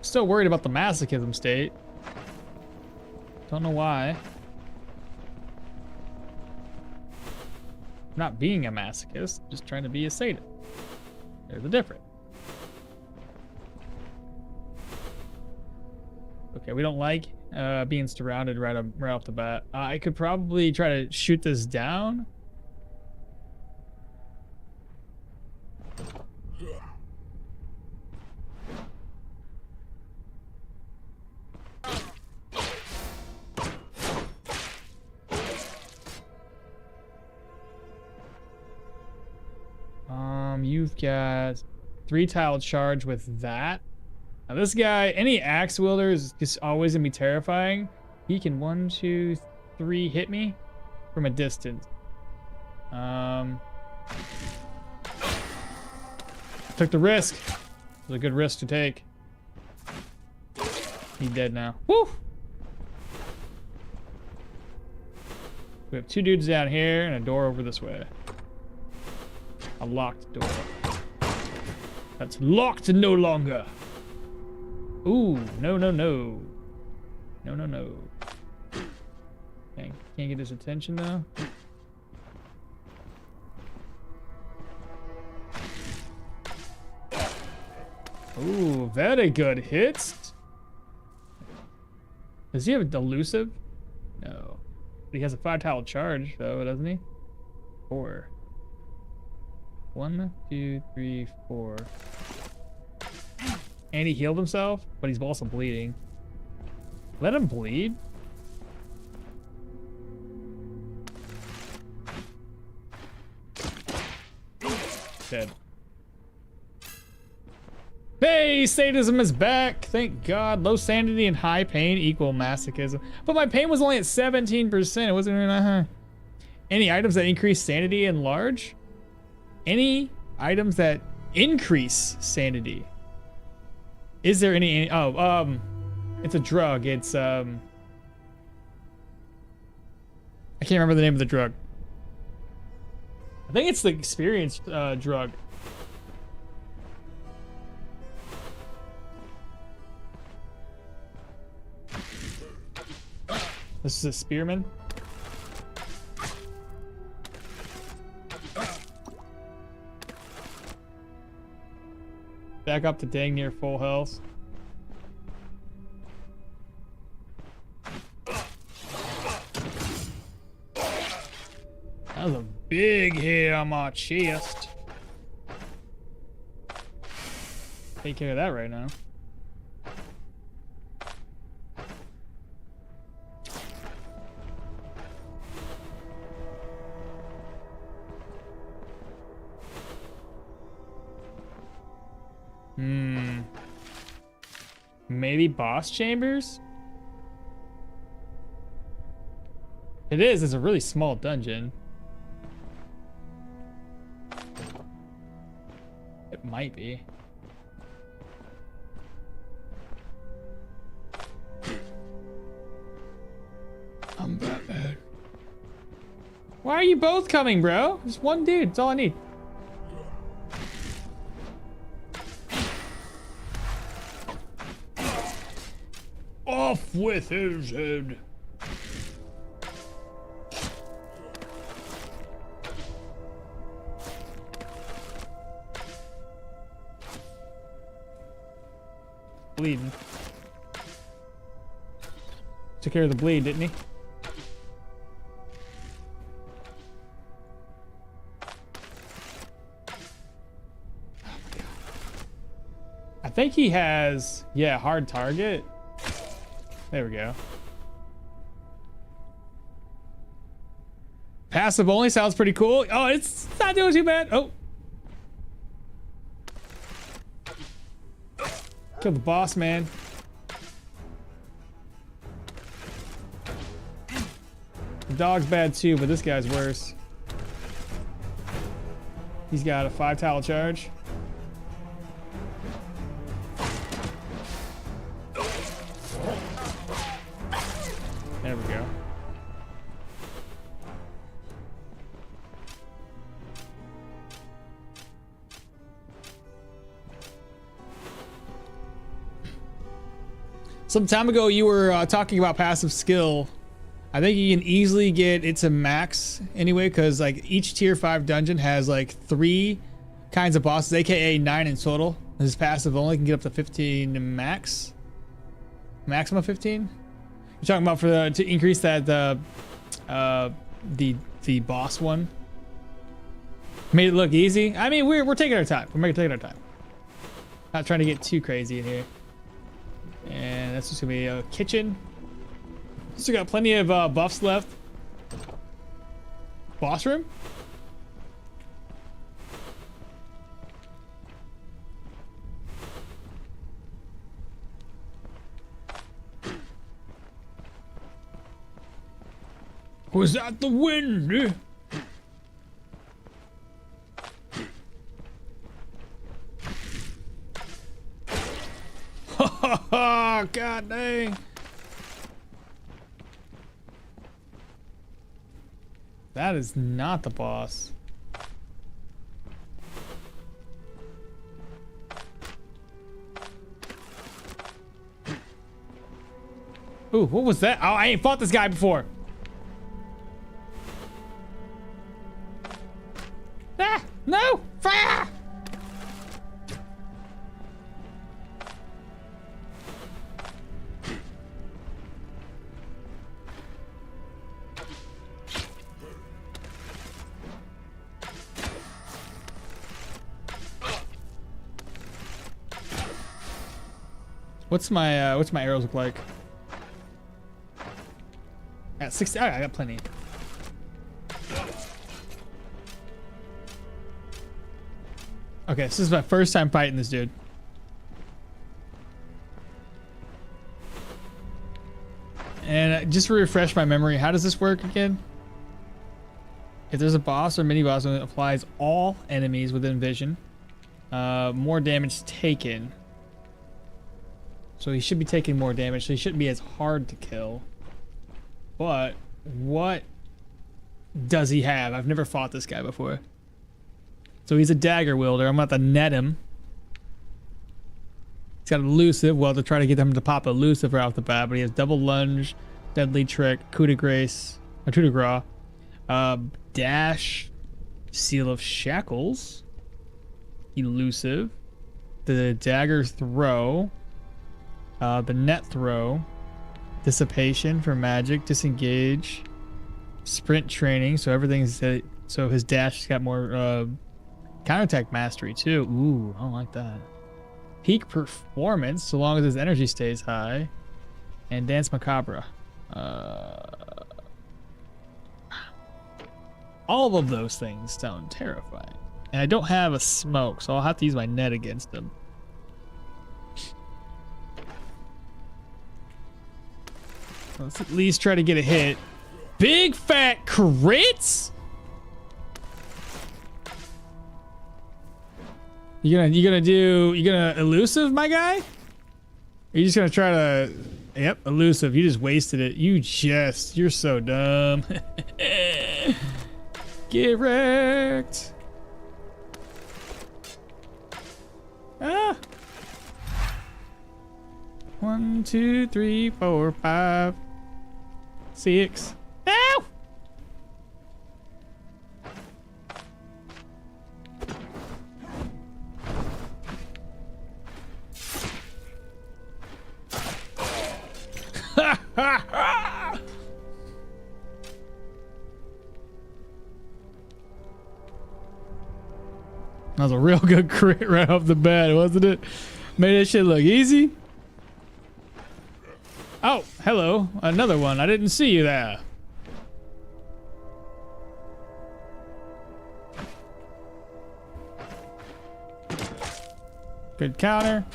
Still worried about the masochism state. Don't know why. Not being a masochist, just trying to be a sadist. There's a difference. Okay, we don't like being surrounded right off the bat. I could probably try to shoot this down. You've got 3 tile charge with that. Now this guy, any axe wielder is just always gonna be terrifying. He can 1, 2, 3 hit me from a distance. Took the risk. It was a good risk to take. He's dead now. Woo! We have 2 dudes down here and a door over this way. A locked door. That's locked no longer. Ooh, no, no, no. No, no, no. Dang, can't get his attention though. Ooh, very good hits. Does he have elusive? No. But he has a 5 tile charge though, doesn't he? 4. 1, 2, 3, 4. And he healed himself, but he's also bleeding. Let him bleed. Dead. Hey, sadism is back. Thank God. Low sanity and high pain equal masochism. But my pain was only at 17%. It wasn't even that high. Any items that increase sanity and large? Any items that increase sanity? Is there any it's a drug. It's I can't remember the name of the drug. I think it's the experience drug. This is a spearman. Back up to dang near full health. That was a big hit on my chest. Take care of that right now. Hmm. Maybe boss chambers? It is. It's a really small dungeon. It might be. I'm Batman. Why are you both coming, bro? Just one dude. That's all I need. Off with his head. Bleeding. Took care of the bleed, didn't he? I think he has, yeah, hard target. There we go. Passive only sounds pretty cool. Oh, it's not doing too bad. Oh. Kill the boss, man. The dog's bad too, but this guy's worse. He's got a 5-tile charge. There we go. Some time ago, you were talking about passive skill. I think you can easily get it to max anyway, because like each tier 5 dungeon has like 3 kinds of bosses, aka 9 in total. This passive only can get up to 15 max. Maximum 15. You're talking about for to increase that the boss one. Made it look easy. I mean, we're taking our time. We're taking our time. Not trying to get too crazy in here. And that's just gonna be a kitchen. Still got plenty of buffs left. Boss room? Was that the wind? God dang. That is not the boss. Ooh, what was that? Oh, I ain't fought this guy before. Ah, no, fire! What's my arrows look like? At 60. Oh, I got plenty. Okay, this is my first time fighting this dude. And just to refresh my memory, how does this work again? If there's a boss or mini boss, it applies all enemies within vision. More damage taken. So he should be taking more damage, so he shouldn't be as hard to kill. But what does he have? I've never fought this guy before. So he's a dagger wielder. I'm about to net him. He's got elusive. Well, to try to get him to pop elusive right off the bat, but he has double lunge, deadly trick, coup de grace, or coup de grace, dash, seal of shackles, elusive, the dagger throw, the net throw, dissipation for magic, disengage, sprint training. So everything's so his dash has got more counterattack mastery too. Ooh, I don't like that. Peak performance, so long as his energy stays high, and dance macabre. All of those things sound terrifying, and I don't have a smoke, so I'll have to use my net against them. Let's at least try to get a hit. Big fat crits? You gonna elusive, my guy? Are you just gonna try to, yep, elusive. You just wasted it. You're so dumb. Get wrecked. Ah. 1, 2, 3, 4, 5, 6. Ow! That was a real good crit right off the bat, wasn't it? Made that shit look easy. Oh, hello. Another one. I didn't see you there. Good counter.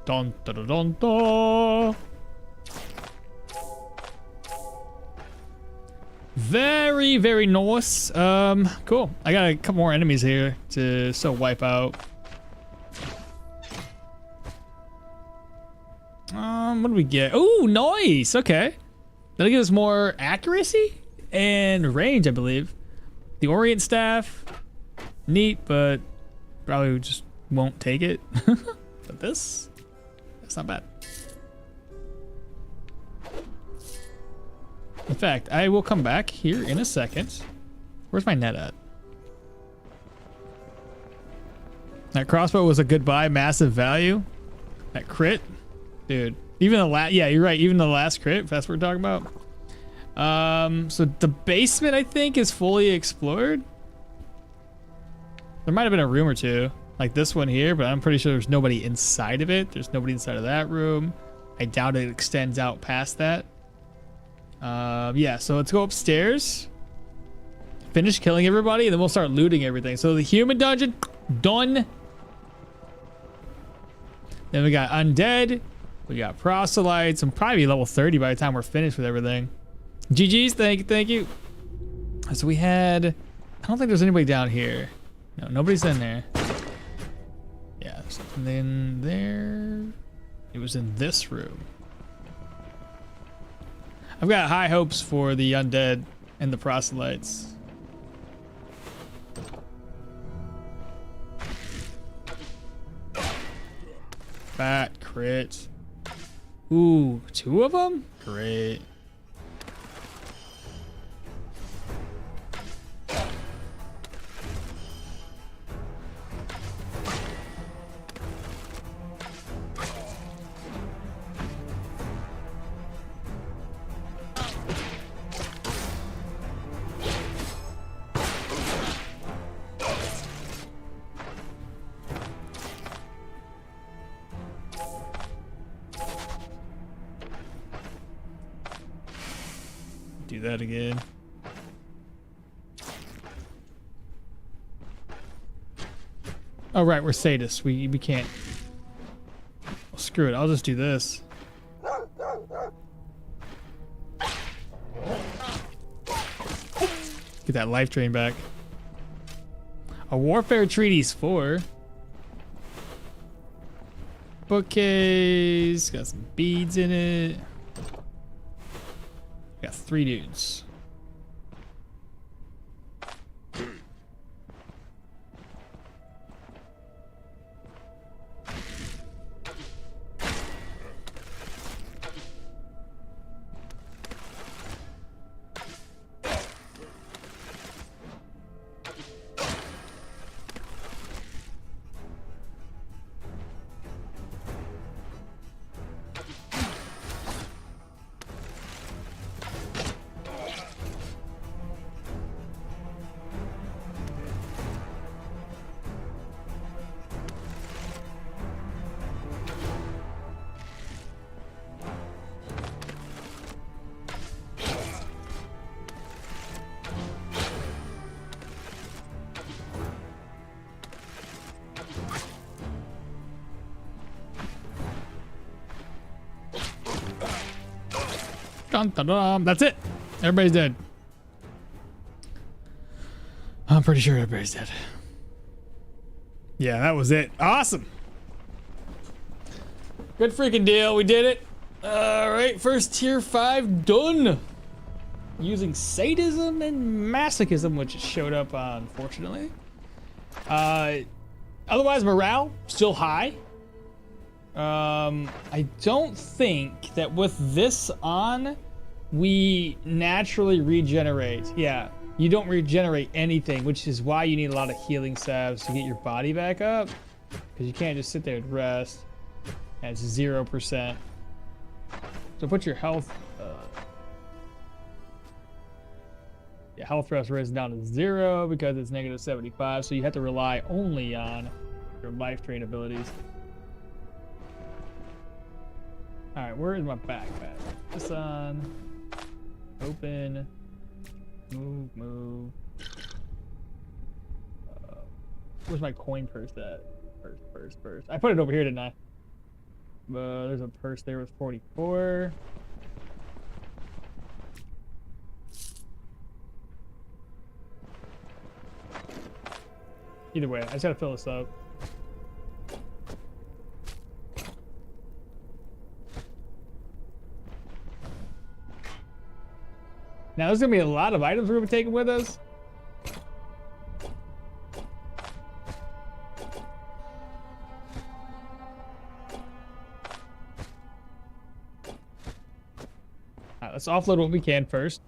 Dun dun dun dun dun. Very, very nice. Cool. I got a couple more enemies here to still wipe out. What do we get? Oh, nice. Okay. That'll give us more accuracy and range, I believe. The Orient Staff. Neat, but probably just won't take it. But that's not bad. In fact, I will come back here in a second. Where's my net at? That crossbow was a good buy, massive value. That crit, dude. Even the last, yeah, you're right. Even the last crit, if that's what we're talking about. So the basement, I think, is fully explored. There might have been a room or two, like this one here, but I'm pretty sure there's nobody inside of it. There's nobody inside of that room. I doubt it extends out past that. Yeah, so let's go upstairs. Finish killing everybody, and then we'll start looting everything. So the human dungeon, done. Then we got undead. We got proselytes. I'm probably level 30 by the time we're finished with everything. GG's, thank you. So we had, I don't think there's anybody down here. No, nobody's in there. Yeah, and then there, it was in this room. I've got high hopes for the undead and the proselytes. Fat crit. Ooh, 2 of them? Great. Do that again. Oh right, we're sadists. We can't. Well, screw it. I'll just do this. Get that life drain back. A warfare treaty's 4. Bookcase. Got some beads in it. Got 3 dudes. Dun, dun, dun. That's it. Everybody's dead. I'm pretty sure everybody's dead. Yeah, that was it. Awesome. Good freaking deal. We did it. All right, first tier 5 done. Using sadism and masochism, which showed up, unfortunately. Otherwise, morale still high. I don't think that with this on, we naturally regenerate. Yeah, you don't regenerate anything, which is why you need a lot of healing salves to get your body back up, because you can't just sit there and rest. And it's 0%. So put your health. Yeah, health rest risen down to 0 because it's negative 75. So you have to rely only on your life drain abilities. All right, where is my backpack? This on. Open. Move. Where's my coin purse at? Purse. I put it over here, didn't I? There's a purse there with 44. Either way, I just gotta fill this up. Now there's gonna be a lot of items we're gonna be taking with us. Alright, let's offload what we can first.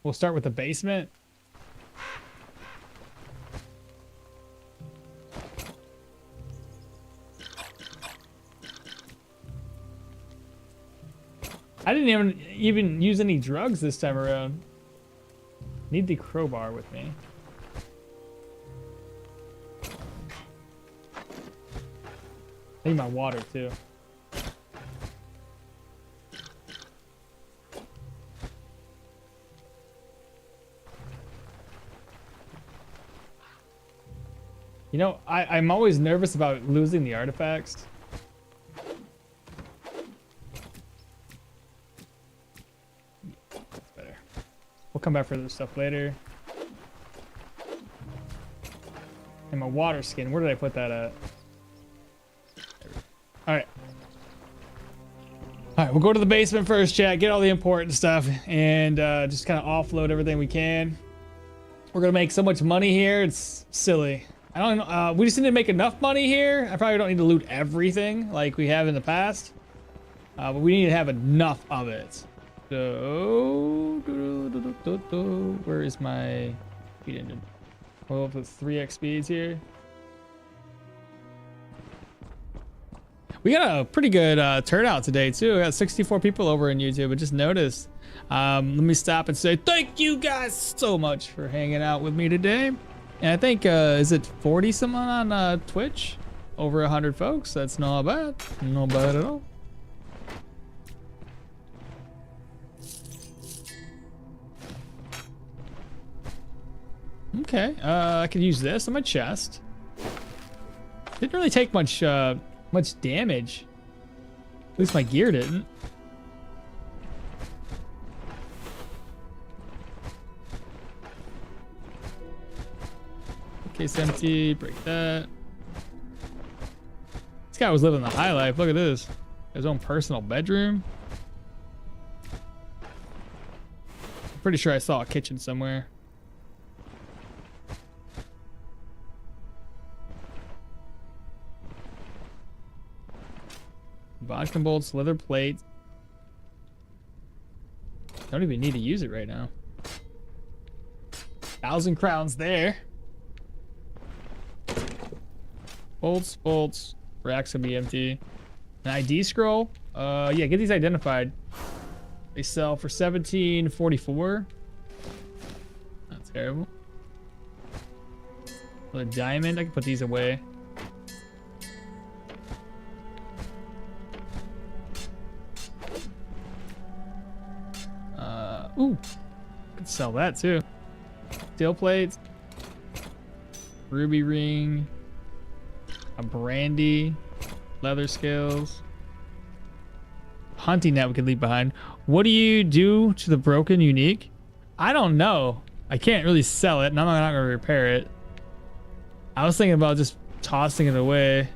We'll start with the basement. I didn't even use any drugs this time around. Need the crowbar with me. I need my water too. You know, I'm always nervous about losing the artifacts. We'll come back for this stuff later. And my water skin, where did I put that at? Alright. Alright, we'll go to the basement first, chat, get all the important stuff, and just kind of offload everything we can. We're gonna make so much money here, it's silly. I don't know, we just need to make enough money here. I probably don't need to loot everything like we have in the past. But we need to have enough of it. So, where is my speed engine? We'll up with 3x speeds here. We got a pretty good turnout today too. We got 64 people over on YouTube. I just noticed. Let me stop and say thank you guys so much for hanging out with me today. And I think is it 40 someone on Twitch? Over 100 folks. That's not bad. Not bad at all. Okay, I could use this on my chest. Didn't really take much damage. At least my gear didn't. Case empty, break that. This guy was living the high life. Look at this. His own personal bedroom. I'm pretty sure I saw a kitchen somewhere. Vodka bolts, leather plate. Don't even need to use it right now. 1,000 crowns there. Bolts. Racks gonna be empty. An ID scroll. Yeah, get these identified. They sell for 17.44. Not terrible. A diamond. I can put these away. Ooh, could sell that too. Steel plates, ruby ring, a brandy, leather scales. hunting net we could leave behind. What do you do to the broken unique? I don't know. I can't really sell it, and I'm not gonna repair it. I was thinking about just tossing it away.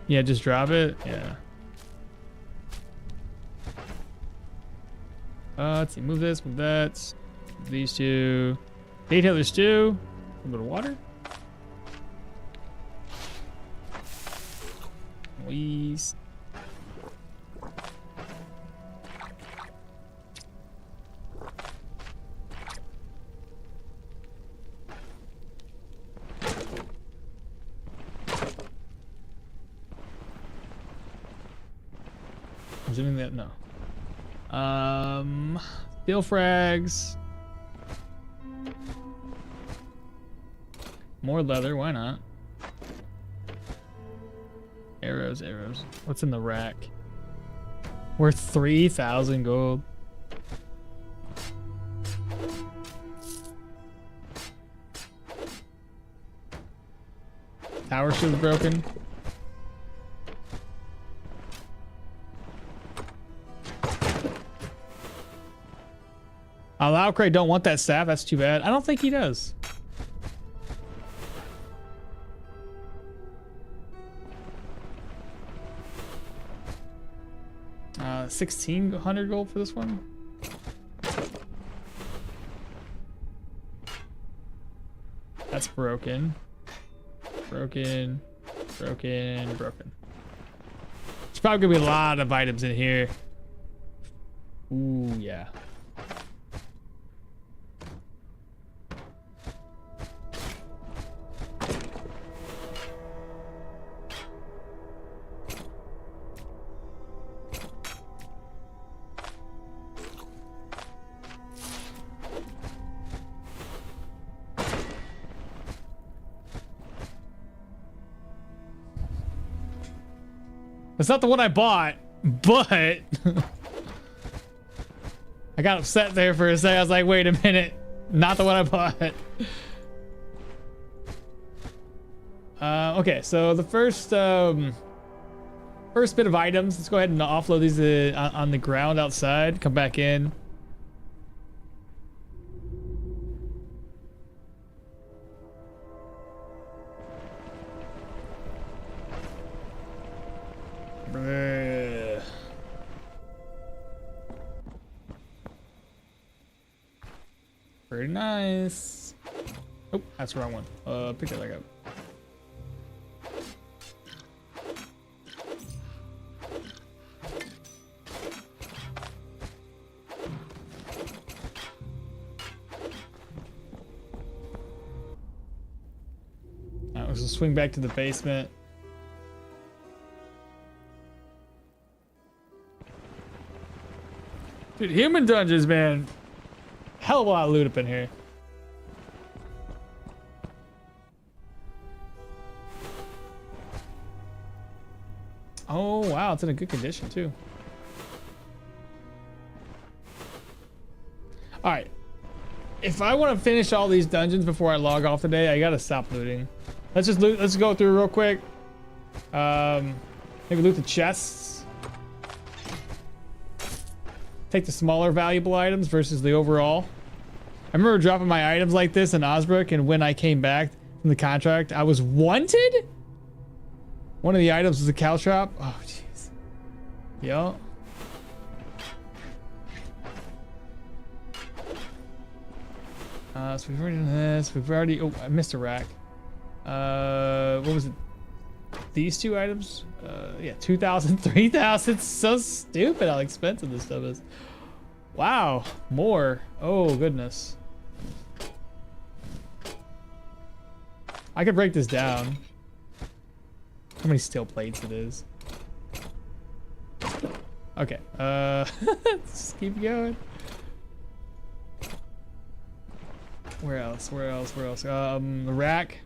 Yeah, just drop it. Yeah. Let's see. Move this, move that. Move these two. Date Hitler stew. A little bit of water. Please. I'm assuming that no. Steel frags. More leather, why not? Arrows, arrows. What's in the rack? Worth 3,000 gold. Tower shield's broken. Alaucray don't want that staff. That's too bad. I don't think he does. 1,600 gold for this one. That's broken. Broken. Broken. Broken. There's probably gonna be a lot of items in here. Ooh, yeah. It's not the one I bought, but I got upset there for a second. I was like, wait a minute, not the one I bought. Okay, so the first bit of items, let's go ahead and offload these on the ground outside. Come back in. Very nice. Oh, that's the wrong one. Pick that back up. Alright, let's just swing back to the basement. Dude, human dungeons, man. Hell of a lot of loot up in here. Oh, wow. It's in a good condition, too. All right. If I want to finish all these dungeons before I log off today, I got to stop looting. Let's just loot. Let's go through real quick. Maybe loot the chests. Take the smaller valuable items versus the overall. I remember dropping my items like this in Osbrook, and when I came back from the contract, I was wanted. One of the items was a cow trap. Oh, jeez. Yo. So we've already done this. We've already. Oh, I missed a rack. What was it? These two items? Yeah, 2,000, 3,000. So stupid how expensive this stuff is. Wow, more. Oh, goodness. I could break this down. How many steel plates it is. Okay, let's keep going. Where else? Where else? Where else? The rack.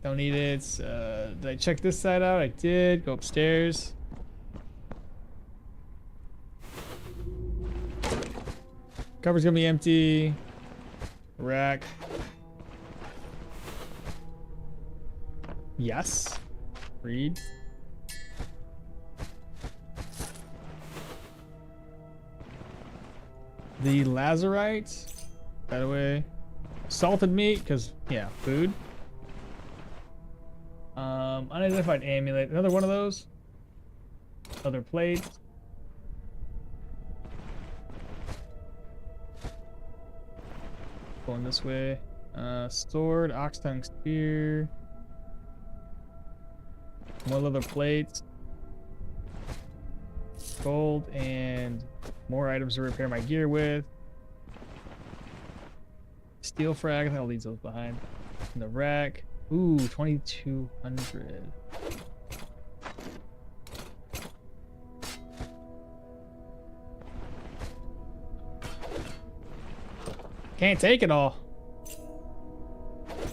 Don't need it. Did I check this side out? I did. Go upstairs. Cupboard's gonna be empty. Rack. Yes. Read. The lazarite, by the way. Salted meat, because, yeah, food. Unidentified amulet. Another one of those. Other plates. Going this way. Sword, ox tongue spear. More leather plates. Gold and more items to repair my gear with. Steel frag, I think I'll leave those behind. In the rack. Ooh, 2,200. Can't take it all.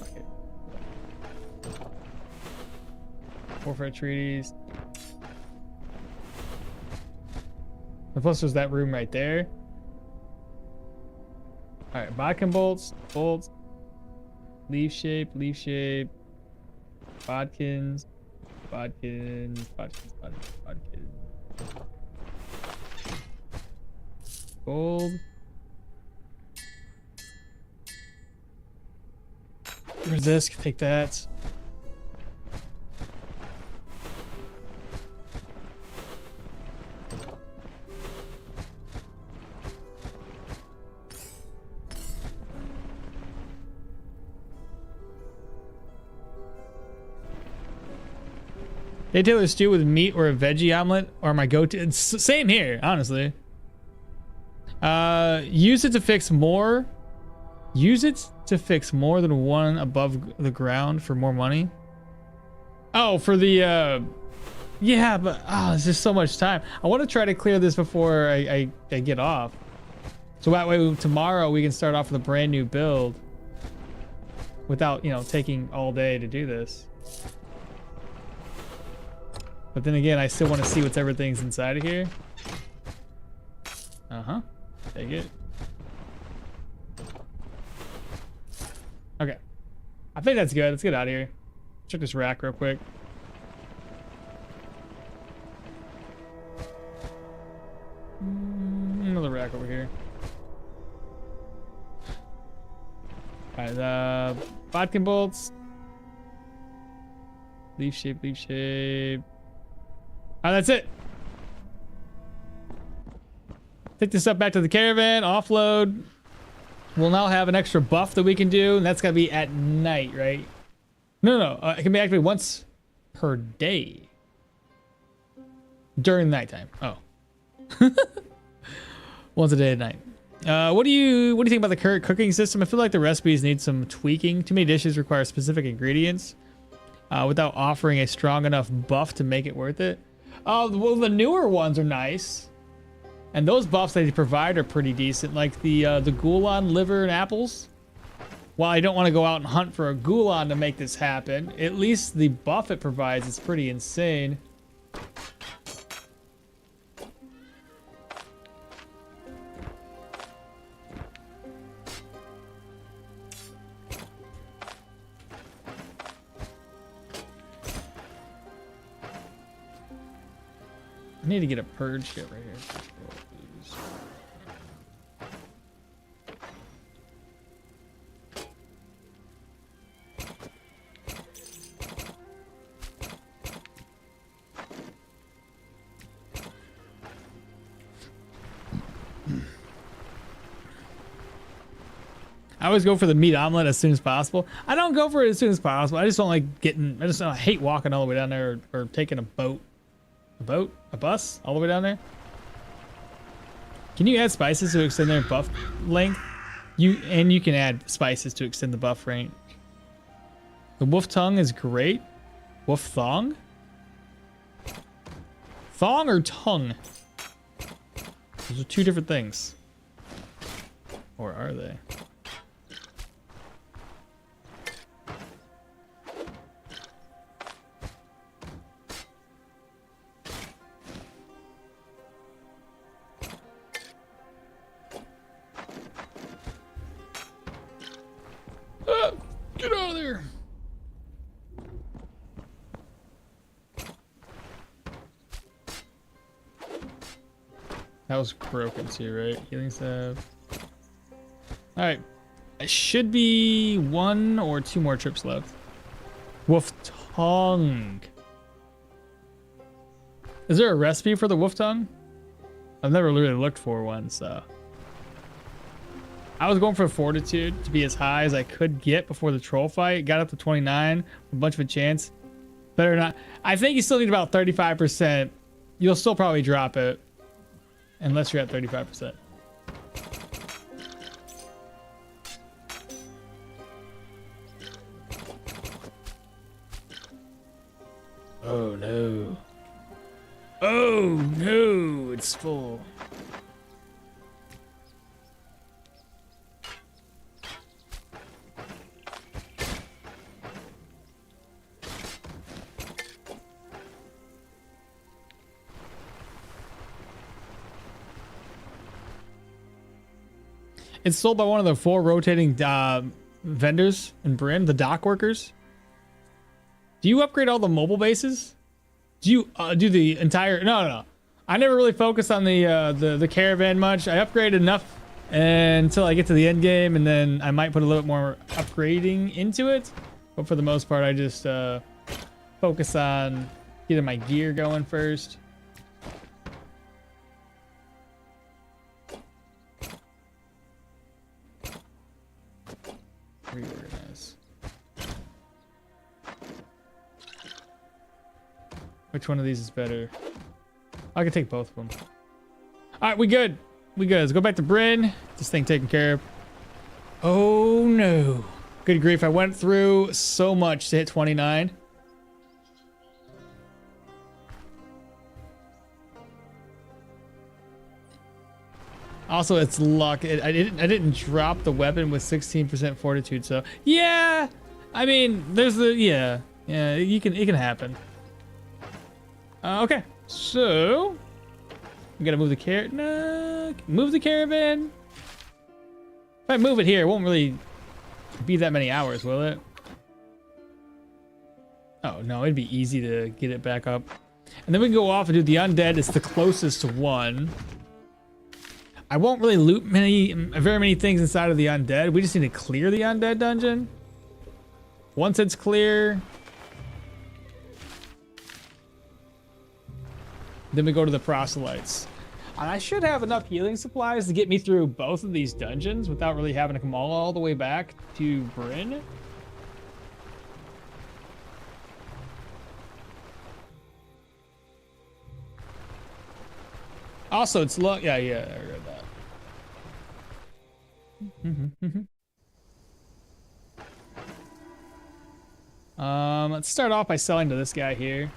Okay. Warfare treaties. And plus there's that room right there. Alright, bodkin bolts, leaf shape, bodkins, gold. Where's this? Take that. They tailor stew with meat or a veggie omelet or my go-to. It's same here, honestly. Use it to fix more. Use it to fix more than one above the ground for more money. Oh, for the yeah, but it's just so much time. I want to try to clear this before I get off. So that way tomorrow we can start off with a brand new build without, you know, taking all day to do this. But then again, I still want to see what's everything's inside of here. Uh-huh. Take it. Okay. I think that's good. Let's get out of here. Check this rack real quick. Another rack over here. Alright, bodkin bolts. Leaf shape, leaf shape. That's it. Take this up back to the caravan, offload. We'll now have an extra buff that we can do, and that's gonna be at night, right? No, it can be activated once per day. During nighttime. Oh. Once a day at night. What do you think about the current cooking system? I feel like the recipes need some tweaking. Too many dishes require specific ingredients without offering a strong enough buff to make it worth it. Well, the newer ones are nice, and those buffs they provide are pretty decent, like the Gulon liver and apples. While I don't want to go out and hunt for a Gulon to make this happen, at least the buff it provides is pretty insane. I need to get a purge kit right here. I always go for the meat omelet as soon as possible. I don't go for it as soon as possible. I just don't like getting, I hate walking all the way down there or taking a boat. A bus all the way down there. Can you add spices to extend their buff length? You can add spices to extend the buff range. The wolf tongue is great. Wolf thong? Thong or tongue? Those are two different things. Or are they? Get out of there! That was broken too, right? Healing staff. All right. It should be 1 or 2 more trips left. Wolf tongue. Is there a recipe for the wolf tongue? I've never really looked for one, so. I was going for fortitude to be as high as I could get before the troll fight. Got up to 29, a bunch of a chance. Better not. I think you still need about 35%. You'll still probably drop it. Unless you're at 35%. Oh no. Oh no, it's full. It's sold by one of the 4 rotating vendors in Bryn, the dock workers. Do you upgrade all the mobile bases? Do you do the entire? No. I never really focused on the caravan much. I upgraded enough until I get to the end game, and then I might put a little bit more upgrading into it. But for the most part, I just focus on getting my gear going first. Reorganize. Which one of these is better? I can take both of them. All right, we good. We good. Let's go back to Bryn. This thing taken care of. Oh no. Good grief. I went through so much to hit 29. Also, it's luck. I didn't drop the weapon with 16% fortitude, so yeah. I mean, there's the yeah. It can happen. Okay, so we gotta move the move the caravan. If I move it here, it won't really be that many hours, will it? Oh no, it'd be easy to get it back up. And then we can go off and do the undead. It's the closest to 1. I won't really loot very many things inside of the undead. We just need to clear the undead dungeon. Once it's clear, then we go to the proselytes. And I should have enough healing supplies to get me through both of these dungeons without really having to come all the way back to Bryn. Also, it's luck. Yeah, I read that. Let's start off by selling to this guy here.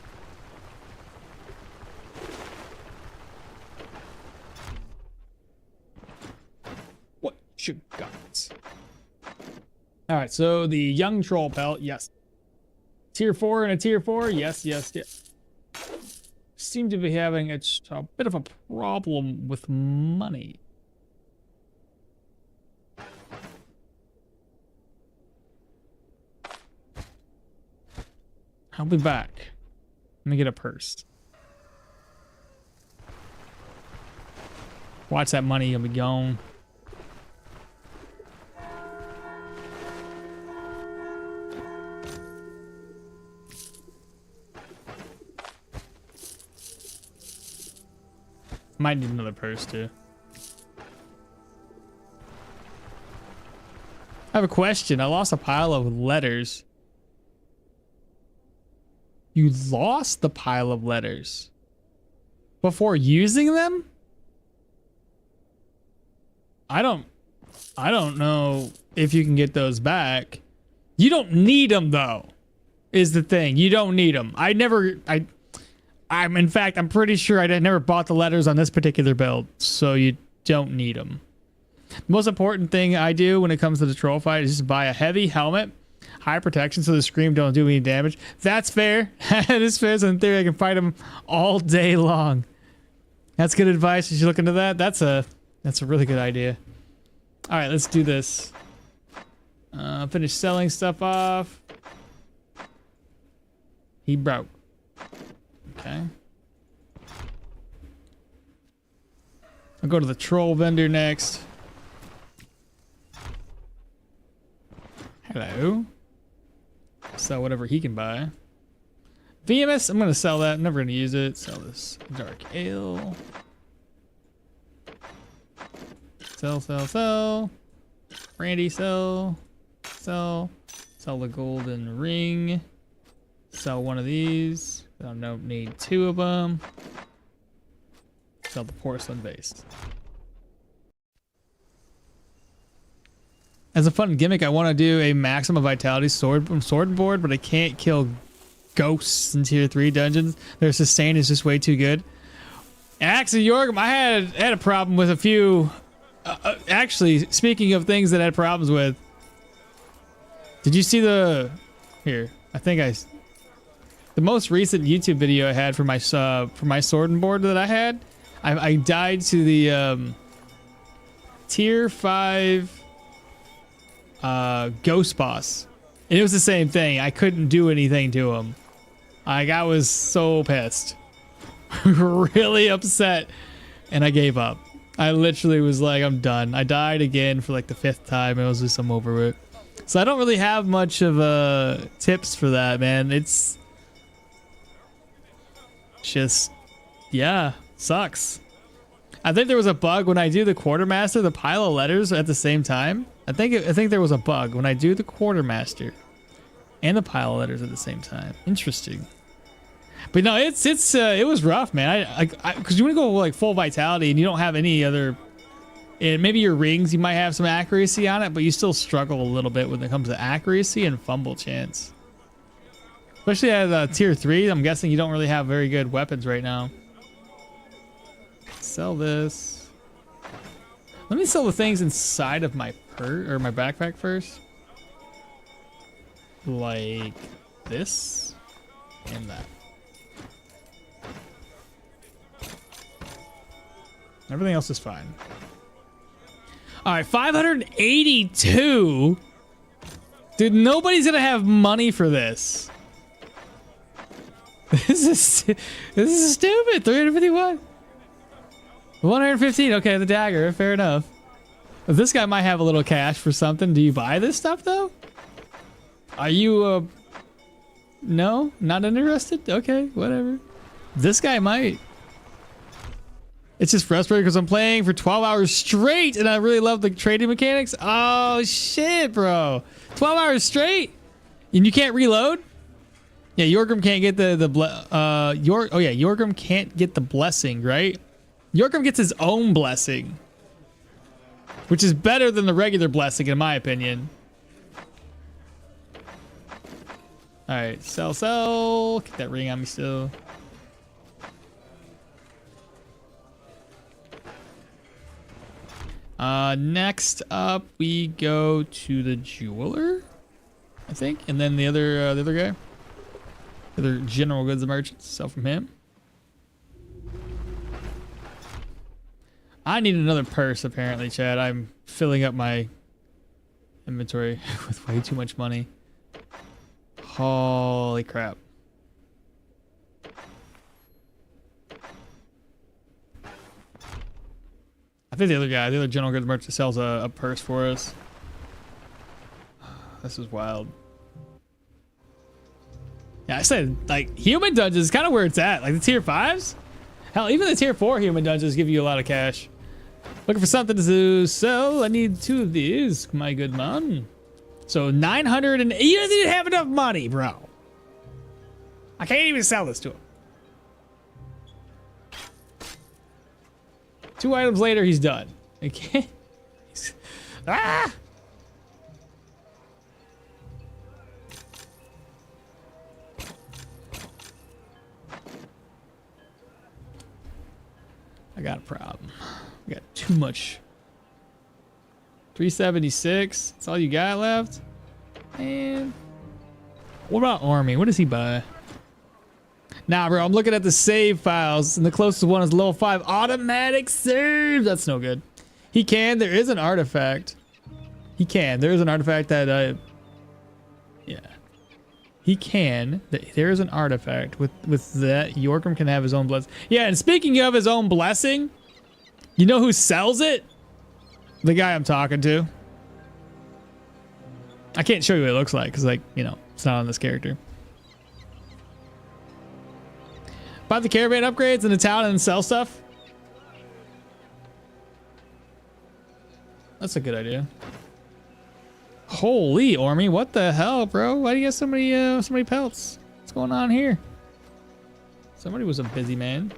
What you got? All right, so the young troll pelt, yes. Tier 4 and a tier 4, yes. Seem to be having a bit of a problem with money. I'll be back. Let me get a purse. Watch that money, you'll be gone. Might need another purse too. I have a question. I lost a pile of letters. You lost the pile of letters before using them? I don't know if you can get those back. You don't need them though, is the thing. You don't need them. In fact, I'm pretty sure I never bought the letters on this particular build, so you don't need them. The most important thing I do when it comes to the troll fight is just buy a heavy helmet, high protection, so the scream don't do any damage. That's fair. This fair, so in theory I can fight them all day long. That's good advice. You should look into that. That's a really good idea. All right, let's do this. Finish selling stuff off. He broke. Okay. I'll go to the troll vendor next. Hello. Sell whatever he can buy. VMS, I'm gonna sell that. I'm never gonna use it. Sell this dark ale. Sell, sell, sell. Brandy, sell. Sell. Sell the golden ring. Sell one of these. I don't need 2 of them. Sell the porcelain vase. As a fun gimmick, I want to do a maximum vitality sword board, but I can't kill ghosts in tier 3 dungeons. Their sustain is just way too good. Actually, Yorgum, I had a problem with a few. Actually, speaking of things that I had problems with, did you see the? Here, the most recent YouTube video I had for my sword board that I had. I died to the tier 5 ghost boss, and it was the same thing. I couldn't do anything to him. I was so pissed. Really upset, and I gave up. I literally was like, I'm done. I died again for like the 5th time. It was just, I'm over it. So I don't really have much of tips for that, man. It's just, yeah, sucks. I think there was a bug when I do the quartermaster, the pile of letters at the same time. I think there was a bug when I do the quartermaster and the pile of letters at the same time. Interesting. But no, it was rough, man. Because you want to go like full vitality and you don't have any other, and maybe your rings, you might have some accuracy on it, but you still struggle a little bit when it comes to accuracy and fumble chance. Especially at tier 3, I'm guessing you don't really have very good weapons right now. Sell this. Let me sell the things inside of my my backpack first. Like this and that. Everything else is fine. All right, 582. Dude, nobody's gonna have money for this. This is stupid. 351. 115. Okay, the dagger. Fair enough. This guy might have a little cash for something. Do you buy this stuff though? Are you no, not interested? Okay, whatever. This guy might. It's just frustrating because I'm playing for 12 hours straight and I really love the trading mechanics. Oh shit, bro. 12 hours straight? And you can't reload? Yeah, Yorgrim can't get Yorgrim can't get the blessing, right? Yorgrim gets his own blessing, which is better than the regular blessing in my opinion. All right, sell. Get that ring on me still. Next up, we go to the jeweler, I think, and then the other guy, the other general goods merchant. Sell from him. I need another purse, apparently, Chad. I'm filling up my inventory with way too much money. Holy crap. I think the other general goods merchant sells a purse for us. This is wild. Yeah, I said, like, human dungeons is kind of where it's at. Like the tier 5s? Hell, even the tier 4 human dungeons give you a lot of cash. Looking for something to sell. I need 2 of these, my good man. So 900 and you didn't have enough money, bro. I can't even sell this to him. 2 items later, he's done. I can't. Ah! I got a problem. I got too much. 376. That's all you got left? And what about Army? What does he buy? Nah, bro, I'm looking at the save files, and the closest one is level 5 automatic save. That's no good. He can. There is an artifact. He can. There is an artifact that yeah. He can. There is an artifact with that. Yorgrim can have his own blessing. Yeah, and speaking of his own blessing, you know who sells it? The guy I'm talking to. I can't show you what it looks like because, like, you know, it's not on this character. Buy the caravan upgrades in the town and sell stuff. That's a good idea. Holy Ormy, what the hell, bro? Why do you have so many pelts? What's going on here? Somebody was a busy man.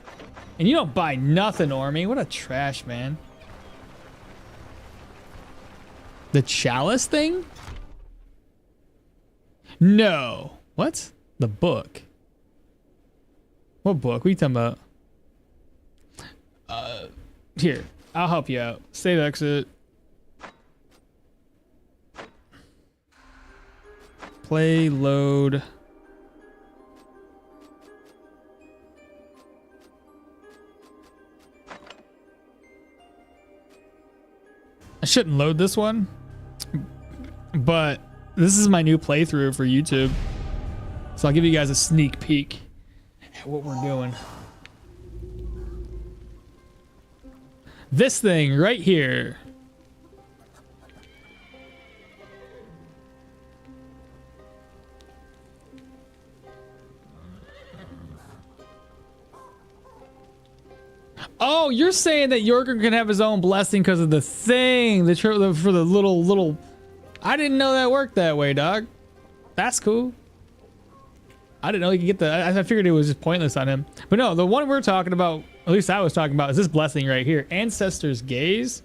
And you don't buy nothing, Ormy. What a trash man. The chalice thing? No. What? The book. What book? What are you talking about? Here. I'll help you out. Save exit. Play, load. I shouldn't load this one, but this is my new playthrough for YouTube. So I'll give you guys a sneak peek at what we're doing. This thing right here. Oh, you're saying that Yorker can have his own blessing because of the thing, for the little. I didn't know that worked that way, dog. That's cool. I didn't know he could get the. I figured it was just pointless on him. But no, the one we're talking about, at least I was talking about, is this blessing right here, Ancestor's Gaze.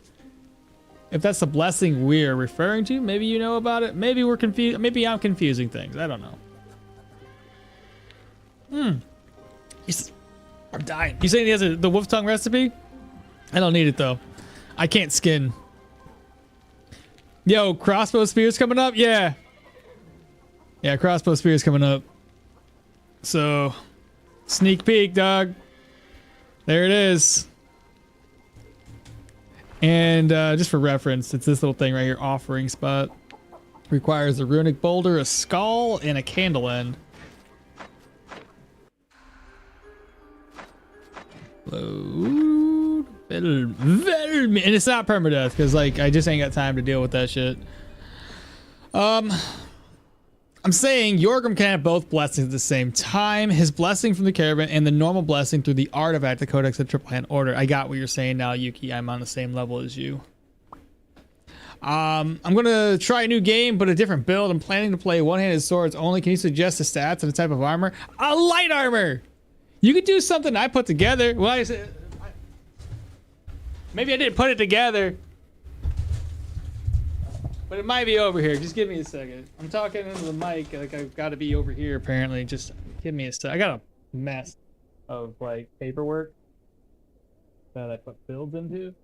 If that's the blessing we're referring to, maybe you know about it. Maybe we're confused. Maybe I'm confusing things. I don't know. I'm dying. You saying he has the wolf tongue recipe? I don't need it though. I can't skin. Yo, crossbow spears coming up? Yeah. Yeah, crossbow spears coming up. So, sneak peek, dog. There it is. And just for reference, it's this little thing right here, offering spot. Requires a runic boulder, a skull, and a candle end. Load. And it's not permadeath because, like, I just ain't got time to deal with that shit. I'm saying Yorgrim can have both blessings at the same time. His blessing from the caravan and the normal blessing through the artifact, the Codex of Triple Hand Order. I got what you're saying now, Yuki. I'm on the same level as you. I'm gonna try a new game, but a different build. I'm planning to play one-handed swords only. Can you suggest the stats and the type of armor? A light armor! You could do something I put together. Well, maybe I didn't put it together. But it might be over here. Just give me a second. I'm talking into the mic like I've got to be over here apparently. Just give me a sec. I got a mess of like paperwork that I put builds into.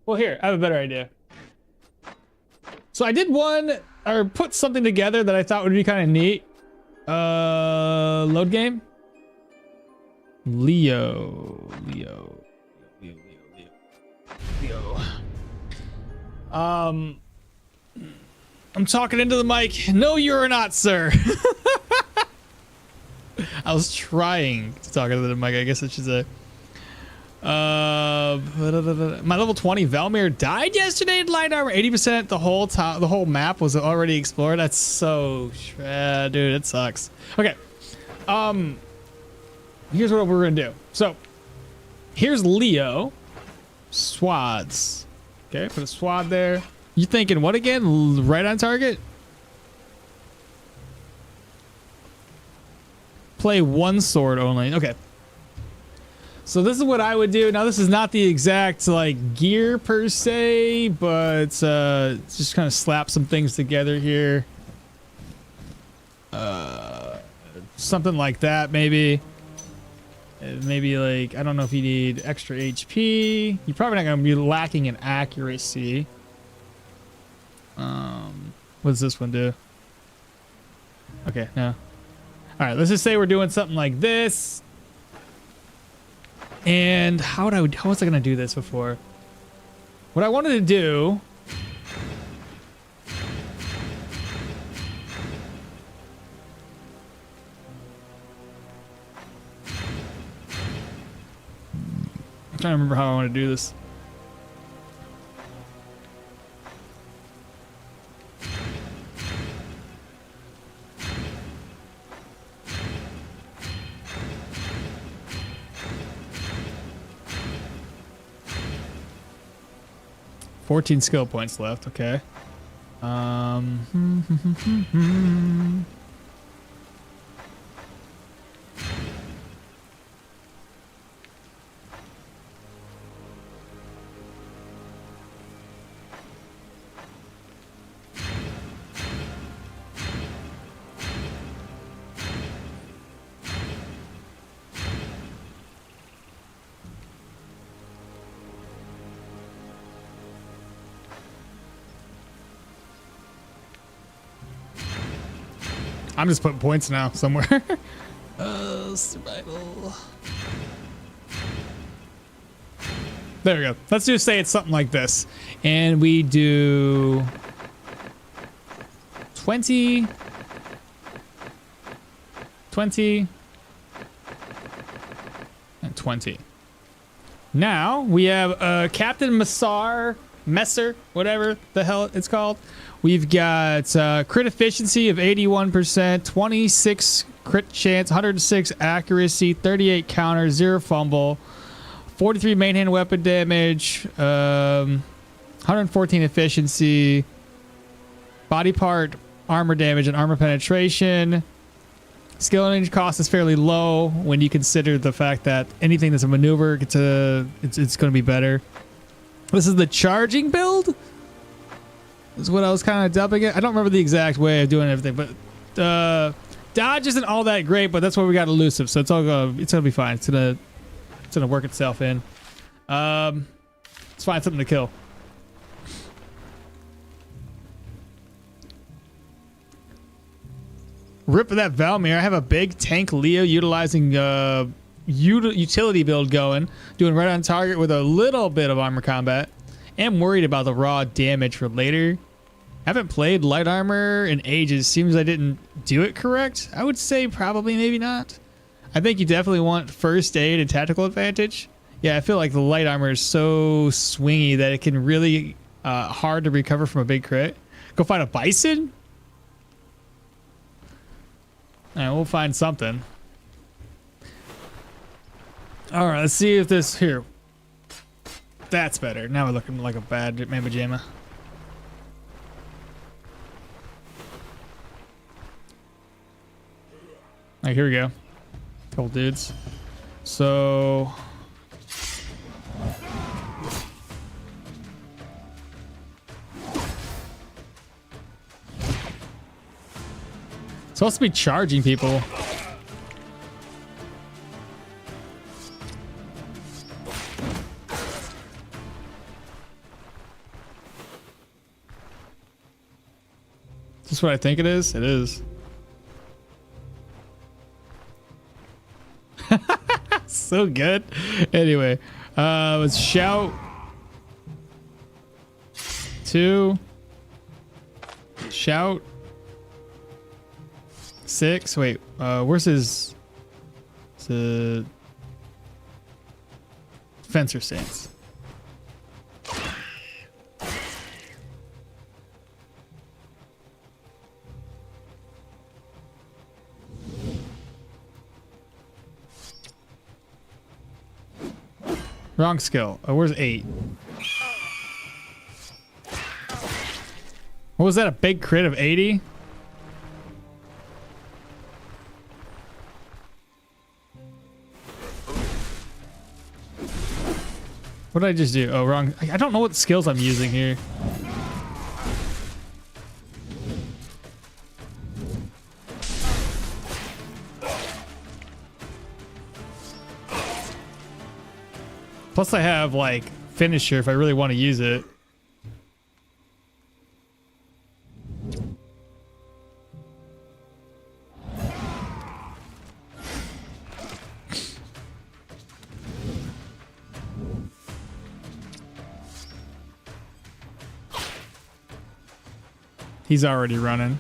Well, here, I have a better idea. So I did put something together that I thought would be kind of neat. Load game. Leo. I'm talking into the mic. No, you're not, sir. I was trying to talk into the mic. I guess I should say. My level 20 Valmir died yesterday in light armor. 80%. The whole map was already explored. That's so dude. It sucks. Okay. Here's what we're gonna do. So, here's Leo. Swads. Okay, put a swad there. You thinking what again? Right on target? Play one sword only. Okay. So this is what I would do. Now this is not the exact like gear per se, but just kind of slap some things together here. Something like that maybe. Maybe like, I don't know if you need extra HP. You're probably not going to be lacking in accuracy. What does this one do? Okay, no. All right, let's just say we're doing something like this. And how was I going to do this before? What I wanted to do... I'm trying to remember how I want to do this. 14 skill points left. Okay. I'm just putting points now somewhere. Survival. There we go. Let's just say it's something like this. And we do 20, 20, and 20. Now we have Captain Messer, whatever the hell it's called. We've got crit efficiency of 81%, 26 crit chance, 106 accuracy, 38 counter, 0 fumble, 43 main hand weapon damage, 114 efficiency, body part armor damage and armor penetration. Skill range cost is fairly low when you consider the fact that anything that's a maneuver, it's going to be better. This is the charging build. Is what I was kind of dubbing it. I don't remember the exact way of doing everything, but dodge isn't all that great. But that's why we got elusive, so it's gonna be fine. It's gonna work itself in. Let's find something to kill. Rip for that Valmir. I have a big tank Leo utilizing utility build going, doing right on target with a little bit of armor combat. Am worried about the raw damage for later. Haven't played light armor in ages. Seems I didn't do it correct. I would say probably maybe not. I think you definitely want first aid and tactical advantage. Yeah, I feel like the light armor is so swingy that it can really hard to recover from a big crit. Go find a bison? Alright, we'll find something. Alright, let's see if this here. That's better. Now we're looking like a bad mamba jamma. Alright, here we go. Couple dudes. So supposed to be charging people. Is this what I think it is? It is. So good. Anyway, let's shout. 2. Shout. 6. Wait, where's his fencer stance? Wrong skill. Oh, where's 8? What was that? A big crit of 80? What did I just do? Oh, wrong. I don't know what skills I'm using here. Plus I have like finisher if I really want to use it. He's already running.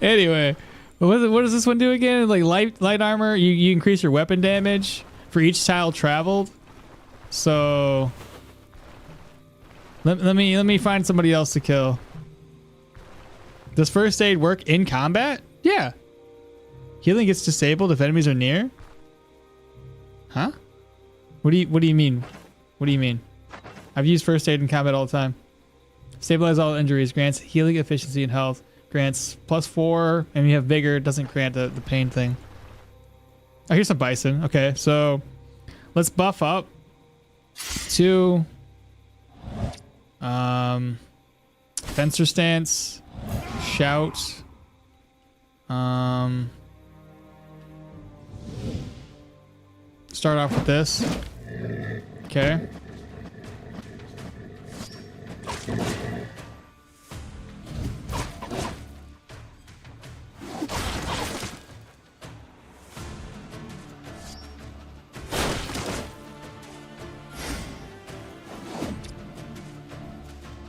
Anyway, what does this one do again? Like light armor, you increase your weapon damage for each tile traveled. So let me find somebody else to kill. Does first aid work in combat? Yeah. Healing gets disabled if enemies are near? Huh? What do you mean? What do you mean? I've used first aid in combat all the time. Stabilize all injuries, grants healing efficiency and health, grants +4, and you have vigor, doesn't grant the pain thing. Oh, here's some bison. Okay, so let's buff up to fencer stance, shout, start off with this. Okay.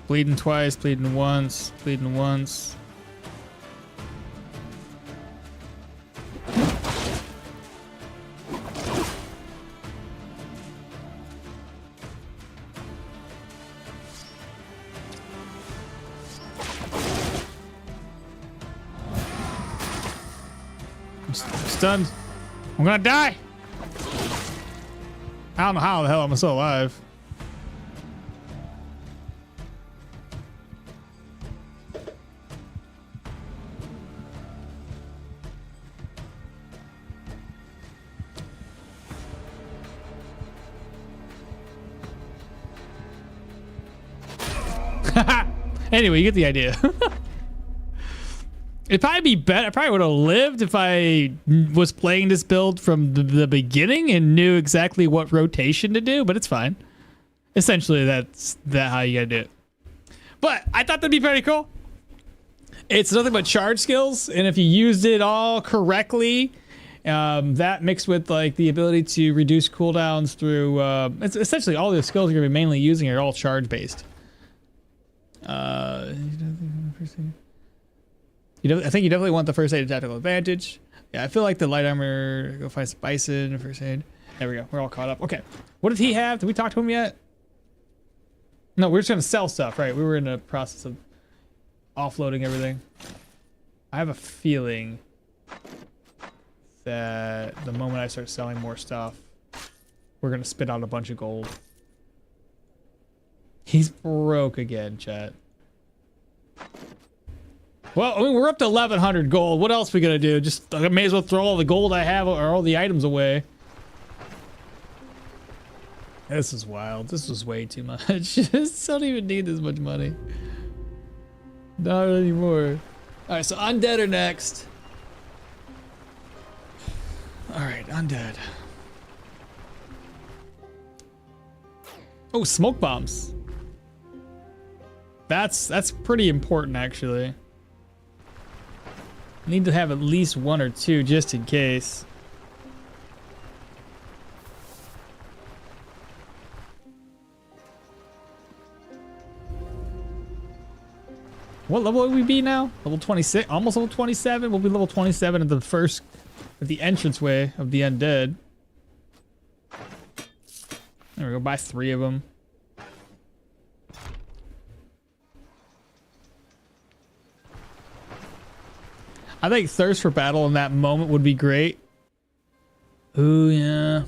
Bleeding twice, bleeding once, bleeding once. I'm stunned. I'm gonna die. I don't know how the hell I'm still alive. Anyway, you get the idea. It'd probably be better. I probably would have lived if I was playing this build from the beginning and knew exactly what rotation to do, but it's fine. Essentially, that's how you gotta do it. But I thought that'd be pretty cool. It's nothing but charge skills, and if you used it all correctly, that mixed with like the ability to reduce cooldowns through, it's essentially all the skills you're gonna be mainly using are all charge based. I think you definitely want the first aid tactical advantage. Yeah, I feel like the light armor. Go find some bison. First aid. There we go. We're all caught up. Okay. What did he have? Did we talk to him yet? No, we were just gonna sell stuff, right? We were in the process of offloading everything. I have a feeling that the moment I start selling more stuff, we're gonna spit out a bunch of gold. He's broke again, chat. Well, I mean, we're up to 1,100 gold. What else are we gonna do? Just I may as well throw all the gold I have or all the items away. This is wild. This was way too much. Just don't even need this much money. Not anymore. All right, so undead are next. All right, undead. Oh, smoke bombs. That's pretty important, actually. Need to have at least 1 or 2 just in case. What level would we be now? Level 26, almost level 27. We'll be level 27 at the entranceway of the undead. There we go. Buy 3 of them. I think thirst for battle in that moment would be great. Ooh, yeah.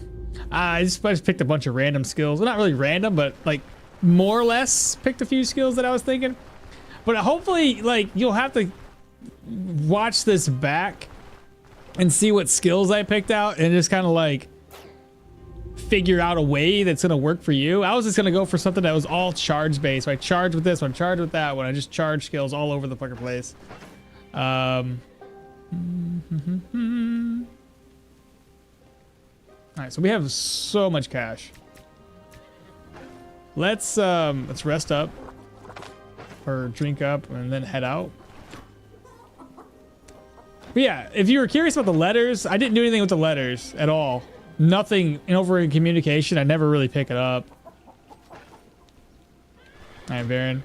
I just picked a bunch of random skills. Well, not really random, but like more or less picked a few skills that I was thinking. But hopefully, like, you'll have to watch this back and see what skills I picked out and just kind of like figure out a way that's going to work for you. I was just going to go for something that was all charge based. So I charge with this one, charge with that one. I just charge skills all over the fucking place. All right, so we have so much cash. Let's rest up or drink up and then head out. But yeah, if you were curious about the letters, I didn't do anything with the letters at all. Nothing over in communication. I never really pick it up. All right, Baron.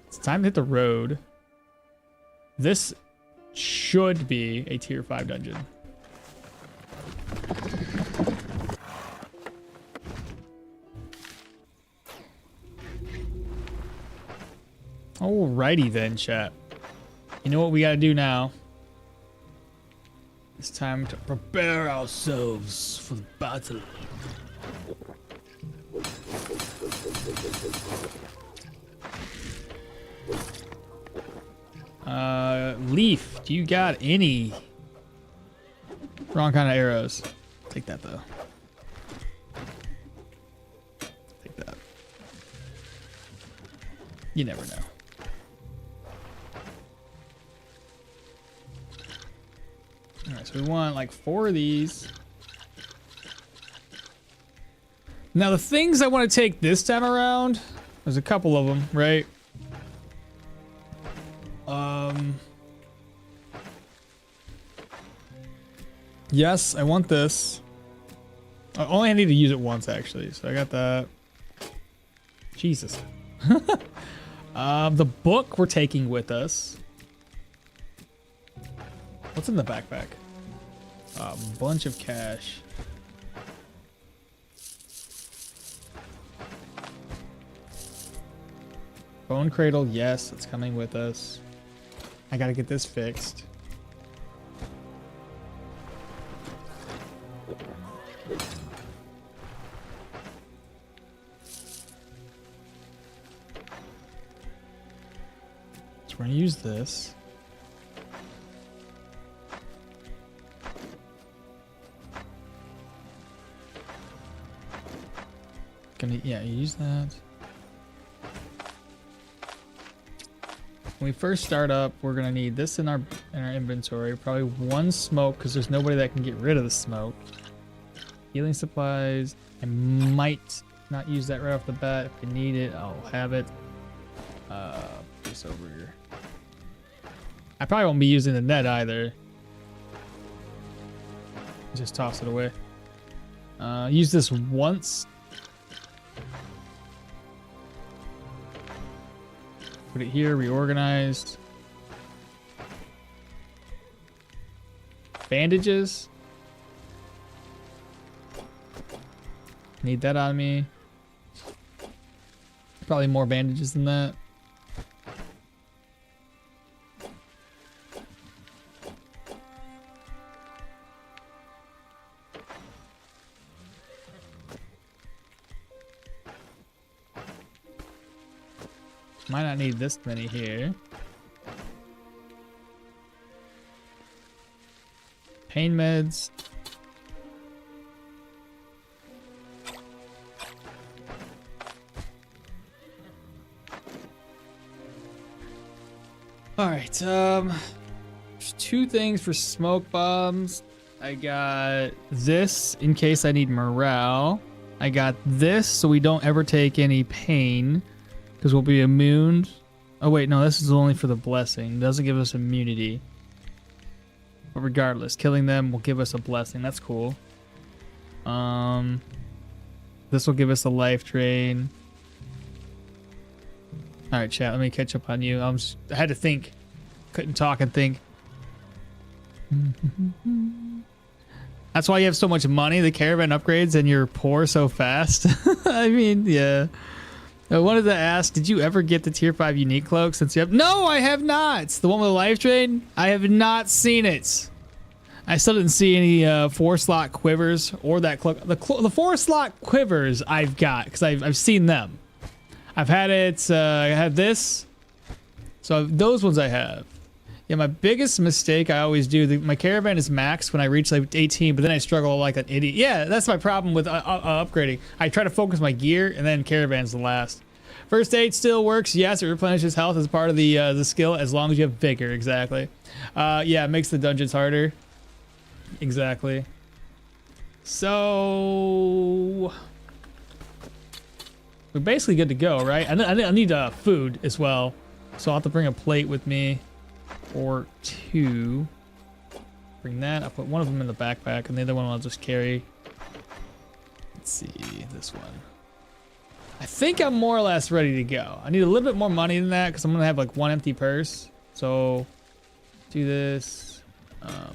It's time to hit the road. This should be a tier 5 dungeon. Alrighty then, chat. You know what we gotta do now? It's time to prepare ourselves for the battle. Leaf, do you got any? Wrong kind of arrows. Take that though. Take that. You never know. Alright, so we want like 4 of these. Now the things I want to take this time around, there's a couple of them, right? Yes, I want this. I only need to use it once actually, so I got that. Jesus. The book we're taking with us. What's in the backpack? A bunch of cash. Bone cradle, yes, it's coming with us. I gotta get this fixed. So we're gonna use this. Yeah, use that. When we first start up, we're gonna need this in our inventory. Probably 1 smoke, because there's nobody that can get rid of the smoke. Healing supplies. I might not use that right off the bat. If I need it, I'll have it. This over here. I probably won't be using the net either. Just toss it away. Use this once. Put it here, reorganized. Bandages. Need that on me. Probably more bandages than that. Might not need this many here. Pain meds. All right, there's 2 things for smoke bombs. I got this in case I need morale. I got this so we don't ever take any pain. Because we'll be immune. Oh wait, no, this is only for the blessing. It doesn't give us immunity. But regardless, killing them will give us a blessing. That's cool. This will give us a life drain. All right, chat. Let me catch up on you. I had to think. Couldn't talk and think. That's why you have so much money. The caravan upgrades, and you're poor so fast. I mean, yeah. I wanted to ask, did you ever get the tier 5 unique cloak since you have? No, I have not. The one with the life drain? I have not seen it. I still didn't see any 4-slot quivers or that cloak. The 4-slot quivers I've got because I've seen them. I've had it. I had this. So those ones I have. Yeah, my biggest mistake I always do. My caravan is maxed when I reach like 18, but then I struggle like an idiot. Yeah, that's my problem with upgrading. I try to focus my gear, and then caravan's the last. First aid still works. Yes, it replenishes health as part of the skill, as long as you have vigor. Exactly. Yeah, it makes the dungeons harder. Exactly. So we're basically good to go, right? I need food as well, so I'll have to bring a plate with me. Or 2. Bring that. I'll put one of them in the backpack, and the other one I'll just carry. Let's see, this one. I think I'm more or less ready to go. I need a little bit more money than that because I'm gonna have like 1 empty purse. So do this.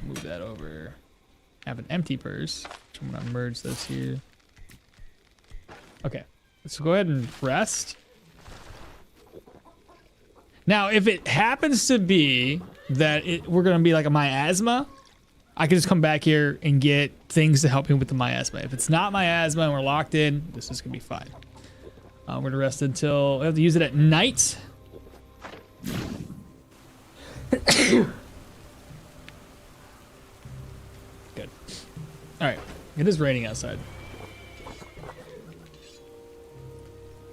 Move that over. Have an empty purse. So I'm gonna merge this here. Okay, let's go ahead and rest. Now, if it happens to be that we're gonna be like a miasma, I can just come back here and get things to help me with the miasma. If it's not miasma and we're locked in, this is gonna be fine. We're gonna rest until we have to use it at night. Good. All right, it is raining outside.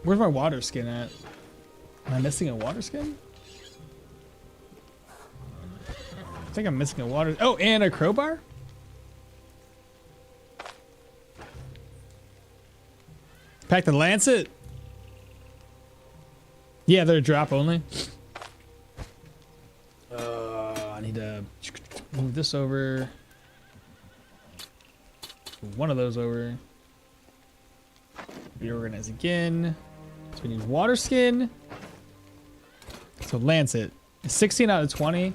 Where's my water skin at? Am I missing a water skin? I think I'm missing a water. Oh, and a crowbar? Pack the lancet? Yeah, they're drop only. I need to move this over. Move one of those over. Reorganize again. So we need water skin. So lancet. 16 out of 20.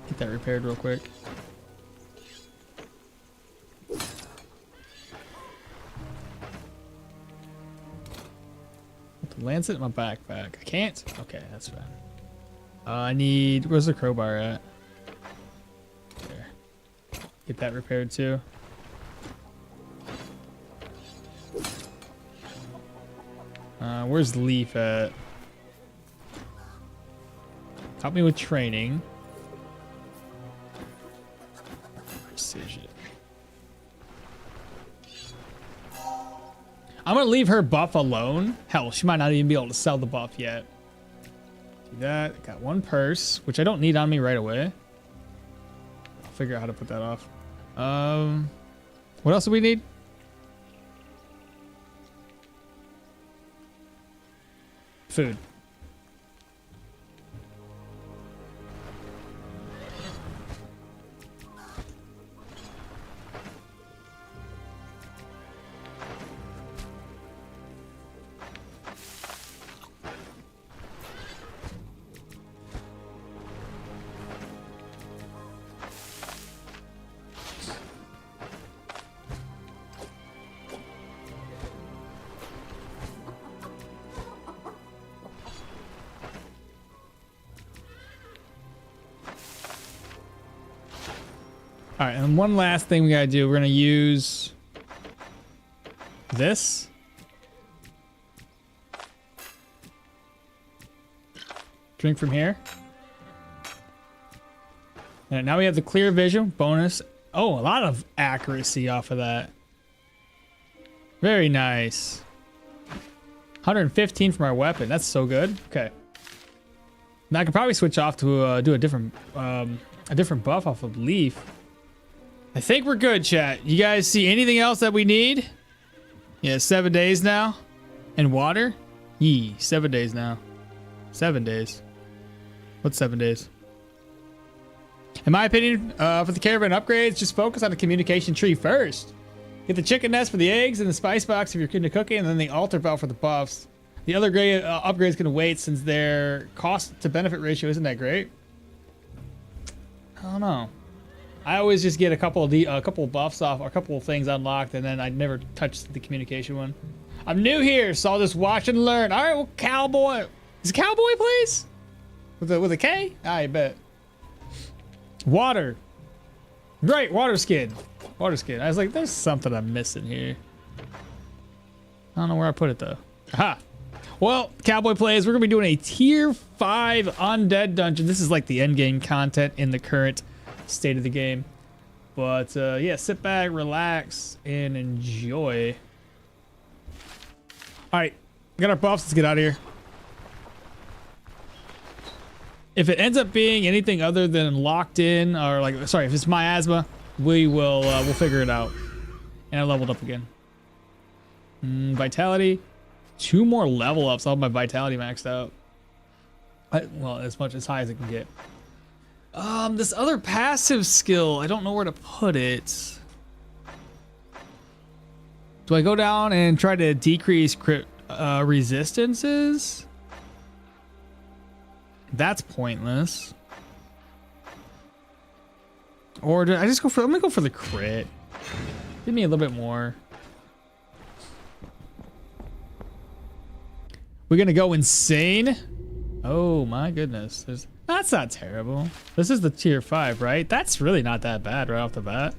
Get that repaired real quick. Put the lancet in my backpack. I can't? Okay, that's fine. I need... Where's the crowbar at? There. Get that repaired too. Where's Leaf at? Help me with training. Precision. I'm gonna leave her buff alone. Hell, she might not even be able to sell the buff yet. Do that. Got one purse, which I don't need on me right away. I'll figure out how to put that off. What else do we need? Food. All right, and one last thing we gotta do. We're gonna use this. Drink from here. And now we have the clear vision bonus. Oh, a lot of accuracy off of that. Very nice. 115 from our weapon. That's so good. Okay. Now I could probably switch off to do a different buff off of Leaf. I think we're good, chat. You guys see anything else that we need? Yeah, 7 days now. And water? Yee, 7 days now. 7 days. What's 7 days? In my opinion, for the caravan upgrades, just focus on the communication tree first. Get the chicken nest for the eggs and the spice box if you're into cooking, and then the altar belt for the buffs. The other upgrades can wait since their cost to benefit ratio isn't that great. I don't know. I always just get a couple of buffs off, or a couple of things unlocked, and then I never touch the communication one. I'm new here, so I'll just watch and learn. All right, well, Cowboy. Is it Cowboy, please? With a K? I bet. Water. Right, water skin. Water skin. I was like, there's something I'm missing here. I don't know where I put it, though. Aha. Well, Cowboy Plays, we're going to be doing a tier 5 undead dungeon. This is like the end game content in the current state of the game. But yeah, sit back, relax, and enjoy. All right, we got our buffs. Let's get out of here. If it ends up being anything other than locked in, or like, sorry, if it's miasma, we will we'll figure it out. And I leveled up again. Vitality, 2 more level ups. I'll have my vitality maxed out. Well, as high as it can get. This other passive skill, I don't know where to put it. Do I go down and try to decrease crit resistances? That's pointless. Or do I just go for, I'm gonna go for the crit. Give me a little bit more. We're gonna go insane. Oh my goodness. That's not terrible. This is the tier 5, right? That's really not that bad right off the bat.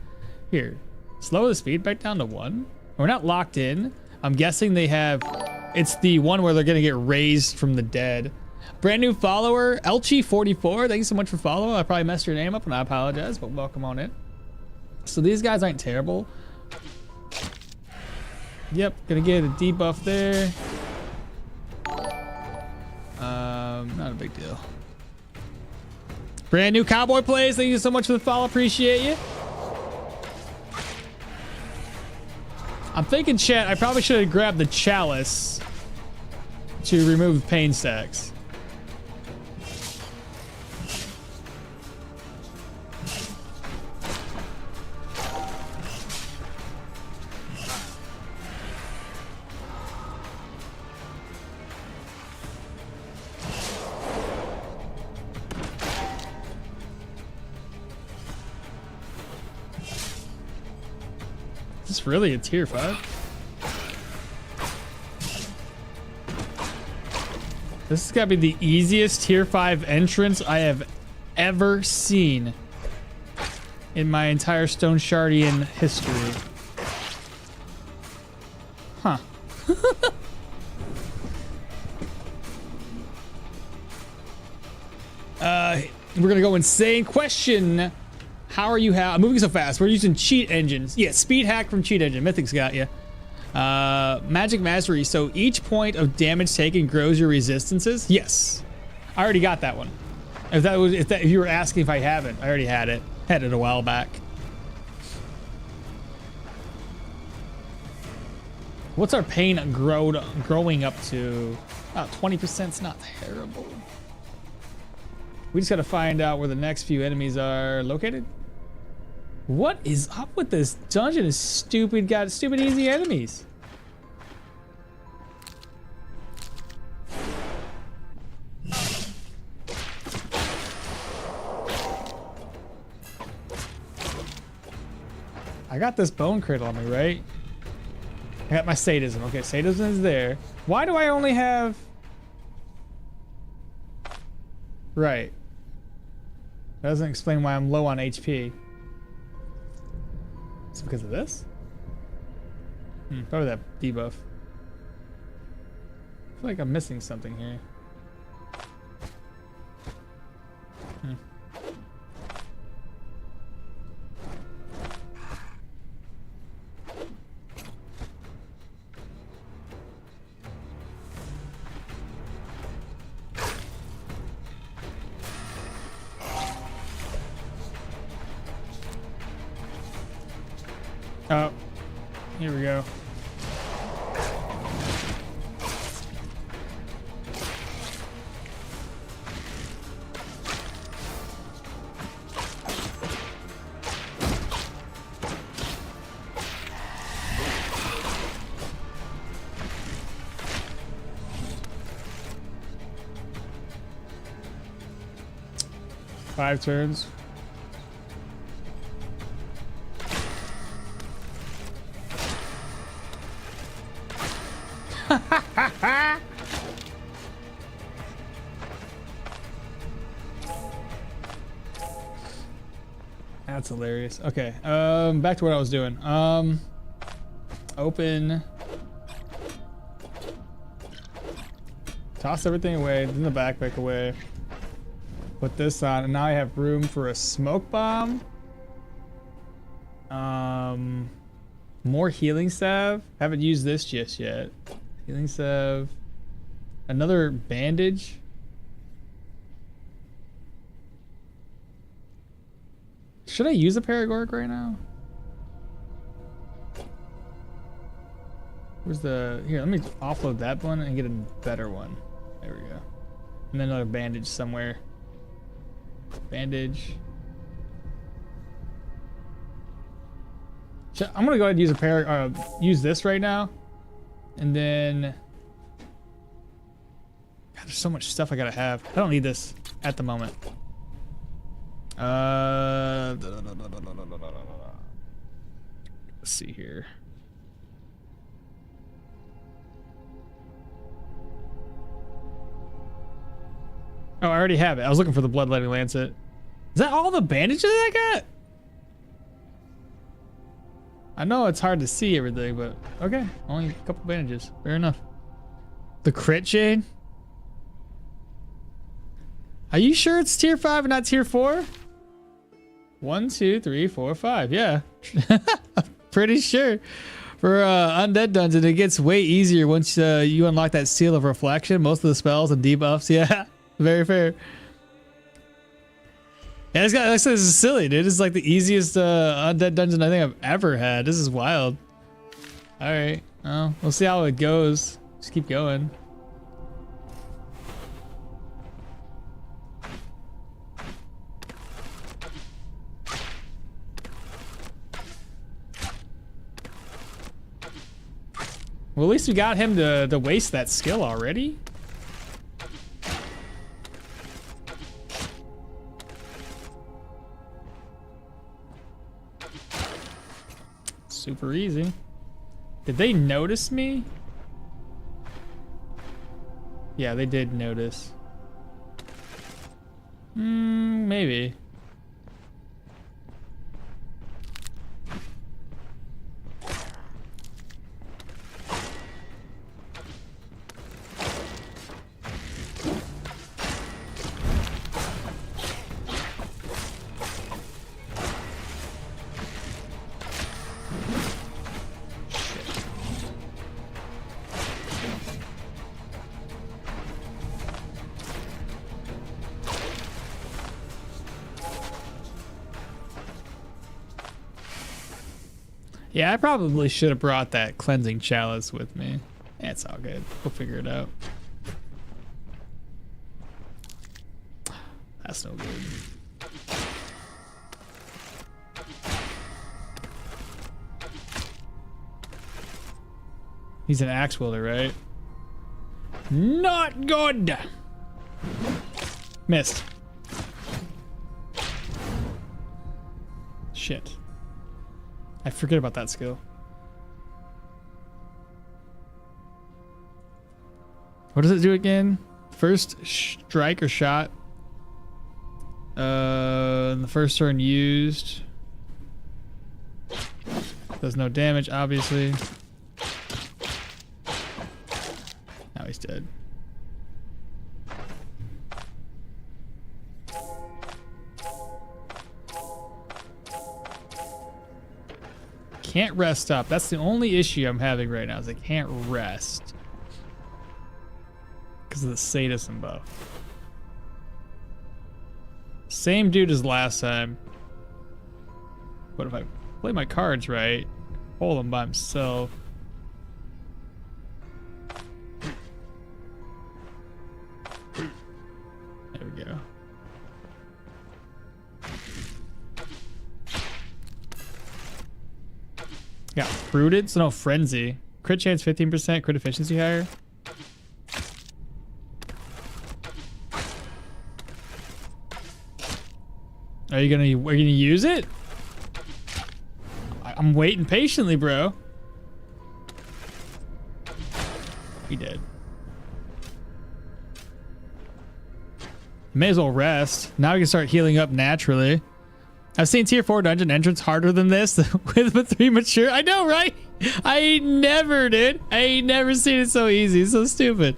Here, slow the speed back down to 1. We're not locked in. I'm guessing they have... It's the one where they're going to get raised from the dead. Brand new follower, Elchi44. Thank you so much for following. I probably messed your name up and I apologize, but welcome on in. So these guys aren't terrible. Yep, gonna get a debuff there. Not a big deal. Brand new cowboy plays. Thank you so much for the follow. Appreciate you. I'm thinking, chat, I probably should have grabbed the chalice to remove pain stacks. Is this really a tier 5? This has got to be the easiest tier 5 entrance I have ever seen in my entire Stoneshardian history. Huh. We're gonna go insane. Question: how are you moving so fast? We're using cheat engines. Yeah, speed hack from cheat engine. Mythic's got you. Magic mastery. So each point of damage taken grows your resistances. Yes, I already got that one. If you were asking if I haven't, I already had it. Had it a while back. What's our pain growing up to? Oh, 20%. It's not terrible. We just gotta find out where the next few enemies are located. What is up with this dungeon? Is stupid, got stupid easy enemies. I got this bone cradle on me, right? I got my sadism. Okay, sadism is there. Why do I only have... Right. That doesn't explain why I'm low on HP. Is it because of this? Probably that debuff. I feel like I'm missing something here. Oh, here we go. Five turns. That's hilarious. Okay, back to what I was doing. Open. Toss everything away, then the backpack away. Put this on, and now I have room for a smoke bomb. More healing salve. Haven't used this just yet. Healing salve. Another bandage. Should I use a Paragoric right now? Where's the... Here, let me offload that one and get a better one. There we go. And then another bandage somewhere. Bandage. I'm gonna go ahead and use use this right now. And then... God, there's so much stuff I gotta have. I don't need this at the moment. Let's see here. Oh, I already have it. I was looking for the bloodletting lancet. Is that all the bandages I got? I know it's hard to see everything, but okay. Only a couple bandages. Fair enough. The crit chain? Are you sure it's tier 5 and not tier 4? 1, 2, 3, 4, 5. Yeah. Pretty sure. For undead dungeon, it gets way easier once you unlock that seal of reflection. Most of the spells and debuffs. Yeah. Very fair. Yeah, this is silly, dude. It's like the easiest undead dungeon I think I've ever had. This is wild. All right. Well, we'll see how it goes. Just keep going. Well, at least we got him to waste that skill already. Super easy. Did they notice me? Yeah, they did notice. Maybe. Yeah, I probably should have brought that cleansing chalice with me. Yeah, it's all good. We'll figure it out. That's no good. He's an axe wielder, right? Not good! Missed. Shit. I forget about that skill. What does it do again? First strike or shot. The first turn used. Does no damage, obviously. Now he's dead. Can't rest up. That's the only issue I'm having right now is I can't rest. Because of the sadism buff. Same dude as last time. But if I play my cards right, hold him by himself. There we go. Got fruited, so no frenzy. Crit chance 15%, crit efficiency higher. Are you gonna use it? I'm waiting patiently, bro. He did. May as well rest. Now we can start healing up naturally. I've seen tier 4 dungeon entrance harder than this with the 3 mature. I know, right? I ain't never, dude. I ain't never seen it so easy. It's so stupid.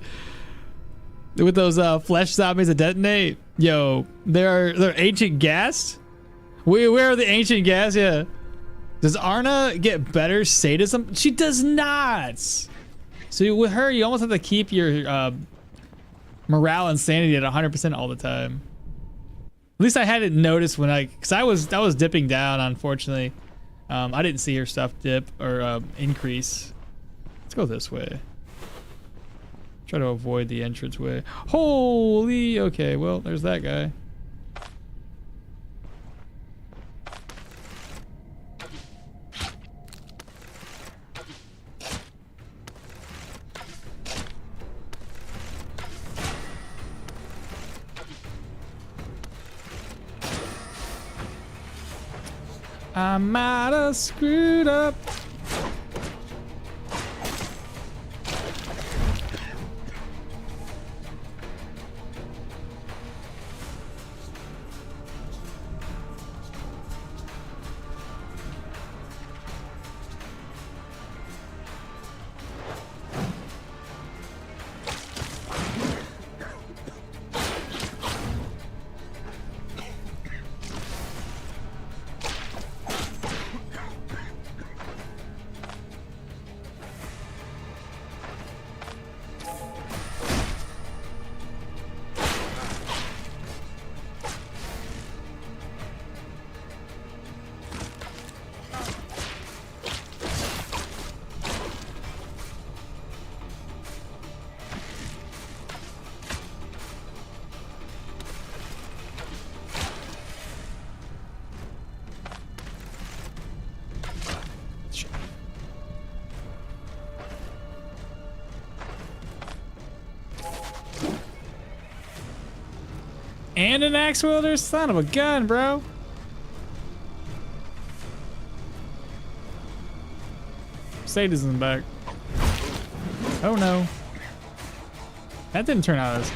With those flesh zombies that detonate. Yo, they're ancient gas? Where are the ancient gas? Yeah. Does Arna get better sadism? She does not. So with her, you almost have to keep your morale and sanity at 100% all the time. At least I hadn't noticed when because I was dipping down, unfortunately. I didn't see her stuff dip or increase. Let's go this way. Try to avoid the entrance way. Holy, okay, well, there's that guy. I might have screwed up. And an axe wielder? Son of a gun, bro. Sadism back. Oh no. That didn't turn out as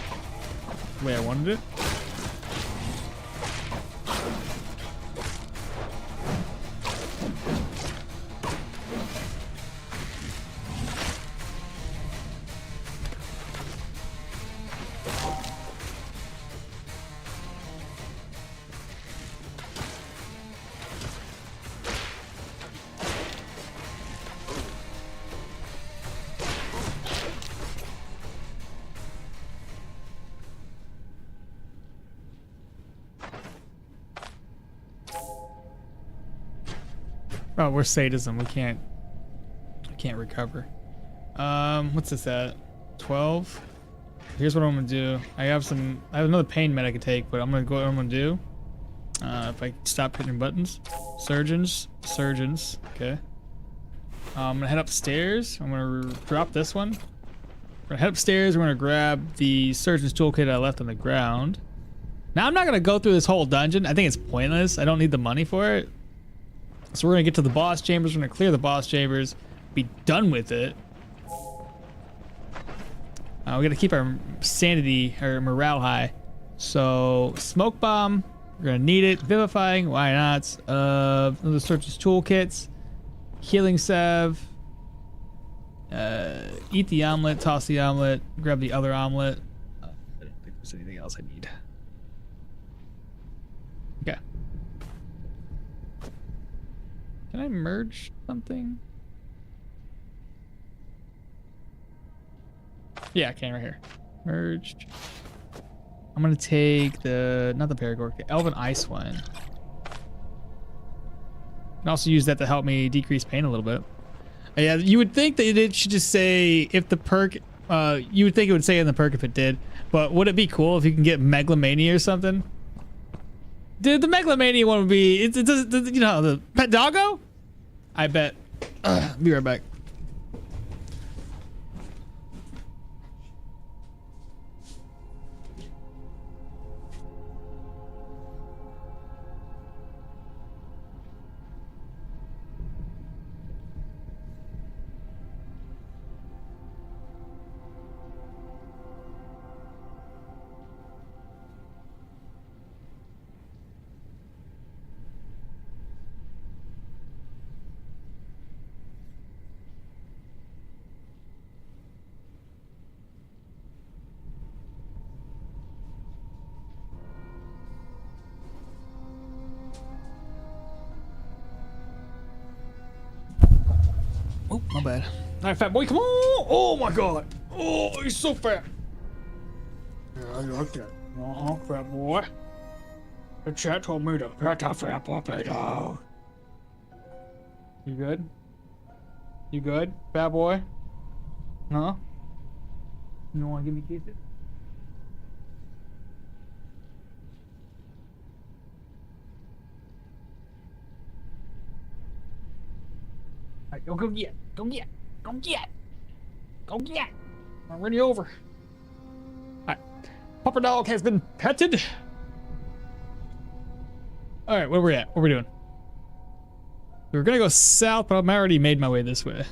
the way I wanted it. Oh, we're sadism. I can't recover. What's this at? 12? Here's what I'm gonna do. I have another pain med I could take, but I'm gonna go what I'm gonna do. If I stop hitting buttons. Surgeons. Okay. I'm gonna head upstairs. I'm gonna drop this one. We're gonna head upstairs. We're gonna grab the surgeon's toolkit I left on the ground. Now I'm not gonna go through this whole dungeon. I think it's pointless. I don't need the money for it. So we're gonna get to the boss chambers. We're gonna clear the boss chambers, be done with it. We gotta keep our sanity or morale high. So smoke bomb, we're gonna need it. Vivifying, why not? Another surgeon's toolkits, healing salve. Eat the omelet, toss the omelet, grab the other omelet. I don't think there's anything else I need. Okay. Can I merge something? Yeah, I can right here. Merged. I'm gonna take not the Paragork, the Elven Ice one. Can also use that to help me decrease pain a little bit. Yeah, you would think that it should just say if the perk, you would think it would say in the perk if it did, but would it be cool if you can get Megalomania or something? Dude, the Megalomania one would be, it does, you know, the pet doggo? I bet. Be right back. Oh, my bad. All right, fat boy, come on! Oh my god! Oh, he's so fat. Yeah, I like that. Fat boy. The chat told me to pet a fat puppy dog. You good? You good, fat boy? Huh? You don't want to give me kisses? Alright, go get. I'm already over. Alright, Pupper Dog has been petted. Alright, where we at? What are we doing? We were gonna go south, but I'm already made my way this way.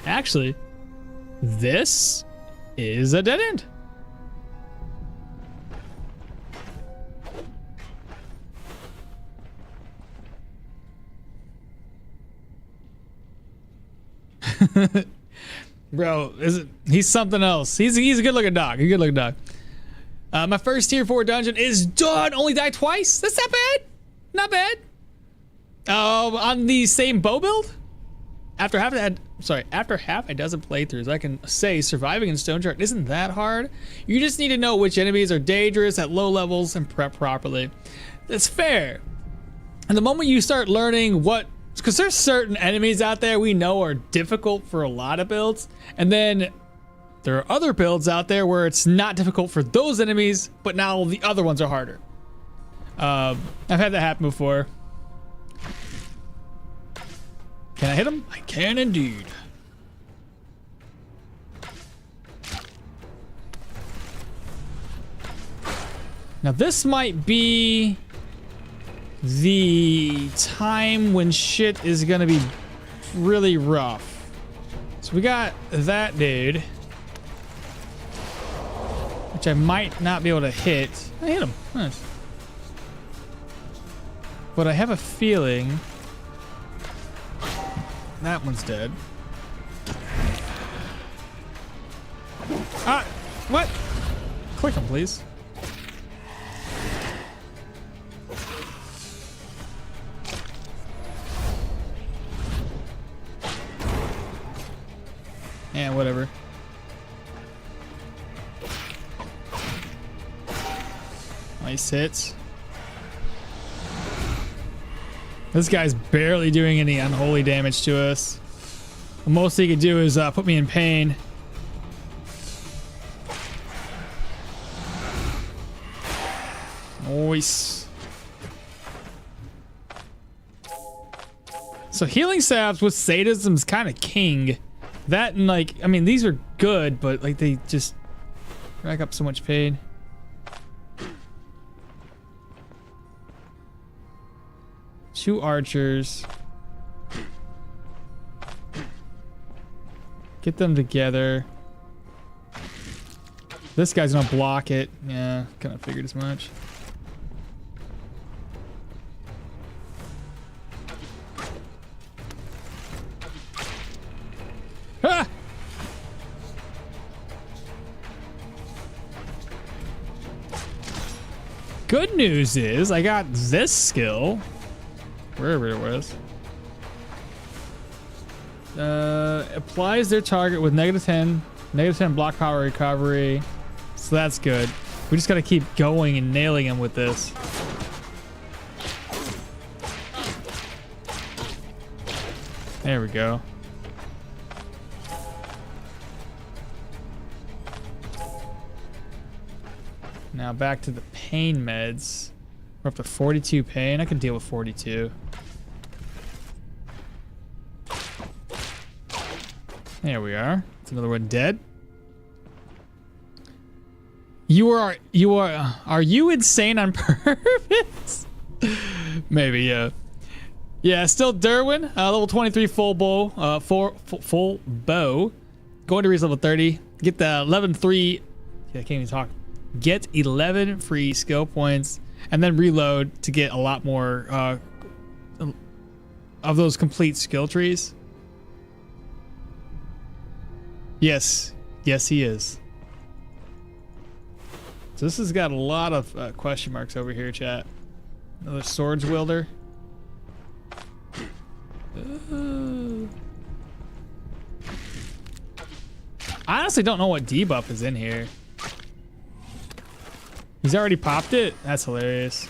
Actually, this is a dead end. Bro, he's something else. He's a good looking dog. My first tier 4 dungeon is done. Only died twice. That's not bad. Not bad. On the same bow build. After half a dozen playthroughs, I can say surviving in Stoneshard isn't that hard. You just need to know which enemies are dangerous at low levels and prep properly. That's fair. And the moment you start learning because there's certain enemies out there we know are difficult for a lot of builds, and then there are other builds out there where it's not difficult for those enemies, but now the other ones are harder. I've had that happen before. Can I hit him? I can indeed. Now this might be the time when shit is gonna be really rough. So we got that dude, which I might not be able to hit. I hit him. Nice. But I have a feeling that one's dead. Ah, what? Click him, please. Yeah, whatever. Nice hits. This guy's barely doing any unholy damage to us. The most he could do is put me in pain. Nice. So healing salves with sadism's kind of king. That and like, I mean, these are good, but like they just rack up so much pain. Two archers. Get them together. This guy's gonna block it. Yeah, kind of figured as much. Ah! Good news is I got this skill. Wherever it was. Applies their target with -10 block power recovery. So that's good. We just gotta keep going and nailing him with this. There we go. Now back to the pain meds. We're up to 42 pain. I can deal with 42. There we are. It's another one dead. Are you insane on purpose? Maybe, yeah. Yeah, still Derwin, level 23 full bow, full bow. Going to reach level 30. Get the 11-3. Yeah, I can't even talk. Get 11 free skill points, and then reload to get a lot more of those complete skill trees. Yes, yes, he is. So this has got a lot of question marks over here, chat. Another swords wielder. I honestly don't know what debuff is in here. He's already popped it? That's hilarious.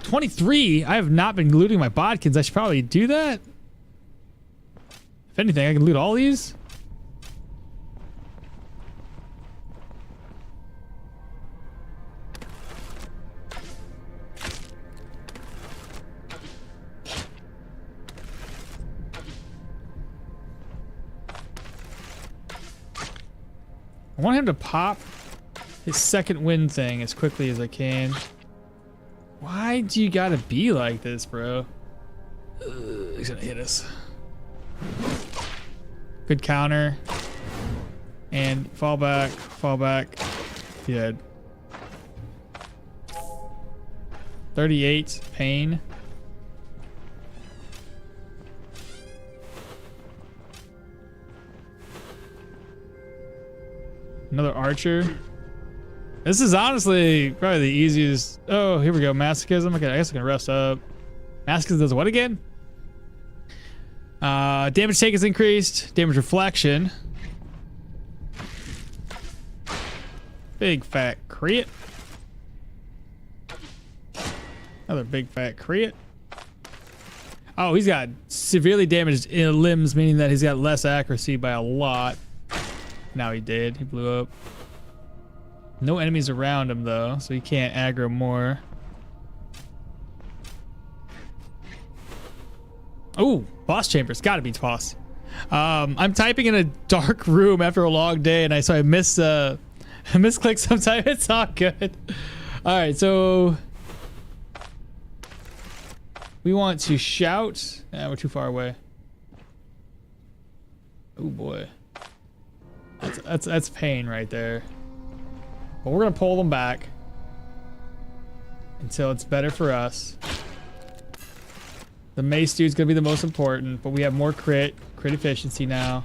23. I have not been looting my bodkins. I should probably do that. If anything, I can loot all these. I want him to pop his second wind thing as quickly as I can. Why do you gotta be like this, bro? He's gonna hit us. Good counter. And fall back, fall back. Dead. 38 pain. Another archer. This is honestly probably the easiest. Oh, here we go. Masochism. Okay, I guess I can rest up. Masochism does what again? Damage take is increased. Damage reflection. Big fat crit. Another big fat crit. Oh, he's got severely damaged limbs, meaning that he's got less accuracy by a lot. Now he did. He blew up. No enemies around him though, so he can't aggro more. Oh, boss chamber. It's gotta be boss. I'm typing in a dark room after a long day, and I misclicked sometime. It's all good. All right, so we want to shout. We're too far away. Oh boy, that's pain right there. But we're gonna pull them back until it's better for us. The mace dude's gonna be the most important, but we have more crit efficiency now.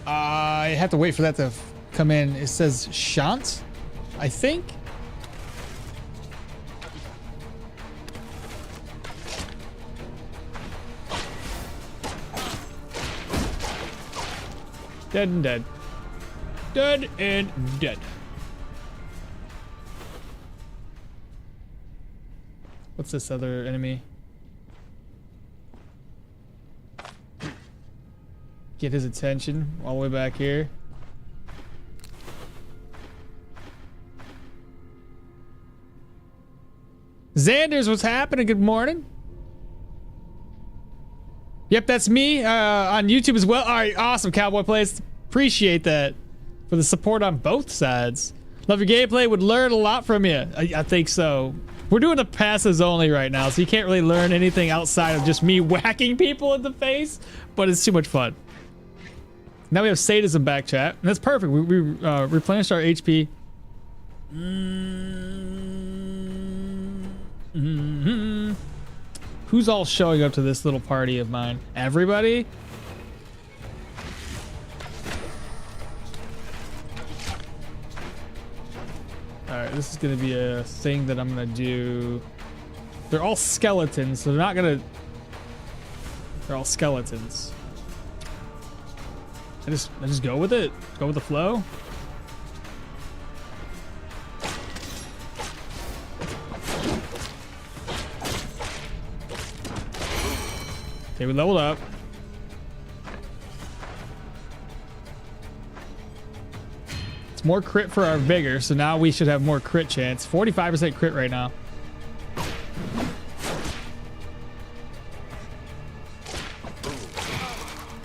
I have to wait for that to come in. It says Shant, I think. Dead and dead. Dead and dead. What's this other enemy? Get his attention all the way back here. Xander's, what's happening? Good morning. Yep, that's me on YouTube as well. All right, awesome, Cowboy Plays. Appreciate that for the support on both sides. Love your gameplay. Would learn a lot from you. I think so. We're doing the passes only right now, so you can't really learn anything outside of just me whacking people in the face, but it's too much fun. Now we have sadism back, chat, and that's perfect. We replenished our HP. Who's all showing up to this little party of mine? Everybody? Alright, this is gonna be a thing that I'm gonna do. They're all skeletons, so they're not gonna... They're all skeletons. I just go with it. Go with the flow. Okay, we leveled up. It's more crit for our vigor, so now we should have more crit chance. 45% crit right now.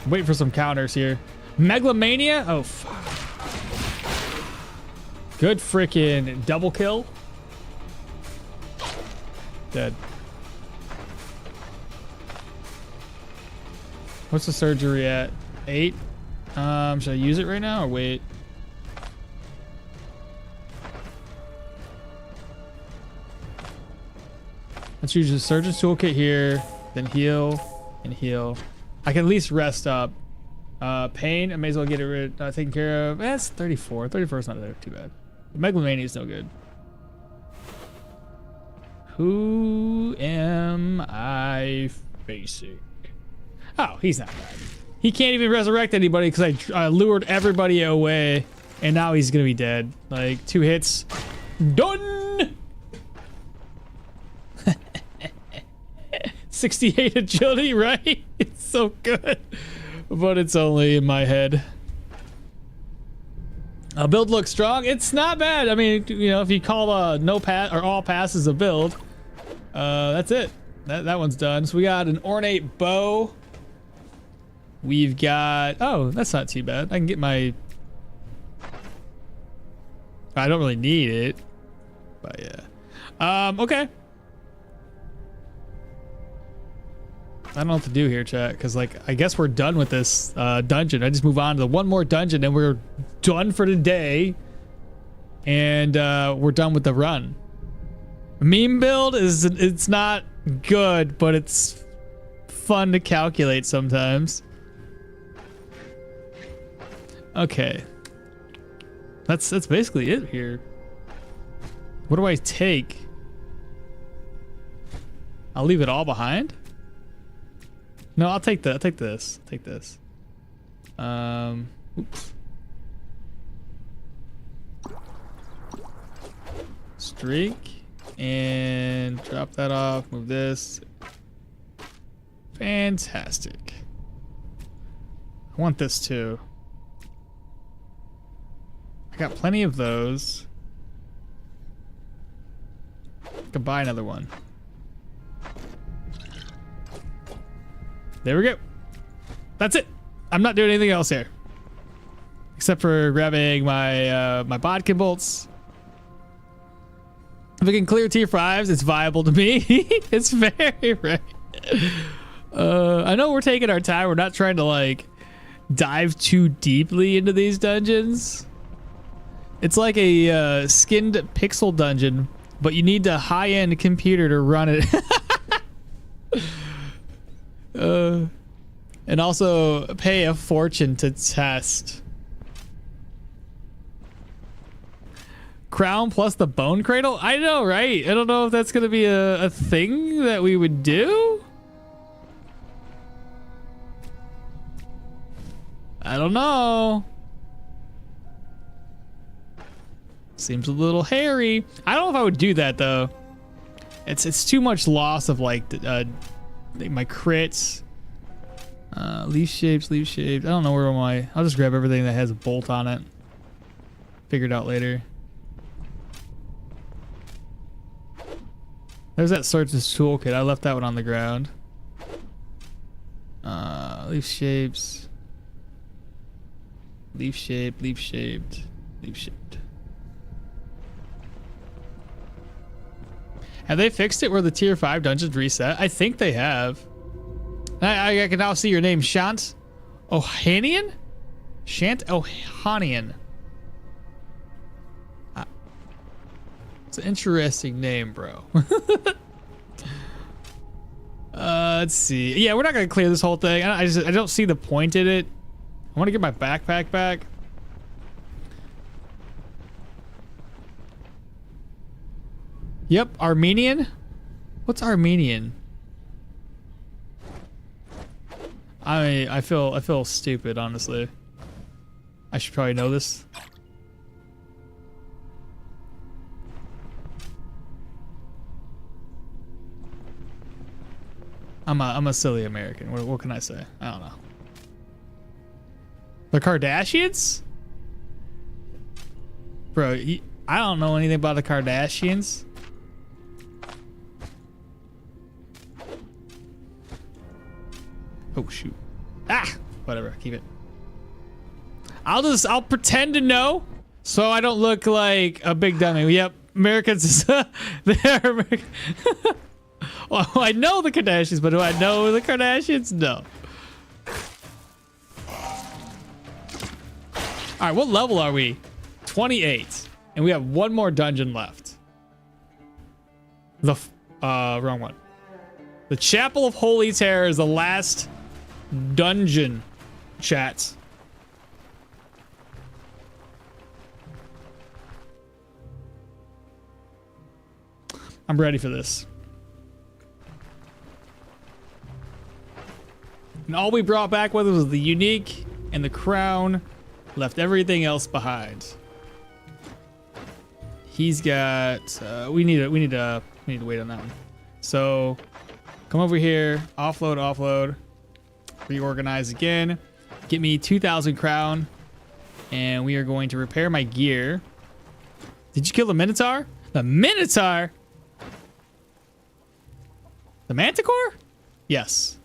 Wait for some counters here. Megalomania? Oh, fuck. Good freaking double kill. Dead. What's the surgery at? 8? Should I use it right now or wait? Let's use the surgeon's toolkit here, then heal and heal. I can at least rest up. Pain, I may as well get it taken care of. That's 34. 34 is not too bad. Megalomania is no good. Who am I facing? Oh, he's not bad. He can't even resurrect anybody because I lured everybody away, and now he's gonna be dead. Like 2 hits, done. 68 agility, right? It's so good, but it's only in my head. Build looks strong. It's not bad. I mean, you know, if you call no pass or all passes a build, that's it. That one's done. So we got an ornate bow. We've got, oh, that's not too bad. I can get my, I don't really need it, but yeah. Okay. I don't know what to do here, chat, because like I guess we're done with this dungeon. I just move on to the one more dungeon and we're done for the day, and we're done with the run. Meme build is, it's not good, but it's fun to calculate sometimes. Okay, that's basically it here. What do I take? I'll leave it all behind. No, I'll take that. I'll take this. I'll take this. Oops. Streak and drop that off. Move this. Fantastic. I want this too. I got plenty of those. Could buy another one. There we go. That's it. I'm not doing anything else here. Except for grabbing my my bodkin bolts. If we can clear tier 5s, it's viable to me. It's very right. I know we're taking our time. We're not trying to like dive too deeply into these dungeons. It's like a skinned pixel dungeon, but you need a high-end computer to run it. And also pay a fortune to test. Crown plus the bone cradle? I know, right? I don't know if that's gonna be a thing that we would do. I don't know. Seems a little hairy. I don't know if I would do that though. It's too much loss of like my crits. Leaf shapes. I don't know where am I. I'll just grab everything that has a bolt on it. Figure it out later. There's that Search's toolkit. I left that one on the ground. Leaf shapes. Leaf shaped. Have they fixed it where the tier 5 dungeons reset? I think they have. I can now see your name, Shant Ohanian? Shant Ohanian. It's an interesting name, bro. Let's see. Yeah, we're not gonna clear this whole thing. I don't see the point in it. I want to get my backpack back. Yep, Armenian. What's Armenian? I feel stupid, honestly. I should probably know this. I'm a silly American. What can I say? I don't know. The Kardashians? Bro, I don't know anything about the Kardashians. Oh shoot. Ah, whatever, keep it. I'll pretend to know so I don't look like a big dummy. Yep, Americans they're American. Well, I know the Kardashians, but do I know the Kardashians? No. All right, what level are we? 28, and we have one more dungeon left. The wrong one. The Chapel of Holy Terror is the last dungeon, chat. I'm ready for this. And all we brought back with us was the unique and the crown. Left everything else behind. He's got. We need to wait on that one. So, come over here. Offload. Reorganize again. Get me 2,000 crown, and we are going to repair my gear. Did you kill the Minotaur? The Minotaur. The Manticor? Yes.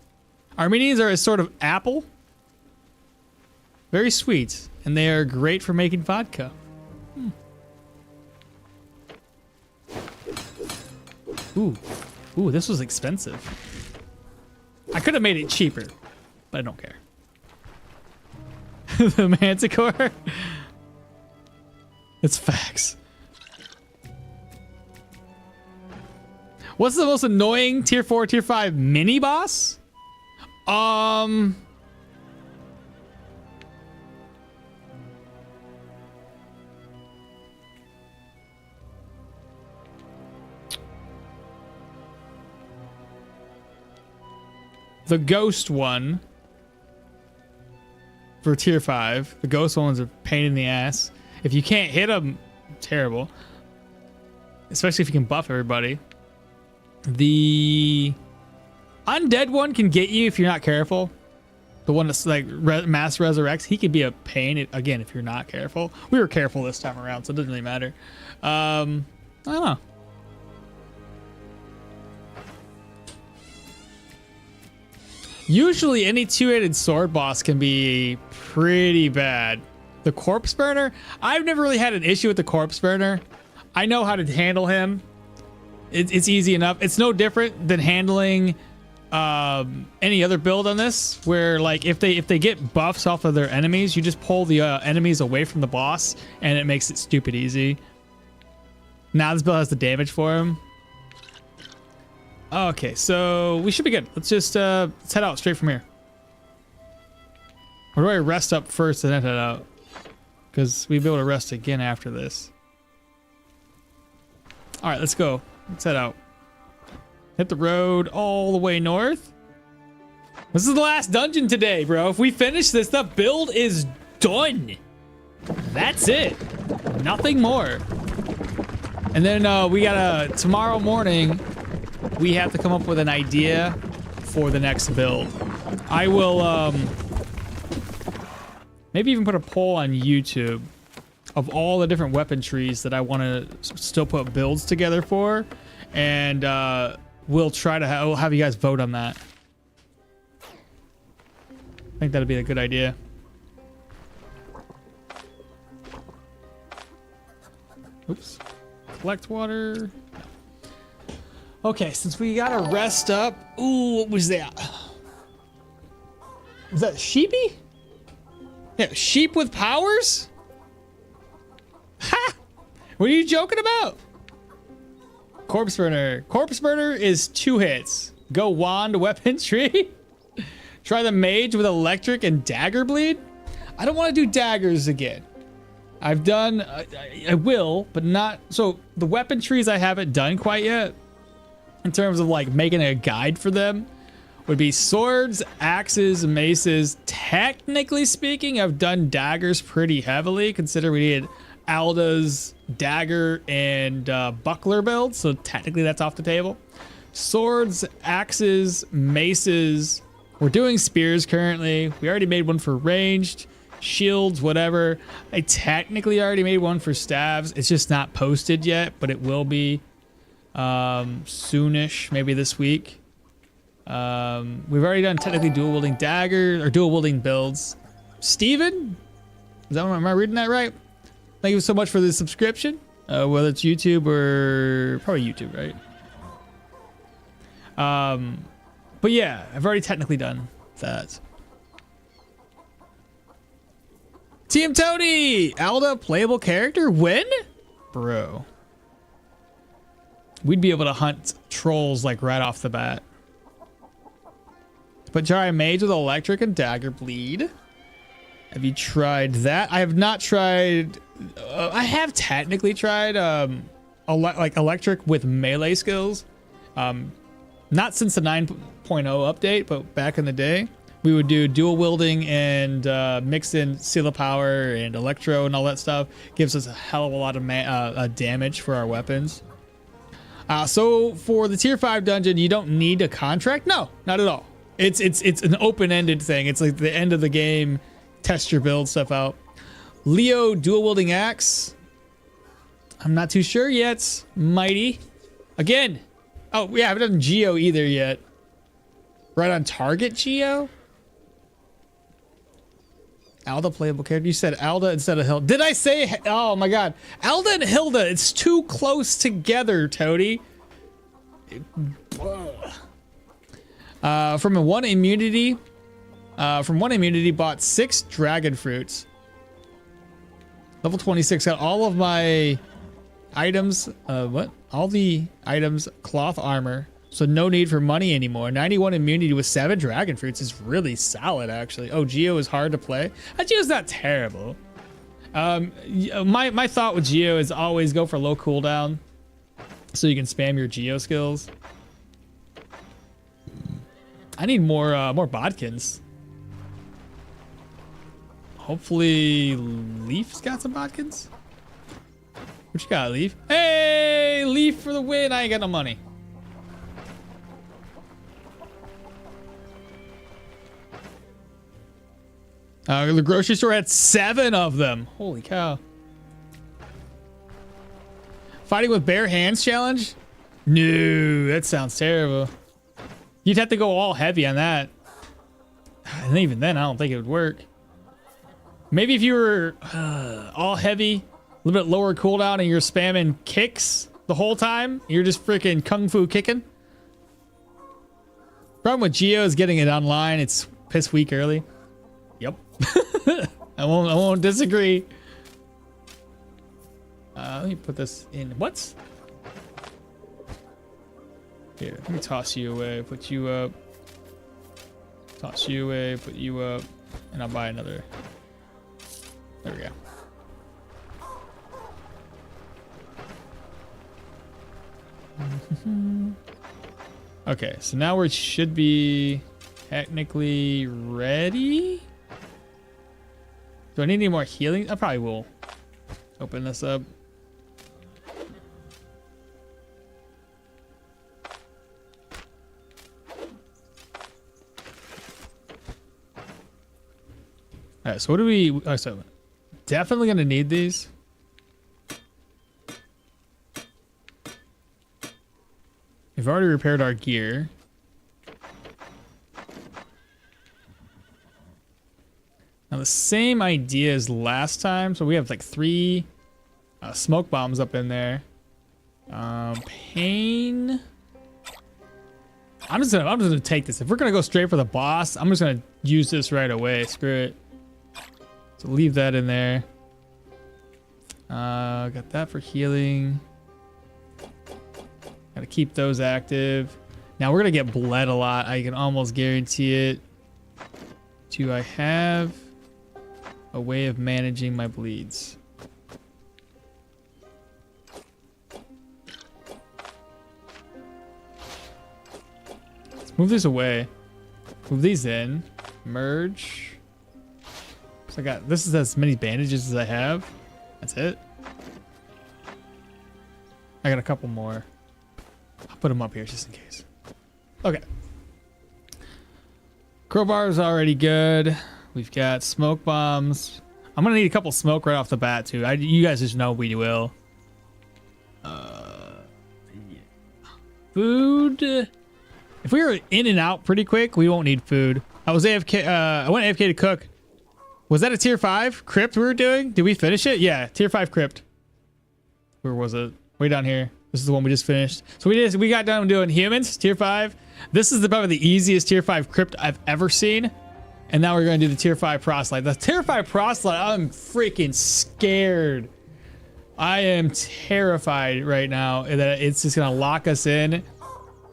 Armenians are a sort of apple. Very sweet. And they are great for making vodka. Ooh, this was expensive. I could have made it cheaper, but I don't care. The Manticore? It's facts. What's the most annoying tier 4, tier 5 mini boss? The ghost one for tier 5. The ghost one's a pain in the ass. If you can't hit them, terrible. Especially if you can buff everybody. The undead one can get you if you're not careful. The one that's like mass resurrects, he could be a pain again if you're not careful. We were careful this time around, so it doesn't really matter. I don't know. Usually any two-handed sword boss can be pretty bad. The corpse burner, I've never really had an issue with the corpse burner. I know how to handle him. It's easy enough. It's no different than handling any other build on this, where like if they get buffs off of their enemies, you just pull the enemies away from the boss and it makes it stupid easy. Now this build has the damage for him. Okay, so we should be good. Let's just let's head out straight from here. Or do I rest up first and then head out? Because we'll be able to rest again after this. All right, let's go. Let's head out. Hit the road all the way north. This is the last dungeon today, bro. If we finish this, the build is done. That's it. Nothing more. And then we gotta, tomorrow morning, we have to come up with an idea for the next build. I will maybe even put a poll on YouTube of all the different weapon trees that I want to still put builds together for, and we'll try to we'll have you guys vote on that. I think that'd be a good idea. Oops. Collect water. Okay, since we gotta rest up. Ooh, what was that? Was that sheepy? Yeah, sheep with powers? Ha! What are you joking about? Corpse burner. Corpse burner is 2 hits. Go wand weapon tree. Try the mage with electric and dagger bleed. I don't want to do daggers again. I've done, I will, but not, so the weapon trees I haven't done quite yet, in terms of like making a guide for them, would be swords, axes, maces. Technically speaking, I've done daggers pretty heavily, considering we needed Alda's dagger and buckler build, so technically that's off the table. Swords, axes, maces. We're doing spears currently. We already made one for ranged. Shields, whatever. I technically already made one for staves. It's just not posted yet, but it will be soonish, maybe this week. We've already done technically dual wielding dagger or dual wielding builds. Steven? Is that, am I reading that right? Thank you so much for the subscription. Whether it's YouTube or probably YouTube, right? But yeah, I've already technically done that. Team Tony! Alda, playable character? When? Bro. We'd be able to hunt trolls like right off the bat. But try a mage with electric and dagger bleed. Have you tried that? I have not tried... I have technically tried like electric with melee skills. Not since the 9.0 update, but back in the day. We would do dual wielding and mix in seal of power and electro and all that stuff. Gives us a hell of a lot of damage for our weapons. So for the tier 5 dungeon, you don't need a contract. No, not at all. It's an open-ended thing. It's like the end of the game. Test your build stuff out. Leo dual wielding axe. I'm not too sure yet. Mighty. Again. Oh yeah, I haven't done Geo either yet. Right on target Geo. Alda playable character. You said Alda instead of Hilda. Did I say? Oh my god. Alda and Hilda. It's too close together, Toady. From one immunity bought 6 dragon fruits. Level 26 got all of my items. All the items, cloth armor. So no need for money anymore. 91 immunity with 7 dragon fruits is really solid, actually. Oh, Geo is hard to play. Geo's not terrible. My thought with Geo is always go for low cooldown, so you can spam your Geo skills. I need more bodkins. Hopefully, Leaf's got some bodkins. What you got, Leaf? Hey, Leaf for the win! I ain't got no money. The grocery store had 7 of them. Holy cow. Fighting with bare hands challenge? No, that sounds terrible. You'd have to go all heavy on that. And even then, I don't think it would work. Maybe if you were all heavy, a little bit lower cooldown, and you're spamming kicks the whole time, you're just freaking kung fu kicking. Problem with Geo is getting it online. It's piss weak early. Yep. I won't disagree. Let me put this in. What? Here, let me toss you away. Put you up. Toss you away. Put you up. And I'll buy another. There we go. Okay, so now we should be technically ready. Do I need any more healing? I probably will open this up. All right, so what do we... Oh, so definitely going to need these. We've already repaired our gear. Now the same idea as last time. So we have like 3 smoke bombs up in there. Pain. I'm just gonna take this. If we're gonna go straight for the boss, I'm just gonna use this right away. Screw it. So leave that in there. Got that for healing. Gotta keep those active. Now we're gonna get bled a lot. I can almost guarantee it. Do I have a way of managing my bleeds? Let's move this away. Move these in. Merge. So I got, this is as many bandages as I have. That's it. I got a couple more. I'll put them up here just in case. Okay. Crowbar is already good. We've got smoke bombs. I'm gonna need a couple smoke right off the bat too. You guys just know we will. Food. If we were in and out pretty quick, we won't need food. I was AFK. I went AFK to cook. Was that a tier 5 crypt we were doing? Did we finish it? Yeah, tier 5 crypt. Where was it? Way down here. This is the one we just finished. So we got done doing humans, tier 5. This is probably the easiest tier 5 crypt I've ever seen. And now we're going to do the tier 5 proselyte. The tier 5 proselyte, I'm freaking scared. I am terrified right now that it's just going to lock us in.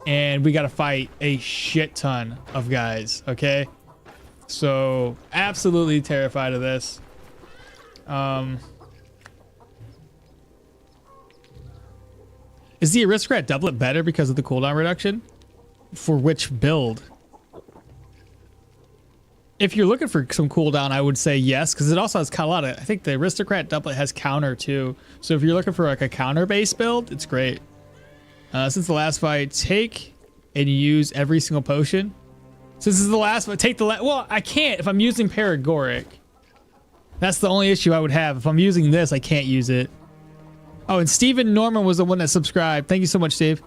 And we got to fight a shit ton of guys, okay? So, absolutely terrified of this. Is the aristocrat doublet better because of the cooldown reduction? For which build? If you're looking for some cooldown, I would say yes, because it also has a lot of... I think the aristocrat doublet has counter too. So if you're looking for like a counter-based build, it's great. Since the last fight, take and use every single potion. Since this is the last fight, take the... Well, I can't if I'm using Paragoric. That's the only issue I would have. If I'm using this, I can't use it. Oh, and Steven Norman was the one that subscribed. Thank you so much, Steve.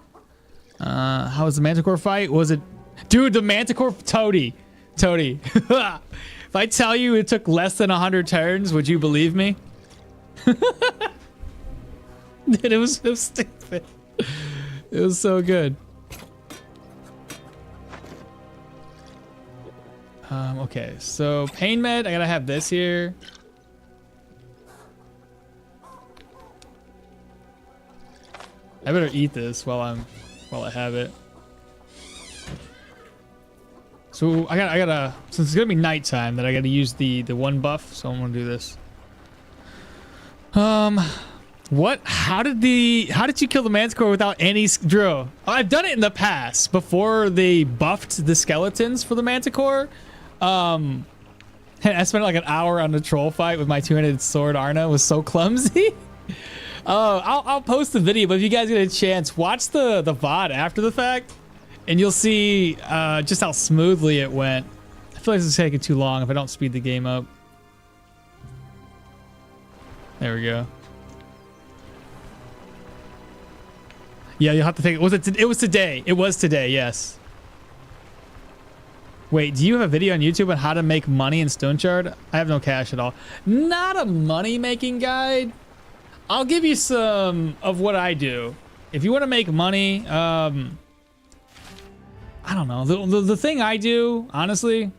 How was the Manticor fight? Was it... Dude, the Manticor... Toady. If I tell you it took less than 100 turns, would you believe me? Dude, it was so stupid. It was so good. Okay, so pain med, I gotta have this here. I better eat this while I have it. So I gotta since it's gonna be nighttime, that I gotta use the one buff, so I'm gonna do this. What? How did you kill the Manticor without any drill? I've done it in the past before they buffed the skeletons for the Manticor. I spent like an hour on the troll fight with my two-handed sword. Arna it was so clumsy. I'll post the video, but if you guys get a chance, watch the VOD after the fact, and you'll see just how smoothly it went. I feel like this is taking too long if I don't speed the game up. There we go. Yeah, you'll have to think. It was today. It was today. Yes. Wait, do you have a video on YouTube on how to make money in Stoneshard? I have no cash at all. Not a money making guide. I'll give you some of what I do. If you want to make money, I don't know. The thing I do, honestly,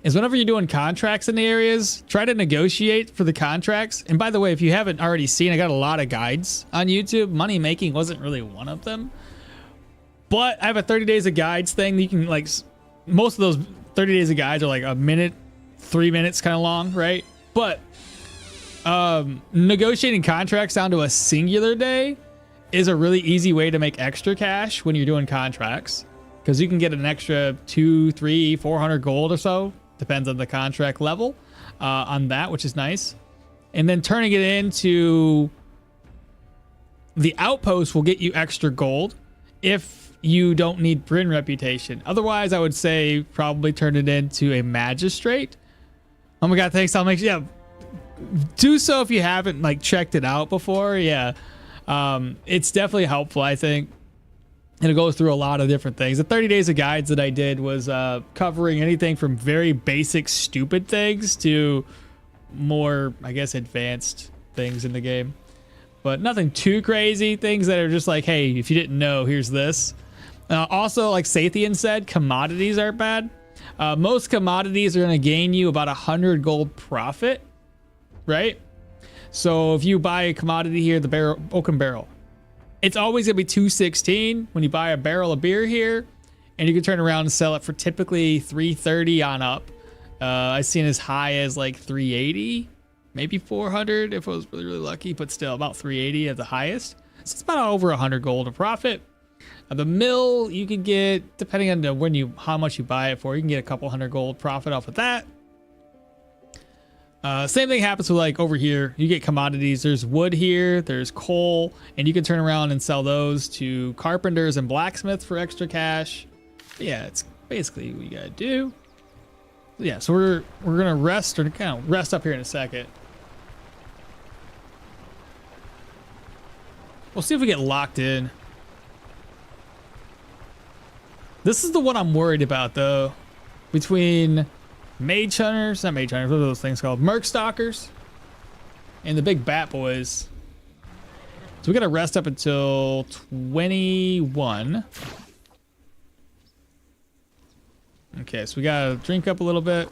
is whenever you're doing contracts in the areas, try to negotiate for the contracts. And by the way, if you haven't already seen, I got a lot of guides on YouTube. Money making wasn't really one of them. But I have a 30 days of guides thing. You can like, most of those 30 days of guides are like a minute, 3 minutes kind of long, right? But negotiating contracts down to a singular day is a really easy way to make extra cash when you're doing contracts, because you can get an extra 200, 300, 400 gold or so, depends on the contract level on that, which is nice. And then turning it into the outpost will get you extra gold if you don't need Bryn reputation. Otherwise, I would say probably turn it into a magistrate. Oh my god, thanks. I'll make sure. Yeah, do so if you haven't like checked it out before. Yeah, it's definitely helpful, I think. And it goes through a lot of different things. The 30 days of guides that I did was covering anything from very basic, stupid things to more, I guess, advanced things in the game. But nothing too crazy. Things that are just like, hey, if you didn't know, here's this. Also, like Sathian said, commodities aren't bad. Most commodities are going to gain you about 100 gold profit, right? So if you buy a commodity here, the oaken barrel, it's always going to be 216 when you buy a barrel of beer here, and you can turn around and sell it for typically 330 on up. I've seen as high as like 380, maybe 400 if I was really, really lucky, but still about 380 at the highest. So it's about over 100 gold of profit. The mill, you can get, depending on how much you buy it for, you can get a couple hundred gold profit off of that. Same thing happens with like over here. You get commodities. There's wood here, there's coal, and you can turn around and sell those to carpenters and blacksmiths for extra cash. But yeah, it's basically what you gotta do. Yeah, so we're gonna rest, or kind of rest up here in a second. We'll see if we get locked in. This is the one I'm worried about, though. Between mage hunters, not mage hunters, what are those things called? Merc stalkers and the big bat boys. So we gotta rest up until 21. Okay, so we gotta drink up a little bit.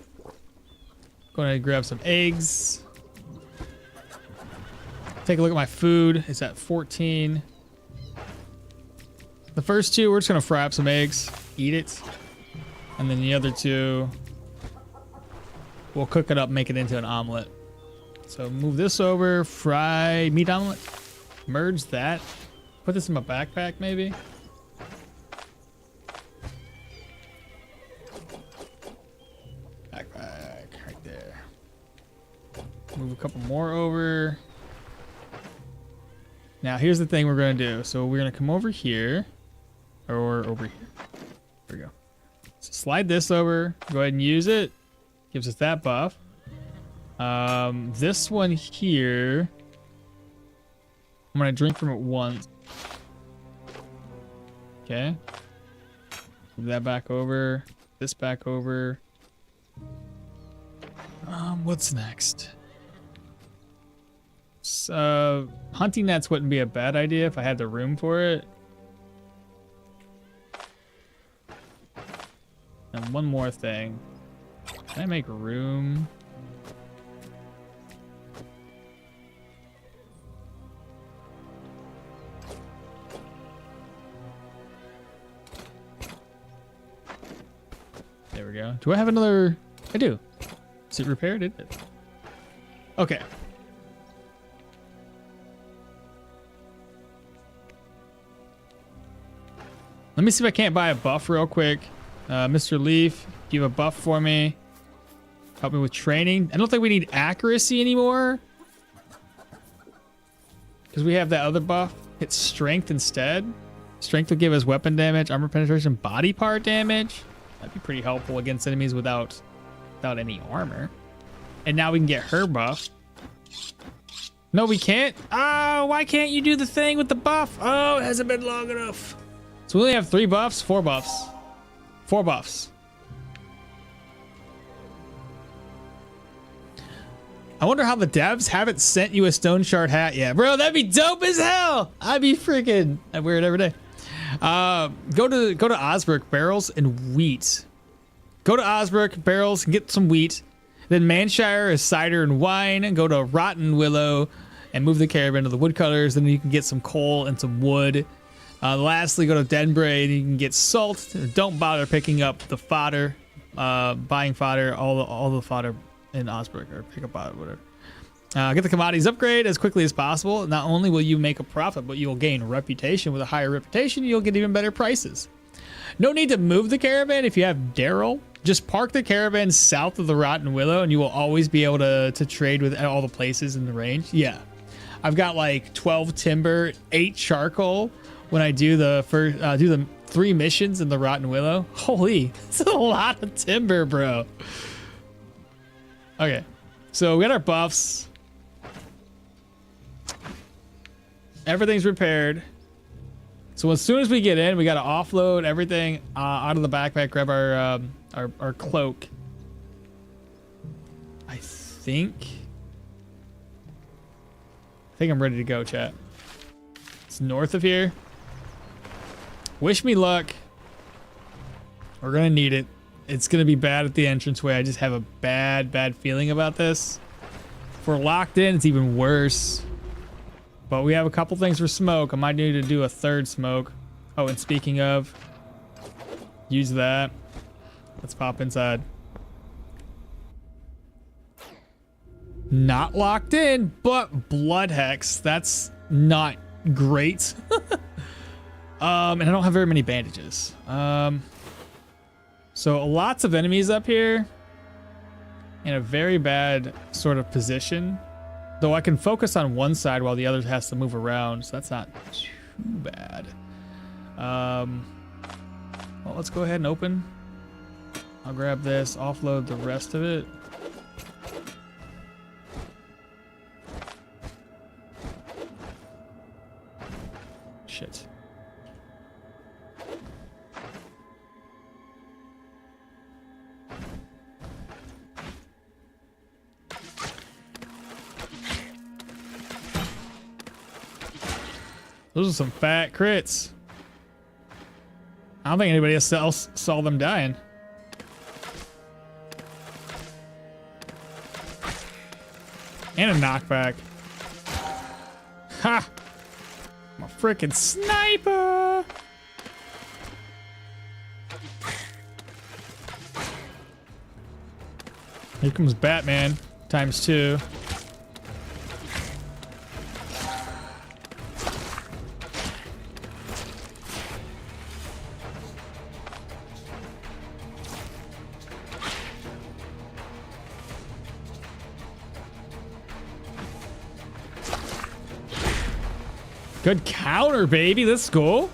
Go ahead and grab some eggs. Take a look at my food. It's at 14. The first two, we're just gonna fry up some eggs, eat it. And then the other two, we'll cook it up, make it into an omelet. So move this over, fry meat omelet. Merge that. Put this in my backpack, maybe. Backpack, right there. Move a couple more over. Now here's the thing we're gonna do. So we're gonna come over here, or over here. There we go. So slide this over, go ahead and use it. Gives us that buff. This one here, I'm gonna drink from it once. Okay. Move that back over. This back over. What's next? So, hunting nets wouldn't be a bad idea if I had the room for it. And one more thing. Can I make room? There we go. Do I have another? I do. Is it repaired? It is. Okay. Let me see if I can't buy a buff real quick. Mr. Leaf, give a buff for me. Help me with training. I don't think we need accuracy anymore, because we have that other buff. Hit strength instead. Strength will give us weapon damage, armor penetration, body part damage. That'd be pretty helpful against enemies without any armor. And now we can get her buff. No, we can't. Oh, why can't you do the thing with the buff? Oh, it hasn't been long enough. So we only have 3 buffs, 4 buffs. 4 buffs. I wonder how the devs haven't sent you a Stoneshard hat yet. Bro, that'd be dope as hell. I'd wear it every day. Go to Osbrook, barrels and wheat. Go to Osbrook, barrels, and get some wheat. Then Manshire is cider and wine. And go to Rotten Willow and move the caravan to the woodcutters. Then you can get some coal and some wood. Lastly, go to Denbray and you can get salt. Don't bother picking up the fodder, buying fodder, all the fodder in Osbrook, or pick up fodder, whatever. Get the commodities upgrade as quickly as possible. Not only will you make a profit, but you will gain a reputation. With a higher reputation, you'll get even better prices. No need to move the caravan if you have Daryl. Just park the caravan south of the Rotten Willow and you will always be able to trade with all the places in the range. Yeah. I've got like 12 timber, 8 charcoal when I do the 3 missions in the Rotten Willow. Holy, that's a lot of timber, bro. Okay. So we got our buffs. Everything's repaired. So as soon as we get in, we got to offload everything out of the backpack, grab our cloak. I think I'm ready to go, chat. It's north of here. Wish me luck. We're gonna need it. It's gonna be bad at the entranceway. I just have a bad feeling about this. If we're locked in, it's even worse. But we have a couple things for smoke. I might need to do a 3rd smoke. Oh, and speaking of, use that. Let's pop inside. Not locked in, but blood hex. That's not great. And I don't have very many bandages. So lots of enemies up here in a very bad sort of position. Though I can focus on one side while the other has to move around, so that's not too bad. Well, let's go ahead and open. I'll grab this, offload the rest of it. Shit. Those are some fat crits. I don't think anybody else saw them dying. And a knockback. Ha! I'm a freaking sniper! Here comes Batman ×2. Good counter, baby. Let's go.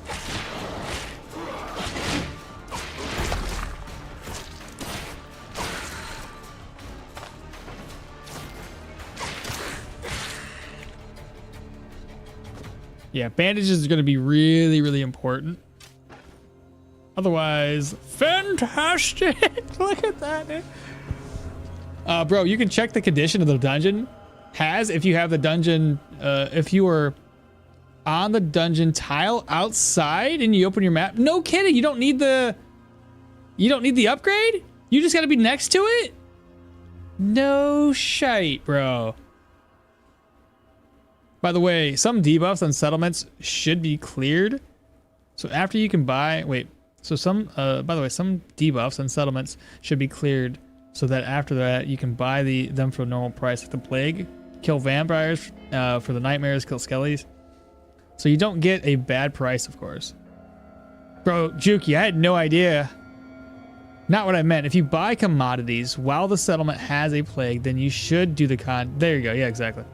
Yeah, bandages are going to be really, really important. Otherwise, fantastic. Look at that, dude. Bro, you can check the condition of the dungeon. If you have the dungeon, if you are on the dungeon tile outside and you open your map. No kidding, you don't need the upgrade? You just gotta be next to it? No shite, bro. By the way, some debuffs on settlements should be cleared. So after you can buy, some debuffs on settlements should be cleared so that after that you can buy them for a normal price, like the plague, kill vampires, for the nightmares, kill skellies. So you don't get a bad price, of course. Bro, Juki, I had no idea. Not what I meant. If you buy commodities while the settlement has a plague, then you should do the there you go. Yeah, exactly.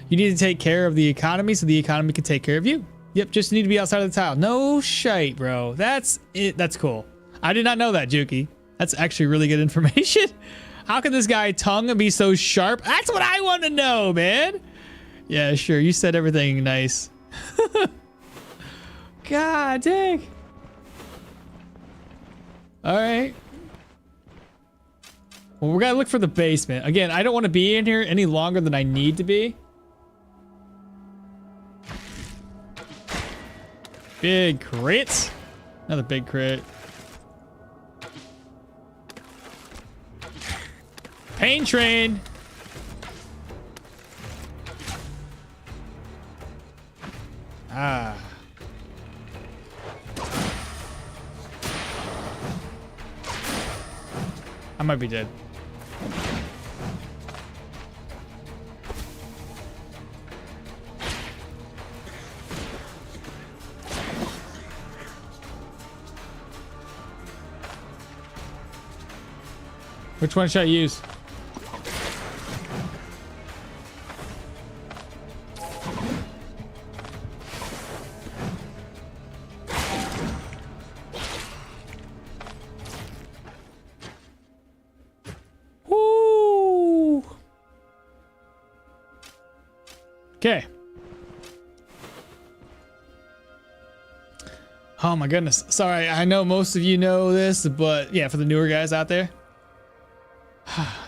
You need to take care of the economy so the economy can take care of you. Yep, just need to be outside of the tile. No shite, bro. That's it. That's cool. I did not know that, Juki. That's actually really good information. How can this guy tongue be so sharp? That's what I want to know, man. Yeah, sure. You said everything nice. God dang. All right. Well, we gotta look for the basement. Again, I don't want to be in here any longer than I need to be. Big crit. Another big crit. Pain train. Ah. I might be dead. Which one should I use? Woo! Okay. Oh my goodness. Sorry, I know most of you know this, but yeah, for the newer guys out there.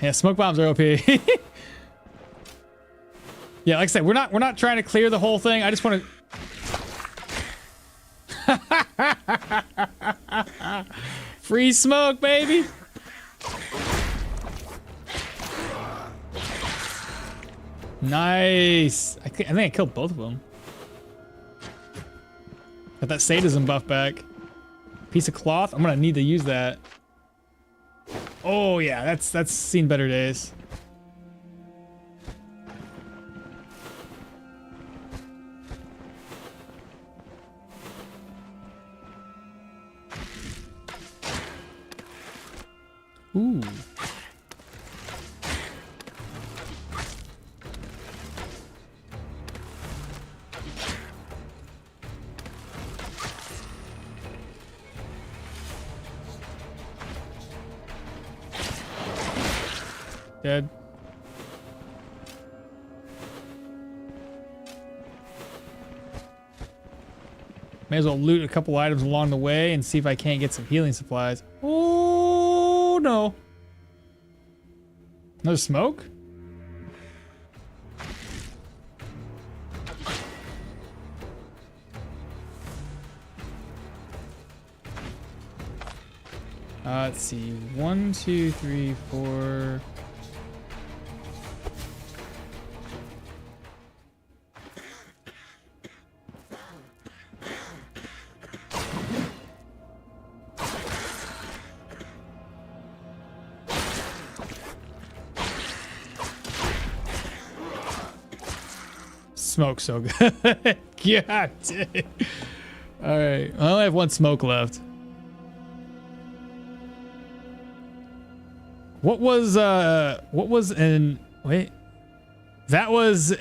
Yeah, smoke bombs are OP. Yeah, like I said, we're not trying to clear the whole thing. I just want to free smoke, baby. Nice. I think I killed both of them. Got that sadism buff back. Piece of cloth. I'm gonna need to use that. Oh yeah, that's seen better days. Ooh. Dead. May as well loot a couple items along the way and see if I can't get some healing supplies. Oh no. Another smoke? Let's see. 1, 2, 3, 4. Smoke so good. God dang. All right, I only have one smoke left. What was an wait? That was on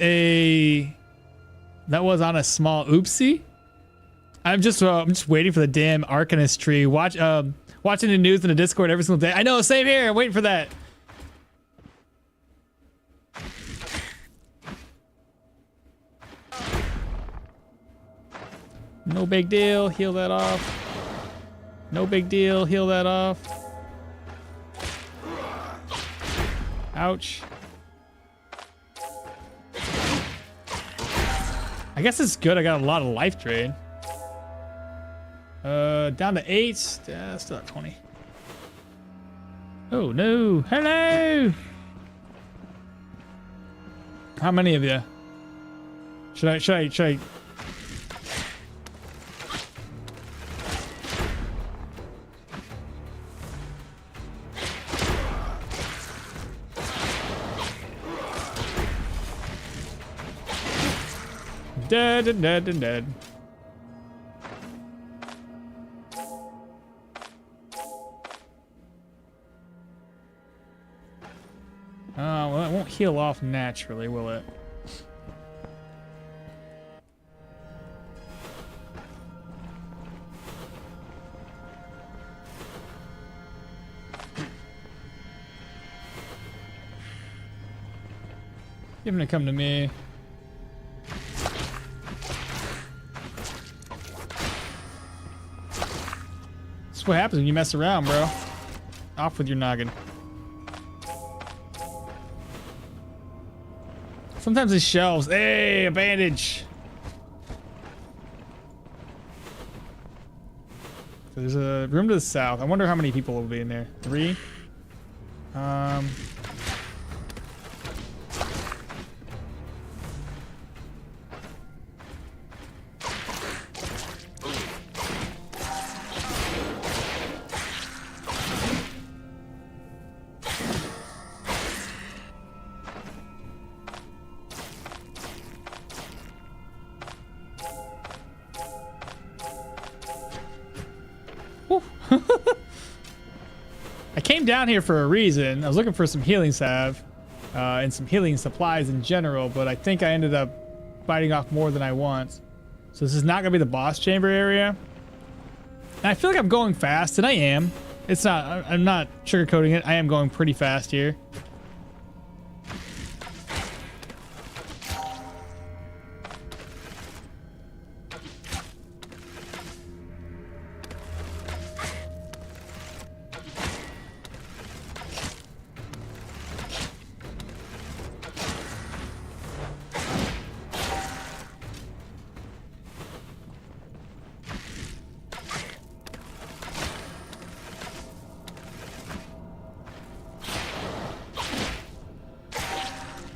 a small oopsie. I'm just waiting for the damn Arcanist tree. Watching the news in the Discord every single day. I know, same here. I'm waiting for that. No big deal. Heal that off. No big deal. Heal that off. Ouch. I guess it's good. I got a lot of life drain. Down to 8. Still at 20. Oh no. Hello. How many of you? Should I? Dead and dead and dead. Well, it won't heal off naturally, will it? Give him to come to me. That's what happens when you mess around, bro. Off with your noggin. Sometimes these shelves. Hey, a bandage. So there's a room to the south. I wonder how many people will be in there. 3. I came down here for a reason. I was looking for some healing salve and some healing supplies in general, but I think I ended up biting off more than I want. So this is not gonna be the boss chamber area. And I feel like I'm going fast, and I am. It's not, I'm not sugarcoating it. I am going pretty fast here.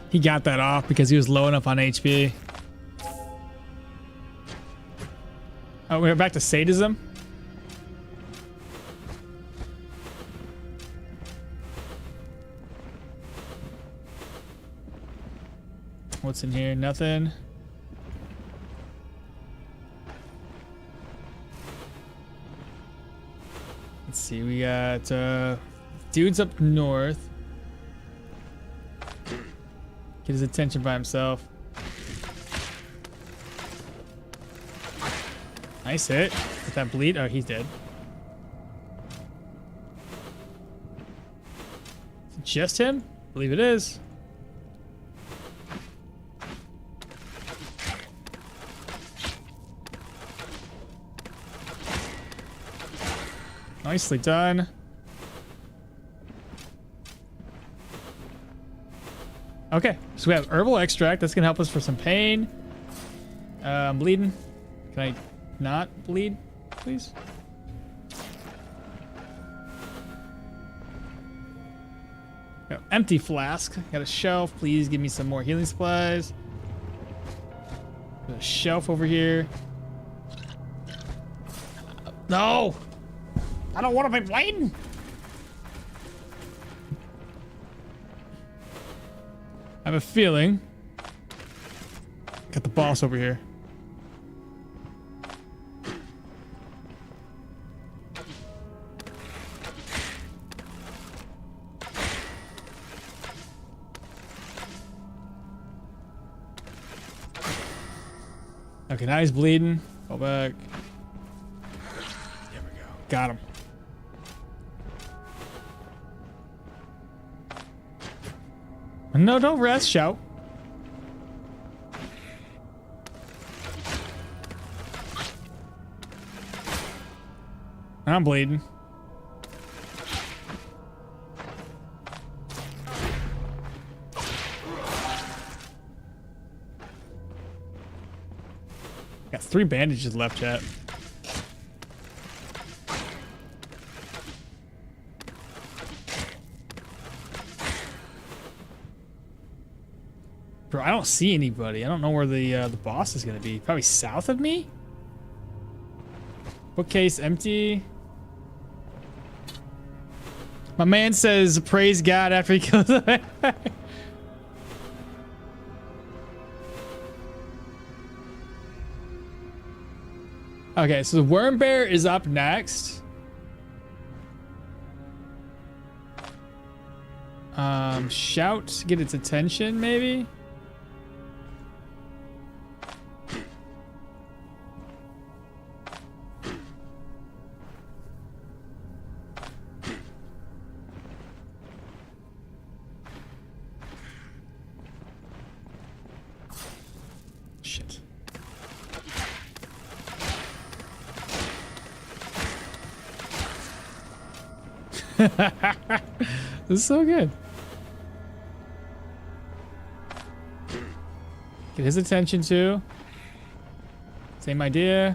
He got that off because he was low enough on HP. Oh, we're back to sadism. What's in here? Nothing. Let's see. We got dudes up north. Get his attention by himself. Nice hit. With that bleed. Oh, he's dead. Is it just him? I believe it is. Nicely done. Okay, so we have herbal extract. That's gonna help us for some pain. I'm bleeding. Can I not bleed, please? Got empty flask. Got a shelf. Please give me some more healing supplies. Got a shelf over here. No! I don't want to be bleeding! I have a feeling. Got the boss over here. Okay, now he's bleeding. Go back. There we go. Got him. No, don't rest, shout. I'm bleeding. Got 3 bandages left, chat. Bro, I don't see anybody. I don't know where the boss is gonna be. Probably south of me? Bookcase empty. My man says praise God after he kills him. Okay, so the worm bear is up next. Shout, get its attention, maybe? Shit. This is so good. Get his attention too. Same idea.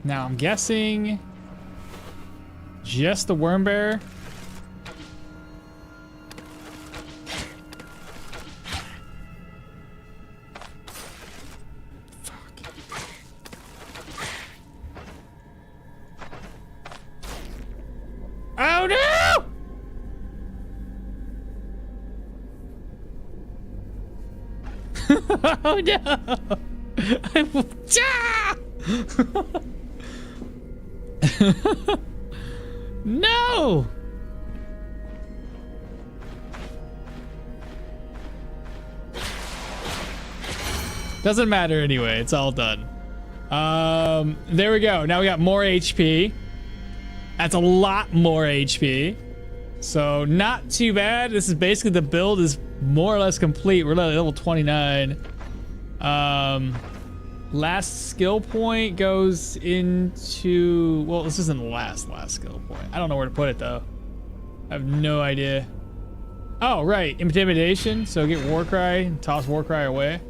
Now I'm guessing just the worm bear. Oh no! Oh no! No! Doesn't matter anyway, it's all done. There we go. Now we got more HP. That's a lot more HP. So not too bad. This is basically the build is more or less complete. We're at level 29. Last skill point goes into, well, this isn't the last skill point. I don't know where to put it though. I have no idea. Oh, right, intimidation. So get Warcry, toss Warcry away.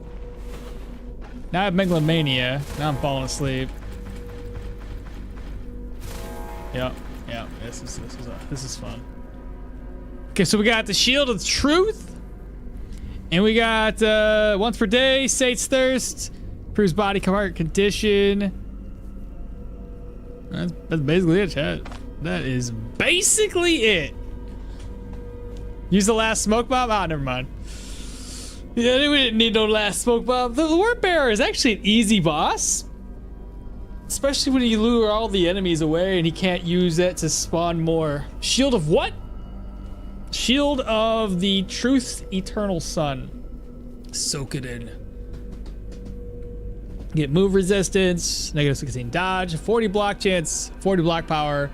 Now I have Megalomania. Now I'm falling asleep. Yep, this is fun. Okay, so we got the Shield of Truth. And we got once per day, Sate's Thirst. Improves body part condition. That's basically it, chat. That is basically it. Use the last smoke bomb? Ah, never mind. Yeah, we didn't need no last smoke bomb. The Worm Bearer is actually an easy boss. Especially when you lure all the enemies away and he can't use that to spawn more. Shield of what? Shield of the Truth Eternal Sun. Soak it in. Get move resistance, negative 16 dodge, 40 block chance, 40 block power,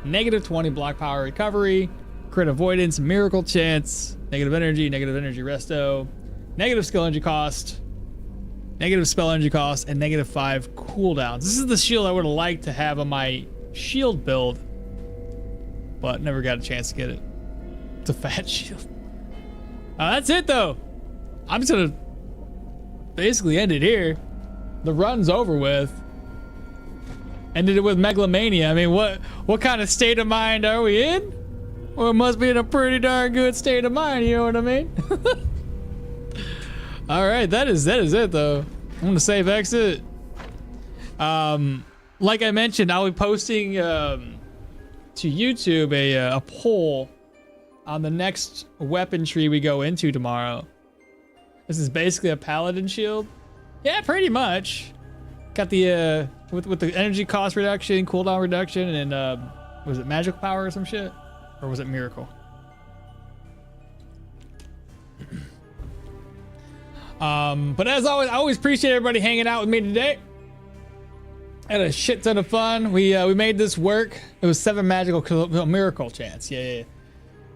negative 20 block power recovery, crit avoidance, miracle chance, negative energy resto, negative skill energy cost, negative spell energy cost, and negative 5 cooldowns. This is the shield I would have liked to have on my shield build, but never got a chance to get it. It's a fat shield. That's it though. I'm just gonna basically end it here. The run's over with. Ended it with Megalomania. I mean, what kind of state of mind are we in? Well, it must be in a pretty darn good state of mind, you know what I mean? All right, that is it though. I'm gonna save exit. Like I mentioned, I'll be posting to YouTube a poll on the next weapon tree we go into tomorrow. This is basically a paladin shield. Yeah, pretty much. Got the with the energy cost reduction, cooldown reduction, and was it magic power or some shit, or was it miracle? But as always, I always appreciate everybody hanging out with me today. Had a shit ton of fun. We made this work. It was 7 magical miracle chance. Yeah.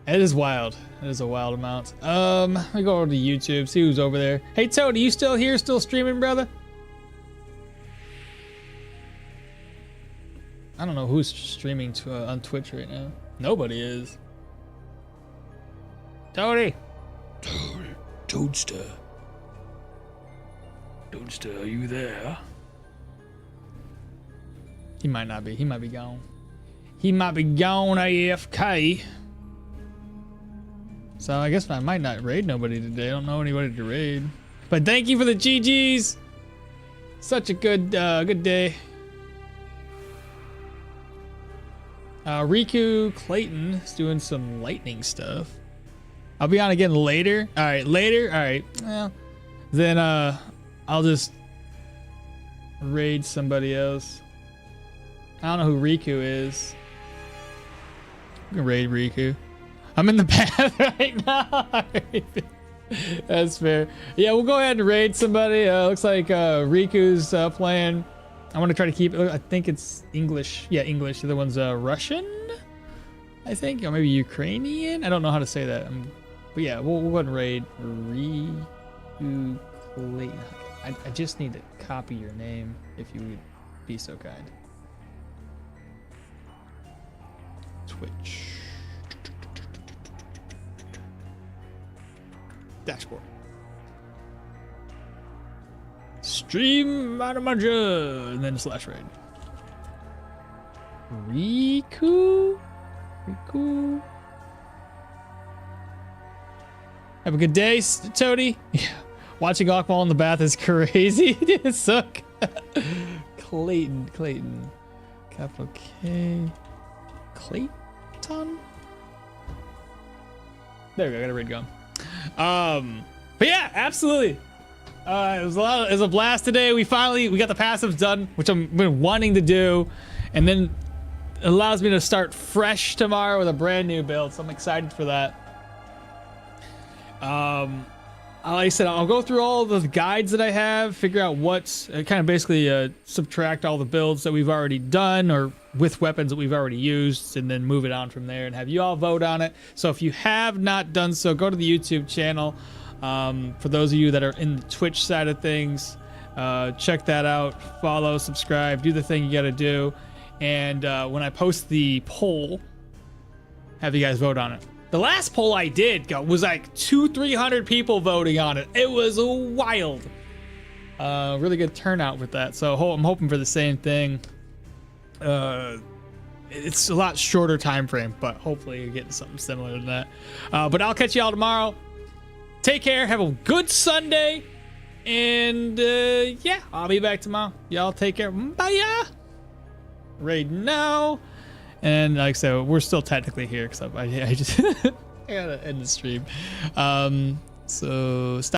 It is wild. It is a wild amount. Let me go over to YouTube, see who's over there. Hey, Toad, are you still here, still streaming, brother? I don't know who's streaming on Twitch right now. Nobody is. Toady. Toadster. Toadster, are you there? He might not be. He might be gone. He might be gone AFK. So I guess I might not raid nobody today. I don't know anybody to raid. But thank you for the GGs. Such a good day. Riku Clayton is doing some lightning stuff. I'll be on again later. All right, later. All right. Well, then I'll just raid somebody else. I don't know who Riku is. I'm gonna raid Riku. I'm in the path right now. That's fair. Yeah, we'll go ahead and raid somebody. Looks like Riku's playing. I want to try to keep. I think it's English. Yeah, English. The other one's Russian, I think, or maybe Ukrainian. I don't know how to say that. But yeah, we'll go ahead and raid Riku Clayton. I just need to copy your name if you would be so kind. Twitch. Dashboard. Stream Manamanja, and then slash raid. Riku. Have a good day, Toady. Yeah. Watching Aquamal in the bath is crazy. It suck. Clayton. Capital K. Clayton? There we go, I got a raid going. But yeah, absolutely. It was a blast today. We got the passives done, which I've been wanting to do, and then it allows me to start fresh tomorrow with a brand new build. So I'm excited for that. Like I said, I'll go through all the guides that I have, figure out what's kind of basically subtract all the builds that we've already done or with weapons that we've already used, and then move it on from there and have you all vote on it. So if you have not done so, go to the YouTube channel. For those of you that are in the Twitch side of things, check that out. Follow, subscribe, do the thing you got to do. And when I post the poll, have you guys vote on it. The last poll I did was like 200-300 people voting on it. It was wild. Really good turnout with that. So I'm hoping for the same thing. It's a lot shorter time frame, but hopefully you're getting something similar to that. But I'll catch y'all tomorrow. Take care. Have a good Sunday. And yeah, I'll be back tomorrow. Y'all take care. Bye. Raid now. And like I said, we're still technically here because I just I gotta end the stream. So stop.